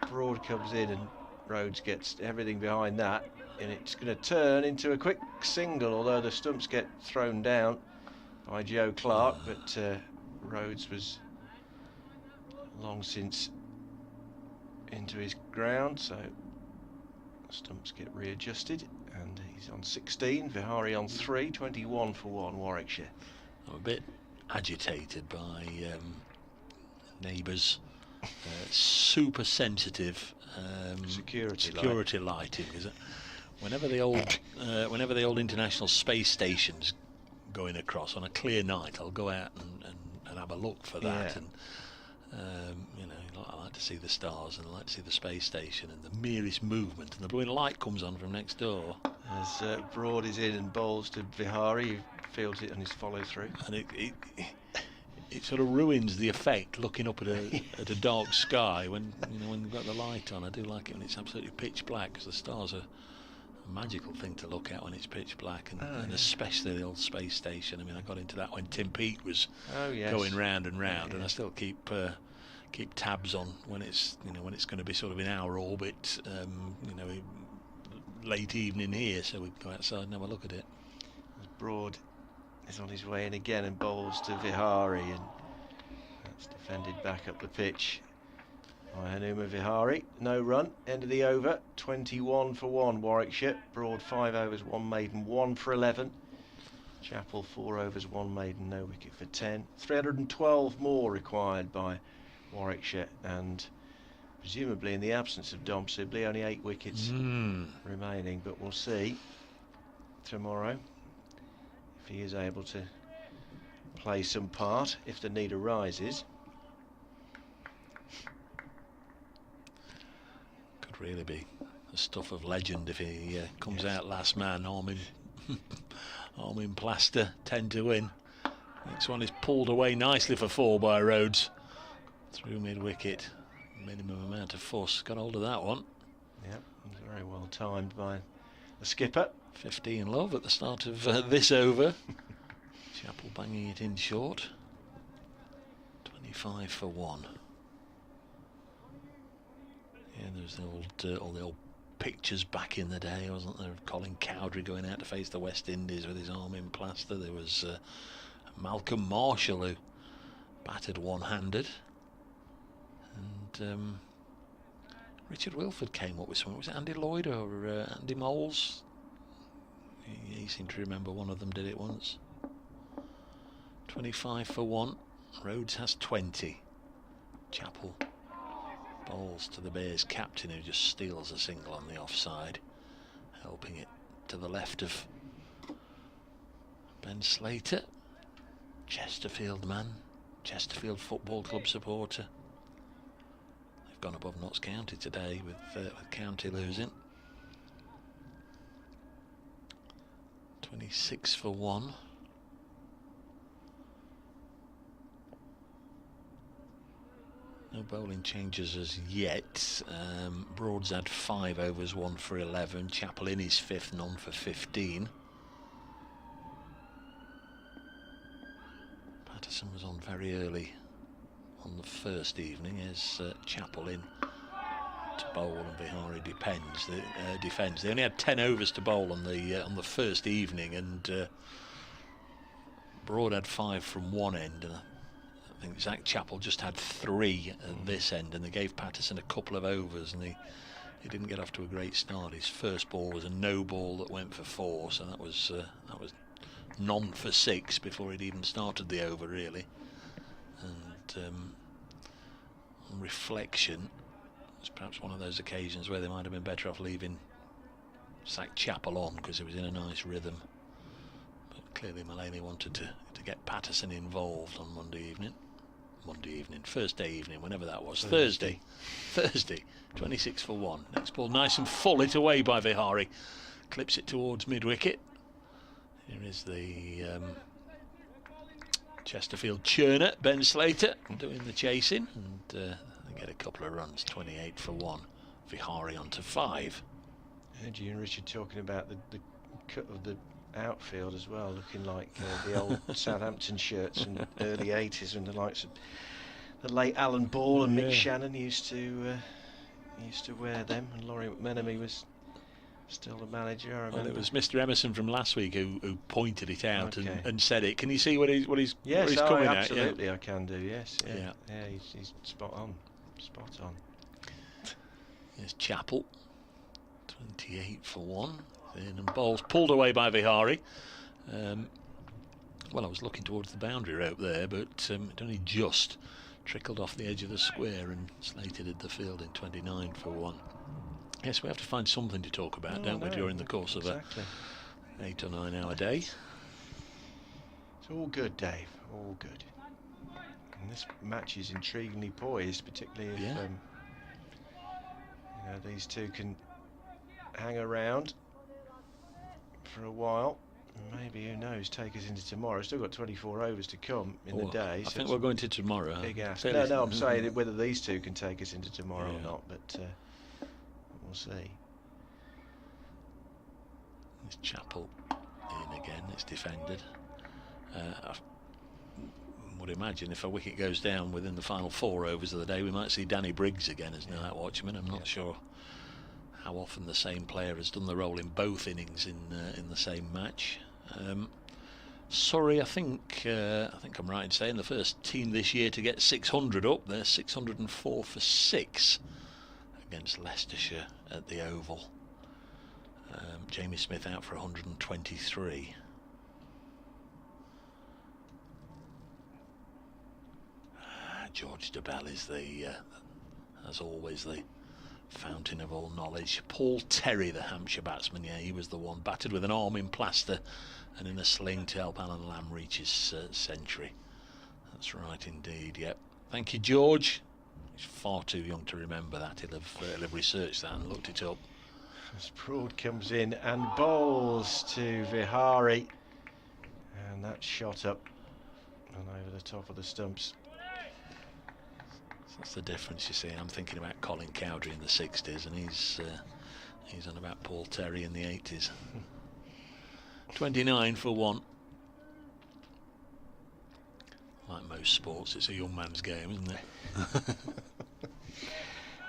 Broad comes in and Rhodes gets everything behind that, and it's going to turn into a quick single, although the stumps get thrown down by Joe Clark, but Rhodes was long since into his ground, so stumps get readjusted, and he's on 16, Vihari on 3, 21 for 1, Warwickshire. I'm a bit agitated by neighbours' super sensitive security lighting, because whenever the old International Space Station's going across on a clear night, I'll go out and have a look for that. Yeah. And you know, I like to see the stars, and I like to see the space station, and the merest movement, and the blue light comes on from next door. As Broad is in and bowls to Vihari, he fields it on his follow through, And it sort of ruins the effect looking up at a dark sky when you've got the light on. I do like it when it's absolutely pitch black, because the stars are a magical thing to look at when it's pitch black, and especially the old space station. I mean, I got into that when Tim Peake was going round and round, and I still keep tabs on when it's going to be sort of in our orbit, late evening here, so we go outside and have a look at it. Broad is on his way in again and bowls to Vihari, and that's defended back up the pitch by Hanuma Vihari. No run, end of the over, 21 for 1 Warwickshire. Broad 5 overs, 1 maiden, 1 for 11. Chappell 4 overs, 1 maiden, no wicket for 10. 312 more required by Warwickshire, and presumably in the absence of Dom Sibley, only 8 wickets remaining, but we'll see tomorrow if he is able to play some part if the need arises. Could really be the stuff of legend if he comes out last man, arm in plaster, 10 to win. Next one is pulled away nicely for 4 by Rhodes through mid wicket. Minimum amount of force, got hold of that one. Yep, very well timed by the skipper. 15 love at the start of this over. Chappell banging it in short. 25 for 1. Yeah, there's all the old pictures back in the day, wasn't there, of Colin Cowdrey going out to face the West Indies with his arm in plaster. There was Malcolm Marshall, who batted one-handed, and Richard Wilford came up with something. Was it Andy Lloyd or Andy Moles? He seemed to remember one of them did it once. 25 for 1. Rhodes has 20. Chappell bowls to the Bears captain, who just steals a single on the offside, helping it to the left of Ben Slater, Chesterfield man, Chesterfield Football Club supporter. gone above Notts County today with County losing. 26 for 1. No bowling changes as yet. Broad's had 5 overs, 1 for 11. Chapel in his 5th, none for 15. Patterson was on very early on the first evening as Chapel in to bowl and Vihari defends. They only had 10 overs to bowl on the first evening, and Broad had 5 from one end, and I think Zach Chappell just had 3 at this end, and they gave Patterson a couple of overs, and he didn't get off to a great start. His first ball was a no ball that went for 4, so that was none for 6 before he'd even started the over, really. And on reflection, it's perhaps one of those occasions where they might have been better off leaving Zach Chappell on, because he was in a nice rhythm. But clearly Mullally wanted to get Patterson involved on Thursday evening, whenever that was. Thursday, 26 for 1. Next ball nice and full, it away by Vihari. Clips it towards mid-wicket. Here is the Chesterfield churner, Ben Slater, doing the chasing, and they get a couple of runs. 28 for 1. Vihari on to 5. I heard you and Richard talking about the cut of the outfield as well, looking like the old Southampton shirts from the early 80s, when the likes of the late Alan Ball and Mick Shannon used to wear them, and Laurie McMenemy was still the manager. I remember. Well, it was Mr. Emerson from last week who pointed it out and said it. Can you see what he's coming at? Absolutely, yeah? I can do. Yes, yeah. He's spot on. Here's Chappell, 28 for 1. In and bowls pulled away by Vihari. Well, I was looking towards the boundary rope there, but it only just trickled off the edge of the square, and Slater did the field in 29 for 1. Yes, we have to find something to talk about, don't we, during the course of a 8 or 9 hour day. It's all good, Dave, all good. And this match is intriguingly poised, particularly if these two can hang around for a while. Maybe, who knows, take us into tomorrow. Still got 24 overs to come in the day. I think we're going to tomorrow. Big ask. No, I'm saying whether these two can take us into tomorrow or not, but we'll see. This Chappell in again, it's defended. I would imagine if a wicket goes down within the final 4 overs of the day, we might see Danny Briggs again as night watchman. I'm not sure how often the same player has done the role in both innings in the same match. Surrey, I think I'm right in saying, the first team this year to get 600 up. They're 604 for 6 against Leicestershire at the Oval. Jamie Smith out for 123. George Dobell is as always, the fountain of all knowledge. Paul Terry, the Hampshire batsman, he was the one, batted with an arm in plaster and in a sling to help Alan Lamb reach his century. That's right indeed, yep. Thank you, George. He's far too young to remember that. He'll have researched that and looked it up. As Broad comes in and bowls to Vihari, and that shot up and over the top of the stumps. That's the difference, you see. I'm thinking about Colin Cowdrey in the 60s, and he's on about Paul Terry in the 80s. 29 for 1. Like most sports, it's a young man's game, isn't it?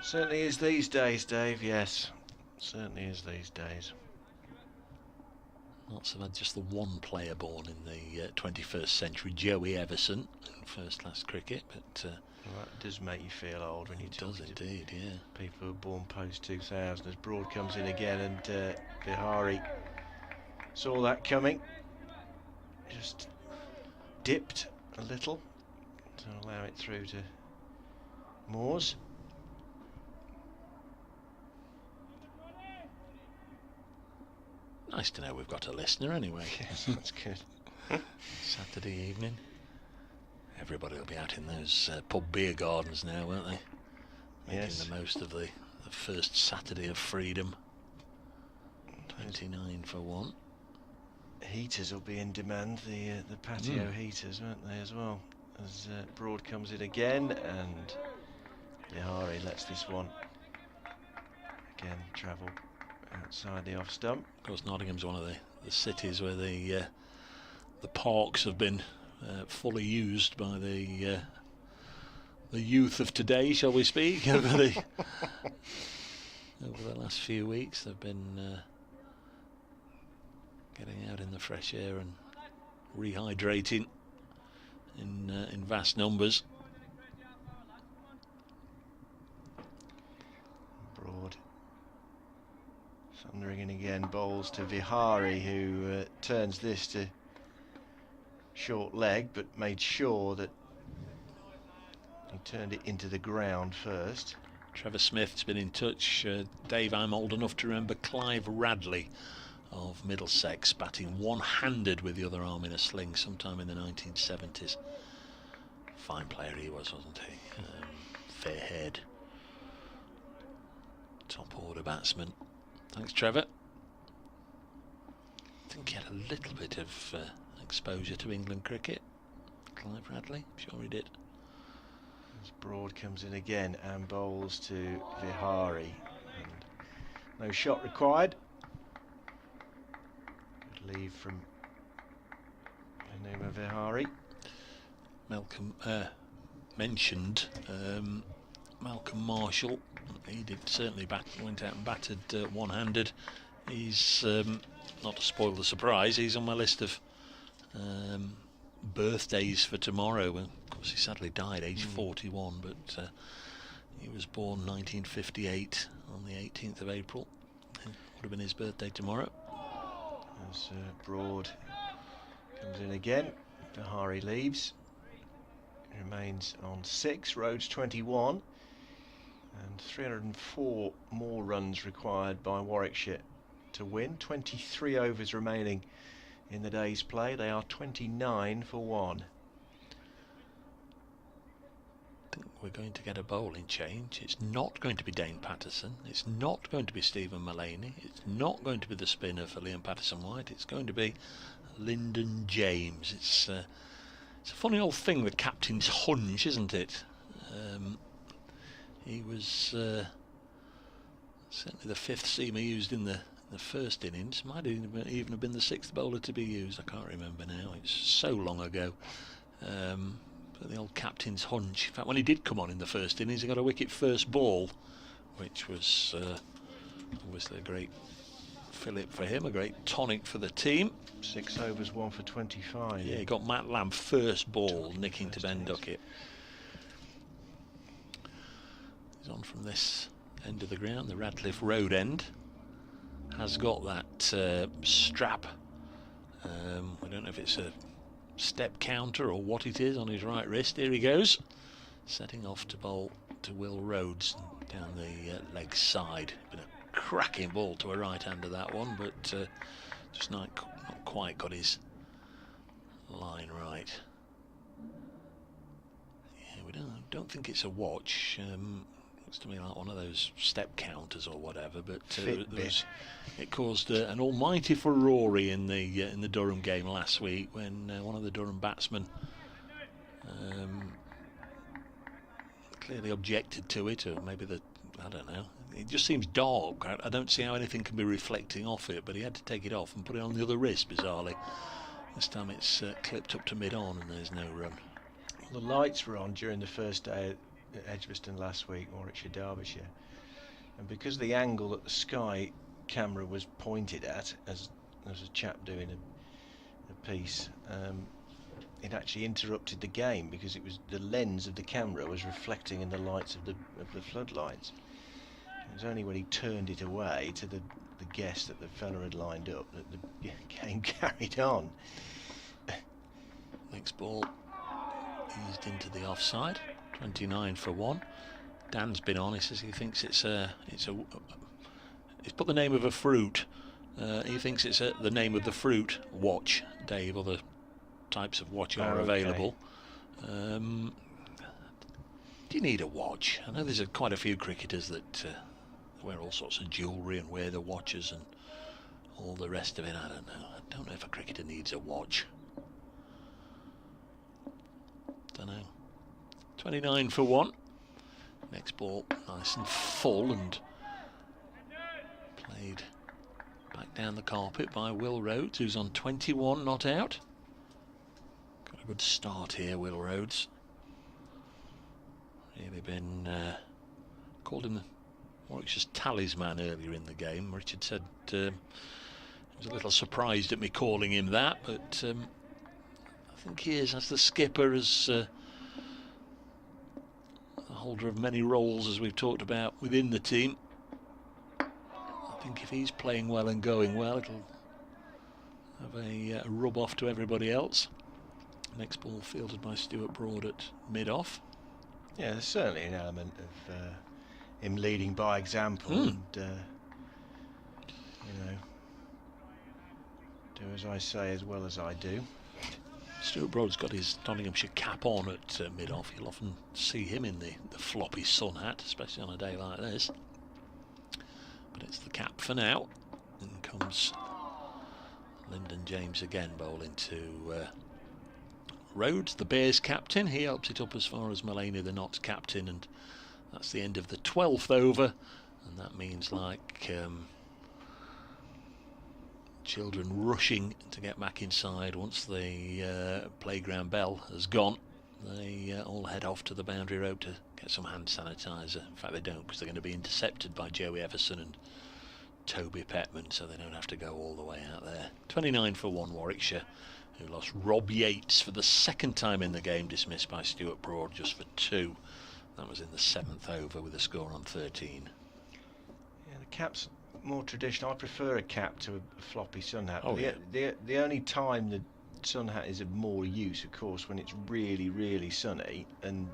Certainly is these days, Dave, yes. Certainly is these days. Lots have had just the one player born in the 21st century, Joey Everson, in first-class cricket, but... well, that does make you feel old when you talk to indeed, yeah. people who were born post-2000. As Broad comes in again, and Vihari saw that coming. Just dipped a little to allow it through to Moores. Nice to know we've got a listener anyway. Yes, that's good. Saturday evening. Everybody will be out in those pub beer gardens now, won't they? Making the most of the first Saturday of freedom. 29 for 1. Heaters will be in demand, the patio heaters, won't they, as well? As Broad comes in again, and Bihari lets this one again travel outside the off stump. Of course, Nottingham's one of the cities where the parks have been fully used by the youth of today, shall we speak, over the last few weeks. They've been getting out in the fresh air and rehydrating in vast numbers. Broad thundering in again, bowls to Vihari, who turns this to short leg, but made sure that he turned it into the ground first. Trevor Smith's been in touch. Dave, I'm old enough to remember Clive Radley of Middlesex batting one-handed with the other arm in a sling sometime in the 1970s. Fine player he was, wasn't he? Fair-haired, top-order batsman. Thanks, Trevor. I think he had a little bit of exposure to England cricket, Clive Radley. I'm sure he did. As Broad comes in again and bowls to Vihari. And no shot required. Good leave from Hanuma Vihari. Malcolm mentioned Malcolm Marshall. He did certainly went out and batted one-handed. He's not to spoil the surprise. He's on my list of birthdays for tomorrow. Of course, he sadly died aged 41, but he was born 1958 on the 18th of April. It would have been his birthday tomorrow. As Broad comes in again, Vihari leaves. Remains on 6, Rhodes 21, and 304 more runs required by Warwickshire to win. 23 overs remaining in the day's play. They are 29 for 1. I think we're going to get a bowling change. It's not going to be Dane Patterson. It's not going to be Stephen Mullaney. It's not going to be the spinner for Liam Patterson-White. It's going to be Lyndon James. It's a funny old thing, the captain's hunch, isn't it? He was certainly the 5th seamer used in the first innings. Might even have been the 6th bowler to be used. I can't remember now. It's so long ago. But the old captain's hunch. In fact, when he did come on in the first innings, he got a wicket first ball, which was obviously a great fillip for him, a great tonic for the team. 6 overs, 1 for 25. Yeah, he got Matt Lamb first ball, nicking to Ben Duckett. He's on from this end of the ground, the Radcliffe Road end. Has got that strap. I don't know if it's a step counter or what it is on his right wrist. Here he goes, setting off to bowl to Will Rhodes down the leg side. Been a cracking ball to a right-hander, that one, but just not quite got his line right. Yeah, we don't think it's a watch. Looks to me like one of those step counters or whatever, but it caused an almighty furore in the Durham game last week when one of the Durham batsmen clearly objected to it, or maybe I don't know. It just seems dark. I don't see how anything can be reflecting off it, but he had to take it off and put it on the other wrist, bizarrely. This time it's clipped up to mid-on and there's no run. Well, the lights were on during the first day at Edgbaston last week, Warwickshire, Derbyshire, and because the angle that the Sky camera was pointed at, as there was a chap doing a piece, it actually interrupted the game because it was the lens of the camera was reflecting in the lights of the floodlights. It was only when he turned it away to the guess that the fella had lined up that the game carried on. Next ball eased into the offside. 29 for 1. Dan's been on. He says he thinks he's put the name of a fruit. He thinks it's the name of the fruit watch. Dave, other types of watch are available. Do you need a watch? I know there's quite a few cricketers that wear all sorts of jewellery and wear the watches and all the rest of it. I don't know. I don't know if a cricketer needs a watch. Don't know. 29 for 1. Next ball nice and full and played back down the carpet by Will Rhodes, who's on 21 not out. Got a good start here, Will Rhodes. Really been called him Warwickshire's talisman earlier in the game. Richard said he was a little surprised at me calling him that, but I think he is, as the skipper, as the holder of many roles, as we've talked about within the team. I think if he's playing well and going well, it'll have a rub off to everybody else. Next ball fielded by Stuart Broad at mid-off. Yeah, there's certainly an element of him leading by example and, you know, do as I say as well as I do. Stuart Broad's got his Nottinghamshire cap on at mid-off. You'll often see him in the floppy sun hat, especially on a day like this. But it's the cap for now. In comes Lyndon James again, bowling to Rhodes, the Bears captain. He helps it up as far as Mullaney, the Notts captain, and that's the end of the 12th over, and that means like children rushing to get back inside once the playground bell has gone. They all head off to the boundary road to get some hand sanitizer. In fact, they don't, because they're going to be intercepted by Joey Everson and Toby Petman, so they don't have to go all the way out there. 29 for 1 Warwickshire, who lost Rob Yates for the second time in the game, dismissed by Stuart Broad just for 2. That was in the 7th over with a score on 13. Yeah, the cap's more traditional. I prefer a cap to a floppy sun hat. Oh, the only time the sun hat is of more use, of course, when it's really, really sunny, and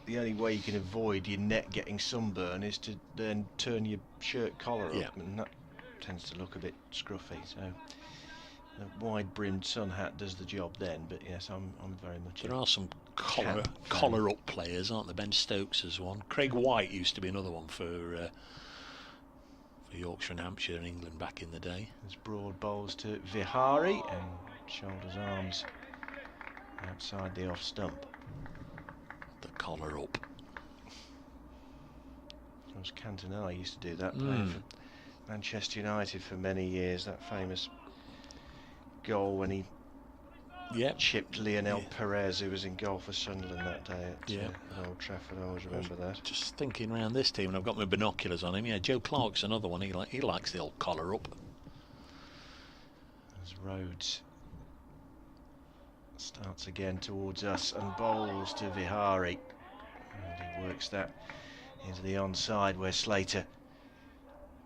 the only way you can avoid your neck getting sunburn is to then turn your shirt collar up, and that tends to look a bit scruffy. So the wide-brimmed sun hat does the job then. But yes, I'm very much. There are some collar-up players, aren't there? Ben Stokes is one. Craig White used to be another one for Yorkshire and Hampshire and England back in the day. There's Broad bowls to Vihari and shoulders arms outside the off stump. The collar up. Of course, Cantonella used to do that, playing for Manchester United for many years. That famous goal when he chipped Lionel Perez, who was in goal for Sunderland that day at Old Trafford. I always remember that. Just thinking around this team, and I've got my binoculars on him. Yeah, Joe Clark's another one. He likes the old collar up. As Rhodes starts again towards us and bowls to Vihari, and he works that into the onside where Slater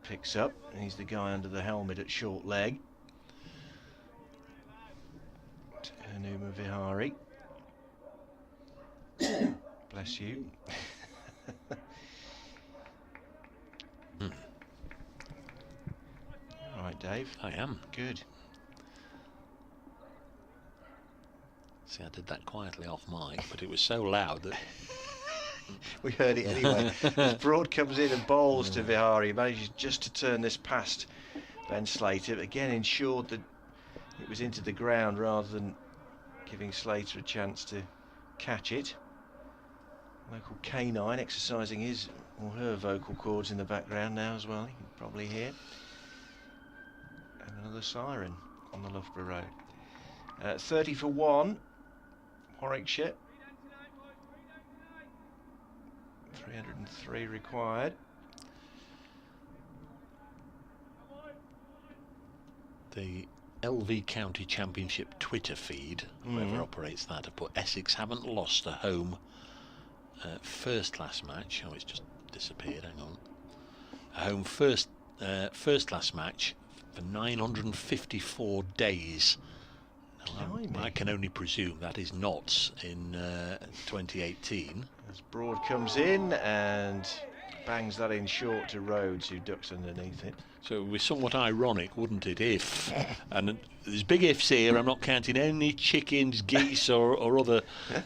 picks up. He's the guy under the helmet at short leg. Hanuma Vihari. Bless you. All right, Dave. I am. Good. See, I did that quietly off mic, but it was so loud that we heard it anyway. As Broad comes in and bowls to Vihari, he manages just to turn this past Ben Slater. Again, ensured that it was into the ground rather than giving Slater a chance to catch it. Local canine exercising his or her vocal cords in the background now as well. You can probably hear. And another siren on the Loughborough Road. 30 for 1, Warwickshire. 303 required. the LV County Championship Twitter feed, whoever operates that, have put Essex haven't lost a home first class match. Oh, it's just disappeared, hang on. A home first class match for 954 days. Now, I can only presume that is Notts in 2018. As Broad comes in and bangs that in short to Rhodes, who ducks underneath it. So it would be somewhat ironic, wouldn't it, if, and there's big ifs here, I'm not counting any chickens, geese or other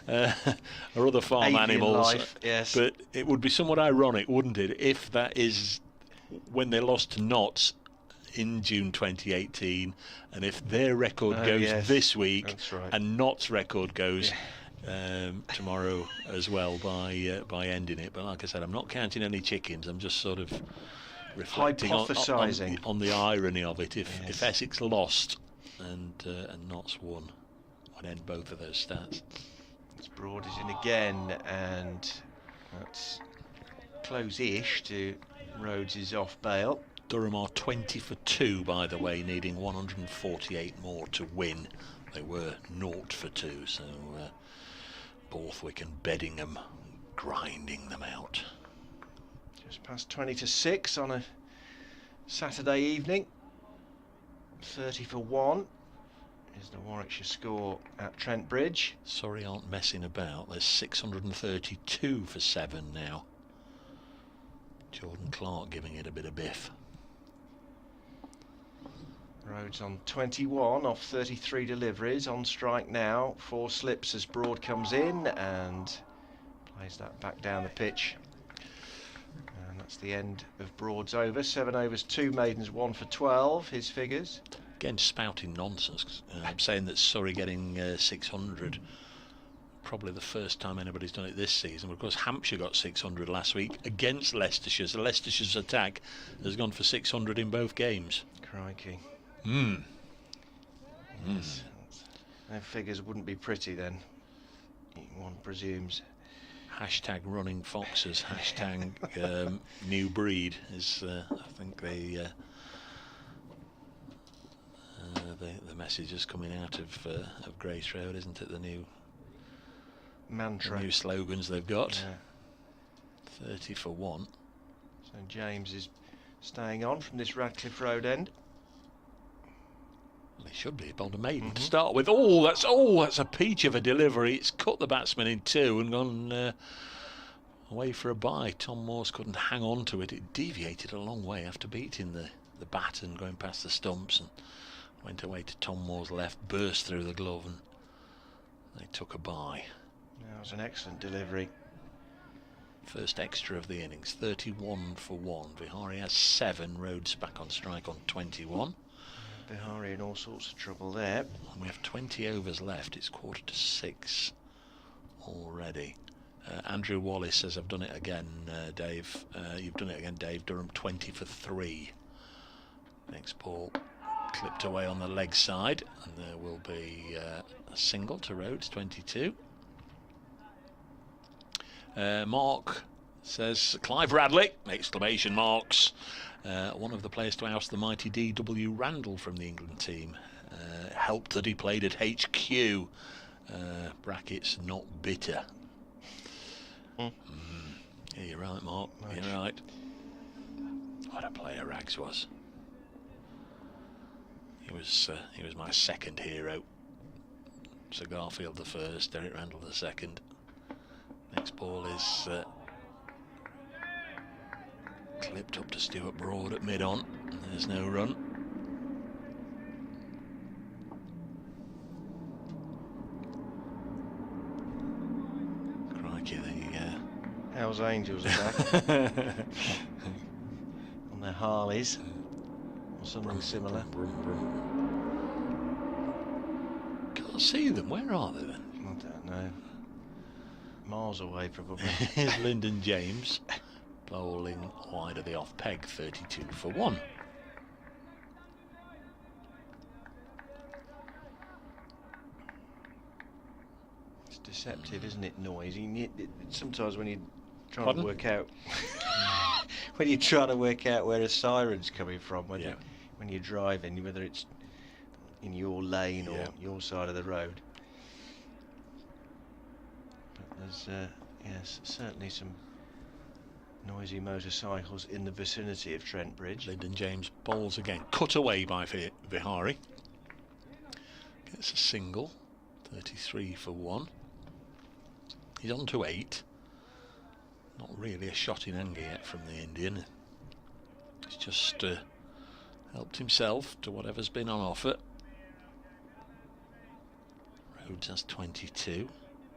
farm Avian animals, life, yes. but it would be somewhat ironic, wouldn't it, if that is when they lost to Notts in June 2018, and if their record goes this week, that's right. and Notts' record goes tomorrow as well by ending it. But like I said, I'm not counting any chickens, I'm just sort of reflecting on the irony of it. If Essex lost and Notts won, would end both of those stats. It's Broad is in again, and that's close-ish to Rhodes' off bail. Durham are 20 for 2, by the way, needing 148 more to win. They were 0 for 2, so Borthwick and Beddingham grinding them out. Just past 20 to 6 on a Saturday evening. 30 for 1 is the Warwickshire score at Trent Bridge. Sorry, aren't messing about. There's 632 for 7 now. Jordan Clark giving it a bit of biff. Rhodes on 21 off 33 deliveries, on strike now. 4 slips as Broad comes in and plays that back down the pitch. And that's the end of Broad's over. 7 overs, 2 maidens, 1 for 12, his figures. Again, spouting nonsense. I'm saying that Surrey getting 600. Probably the first time anybody's done it this season. Of course, Hampshire got 600 last week against Leicestershire. So Leicestershire's attack has gone for 600 in both games. Crikey. Yes. Their figures wouldn't be pretty then, one presumes. Hashtag running foxes, hashtag new breed is I think the message is coming out of Grace Road, isn't it? The new mantra, the new slogans they've got. Yeah. 30 for 1. So James is staying on from this Radcliffe Road end. Well, he should be. Bowled a maiden to start with. That's a peach of a delivery. It's cut the batsman in 2 and gone away for a bye. Tom Morse couldn't hang on to it. It deviated a long way after beating the bat and going past the stumps, and went away to Tom Moore's left, burst through the glove, and they took a bye. That was an excellent delivery. First extra of the innings. 31 for 1. Vihari has 7. Rhodes back on strike on 21. Bihari in all sorts of trouble there. And we have 20 overs left. It's 5:45 already. Andrew Wallace says, I've done it again, Dave. You've done it again, Dave. Durham 20 for 3. Next ball clipped away on the leg side, and there will be a single to Rhodes, 22. Mark says, Clive Radley, exclamation marks. One of the players to oust the mighty D.W. Randall from the England team. Helped that he played at HQ. Brackets, not bitter. Yeah, you're right, Mark. Nice. You're right. What a player Rags was. He was my second hero. Sir Garfield the first, Derek Randall the second. Next ball is clipped up to Stuart Broad at mid-on. There's no run. Crikey, the Hell's Angels are back. On their Harleys. Or something similar. Can't see them. Where are they then? I don't know. Miles away, probably. Here's Lyndon James bowling wide of the off peg, 32 for 1. It's deceptive, isn't it? Noise. Sometimes when you try to work out, when you're trying to work out where a siren's coming from, when you're driving, whether it's in your lane or your side of the road. There's yes, certainly some noisy motorcycles in the vicinity of Trent Bridge. Lyndon James bowls again, cut away by Vihari. Gets a single, 33 for 1. He's on to 8. Not really a shot in anger yet from the Indian. He's just helped himself to whatever's been on offer. Rhodes has 22.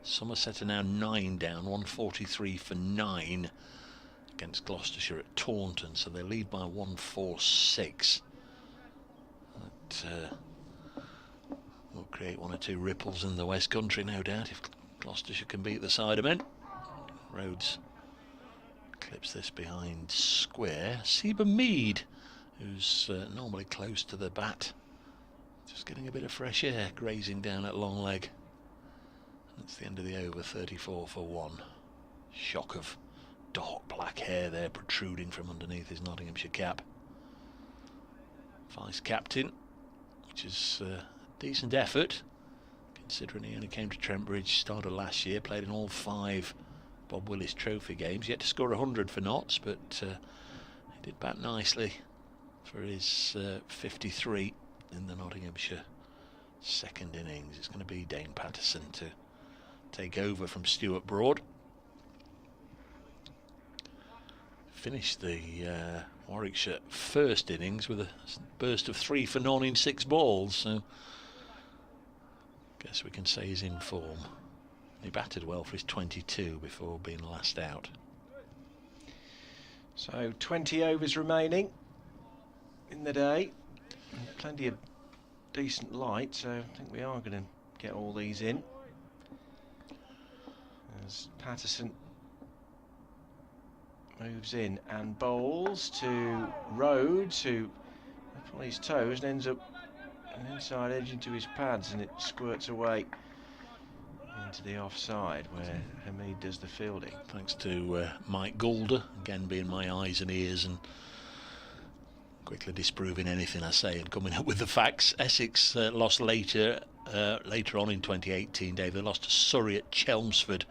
Somerset are now 9 down, 143 for 9 against Gloucestershire at Taunton, so they lead by 146. That will create 1 or 2 ripples in the West Country, no doubt, if Gloucestershire can beat the Cidermen. Rhodes clips this behind square. Seba Mead, who's normally close to the bat, just getting a bit of fresh air, grazing down at long leg. That's the end of the over, 34 for 1. Shock of dark black hair there protruding from underneath his Nottinghamshire cap. Vice captain, which is a decent effort, considering he only came to Trent Bridge, started last year, played in all 5 Bob Willis Trophy games, yet to score 100 for Notts, but he did bat nicely for his 53 in the Nottinghamshire second innings. It's going to be Dane Patterson to take over from Stuart Broad. Finished the Warwickshire first innings with a burst of 3 for none in 6 balls, so guess we can say he's in form. He batted well for his 22 before being last out. So 20 overs remaining in the day. Plenty of decent light, so I think we are going to get all these in. As Patterson moves in and bowls to Rhodes, who up on his toes and ends up an inside edge into his pads, and it squirts away into the offside where Hamid does the fielding. Thanks to Mike Goulder, again being my eyes and ears and quickly disproving anything I say and coming up with the facts. Essex lost later on in 2018, Dave. They lost to Surrey at Chelmsford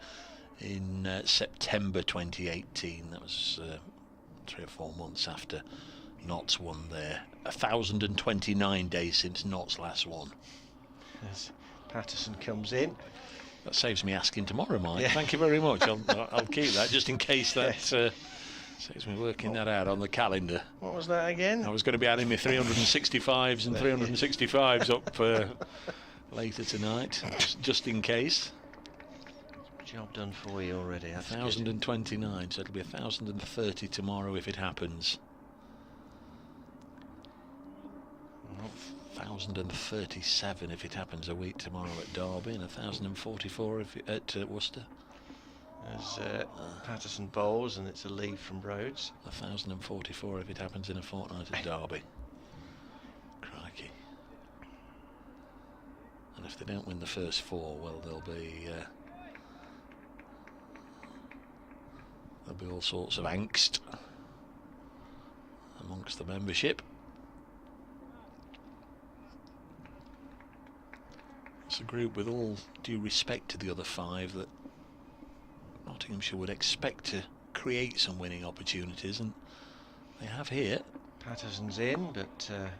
in September 2018. That was 3 or 4 months after Notts won there. 1,029 days since Notts last won. As Patterson comes in. That saves me asking tomorrow, Mike. Yeah. Thank you very much. I'll keep that just in case that saves me working that out on the calendar. What was that again? I was going to be adding my 365s and 365s up later tonight, just in case. Job done for you already. 1,029, so it'll be 1,030 tomorrow if it happens. 1,037 if it happens a week tomorrow at Derby, and 1,044 at Worcester. As Patterson bowls, and it's a lead from Rhodes. 1,044 if it happens in a fortnight at Derby. Crikey. And if they don't win the first 4, well, there'll be all sorts of angst amongst the membership. It's a group, with all due respect to the other 5, that Nottinghamshire would expect to create some winning opportunities, and they have here. Patterson's in, but it's a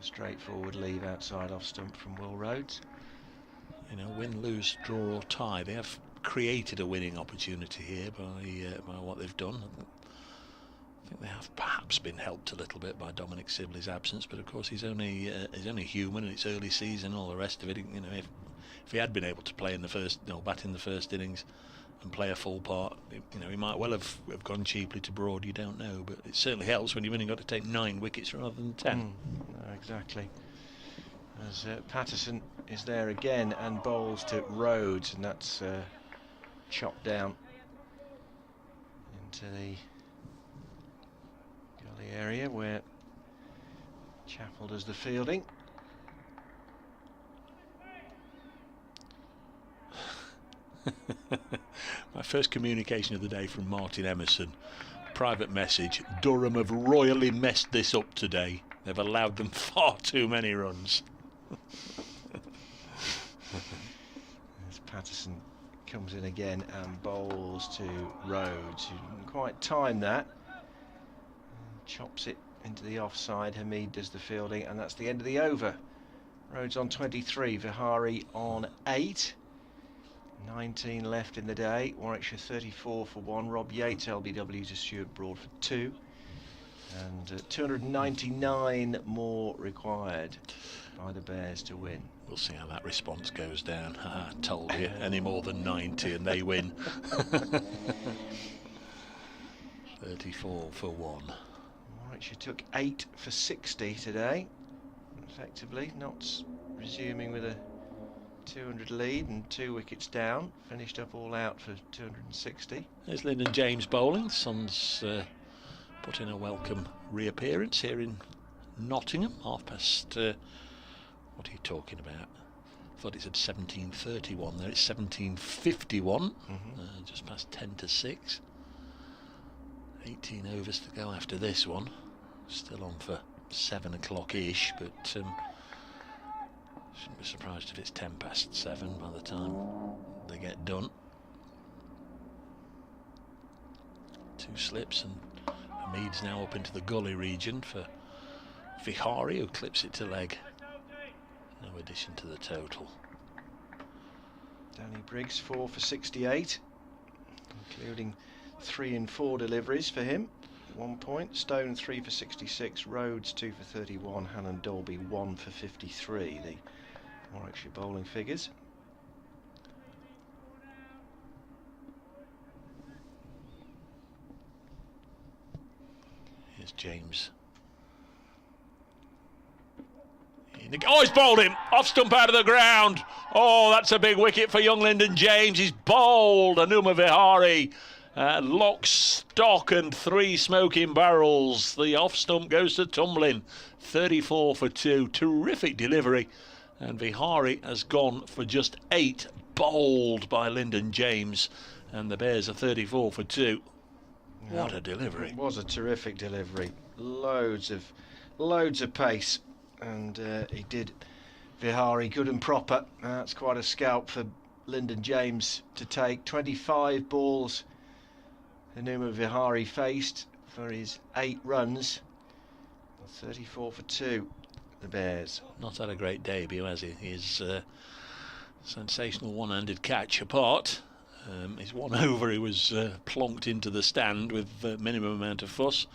straightforward leave outside off stump from Will Rhodes. You know, win, lose, draw or tie, they have created a winning opportunity here by what they've done. I think they have perhaps been helped a little bit by Dominic Sibley's absence, but of course he's only human, and it's early season, all the rest of it. You know, if he had been able to play in the first, bat in the first innings and play a full part, you know, he might well have gone cheaply to Broad. You don't know, but it certainly helps when you've only got to take 9 wickets rather than 10. No, exactly. As Patterson is there again and bowls to Rhodes, and that's chopped down into the gully area where Chappell does the fielding. My first communication of the day from Martin Emerson, private message: Durham have royally messed this up today. They've allowed them far too many runs. As Patterson comes in again and bowls to Rhodes, who didn't quite time that. Chops it into the offside. Hamid does the fielding, and that's the end of the over. Rhodes on 23, Vihari on 8. 19 left in the day. Warwickshire 34 for 1. Rob Yates, LBW to Stuart Broad for 2. And 299 more required by the Bears to win. We'll see how that response goes down. I told you, any more than 90 and they win. 34 for 1. Warwickshire took 8 for 60 today. Effectively, Notts resuming with a 200 lead and 2 wickets down. Finished up all out for 260. There's Lyndon James bowling. The Suns put in a welcome reappearance here in Nottingham. Half past, what are you talking about? I thought it said 17:31 there. It's 17:51, just past 10 to 6. 18 overs to go after this one. Still on for 7 o'clock-ish, but shouldn't be surprised if it's 10 past 7 by the time they get done. 2 slips and Hamid's now up into the gully region for Vihari, who clips it to leg. No addition to the total. Danny Briggs 4 for 68, including 3 and 4 deliveries for him. 1 point. Stone 3 for 66. Rhodes 2 for 31. Hannon Dolby 1 for 53. The Warwickshire bowling figures. Here's James. Oh, he's bowled him off stump out of the ground. Oh, that's a big wicket for young Lyndon James. He's bowled Anuma Vihari. Lock, stock and 3 smoking barrels. The off stump goes to tumbling. 34 for 2. Terrific delivery. And Vihari has gone for just 8. Bowled by Lyndon James. And the Bears are 34 for 2. Yeah, what a delivery. It was a terrific delivery. Loads of pace. And he did Vihari good and proper. That's quite a scalp for Lyndon James to take. 25 balls Anuma Vihari faced for his 8 runs. 34 for 2, the Bears. Not had a great debut, has he? His sensational one-handed catch apart. His 1 over, he was plonked into the stand with minimum amount of fuss.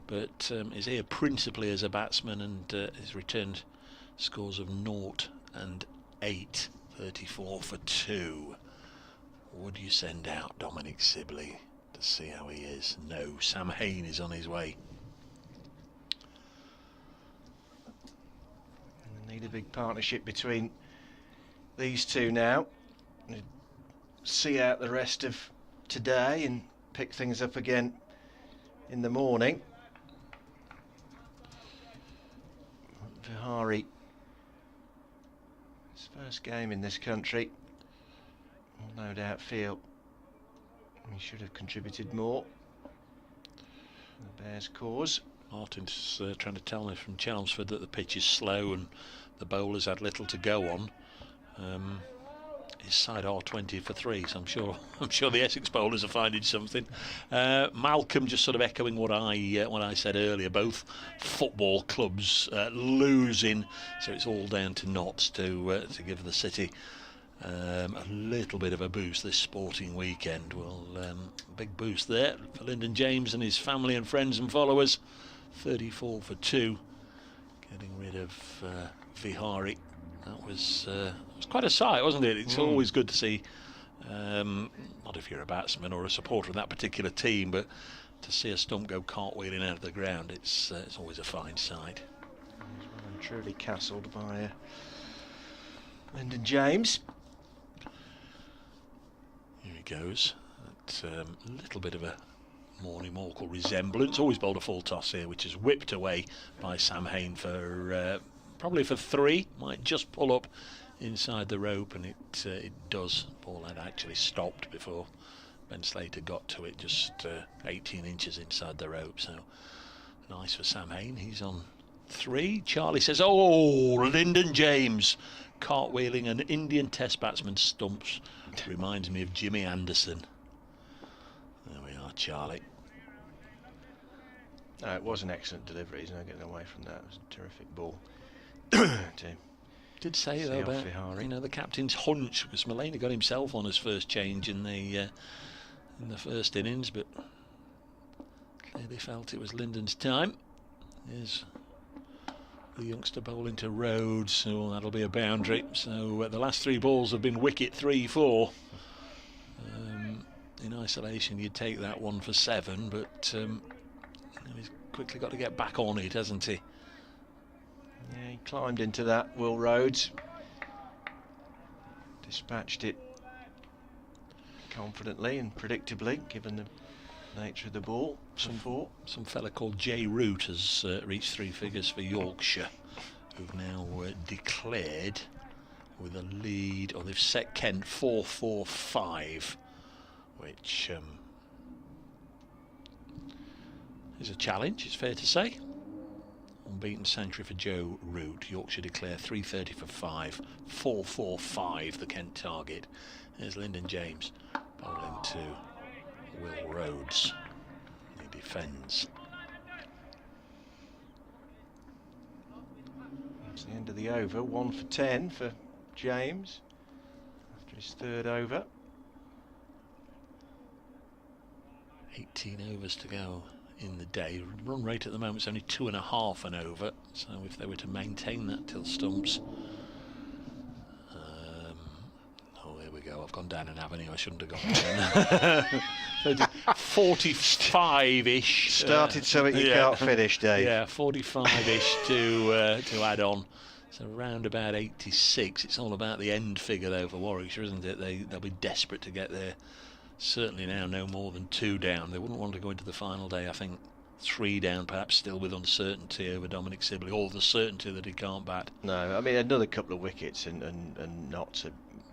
But is here principally as a batsman, and his returned scores of 0 and 8. 34 for 2. Would you send out Dominic Sibley to see how he is? No, Sam Hain is on his way. We need a big partnership between these two now. See out the rest of today and pick things up again in the morning. Vihari, his first game in this country, will no doubt feel he should have contributed more. The Bears' cause. Martin's trying to tell me from Chelmsford that the pitch is slow and the bowlers had little to go on. His side are 20 for 3, so I'm sure the Essex bowlers are finding something. Malcolm just sort of echoing what I said earlier. Both football clubs losing, so it's all down to Notts to give the city a little bit of a boost this sporting weekend. Well, big boost there for Lyndon James and his family and friends and followers. 34 for 2, getting rid of Vihari. That was quite a sight, wasn't it? It's always good to see, not if you're a batsman or a supporter of that particular team, but to see a stump go cartwheeling out of the ground, it's always a fine sight. He's well and truly castled by Lyndon James. Here he goes. That's a little bit of a Morning Morkel resemblance. Always bowled a full toss here, which is whipped away by Sam Hain for probably for 3. Might just pull up inside the rope, and it does. Ball had actually stopped before Ben Slater got to it, just 18 inches inside the rope. So nice for Sam Hain. He's on 3. Charlie says, "Oh, Lyndon James cartwheeling an Indian Test batsman stumps. Reminds me of Jimmy Anderson." There we are, Charlie. No, it was an excellent delivery. He's no getting away from that. It was a terrific ball to Did say though about the captain's hunch, because Mullany got himself on his first change in the first innings, but clearly felt it was Lyndon's time. Here's the youngster bowling to Rhodes, so that'll be a boundary. So the last 3 balls have been wicket 3-4. In isolation, you'd take that one for 7, but he's quickly got to get back on it, hasn't he? Yeah, he climbed into that, Will Rhodes. Dispatched it confidently and predictably, given the nature of the ball. Some fella called Jay Root has reached 3 figures for Yorkshire, who've now declared with a lead, or they've set Kent 4-4-5, which is a challenge, it's fair to say. Unbeaten century for Joe Root. Yorkshire declare 330 for 5, 4-4-5 the Kent target. There's Lyndon James bowling to Will Rhodes. He defends. That's the end of the over. 1 for 10 for James after his 3rd over. 18 overs to go in the day. Run rate at the moment is only 2.5 an over, so if they were to maintain that till stumps, oh, there we go, I've gone down an avenue I shouldn't have gone. 45-ish. Started something you can't finish, Dave. Yeah, 45-ish to add on. So around about 86. It's all about the end figure though for Warwickshire, isn't it? They'll be desperate to get there. Certainly now no more than 2 down. They wouldn't want to go into the final day, I think 3 down, perhaps still with uncertainty over Dominic Sibley, or the certainty that he can't bat. No, I mean another couple of wickets and not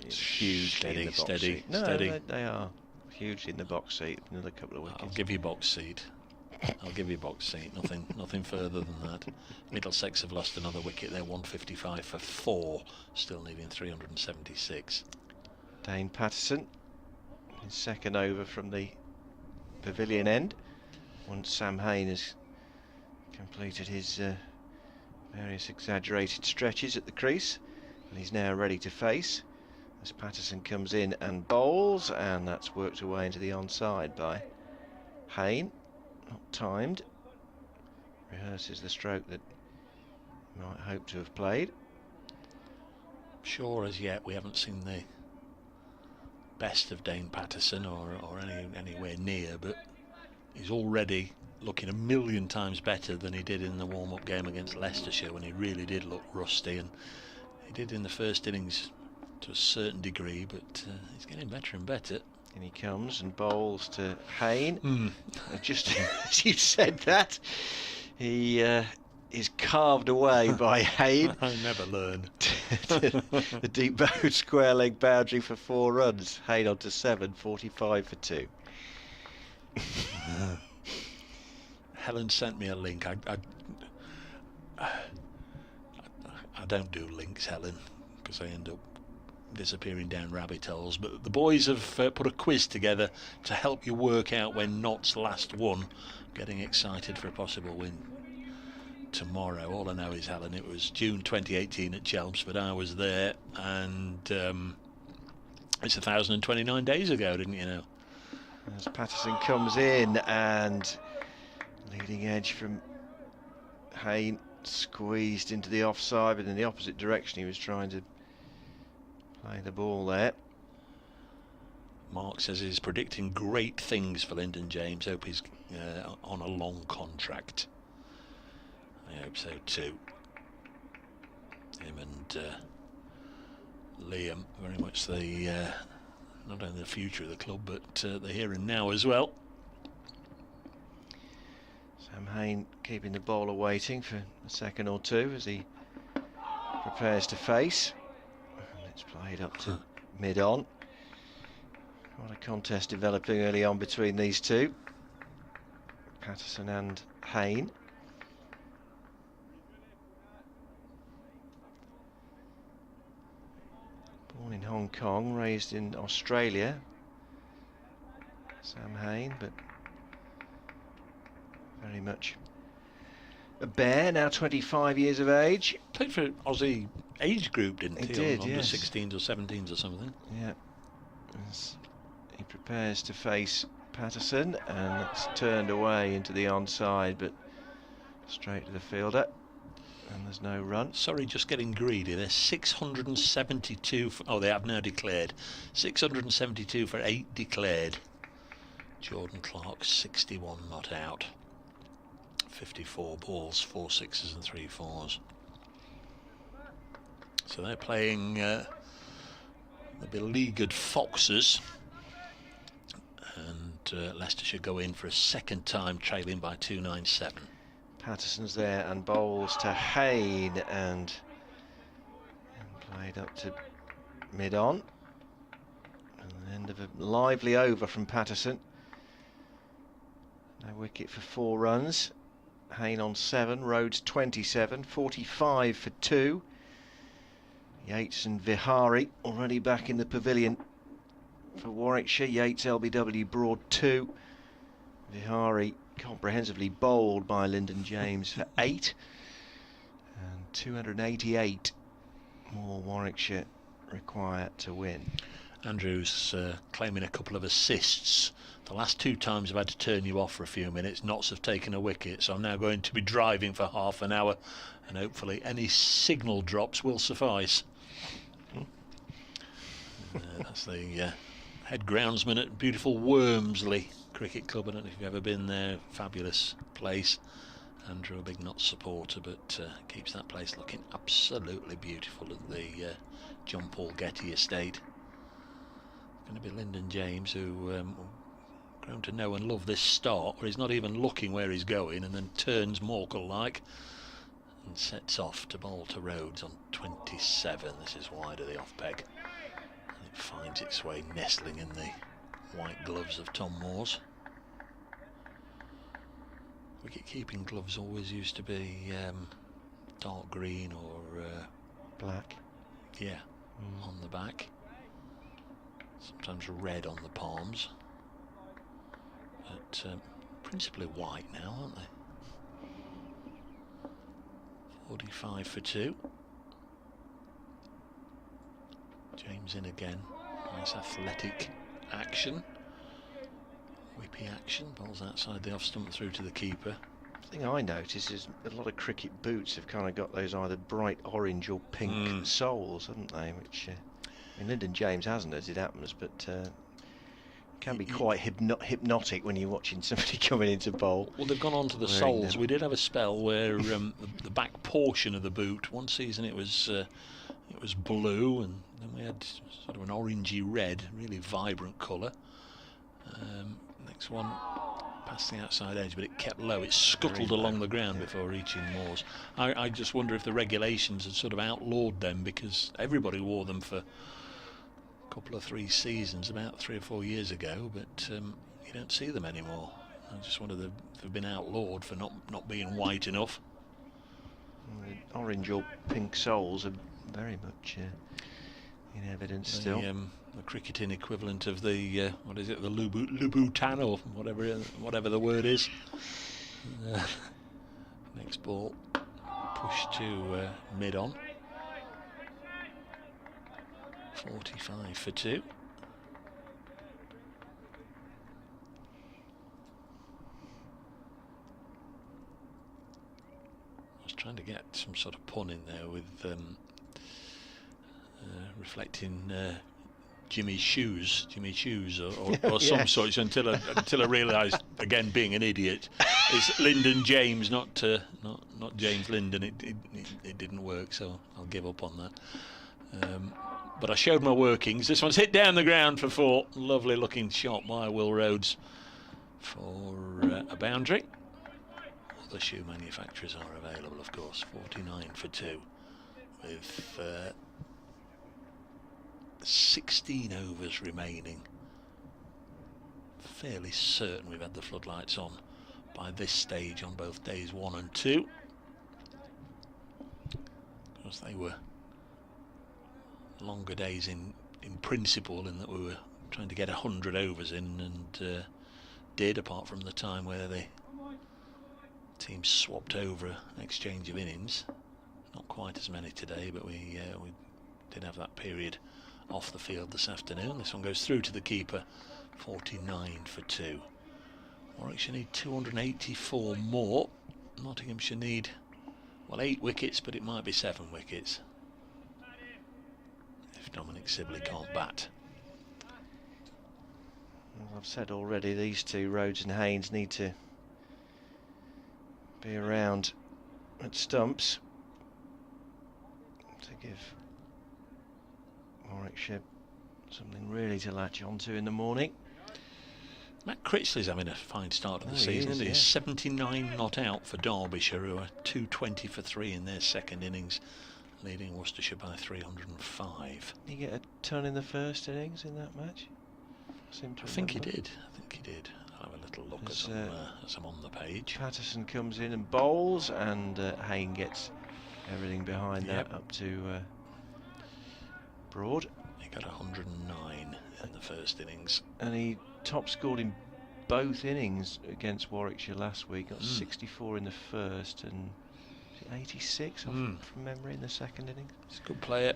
hugely in the box seat. No, steady. They are hugely in the box seat. Another couple of wickets. I'll give you box seat. Nothing further than that. Middlesex have lost another wicket. They're 155 for 4, still needing 376. Dane Patterson. His 2nd over from the pavilion end, once Sam Hain has completed his various exaggerated stretches at the crease, and he's now ready to face as Patterson comes in and bowls, and that's worked away into the onside by Hain. Not timed. Rehearses the stroke that he might hope to have played. Sure, as yet we haven't seen the best of Dane Patterson or anywhere near, but he's already looking 1,000,000 times better than he did in the warm-up game against Leicestershire, when he really did look rusty, and he did in the first innings to a certain degree, but he's getting better and better. And he comes and bowls to Hain. Just as you said that, he is carved away by Hain. I never learn. The deep bowed square leg boundary for 4 runs. Hain on to 7, 45 for 2. Helen sent me a link. I don't do links, Helen, because I end up disappearing down rabbit holes, but the boys have put a quiz together to help you work out when Notts last won. Getting excited for a possible win tomorrow. All I know is, Helen, it was June 2018 at Chelmsford. I was there, and it's 1,029 days ago, didn't you know? As Patterson comes in, and leading edge from Hain squeezed into the offside, but in the opposite direction. He was trying to play the ball there. Mark says he's predicting great things for Lyndon James. Hope he's on a long contract. I hope so too. Him and Liam, very much the not only the future of the club, but the here and now as well. Sam Hain keeping the bowler waiting for a second or two as he prepares to face. And it's played up to mid-on. What a contest developing early on between these two, Patterson and Hain. Born in Hong Kong, raised in Australia, Sam Hain, but very much a bear, now 25 years of age. Played for Aussie age group, didn't he? He did, Under yes. 16s or 17s or something. Yeah. As he prepares to face Patterson, and it's turned away into the onside, but straight to the fielder. And there's no run. Sorry, just getting greedy. There's 672 for, oh, they have now declared. 672 for 8 declared. Jordan Clark, 61 not out. 54 balls, 4 sixes and 3 fours. So they're playing the beleaguered Foxes. And Leicestershire go in for a second time, trailing by 297. Patterson's there and bowls to Hayne, and played up to mid-on. And the end of a lively over from Patterson. No wicket for 4 runs. Hayne on 7, Rhodes 27, 45 for 2. Yates and Vihari already back in the pavilion for Warwickshire. Yates LBW Broad 2. Vihari comprehensively bowled by Lyndon James for 8. And 288 more Warwickshire require to win. Andrews claiming a couple of assists. The last 2 times I've had to turn you off for a few minutes, Notts have taken a wicket, so I'm now going to be driving for half an hour, and hopefully any signal drops will suffice. That's the head groundsman at beautiful Wormsley Cricket Club. I don't know if you've ever been there. Fabulous place. Andrew, a big Notts supporter, but keeps that place looking absolutely beautiful at the John Paul Getty estate. Going to be Lyndon James, who grown to know and love this start, where he's not even looking where he's going, and then turns Morkel-like and sets off to bowl to Rhodes on 27. This is wide of the off peg, and it finds its way nestling in the white gloves of Tom Moores. Wicket-keeping gloves always used to be dark green or Black. Yeah, on the back. Sometimes red on the palms, but principally white now, aren't they? 45 for 2. James in again. Nice athletic action. Whippy action. Ball's outside the off stump through to the keeper. The thing I notice is a lot of cricket boots have kind of got those either bright orange or pink soles, haven't they? Which I mean, Lyndon James hasn't, as it happens, but can be quite hypnotic when you're watching somebody coming into bowl. Well, they've gone on to the soles. We did have a spell where the back portion of the boot, one season it was blue, and then we had sort of an orangey red, really vibrant colour. Next one past the outside edge, but it kept low. It scuttled along the ground before reaching Moores. I just wonder if the regulations had sort of outlawed them, because everybody wore them for a couple of 3 seasons, about 3 or 4 years ago, but you don't see them anymore. I just wonder if they've been outlawed for not being white enough. The orange or pink soles are very much in evidence still. The cricketing equivalent of the what is it, the Louboutin or whatever the word is. Next ball pushed to mid-on. 45 for 2. I was trying to get some sort of pun in there with reflecting Jimmy's shoes or some sort, until I realised, again being an idiot, it's Lyndon James, not James Lyndon. It didn't work, so I'll give up on that. But I showed my workings. This one's hit down the ground for 4. Lovely looking shot by Will Rhodes for a boundary. Other shoe manufacturers are available, of course. 49 for 2 with 16 overs remaining. Fairly certain we've had the floodlights on by this stage on both days 1 and 2. Of course, they were longer days in principle, in that we were trying to get 100 overs in, and did, apart from the time where they Teams swapped over an exchange of innings. Not quite as many today, but we did have that period off the field this afternoon. This one goes through to the keeper, 49 for 2. Warwickshire need 284 more. Nottinghamshire need, well, 8 wickets, but it might be 7 wickets if Dominic Sibley can't bat. As I've said already, these two, Rhodes and Haynes, need to be around at stumps to give Warwickshire something really to latch onto in the morning. Matt Critchley's having a fine start of the season. He is, He's 79 not out for Derbyshire, who are 220 for 3 in their second innings, leading Worcestershire by 305. Did he get a ton in the first innings in that match? I think he did. I'll have a little look as I'm on the page. Patterson comes in and bowls, and Hayne gets everything behind that up to Broad. He got 109 in the first innings. And he top scored in both innings against Warwickshire last week. Got 64 in the first and 86 from memory in the second innings. He's a good player.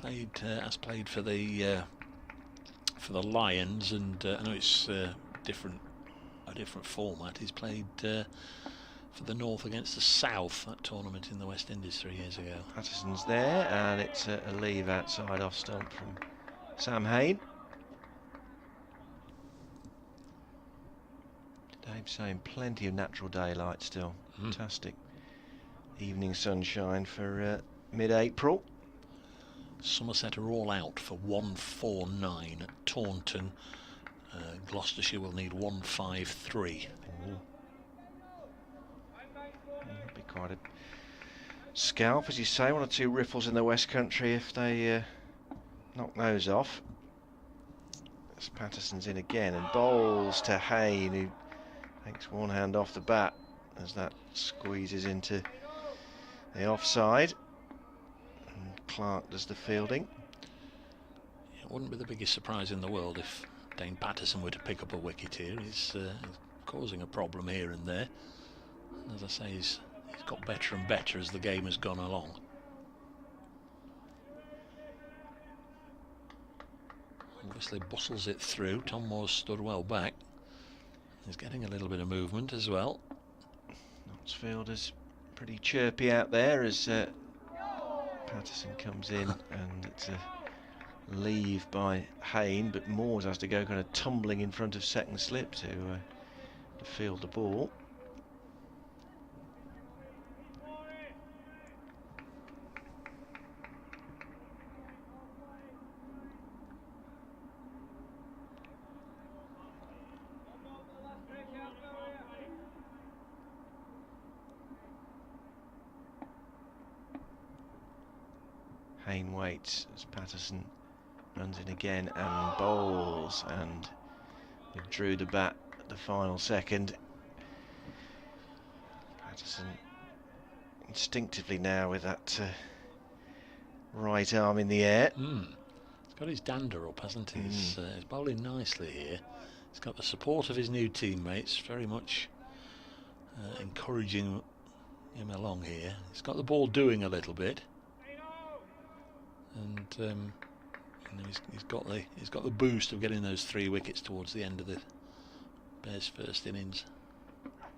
Has played for the Lions, and I know it's a different format. He's played for the North against the South, that tournament in the West Indies 3 years ago. Patterson's there, and it's a leave outside off stump from Sam Hayne. Dave's saying plenty of natural daylight still. Fantastic evening sunshine for mid-April. Somerset are all out for 149 at Taunton. Gloucestershire will need 153. That'd be quite a scalp, as you say. 1 or 2 riffles in the West Country if they knock those off. As Patterson's in again and bowls to Hayne, who takes one hand off the bat as that squeezes into the offside. And Clark does the fielding. It wouldn't be the biggest surprise in the world if Dane Patterson were to pick up a wicket here. He's causing a problem here and there. And as I say, he's got better and better as the game has gone along. Obviously bustles it through. Tom Moore's stood well back. He's getting a little bit of movement as well. Notts fielders pretty chirpy out there as Patterson comes in, and it's a leave by Hayne, but Moores has to go kind of tumbling in front of second slip to field the ball. Hayne waits as Patterson runs in again and bowls, and withdrew the bat at the final second. Patterson instinctively now with that right arm in the air. He's got his dander up, hasn't he? He's bowling nicely here. He's got the support of his new teammates, very much encouraging him along here. He's got the ball doing a little bit, and you know, he's got the boost of getting those 3 wickets towards the end of the Bears' first innings.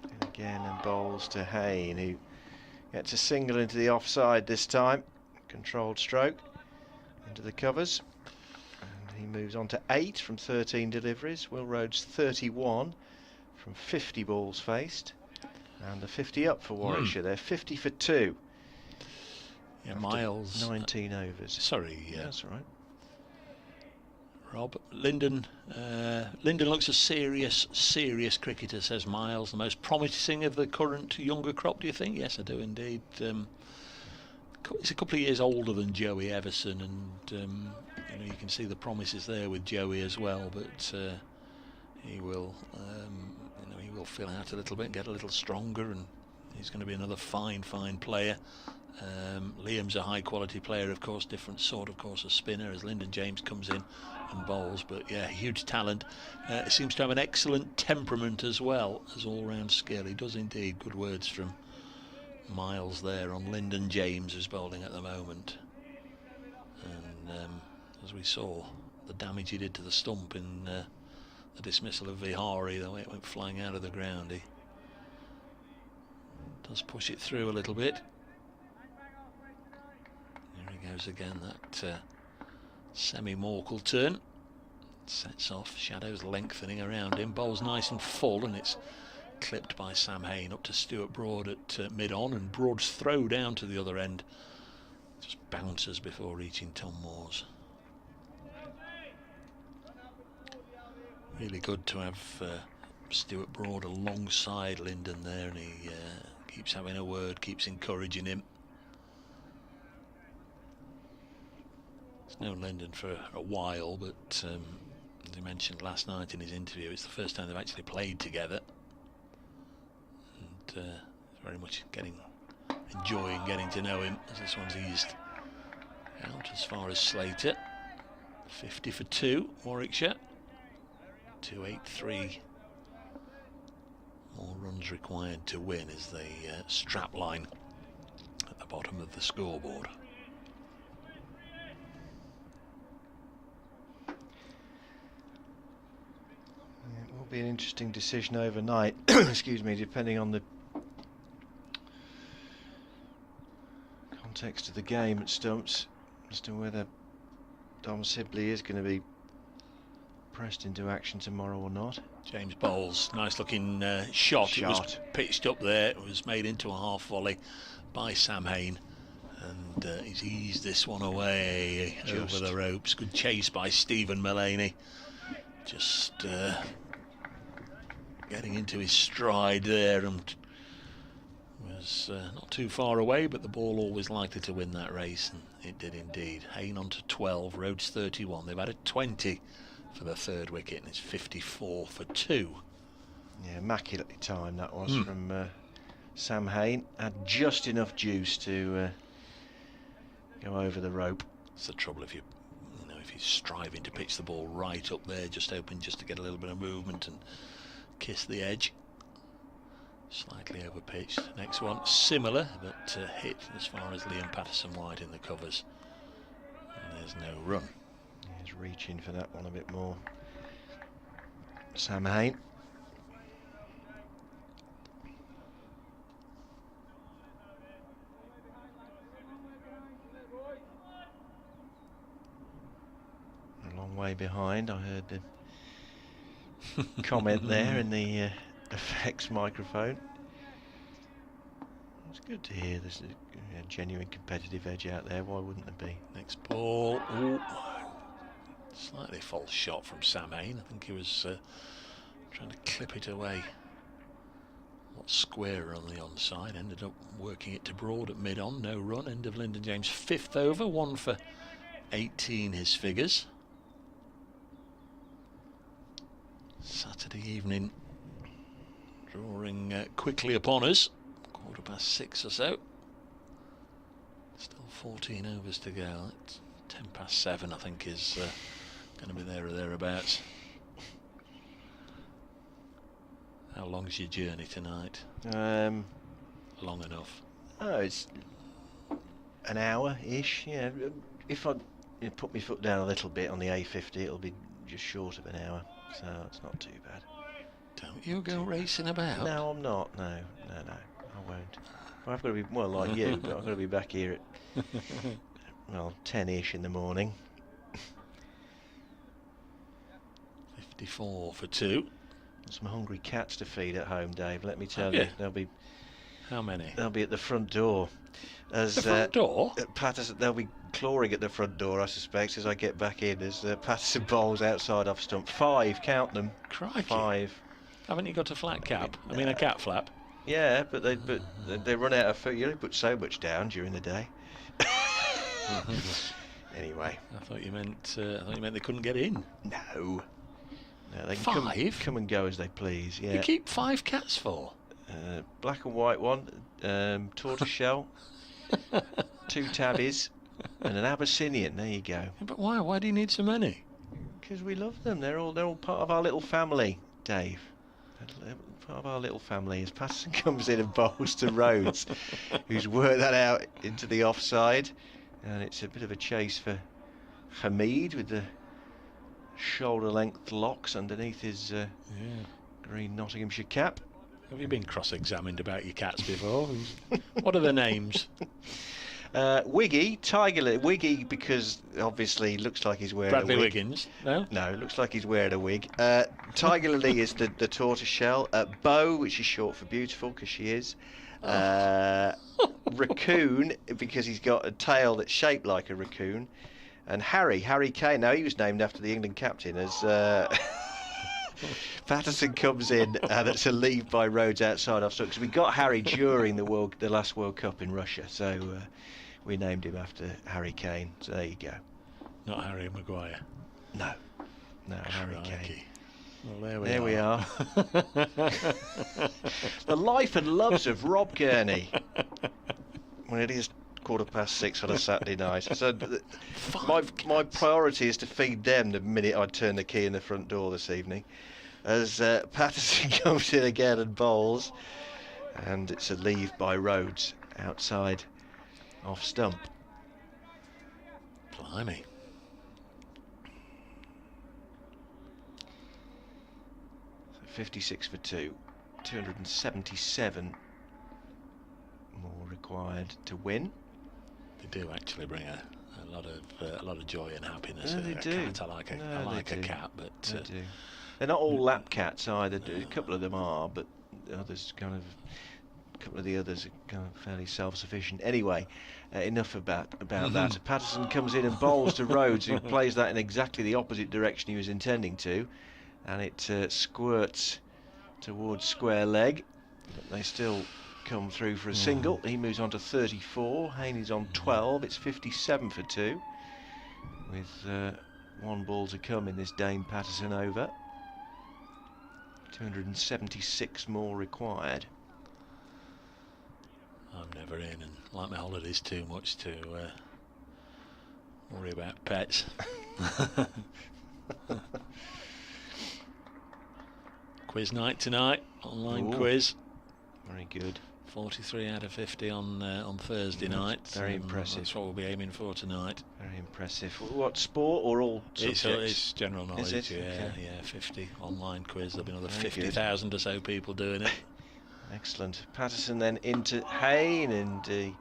And again, and bowls to Hayne, who gets a single into the offside this time. Controlled stroke into the covers, and he moves on to 8 from 13 deliveries. Will Rhodes 31 from 50 balls faced, and a 50 up for Warwickshire. They're 50 for 2. Yeah, Miles. 19 overs. Sorry, that's all right. Rob, Lyndon looks a serious cricketer, says Miles. The most promising of the current younger crop, do you think? Yes, I do indeed. He's a couple of years older than Joey Everson, and you know, you can see the promises there with Joey as well. But he will, he will fill out a little bit, get a little stronger, and He's going to be another fine player. Liam's a high quality player, of course, different sort, of course, a spinner as Lyndon James comes in and bowls, but yeah, huge talent. He seems to have an excellent temperament as well as all-round skill. He does indeed. Good words from Miles there on Lyndon James, who's bowling at the moment. And as we saw, the damage he did to the stump in the dismissal of Vihari, the way it went flying out of the ground, he does push it through a little bit. Here he goes again, that semi-Morkel turn. Sets off, shadows lengthening around him, bowls nice and full, and it's clipped by Sam Hain up to Stuart Broad at mid-on, and Broad's throw down to the other end just bounces before reaching Tom Moore's. Really good to have Stuart Broad alongside Lyndon there, and he keeps having a word, keeps encouraging him. He's known Lyndon for a while, but as he mentioned last night in his interview, it's the first time they've actually played together, and very much enjoying getting to know him as this one's eased out as far as Slater. 50 for 2, Warwickshire. 283. More runs required to win is the strap line at the bottom of the scoreboard. It will be an interesting decision overnight, excuse me, depending on the context of the game at Stumps, as to whether Dom Sibley is going to be pressed into action tomorrow or not. James bowls, nice looking shot. It was pitched up there, it was made into a half volley by Sam Hain, and he's eased this one away over the ropes. Good chase by Stephen Mullaney, just getting into his stride there, and was not too far away, but the ball always likely to win that race, and it did indeed. Hain on to 12, Rhodes 31. They've had a 20 for the third wicket, and it's 54 for 2. Yeah, immaculately timed that was from Sam Hain. Had just enough juice to go over the rope. It's the trouble if you're striving to pitch the ball right up there, just open just to get a little bit of movement and kiss the edge. Slightly over pitched. Next one similar, but hit as far as Liam Patterson-White in the covers. And there's no run. He's reaching for that one a bit more. Sam Hain. A long way behind. I heard the comment there in the effects microphone. It's good to hear there's a genuine competitive edge out there. Why wouldn't there be? Next ball. Ooh. Slightly false shot from Sam Hain. I think he was trying to clip it away. A lot squarer on the onside. Ended up working it to Broad at mid-on. No run. End of Lyndon James' 5th over. 1 for 18 his figures. Saturday evening drawing quickly upon us. 6:15 or so. Still 14 overs to go. It's 7:10, I think, is going to be there or thereabouts. How long's your journey tonight? Long enough. Oh, it's an hour-ish. Yeah, if I put my foot down a little bit on the A50, it'll be just short of an hour, so it's not too bad. Don't you go racing about? No, I'm not. No, I won't. Well, I've got to be more like you, but I've got to be back here at well, 10-ish in the morning. 54 for 2. Some hungry cats to feed at home, Dave. Let me tell you, they'll be. How many? They'll be at the front door. As the front door? Patterson, they'll be clawing at the front door, I suspect, as I get back in. As Patterson bowls outside off stump. 5, count them. Crikey. 5. Haven't you got a flat cap? I mean, a cat flap. Yeah, but they run out of food. You only put so much down during the day. Anyway, I thought you meant they couldn't get in. No, they can come and go as they please. Yeah. You keep 5 cats for? black and white one, tortoiseshell, 2 tabbies, and an Abyssinian. There you go. Yeah, but why? Why do you need so many? Because we love them. They're all part of our little family, Dave. They're part of our little family. As Patterson comes in and bowls to Rhodes, who's worked that out into the offside, and it's a bit of a chase for Hamid with the shoulder-length locks underneath his green Nottinghamshire cap. Have you been cross-examined about your cats before? What are their names? Wiggy, Tiger, Wiggy, because obviously looks like he's wearing Bradley a wig. Wiggins? No? No, it looks like he's wearing a wig. Tiger Lily is the tortoiseshell. Bo, which is short for beautiful, because she is. Raccoon, because he's got a tail that's shaped like a raccoon. And Harry Kane. Now, he was named after the England captain as Patterson comes in, and it's a leave by Rhodes outside off stump, because we got Harry during the last World Cup in Russia, so we named him after Harry Kane. So there you go. Not Harry Maguire. No, Harry Kane. Well, there we are. The life and loves of Rob Gurney. When it is 6:15 on a Saturday night. So my priority is to feed them the minute I turn the key in the front door this evening. As Patterson comes in again and bowls, and it's a leave by Rhodes outside off stump. Blimey. So 56 for 2, 277 more required to win. They do actually bring a lot of joy and happiness. No, they a do. Cat. I like a cat, but they do. They're not all lap cats either. A couple of them are, but the others a couple of the others are kind of fairly self-sufficient. Anyway, enough about that. Patterson comes in and bowls to Rhodes, who plays that in exactly the opposite direction he was intending to, and it squirts towards square leg, but they still come through for a single. He moves on to 34. Haney's on 12. It's 57 for 2, with 1 ball to come in this Dane Patterson over. 276 more required. I'm never in and like my holidays too much to worry about pets. Quiz night tonight, online quiz. Very good. 43 out of 50 on Thursday night. Very impressive. That's what we'll be aiming for tonight. Very impressive. What, sport or all subjects? It's general knowledge. Is it? Yeah, Okay. yeah. 50 online quiz. There'll be another Very 50,000 or so people doing it. Excellent. Patterson then into Hayne, and he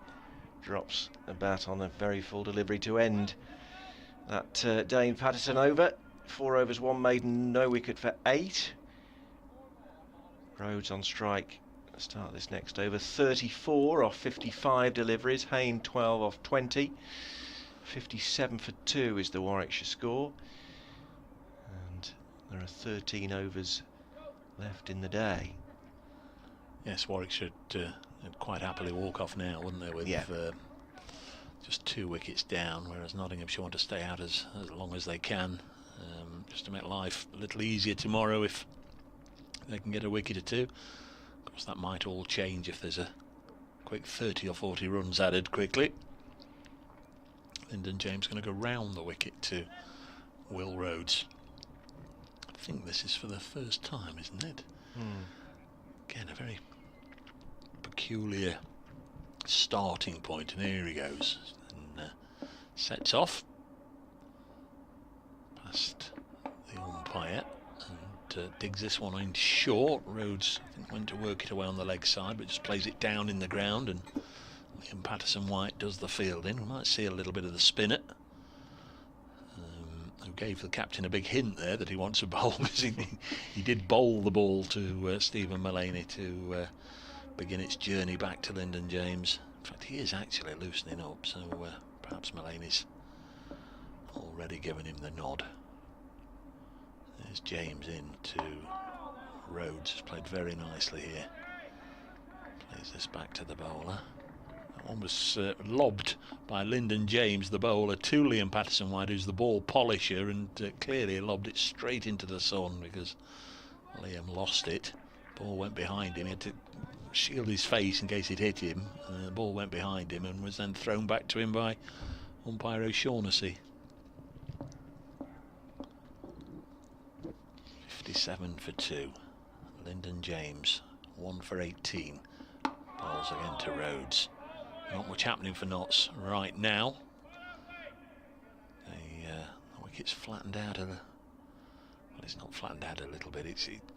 drops a bat on a very full delivery to end that Dane Patterson over. 4 overs, 1 maiden, no wicket for 8. Rhodes on strike. Let's start this next over. 34 off 55 deliveries. Hayne 12 off 20. 57 for 2 is the Warwickshire score. And there are 13 overs left in the day. Yes, Warwickshire should quite happily walk off now, wouldn't they, with just 2 wickets down, whereas Nottinghamshire want to stay out as long as they can, just to make life a little easier tomorrow if they can get a wicket or 2. Of course, that might all change if there's a quick 30 or 40 runs added quickly. Lyndon James going to go round the wicket to Will Rhodes. I think this is for the first time, isn't it? Again, a very peculiar starting point, and here he goes, and sets off past the umpire and digs this one in short. Rhodes, I think, went to work it away on the leg side, but just plays it down in the ground, and Liam Patterson-White does the fielding. We might see a little bit of the spinner, who gave the captain a big hint there that he wants a bowl, because he did bowl the ball to Stephen Mullaney to begin its journey back to Lyndon James. In fact, he is actually loosening up, so perhaps Mullaney's already given him the nod. There's James in to Rhodes, has played very nicely here. Plays this back to the bowler. That one was lobbed by Lyndon James, the bowler, to Liam Patterson-White, who's the ball polisher, and clearly lobbed it straight into the sun because Liam lost it. Ball went behind him. He had to shield his face in case it hit him. The ball went behind him and was then thrown back to him by umpire O'Shaughnessy. 57 for 2. Lyndon James 1 for 18. Balls again to Rhodes. Not much happening for Notts right now. The wicket's flattened out a. Well, it's not flattened out a little bit.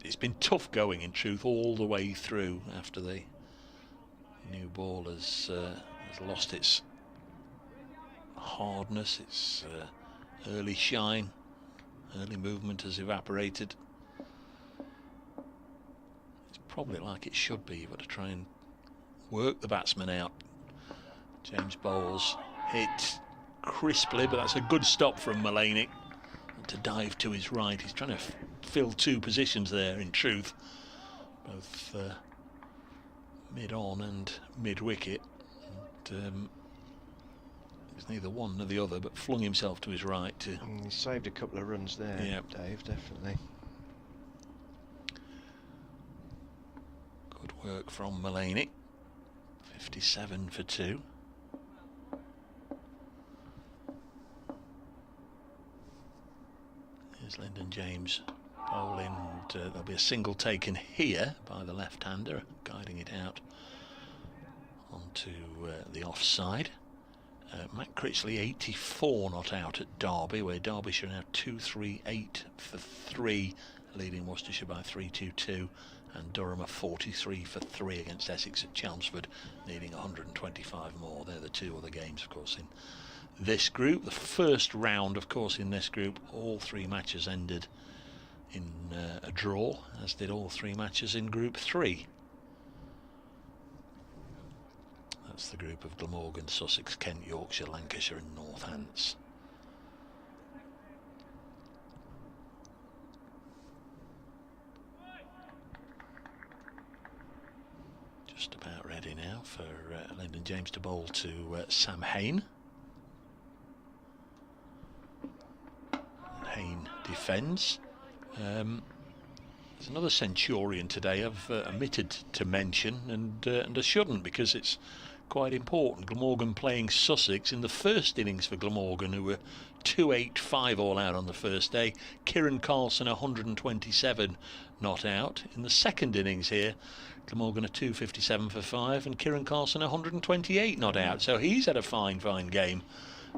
It's been tough going, in truth, all the way through after the new ball has lost its hardness, its early shine, early movement has evaporated. It's probably like it should be. You've got to try and work the batsman out. James bowls, hit crisply, but that's a good stop from Mullany. To dive to his right, he's trying to fill two positions there, in truth, both mid-on and mid-wicket. It's neither one nor the other, but flung himself to his right. He saved a couple of runs there, Dave, definitely. Good work from Mullany. 57 for 2. Here's Lyndon James bowling. There'll be a single taken here by the left-hander, guiding it out onto the offside. Matt Critchley 84 not out at Derby, where Derbyshire now 238 for 3, leading Worcestershire by 3-2-2, and Durham are 43 for 3 against Essex at Chelmsford, needing 125 more. They're the two other games, of course, in this group. The first round, of course, in this group, all 3 matches ended in a draw, as did all 3 matches in Group 3. That's the group of Glamorgan, Sussex, Kent, Yorkshire, Lancashire and Northants. Just about ready now for Lyndon James to bowl to Sam Hain. Hain defends. There's another Centurion today I've omitted to mention, and I shouldn't, because it's quite important. Glamorgan playing Sussex in the first innings for Glamorgan, who were 285 all out on the first day. Kieran Carlson 127 not out. In the second innings here, Glamorgan are 257 for 5, and Kieran Carlson 128 not out. So he's had a fine game,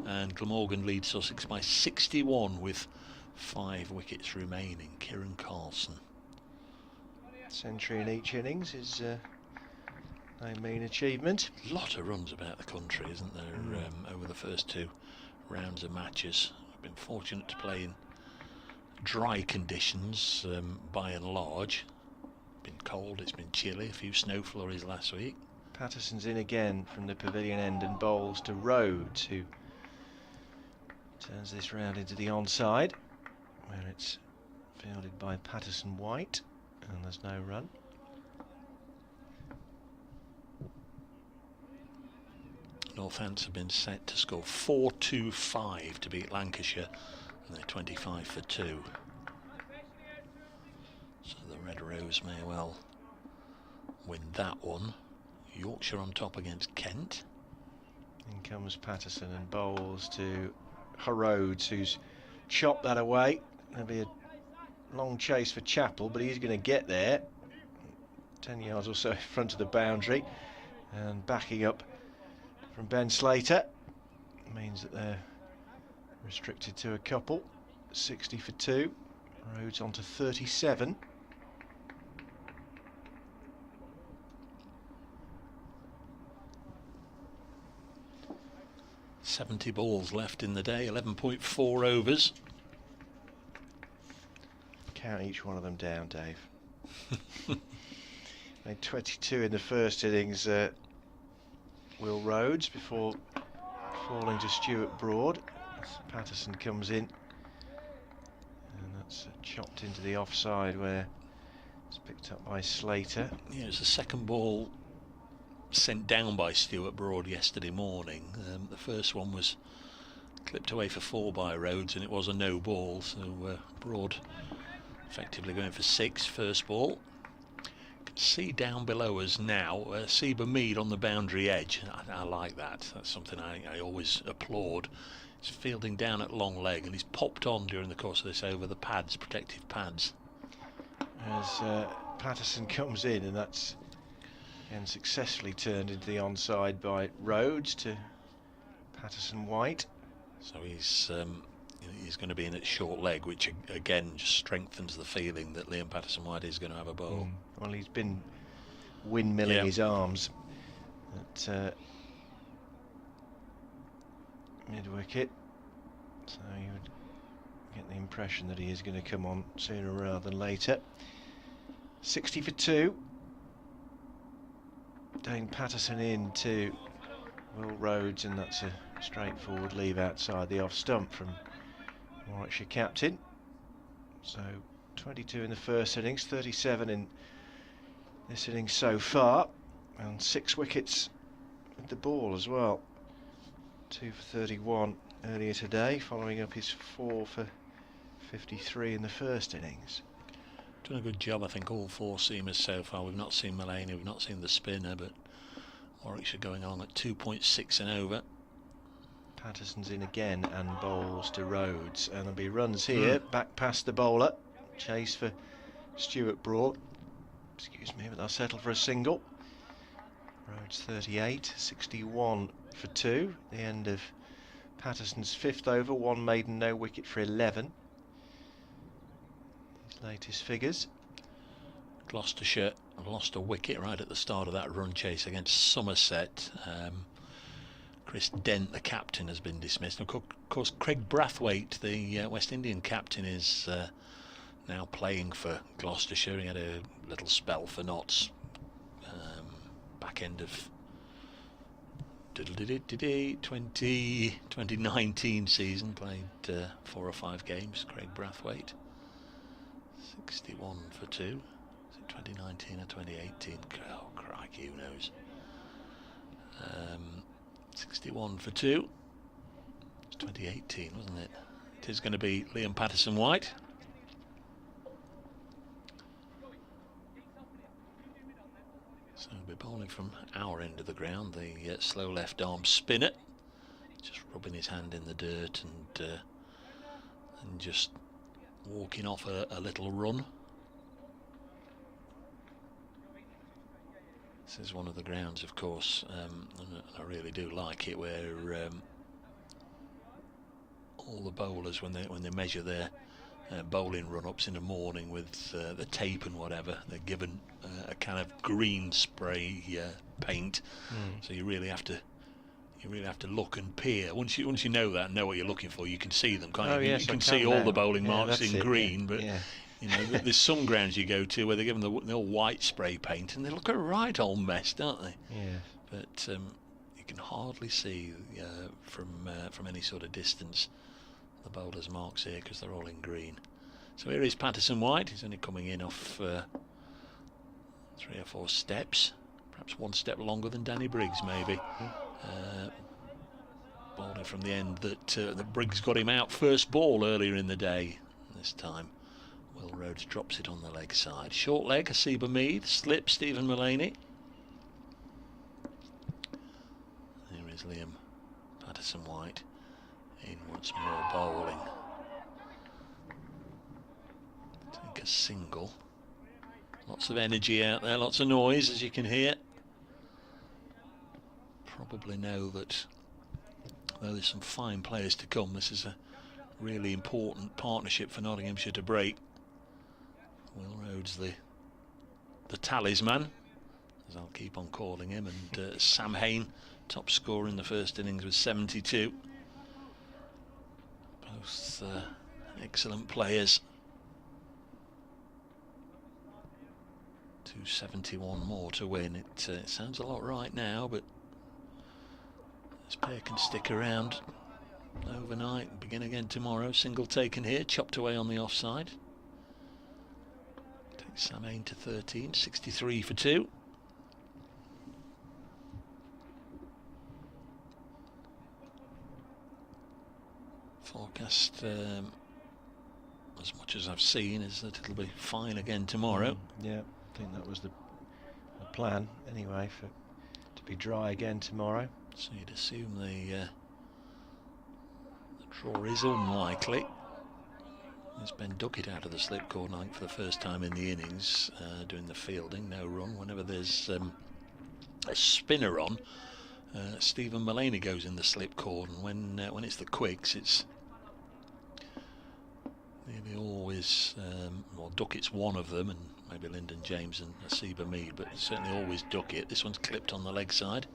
and Glamorgan leads Sussex by 61 with 5 wickets remaining. Kieran Carlson. Century in each innings is no mean achievement. A lot of runs about the country, isn't there, over the first 2 rounds of matches. I've been fortunate to play in dry conditions by and large. Been cold, it's been chilly, a few snow flurries last week. Patterson's in again from the pavilion end and bowls to Rhodes, who turns this round into the onside, where it's fielded by Patterson White, and there's no run. Northants have been set to score 4-2-5 to beat Lancashire, and they're 25 for 2. So the Red Rose may well win that one. Yorkshire on top against Kent. In comes Patterson and bowls to Rhodes, who's chopped that away. There'll be a long chase for Chappell, but he's going to get there. 10 yards or so in front of the boundary, and backing up from Ben Slater means that they're restricted to a couple. 60 for 2. Rhodes on to 37. .70 balls left in the day, 11.4 overs. Count each one of them down, Dave. Made 22 in the first innings, Will Rhodes, before falling to Stuart Broad. Patterson comes in, and that's chopped into the offside where it's picked up by Slater. Yeah, it's the second ball sent down by Stuart Broad yesterday morning. The first one was clipped away for 4 by Rhodes, and it was a no ball, so Broad effectively going for 6 first ball. see down below us now, Seba Mead on the boundary edge. I like that. That's something I always applaud. He's fielding down at long leg, and he's popped on during the course of this over the pads, protective pads. As Patterson comes in, and that's again successfully turned into the onside by Rhodes to Patterson White. So he's going to be in at short leg, which again just strengthens the feeling that Liam Patterson White is going to have a bowl. Well, he's been windmilling his arms at mid-wicket, so you would get the impression that he is going to come on sooner rather than later. 60 for 2. Dane Patterson in to Will Rhodes, and that's a straightforward leave outside the off stump from Warwickshire captain. So 22 in the first innings, 37 in this innings so far, and 6 wickets with the ball as well. 2 for 31 earlier today, following up his 4 for 53 in the first innings. Done a good job, I think, all 4 seamers so far. We've not seen Mullaney, we've not seen the spinner, but Warwickshire going on at 2.6 and over. Patterson's in again and bowls to Rhodes, and there'll be runs here, back past the bowler. Chase for Stuart Broad. Excuse me, but they'll settle for a single. Rhodes 38, 61 for 2. The end of Patterson's 5th over, 1 maiden, no wicket for 11. His latest figures. Gloucestershire have lost a wicket right at the start of that run chase against Somerset. Chris Dent, the captain, has been dismissed. And of course, Craig Brathwaite, the West Indian captain, is now playing for Gloucestershire. He had a little spell for Notts back end of 2019 season. Played 4 or 5 games. Craig Brathwaite, 61 for 2. Is it 2019 or 2018? Oh crikey, who knows. 61 for 2. It's 2018, wasn't it? It is going to be Liam Patterson White. So we'll be bowling from our end of the ground, the slow left arm spinner, just rubbing his hand in the dirt and just walking off a little run. This is one of the grounds, of course, and I really do like it, where all the bowlers, when they measure their bowling run-ups in the morning with the tape and whatever, they're given a kind of green spray paint. So you really have to look and peer. Once you know that and know what you're looking for, you can see them, can't you? Yes, you can see all the bowling marks in green, but yeah. you know, there's some grounds you go to where they're given the old white spray paint, and they look a right old mess, don't they? Yeah. But you can hardly see from any sort of distance the bowler's marks here, because they're all in green. So here is Patterson White. He's only coming in off 3 or 4 steps, perhaps 1 step longer than Danny Briggs, maybe. Bowling from the end that Briggs got him out first ball earlier in the day. This time Will Rhodes drops it on the leg side. Short leg, Seba Mead. Slip, Stephen Mullaney. Here is Liam Patterson White in once more, bowling. Take a single. Lots of energy out there, lots of noise, as you can hear. Probably know that though there's some fine players to come, this is a really important partnership for Nottinghamshire to break. Will Rhodes, the talisman, as I'll keep on calling him, and Sam Hain, top scorer in the first innings with 72. Both excellent players. 271 more to win. It sounds a lot right now, but this pair can stick around overnight, begin again tomorrow. Single taken here, chopped away on the offside. Takes Sam Hain to 13, 63 for 2. Forecast, as much as I've seen, is that it'll be fine again tomorrow. Yeah, I think that was the the plan anyway, for to be dry again tomorrow. So you'd assume the draw is unlikely. It's Ben Duckett out of the slip corner, I think, for the first time in the innings, doing the fielding. No run. Whenever there's a spinner on, Stephen Mullaney goes in the slip corner. And when it's the quicks, it's nearly always, well, Duckett's one of them, and maybe Lyndon James and Asiba Mead, but certainly always Duckett. This one's clipped on the leg side.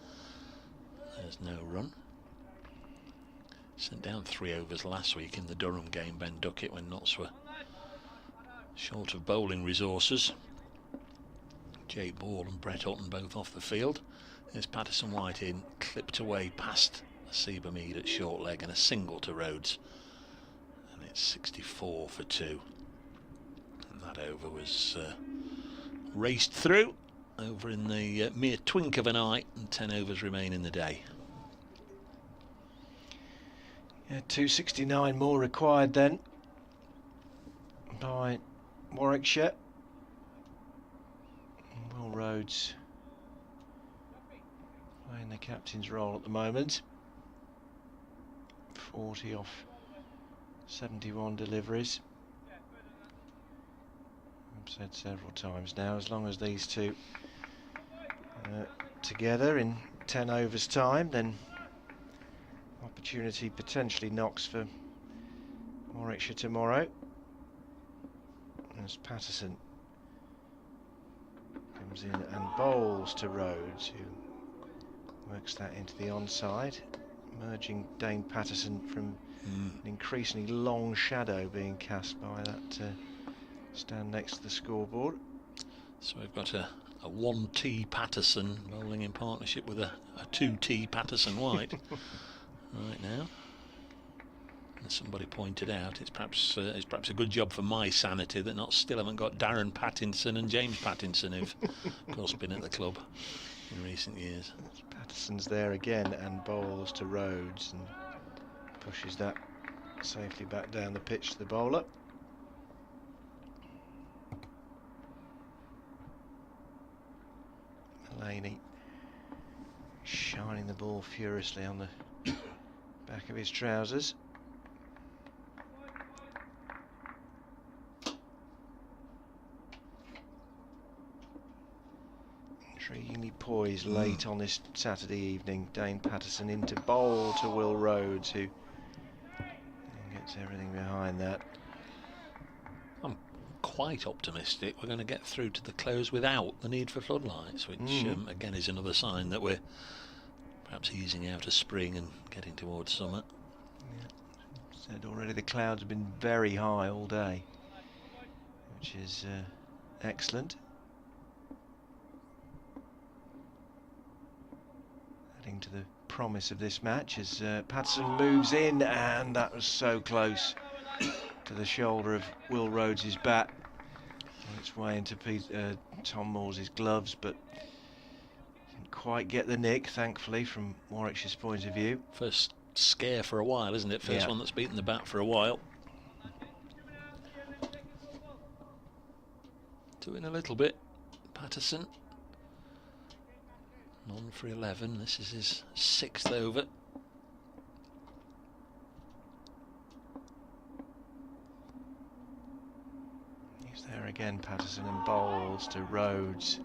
There's no run. Sent down 3 overs last week in the Durham game, Ben Duckett, when Notts were short of bowling resources. Jay Ball and Brett Hutton both off the field. There's Patterson White in, clipped away past Asiba Mead at short leg, and a single to Rhodes. And it's 64 for 2. And that over was raced through over in the mere twink of an eye, and 10 overs remain in the day. Yeah, 269 more required then by Warwickshire. Will Rhodes playing the captain's role at the moment. 40 off 71 deliveries. I've said several times now, as long as these two together in 10 overs time, then opportunity potentially knocks for Warwickshire tomorrow. As Patterson comes in and bowls to Rhodes, who works that into the onside, emerging Dane Patterson from an increasingly long shadow being cast by that stand next to the scoreboard. So we've got a 1T Patterson bowling in partnership with a 2T Patterson White. Right now, as somebody pointed out, it's perhaps a good job for my sanity that Notts still haven't got Darren Pattinson and James Pattinson, who've of course been at the club in recent years. Patterson's there again and bowls to Rhodes and pushes that safely back down the pitch to the bowler. Mullaney shining the ball furiously on the back of his trousers. Intriguingly poised late on this Saturday evening. Dane Patterson into bowl to Will Rhodes, who gets everything behind that. I'm quite optimistic we're going to get through to the close without the need for floodlights, which again is another sign that we're perhaps easing out of spring and getting towards summer. Yeah. Said already the clouds have been very high all day, which is excellent. Adding to the promise of this match as Patterson moves in, and that was so close to the shoulder of Will Rhodes' bat. On its way into Tom Moore's gloves, but didn't quite get the nick, thankfully, from Warwickshire's point of view. First scare for a while, isn't it? First one that's beaten the bat for a while. Doing a little bit, Patterson. On for 11. This is his 6th over. He's there again, Patterson, and bowls to Rhodes.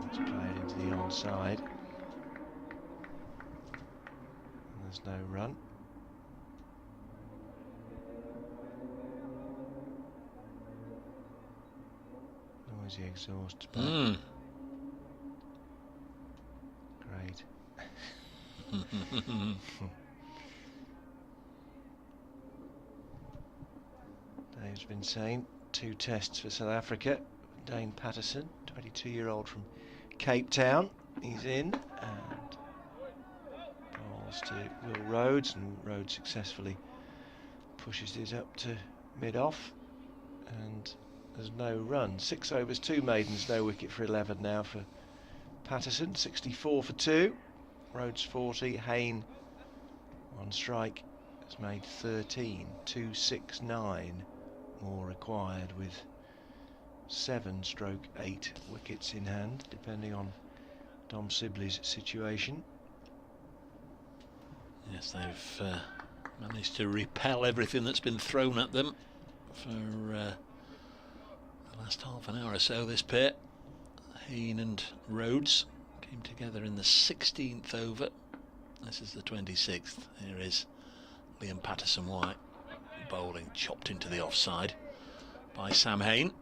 It's played into the onside. There's no run. Noisy exhaust. Great. Dave's been saying 2 tests for South Africa. Dane Patterson, 22-year-old from Cape Town. He's in and bowls to Will Rhodes, and Rhodes successfully pushes it up to mid-off, and there's no run. 6 overs, 2 maidens, no wicket for 11 now for Patterson. 64 for 2. Rhodes 40. Hayne on strike has made 13. 269 more required with 7/8 wickets in hand, depending on Dom Sibley's situation. Yes, they've managed to repel everything that's been thrown at them for the last half an hour or so. This pair, Hayne and Rhodes, came together in the 16th over. This is the 26th. Here is Liam Patterson-White bowling, chopped into the offside by Sam Hayne.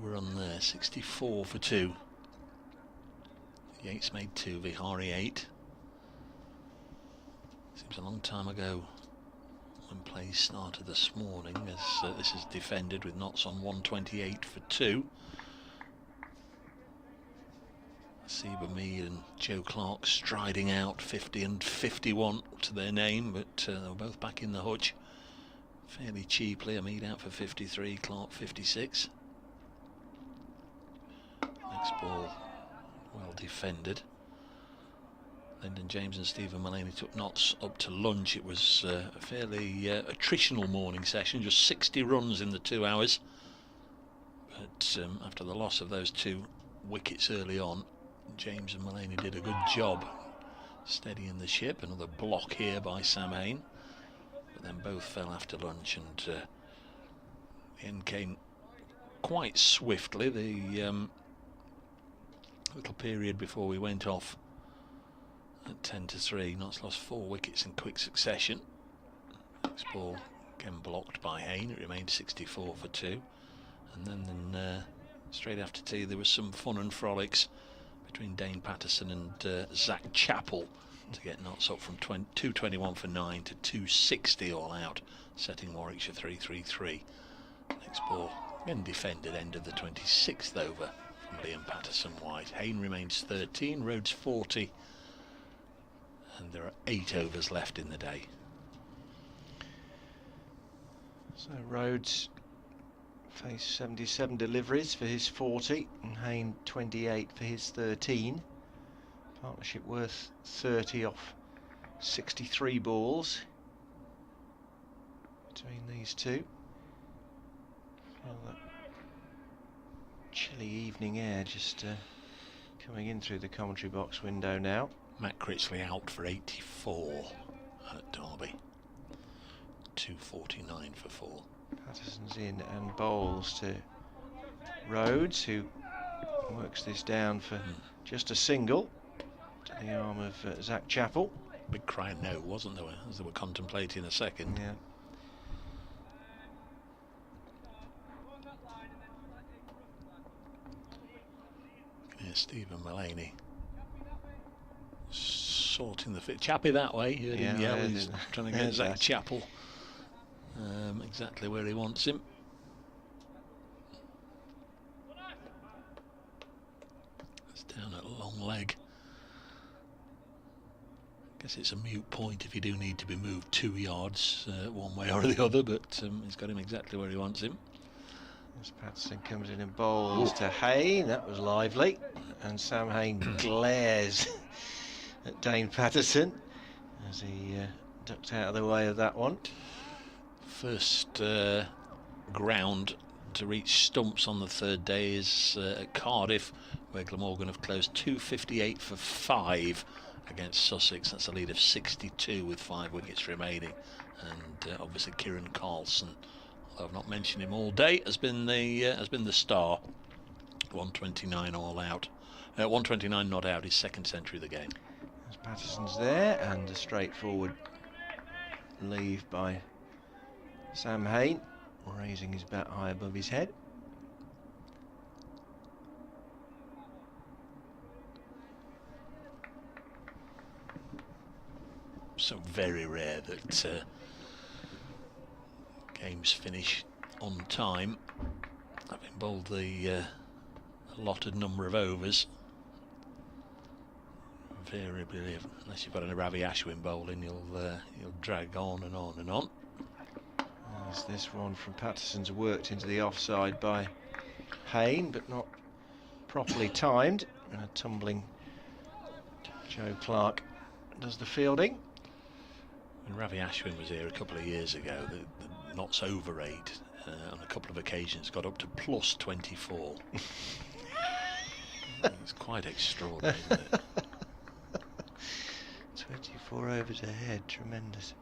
We're on there, 64 for 2. Yates made 2, Vihari 8. Seems a long time ago when play started this morning, as this is defended with knots on 128 for 2. Seba Mead and Joe Clark striding out, 50 and 51 to their name, but they were both back in the hutch fairly cheaply. Mead out for 53, Clark 56. Next ball, well defended. Lyndon James and Stephen Mullaney took knots up to lunch. It was a fairly attritional morning session, just 60 runs in the 2 hours. But after the loss of those 2 wickets early on, James and Mullaney did a good job steadying the ship. Another block here by Sam Hayne, but then both fell after lunch, and the end came quite swiftly. The little period before we went off at 10-3, Notts lost 4 wickets in quick succession. Next ball again blocked by Hayne. It remained 64 for 2, and then straight after tea there was some fun and frolics between Dane Patterson and Zach Chappell to get Notts up from 221 for 9 to 260 all out, setting Warwickshire 3-3-3. Next ball again defended, end of the 26th over from Liam Patterson-White. Hayne remains 13, Rhodes 40, and there are 8 overs left in the day. So Rhodes faced 77 deliveries for his 40, and Hayne 28 for his 13. Partnership worth 30 off 63 balls between these two. Feel that chilly evening air just coming in through the commentary box window now. Matt Critchley out for 84 at Derby. 249 for 4. Patterson's in and bowls to Rhodes, who works this down for just a single to the arm of Zach Chappell. Big cry no, wasn't there, as they were contemplating a second. Yeah. Yeah, Stephen Mullaney sorting the fit. Chappie that way. You heard him yell. He's trying to get Zach Chappell exactly where he wants him. It's down at long leg. Guess it's a moot point if you do need to be moved 2 yards one way or the other, but he's got him exactly where he wants him. As Patterson comes in and bowls to Hayne, that was lively, and Sam Hayne glares at Dane Patterson as he ducked out of the way of that one. First ground to reach stumps on the 3rd day is at Cardiff, where Glamorgan have closed 258 for 5 against Sussex. That's a lead of 62 with 5 wickets remaining, and obviously Kieran Carlson, although I've not mentioned him all day, has been the star. 129 all out, 129 not out, his 2nd century of the game. As Patterson's there, and a straightforward leave by Sam Hayne, raising his bat high above his head. So very rare that games finish on time, having bowled the allotted number of overs. Invariably, unless you've got a Ravi Ashwin bowling, you'll drag on and on and on. As this one from Patterson's worked into the offside by Hayne, but not properly timed. Tumbling Joe Clark does the fielding. When Ravi Ashwin was here a couple of years ago, the Notts over 8 on a couple of occasions got up to plus 24. It's quite extraordinary, isn't it? 24 overs ahead, tremendous.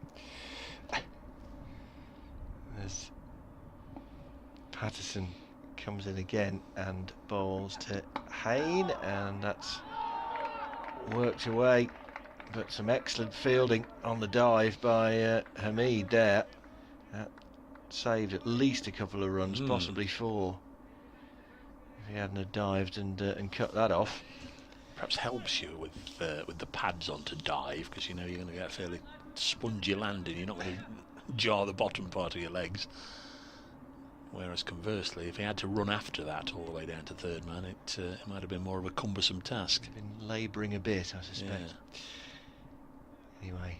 As Patterson comes in again and bowls to Hayne, and that's worked away, but some excellent fielding on the dive by Hamid there. That saved at least a couple of runs, possibly 4, if he hadn't have dived and cut that off. Perhaps helps you with the pads on to dive, because you know you're going to get a fairly spongy landing. You're not going to jar the bottom part of your legs. Whereas conversely, if he had to run after that all the way down to third man, it might have been more of a cumbersome task. Been labouring a bit, I suspect. Yeah. Anyway,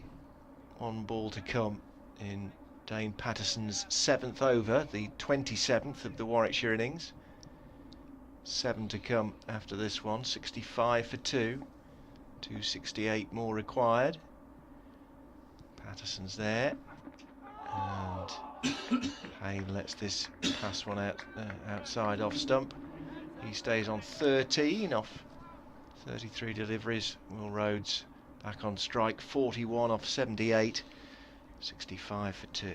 1 ball to come in Dane Patterson's 7th over, the 27th of the Warwickshire innings. 7 to come after this one. 65 for 2, 268 more required. Patterson's there, and Hayne lets this pass one out outside off stump. He stays on 13 off 33 deliveries. Will Rhodes back on strike, 41 off 78, 65 for 2.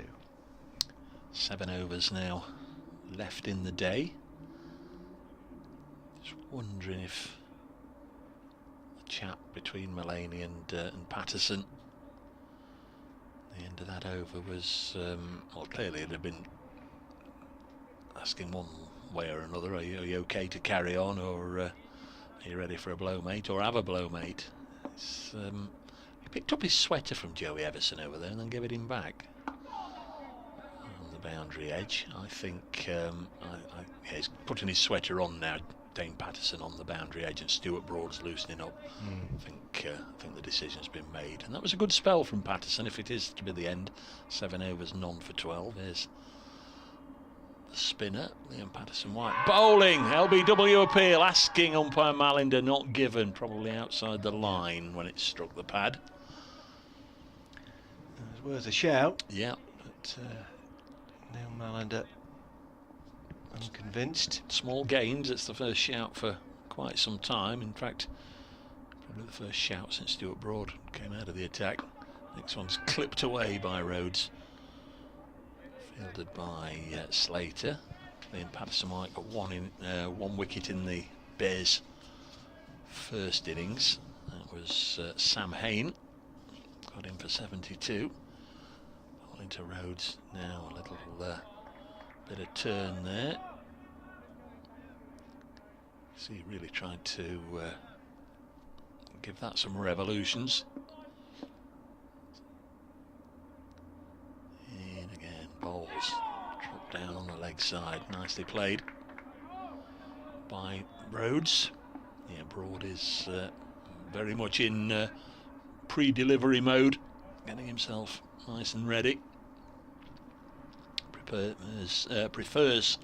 7 overs now left in the day. Just wondering if the chat between Mullaney and Patterson, the end of that over was, well, clearly it'd have been asking one way or another, are you okay to carry on, or are you ready for a blow, mate, or have a blow, mate? He picked up his sweater from Joey Everson over there and then gave it him back on the boundary edge. I think yeah, he's putting his sweater on now, Dane Patterson, on the boundary edge, and Stuart Broad's loosening up. I think the decision's been made, and that was a good spell from Patterson. If it is to be the end, 7 overs, none for 12. There's the spinner, Liam Patterson-White bowling. LBW appeal, asking umpire Malinder, not given, probably outside the line when it struck the pad. It was worth a shout. Yeah, but Neil Malinder unconvinced. Small gains. It's the first shout for quite some time. In fact, probably the first shout since Stuart Broad came out of the attack. Next one's clipped away by Rhodes, fielded by Slater. Liam Patterson-White got one wicket in the Bears' first innings. That was Sam Hayne, got in for 72. Bowling to Rhodes now, a little bit of turn there. See, he really tried to give that some revolutions. In again, bowls, drop down on the leg side, nicely played by Rhodes. Yeah, Broad is very much in pre-delivery mode, getting himself nice and ready. Prefers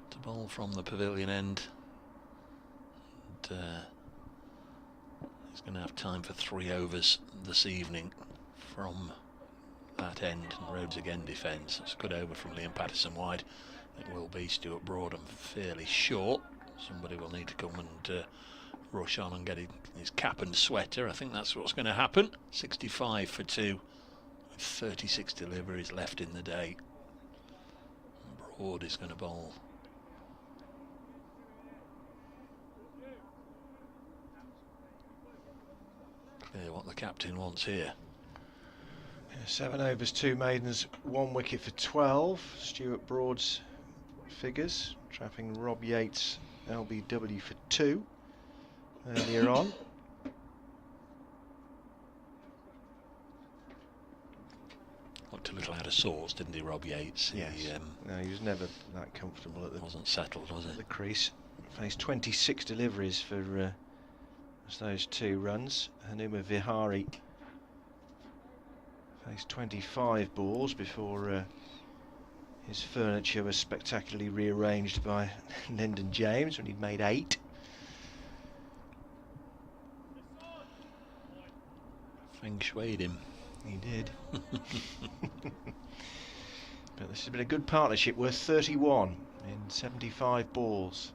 to bowl from the pavilion end, and he's going to have time for 3 overs this evening from that end, and Rhodes again defends. It's a good over from Liam Patterson-White. It will be Stuart Broad, I'm fairly sure. Somebody will need to come and rush on and get his cap and sweater. I think that's what's going to happen. 65 for 2 with 36 deliveries left in the day. Broad is going to bowl. Clear what the captain wants here. 7 overs, 2 maidens, 1 wicket for 12. Stuart Broad's figures, trapping Rob Yates, LBW for 2 earlier on. Looked a little out of sorts, didn't he, Rob Yates? Yes. No, he was never that comfortable at the wasn't settled, was it? The crease. Faced 26 deliveries for those 2 runs. Hanuma Vihari faced 25 balls before his furniture was spectacularly rearranged by Lyndon James when he'd made 8. Feng shuied him. He did. But this has been a good partnership, worth 31 in 75 balls.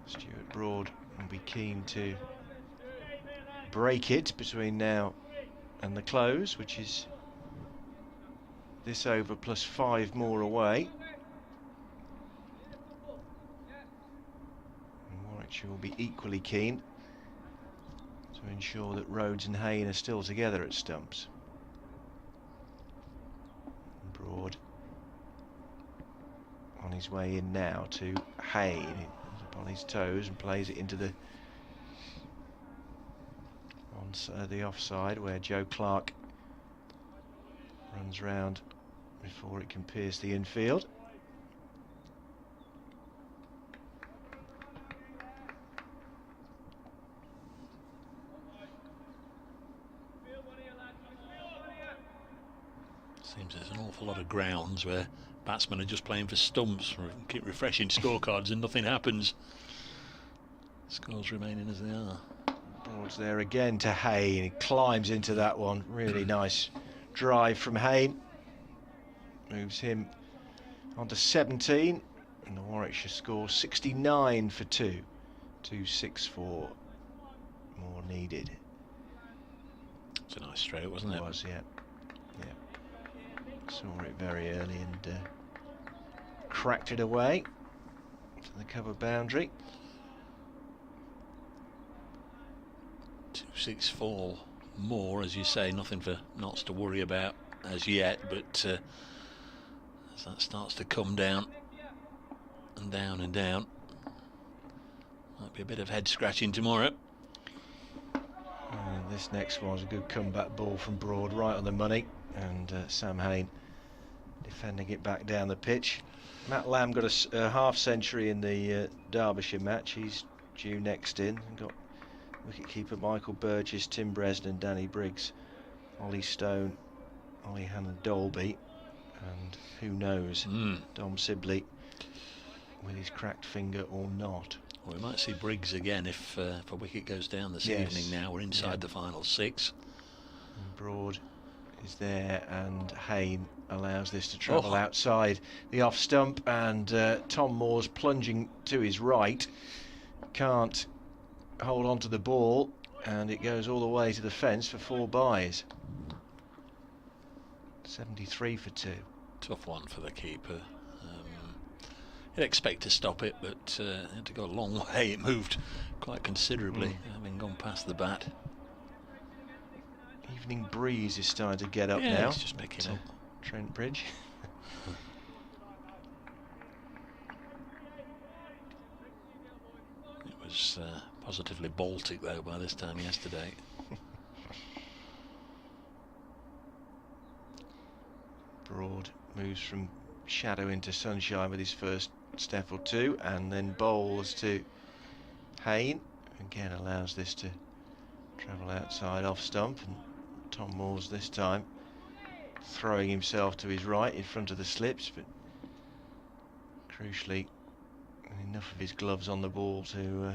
Stuart Broad will be keen to break it between now and the close, which is this over plus 5 more away. And Warwickshire will be equally keen to ensure that Rhodes and Hayne are still together at stumps. Broad on his way in now to Hayne. He's up on his toes and plays it into the offside, where Joe Clark runs round before it can pierce the infield. Seems there's an awful lot of grounds where batsmen are just playing for stumps, keep refreshing scorecards and nothing happens. Scores remaining as they are. Broad's there again to Hayne. He climbs into that one. Really nice drive from Hayne. Moves him on to 17. And the Warwickshire score 69 for 2. 264 more needed. It's a nice stroke, wasn't it? It was, yeah. Yeah. Saw it very early and cracked it away to the cover boundary. 264 more, as you say, nothing for Notts to worry about as yet, but as that starts to come down and down and down, might be a bit of head scratching tomorrow. And this next one was a good comeback ball from Broad, right on the money, and Sam Hayne defending it back down the pitch. Matt Lamb got a half century in the Derbyshire match. He's due next in. Got wicketkeeper Michael Burgess, Tim Bresnan, Danny Briggs, Ollie Stone, Ollie Hannon-Dolby, and who knows, Dom Sibley with his cracked finger or not. Well, we might see Briggs again if a wicket goes down this evening. Now we're inside the final 6. And Broad is there, and Hayne allows this to travel outside the off stump, and Tom Moore's plunging to his right, can't hold on to the ball, and it goes all the way to the fence for 4 byes. 73 for 2. Tough one for the keeper. He'd expect to stop it, but had to go a long way. It moved quite considerably, having gone past the bat. Evening breeze is starting to get up Yeah, now. it's just picking up. Trent Bridge. It was positively Baltic though by this time yesterday. Broad moves from shadow into sunshine with his first step or two, and then bowls to Hayne. Again allows this to travel outside off stump, and Tom Moore's this time throwing himself to his right in front of the slips, but crucially enough of his gloves on the ball to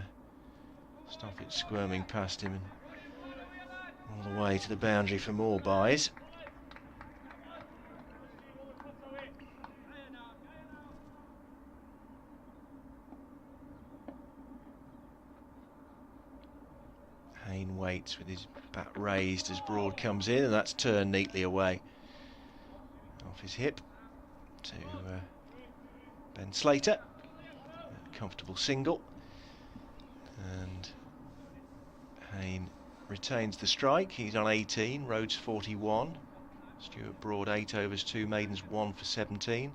stop it squirming past him and all the way to the boundary for more byes. Hayne waits with his bat raised as Broad comes in, and that's turned neatly away off his hip to Ben Slater. A comfortable single, and Hayne retains the strike. He's on 18, Rhodes 41, Stuart Broad 8 overs, 2 maidens, 1 for 17,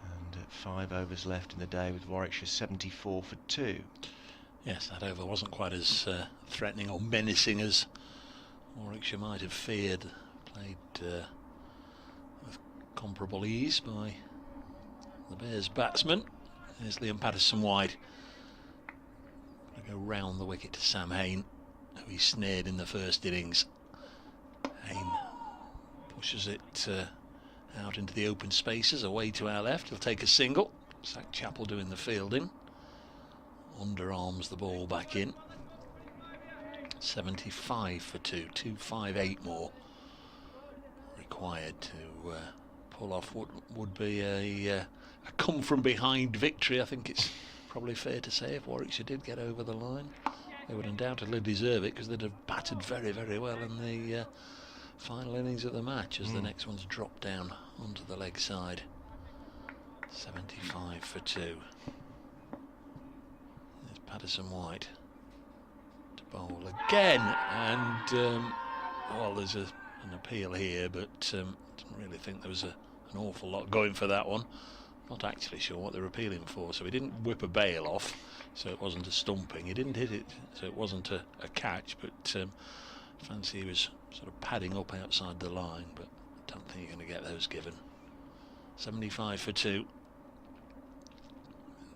and 5 overs left in the day with Warwickshire 74 for 2. Yes, that over wasn't quite as threatening or menacing as Warwickshire might have feared. Played with comparable ease by the Bears batsman. There's Liam Patterson-White. Go round the wicket to Sam Hayne, who he snared in the first innings. Hayne pushes it out into the open spaces away to our left. He'll take a single. Zach Chappell doing the fielding. Underarms the ball back in. 75 for 2, 258 more required to pull off what would be a come from behind victory. I think it's probably fair to say if Warwickshire did get over the line, they would undoubtedly deserve it, because they'd have battered very, very well in the final innings of the match as the next one's dropped down onto the leg side. 75 for 2. There's Patterson White to bowl again, and well, there's an appeal here, but didn't really think there was an awful lot going for that one. Not actually sure what they're appealing for. So he didn't whip a bail off, so it wasn't a stumping. He didn't hit it, so it wasn't a catch, but fancy he was sort of padding up outside the line, but I don't think you're going to get those given. 75 for 2.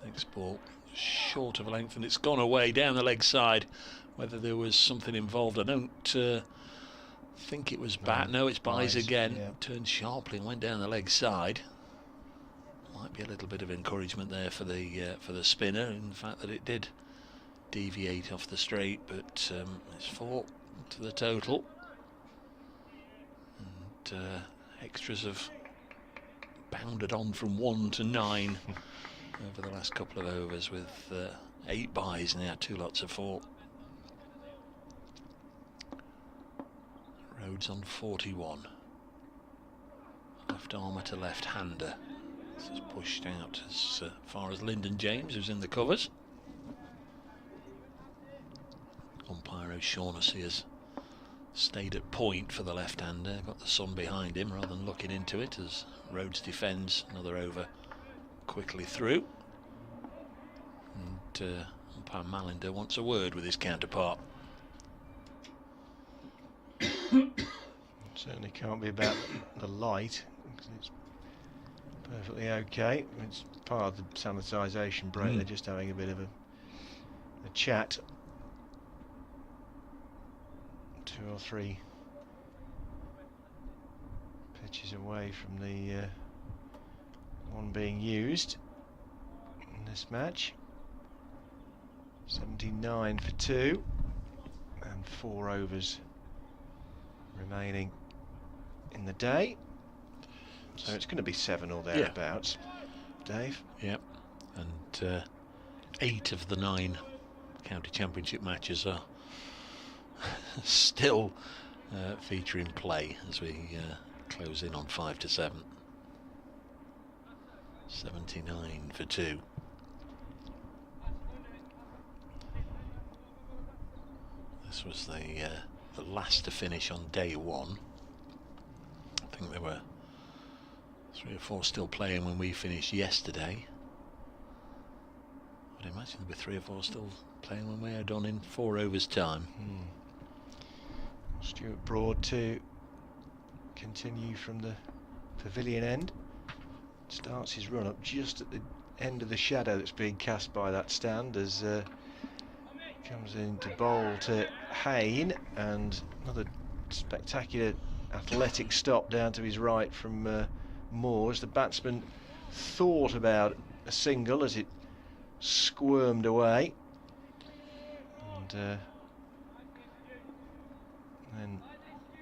Next ball short of length, and it's gone away down the leg side. Whether there was something involved, I don't think it was bat. No, it's Byes again. Yeah. Turned sharply and went down the leg side. Might be a little bit of encouragement there for the spinner, in the fact that it did deviate off the straight, but it's 4 to the total, and extras have bounded on from 1 to 9 over the last couple of overs, with 8 byes now, 2 lots of 4. Rhodes on 41. Left armour to left hander. This is pushed out as far as Lyndon James, who's in the covers. Umpire O'Shaughnessy has stayed at point for the left-hander. Got the sun behind him rather than looking into it, as Rhodes defends another over quickly through. And umpire Malinder wants a word with his counterpart. Certainly can't be about the light, because it's perfectly okay. It's part of the sanitisation break. They're just having a bit of a chat. 2 or 3 pitches away from the one being used in this match. 79 for 2, and 4 overs remaining in the day. So it's going to be 7 or thereabouts, Dave. Yep, and 8 of the 9 county championship matches are still featuring play as we close in on 5 to 7. 79 for 2. This was the last to finish on day 1. I think there were 3 or 4 still playing when we finished yesterday. I'd imagine there'd be 3 or 4 still playing when we are done in 4 overs time. Stuart Broad to continue from the pavilion end. Starts his run up just at the end of the shadow that's being cast by that stand, as comes in to bowl to Hayne, and another spectacular athletic stop down to his right from Moore, as the batsman thought about a single as it squirmed away, and then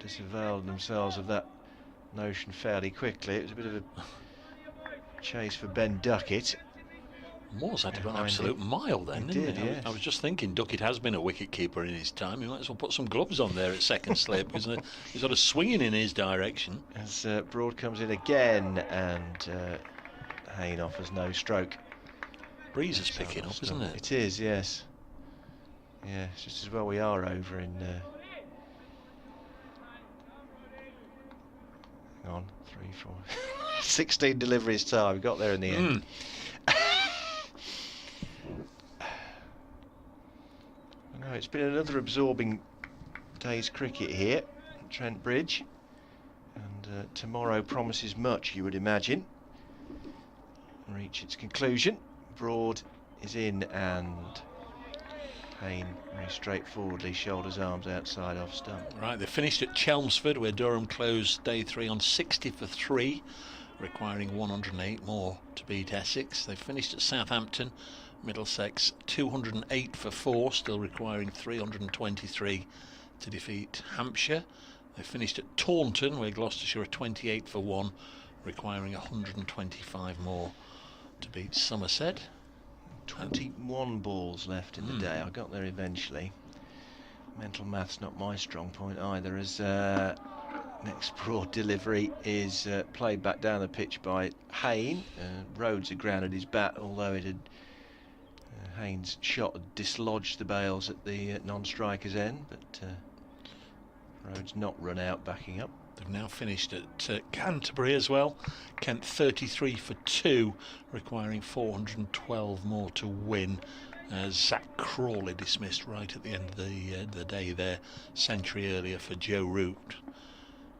disavowed themselves of that notion fairly quickly. It was a bit of a chase for Ben Duckett. Moore's had to go an absolute mile then, didn't he? Yes. I was just thinking Duckett has been a wicket keeper in his time. He might as well put some gloves on there at second slip, because he's sort of swinging in his direction. As Broad comes in again, and Hayne offers no stroke. Breeze is picking up, isn't it? It is, yes. Yeah, it's just as well we are over in hang on, 3, 4 16 deliveries time. We got there in the end. No, it's been another absorbing day's cricket here at Trent Bridge, and tomorrow promises much, you would imagine. Reach its conclusion. Broad is in, and Hayne very straightforwardly shoulders arms outside off stump. Right, they finished at Chelmsford, where Durham closed day 3 on 60 for 3, requiring 108 more to beat Essex. They finished at Southampton, Middlesex 208 for 4, still requiring 323 to defeat Hampshire. They finished at Taunton, where Gloucestershire are 28 for 1, requiring 125 more to beat Somerset. 21 balls left in the day. I got there eventually. Mental maths not my strong point either, as next broad delivery is played back down the pitch by Hayne. Rhodes had grounded his bat, although it had Hayne's shot had dislodged the bails at the non-striker's end, but Rhodes not run out, backing up. They've now finished at Canterbury as well. Kent 33 for 2, requiring 412 more to win. Zach Crawley dismissed right at the end of the day there, century earlier for Joe Root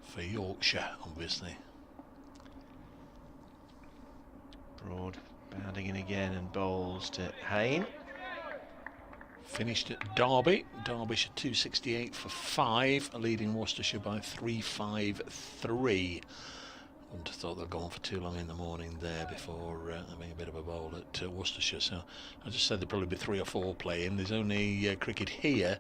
for Yorkshire, obviously. Broad bounding in again and bowls to Hayne. Finished at Derby. Derbyshire 268 for 5, leading Worcestershire by 353. Wouldn't have thought they'd go on for too long in the morning there before having a bit of a bowl at Worcestershire. So I just said there'd probably be 3 or 4 playing. There's only cricket here.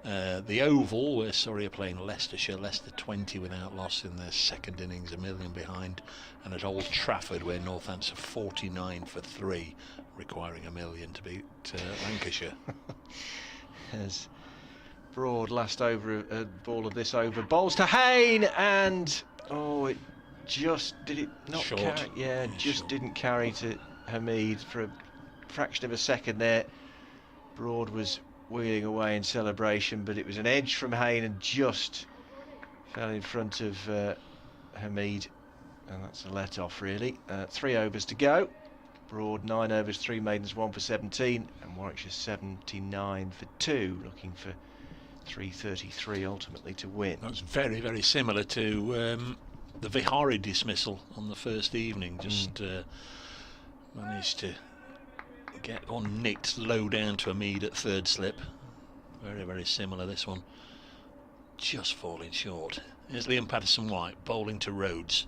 The Oval, where Surrey are playing Leicestershire. Leicester 20 without loss in their second innings, 1 million behind. And at Old Trafford, where Northampton are 49 for 3, requiring 1 million to beat Lancashire. As Broad last over a ball of this over, bowls to Hayne, and it just did it not Short. carry? Yeah, just short. Didn't carry to Hamid for a fraction of a second there. Broad was wheeling away in celebration, but it was an edge from Hayne and just fell in front of Hamid, and that's a let off really. 3 overs to go. Broad 9 overs, 3 maidens, 1 for 17, and Warwickshire 79 for 2, looking for 333 ultimately to win. That's very, very similar to the Vihari dismissal on the first evening. Just managed to get one nicked low down to Hamid at third slip. Very, very similar, this one. Just falling short. Here's Liam Patterson-White bowling to Rhodes.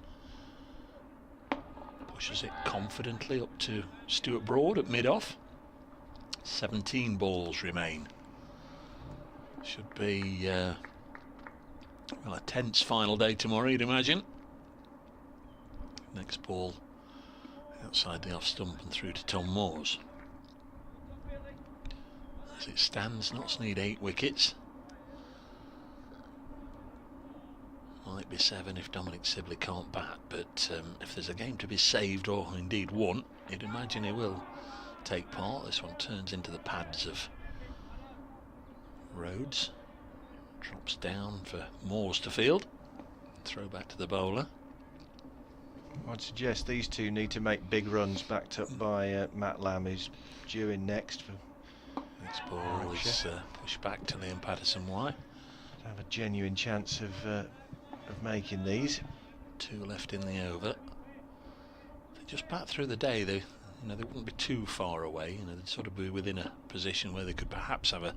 Pushes it confidently up to Stuart Broad at mid-off. 17 balls remain. Should be a tense final day tomorrow, you'd imagine. Next ball outside the off stump and through to Tom Moores. As it stands, Notts need 8 wickets. Might be 7 if Dominic Sibley can't bat, but if there's a game to be saved, or indeed won, you'd imagine he will take part. This one turns into the pads of Rhodes. Drops down for Moores to field. Throw back to the bowler. I'd suggest these two need to make big runs, backed up by Matt Lamb, who's due in next. Next ball is pushed back to Liam Patterson-White. Have a genuine chance of making these. 2 left in the over. If they just bat through the day, they wouldn't be too far away. They'd sort of be within a position where they could perhaps have a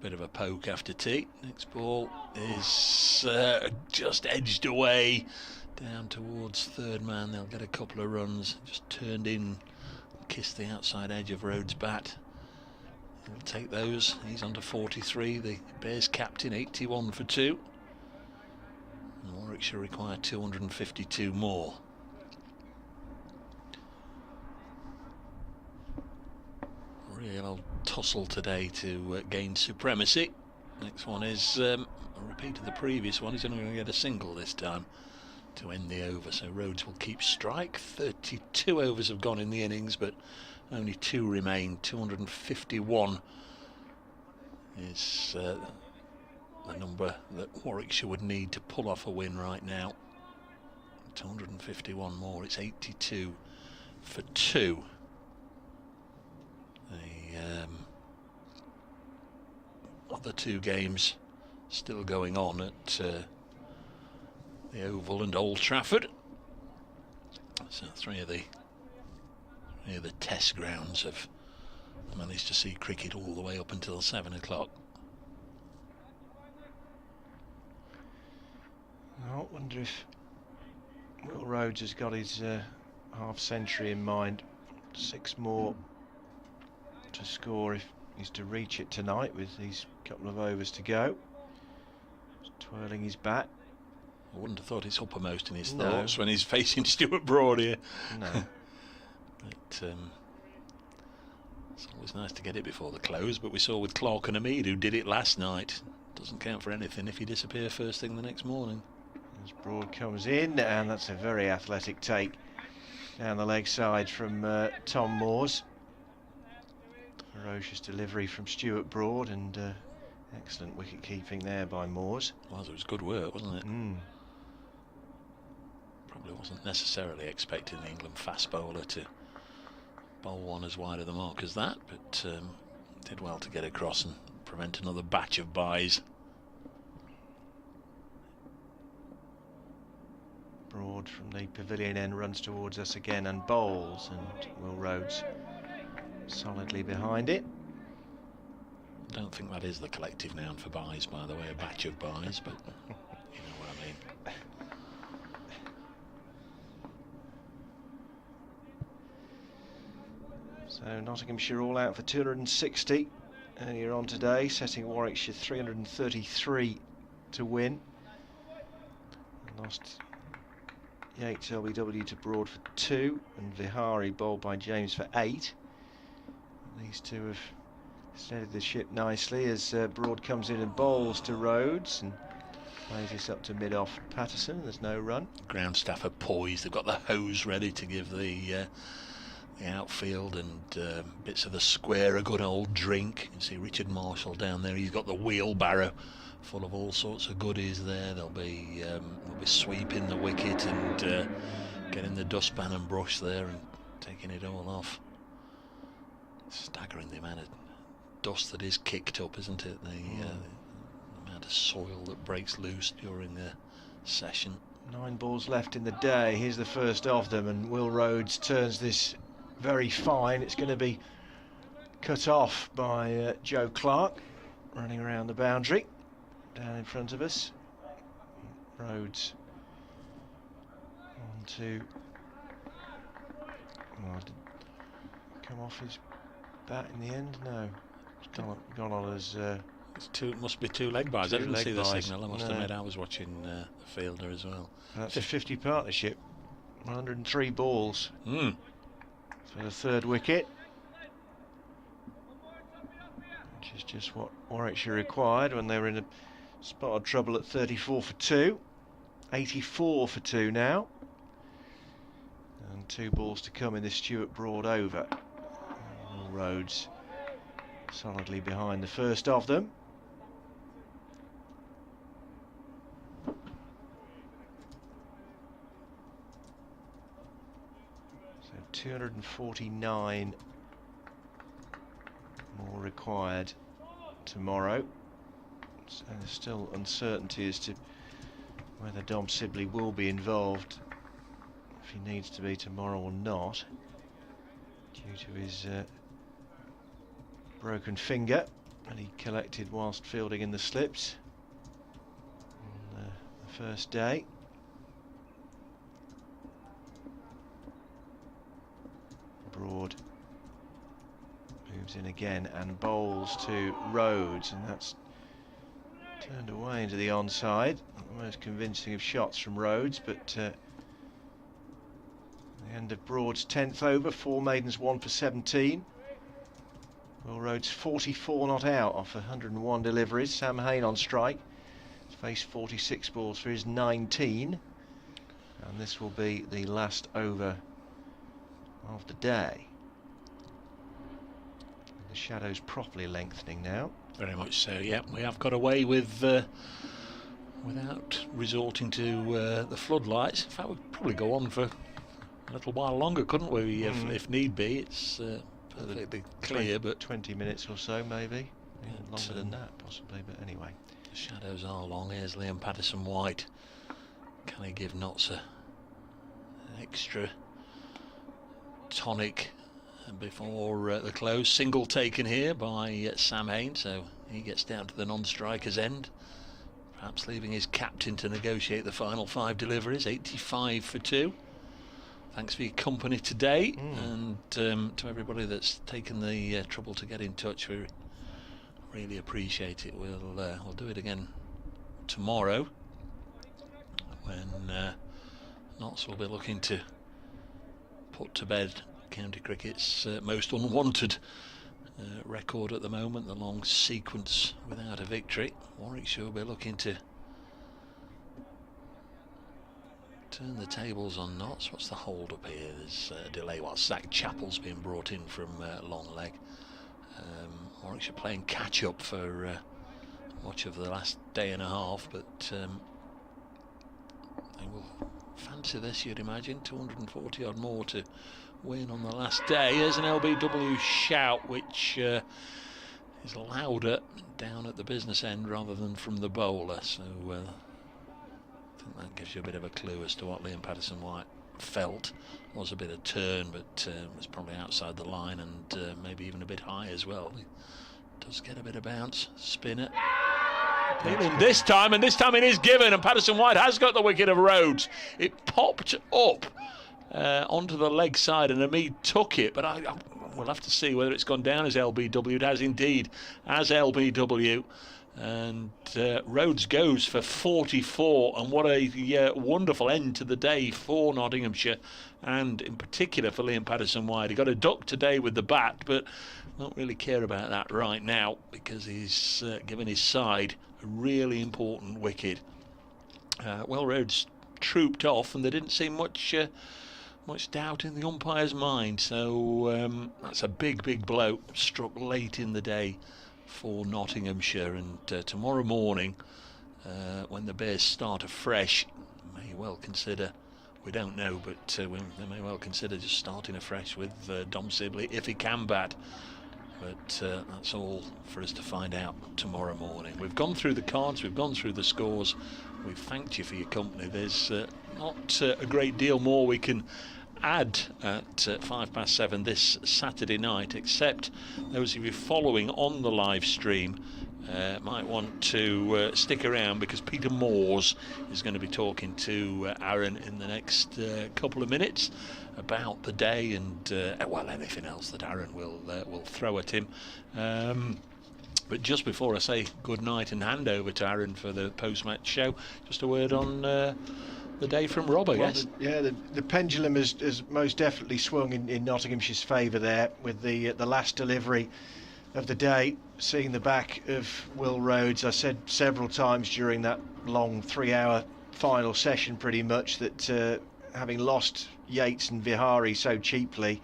bit of a poke after tea. Next ball is just edged away down towards third man. They'll get a couple of runs. Just turned in, kissed the outside edge of Rhodes' bat. He'll take those. He's under 43. The Bears captain, 81 for 2. And Warwickshire require 252 more. Real old tussle today to gain supremacy. Next one is a repeat of the previous one. He's only going to get a single this time to end the over, so Rhodes will keep strike. 32 overs have gone in the innings, but only 2 remain. 251 is the number that Warwickshire would need to pull off a win right now. 251 more. It's 82 for 2. The other 2 games still going on at the Oval and Old Trafford. So 3 of the test grounds have managed to see cricket all the way up until 7 o'clock. I wonder if Will Rhodes has got his half century in mind. 6 more to score if he's to reach it tonight with these couple of overs to go. twirling his bat. I wouldn't have thought it's uppermost in his No. thoughts when he's facing Stuart Broad here. No. But it's always nice to get it before the close, but we saw with Clark and Hamid, who did it last night. Doesn't count for anything if you disappear first thing the next morning. As Broad comes in, and that's a very athletic take down the leg side from Tom Moores. Ferocious delivery from Stuart Broad, and excellent wicket keeping there by Moores. Well, it was good work, wasn't it? Probably wasn't necessarily expecting the England fast bowler to bowl one as wide of the mark as that, but did well to get across and prevent another batch of byes. Broad from the pavilion end runs towards us again and bowls, and Will Rhodes solidly behind it. I don't think that is the collective noun for byes, by the way, a batch of byes, but you know what I mean. So Nottinghamshire all out for 260 earlier on today, setting Warwickshire 333 to win. Lost Yates LBW to Broad for 2, and Vihari bowled by James for 8. These two have steadied the ship nicely as Broad comes in and bowls to Rhodes and plays this up to mid-off Patterson. There's no run. Ground staff are poised. They've got the hose ready to give the outfield and bits of the square a good old drink. You can see Richard Marshall down there. He's got the wheelbarrow full of all sorts of goodies there. They'll be sweeping the wicket and getting the dustpan and brush there and taking it all off. Staggering the amount of dust that is kicked up, isn't it? The amount of soil that breaks loose during the session. 9 balls left in the day. Here's the first of them, and Will Rhodes turns this very fine. It's going to be cut off by Joe Clark, running around the boundary down in front of us. Rhodes on to come off his bat in the end. No, it's gone on as It must be 2 leg byes. I didn't see the byes. signal. I must admit I was watching the fielder as well. That's a 50 partnership. 103 balls for the 3rd wicket, which is just what Warwickshire required when they were in a spot of trouble at 34 for 2. 84 for 2 now, and 2 balls to come in this Stuart Broad over. Will Rhodes solidly behind the first of them. So 249 more required tomorrow. So there's still uncertainty as to whether Dom Sibley will be involved, if he needs to be tomorrow or not, due to his broken finger that he collected whilst fielding in the slips on the first day. Broad moves in again and bowls to Rhodes, and that's turned away into the onside. Not the most convincing of shots from Rhodes, but the end of Broad's 10th over, 4 maidens, 1 for 17. Will Rhodes 44 not out off 101 deliveries. Sam Hain on strike. He's faced 46 balls for his 19, and this will be the last over of the day. The shadow's properly lengthening now. Very much so, yeah. We have got away with without resorting to the floodlights. In fact, we'd probably go on for a little while longer, couldn't we, if need be. It's perfectly clear, but 20 minutes or so, maybe. Yeah, longer than that, possibly, but anyway. The shadows are long. Here's Liam Patterson-White. Can he give Notts an extra tonic before the close? Single taken here by Sam Hain, so he gets down to the non-striker's end, perhaps leaving his captain to negotiate the final 5 deliveries. 85 for 2. Thanks for your company today, and to everybody that's taken the trouble to get in touch. We really appreciate it. We'll do it again tomorrow, when Notts will be looking to put to bed county cricket's most unwanted record at the moment, the long sequence without a victory. Warwickshire will be looking to turn the tables on Notts. What's the hold up here? There's a delay while Zach Chappell's been brought in from long leg. Warwickshire playing catch up for much of the last day and a half, but they will fancy this, you'd imagine. 240 odd more to win on the last day. Here's an LBW shout which is louder down at the business end rather than from the bowler, so I think that gives you a bit of a clue as to what Liam Patterson-White felt. Was a bit of turn, but was probably outside the line, and maybe even a bit high as well. He does get a bit of bounce, spin it. This time it is given, and Patterson-White has got the wicket of Rhodes. It popped up onto the leg side, and Hamid took it, but we'll have to see whether it's gone down as LBW. It has indeed as LBW, and Rhodes goes for 44, and what a wonderful end to the day for Nottinghamshire, and in particular for Liam Patterson-White. He got a duck today with the bat, but don't really care about that right now, because he's given his side a really important wicket. Well, Rhodes trooped off, and there didn't seem much doubt in the umpire's mind, so that's a big blow struck late in the day for Nottinghamshire, and tomorrow morning when the Bears start afresh, may well consider, we don't know, but they may well consider just starting afresh with Dom Sibley if he can bat. But that's all for us to find out tomorrow morning. We've gone through the cards, we've gone through the scores, we've thanked you for your company. There's not a great deal more we can add at 7:05 this Saturday night, except those of you following on the live stream might want to stick around, because Peter Moores is going to be talking to Aaron in the next couple of minutes about the day, and well, anything else that Aaron will throw at him. But just before I say good night and hand over to Aaron for the post-match show, just a word on the day from Rob, I guess. The pendulum has most definitely swung in Nottinghamshire's favour there, with the last delivery of the day seeing the back of Will Rhodes. I said several times during that long 3-hour final session pretty much that having lost Yates and Vihari so cheaply,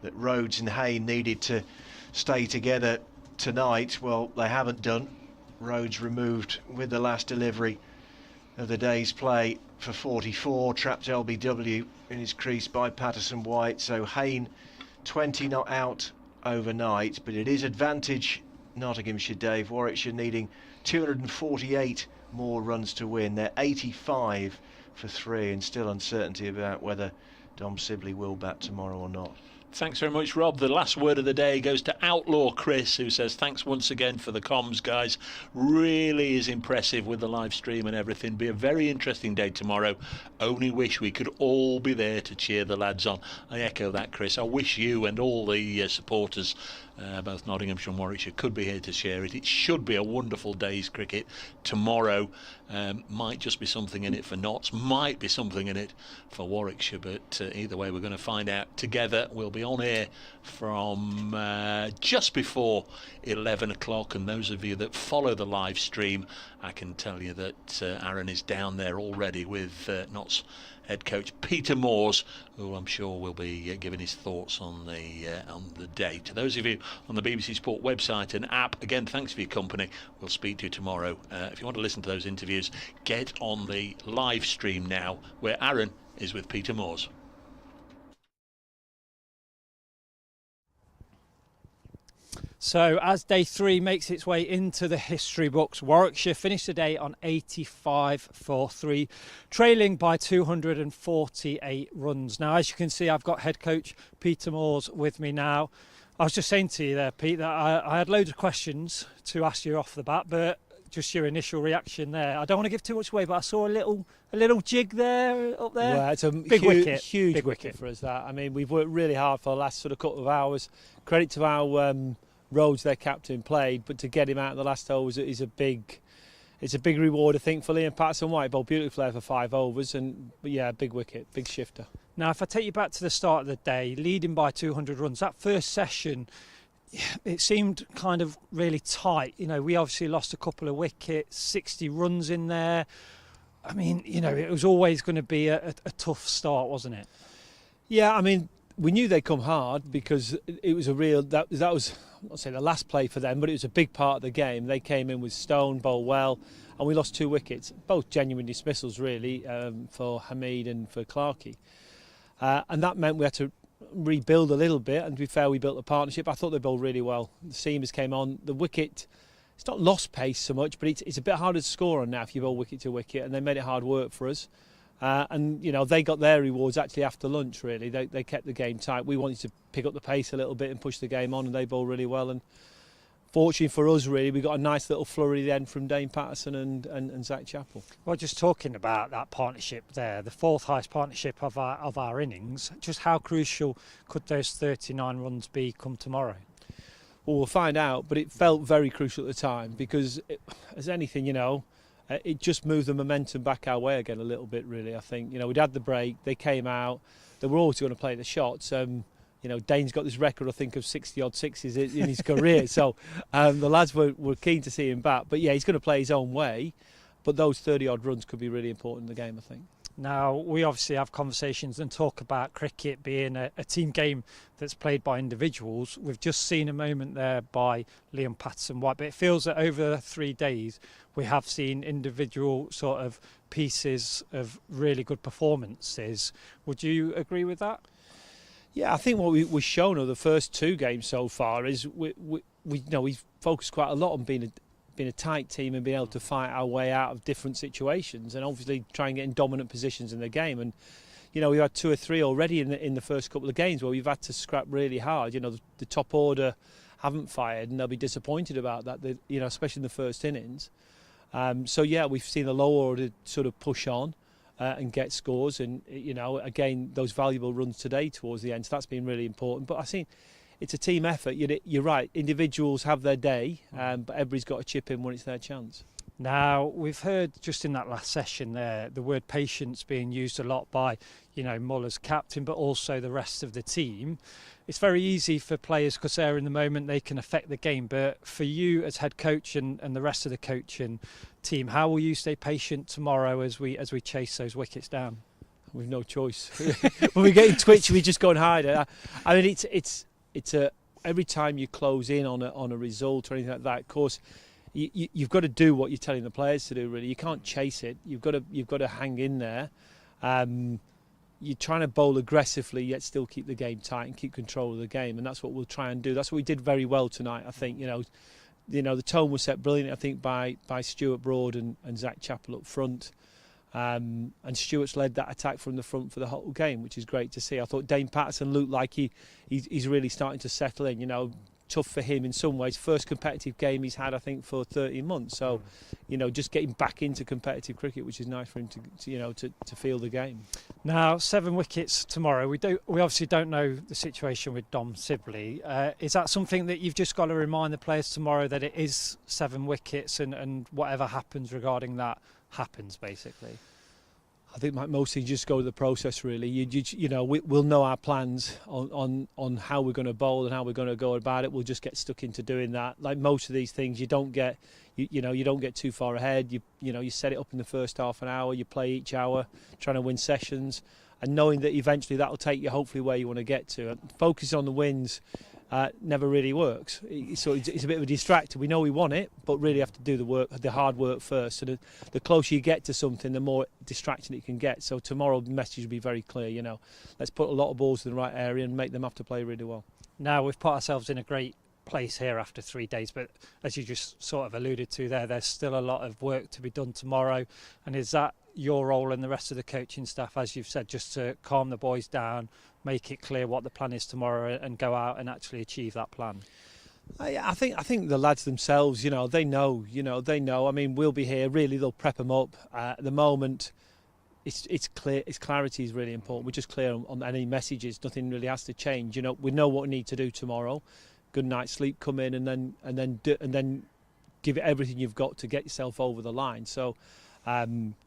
that Rhodes and Hayne needed to stay together tonight. Well, they haven't done. Rhodes removed with the last delivery of the day's play for 44, trapped LBW in his crease by Patterson-White, so Hayne 20 not out overnight, but it is advantage Nottinghamshire, Dave. Warwickshire needing 248 more runs to win. They're 85 for 3, and still uncertainty about whether Dom Sibley will bat tomorrow or not. Thanks very much, Rob. The last word of the day goes to Outlaw Chris, who says thanks once again for the comms, guys. Really is impressive with the live stream and everything. Be a very interesting day tomorrow. Only wish we could all be there to cheer the lads on. I echo that, Chris. I wish you and all the supporters, both Nottinghamshire and Warwickshire, could be here to share it. It should be a wonderful day's cricket tomorrow. Might just be something in it for Notts, might be something in it for Warwickshire, but either way we're going to find out together. We'll be on air from just before 11 o'clock, and those of you that follow the live stream, I can tell you that Aaron is down there already with Notts head coach Peter Moores, who I'm sure will be giving his thoughts on the day. To those of you on the BBC Sport website and app, again, thanks for your company. We'll speak to you tomorrow. If you want to listen to those interviews, get on the live stream now, where Aaron is with Peter Moores. So as day 3 makes its way into the history books, Warwickshire finished the day on 85 for 3, trailing by 248 runs. Now, as you can see, I've got head coach Peter Moores with me now. I was just saying to you there, Pete, that I had loads of questions to ask you off the bat, but just your initial reaction there. I don't want to give too much away, but I saw a little jig there up there. Yeah, it's a big wicket, huge big wicket for us. That, I mean, we've worked really hard for the last sort of couple of hours. Credit to our Rhodes, their captain, played, but to get him out in the last hole is a big it's a big reward, I think, for Liam Patterson White. Bowled beautifully there for 5 overs, and yeah, big wicket, big shifter. Now, if I take you back to the start of the day, leading by 200 runs, that first session, it seemed kind of really tight. You know, we obviously lost a couple of wickets, 60 runs in there. I mean, you know, it was always going to be a tough start, wasn't it? Yeah, I mean, we knew they'd come hard because it was a real, that was, I'm not saying the last play for them, but it was a big part of the game. They came in with Stone, bowled well, and we lost 2 wickets, both genuine dismissals really, for Hamid and for Clarkey. And that meant we had to rebuild a little bit, and to be fair, we built a partnership. I thought they bowled really well. The seamers came on, the wicket, it's not lost pace so much, but it's a bit harder to score on now if you bowl wicket to wicket, and they made it hard work for us. And you know, they got their rewards actually after lunch really. They kept the game tight. We wanted to pick up the pace a little bit and push the game on, and they bowled really well. And fortunately for us really, we got a nice little flurry then from Dane Patterson and Zach Chappell. Well, just talking about that partnership there, the 4th highest partnership of our innings, just how crucial could those 39 runs be come tomorrow? Well, we'll find out, but it felt very crucial at the time because, as anything, you know, it just moved the momentum back our way again a little bit, really. I think, you know, we'd had the break, they came out, they were always going to play the shots. You know, Dane's got this record, I think, of 60-odd sixes in his career, so the lads were keen to see him back. But yeah, he's going to play his own way, but those 30-odd runs could be really important in the game, I think. Now, we obviously have conversations and talk about cricket being a team game that's played by individuals. We've just seen a moment there by Liam Patterson White, but it feels that over 3 days we have seen individual sort of pieces of really good performances. Would you agree with that? Yeah, I think what we've shown over the first 2 games so far is we've focused quite a lot on being a tight team and being able to fight our way out of different situations, and obviously try and get in dominant positions in the game. And you know, we've had 2 or 3 already in the first couple of games where we've had to scrap really hard. You know, the top order haven't fired, and they'll be disappointed about that. You know, especially in the first innings. So yeah, we've seen the lower order sort of push on and get scores, and you know, again, those valuable runs today towards the end. So that's been really important. But I think it's a team effort. You're right. Individuals have their day, but everybody's got to chip in when it's their chance. Now, we've heard just in that last session there, the word patience being used a lot by, you know, Muller's captain, but also the rest of the team. It's very easy for players because they're in the moment, they can affect the game. But for you as head coach and the rest of the coaching team, how will you stay patient tomorrow as we chase those wickets down? We've no choice. When we get in twitch, we just go and hide it. I mean, it's every time you close in on a result or anything like that, of course, you've got to do what you're telling the players to do. Really, you can't chase it. You've got to hang in there. You're trying to bowl aggressively yet still keep the game tight and keep control of the game, and that's what we'll try and do. That's what we did very well tonight. I think you know the tone was set brilliantly. I think by Stuart Broad and Zach Chappell up front. And Stuart's led that attack from the front for the whole game, which is great to see. I thought Dane Patterson looked like he's really starting to settle in. You know, tough for him in some ways. First competitive game he's had, I think, for 13 months. So, you know, just getting back into competitive cricket, which is nice for him to feel the game. Now, 7 wickets tomorrow. We obviously don't know the situation with Dom Sibley. Is that something that you've just got to remind the players tomorrow that it is 7 wickets and whatever happens regarding that happens basically? I think mostly just go with the process really. You know, we'll know our plans on how we're going to bowl and how we're going to go about it. We'll just get stuck into doing that. Like most of these things, you don't get too far ahead. You set it up in the first half an hour. You play each hour, trying to win sessions, and knowing that eventually that will take you hopefully where you want to get to. And focus on the wins never really works. So it's a bit of a distractor. We know we want it, but really have to do the hard work first. So the closer you get to something, the more distracting it can get. So tomorrow the message will be very clear. You know, let's put a lot of balls in the right area and make them have to play really well. Now we've put ourselves in a great place here after 3 days, but as you just sort of alluded to there's still a lot of work to be done tomorrow. And is that your role and the rest of the coaching staff, as you've said, just to calm the boys down, make it clear what the plan is tomorrow and go out and actually achieve that plan? I think the lads themselves, they know. I mean, we'll be here. Really, they'll prep them up. At the moment, it's clear. Its clarity is really important. We're just clear on any messages. Nothing really has to change. We know what we need to do tomorrow. Good night's sleep, come in, and then give it everything you've got to get yourself over the line. So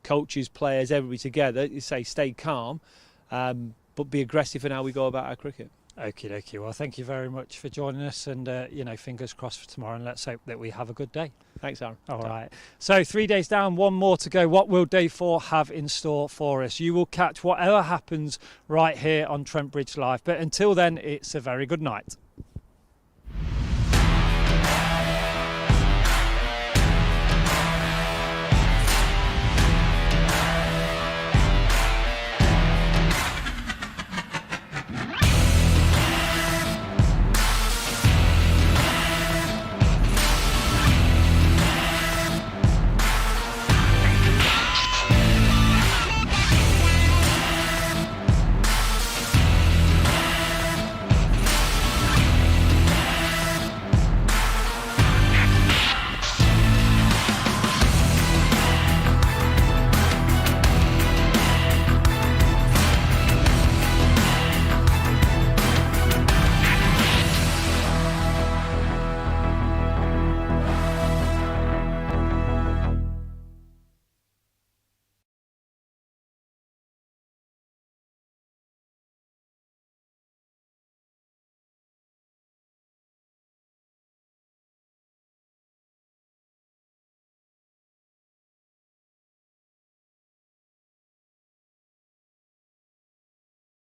coaches, players, everybody together, you say stay calm, but be aggressive in how we go about our cricket. Okie dokie. Well, thank you very much for joining us, and fingers crossed for tomorrow, and let's hope that we have a good day. Thanks, Aaron. All right. So 3 days down, one more to go. What will day 4 have in store for us? You will catch whatever happens right here on Trent Bridge Live. But until then, it's a very good night.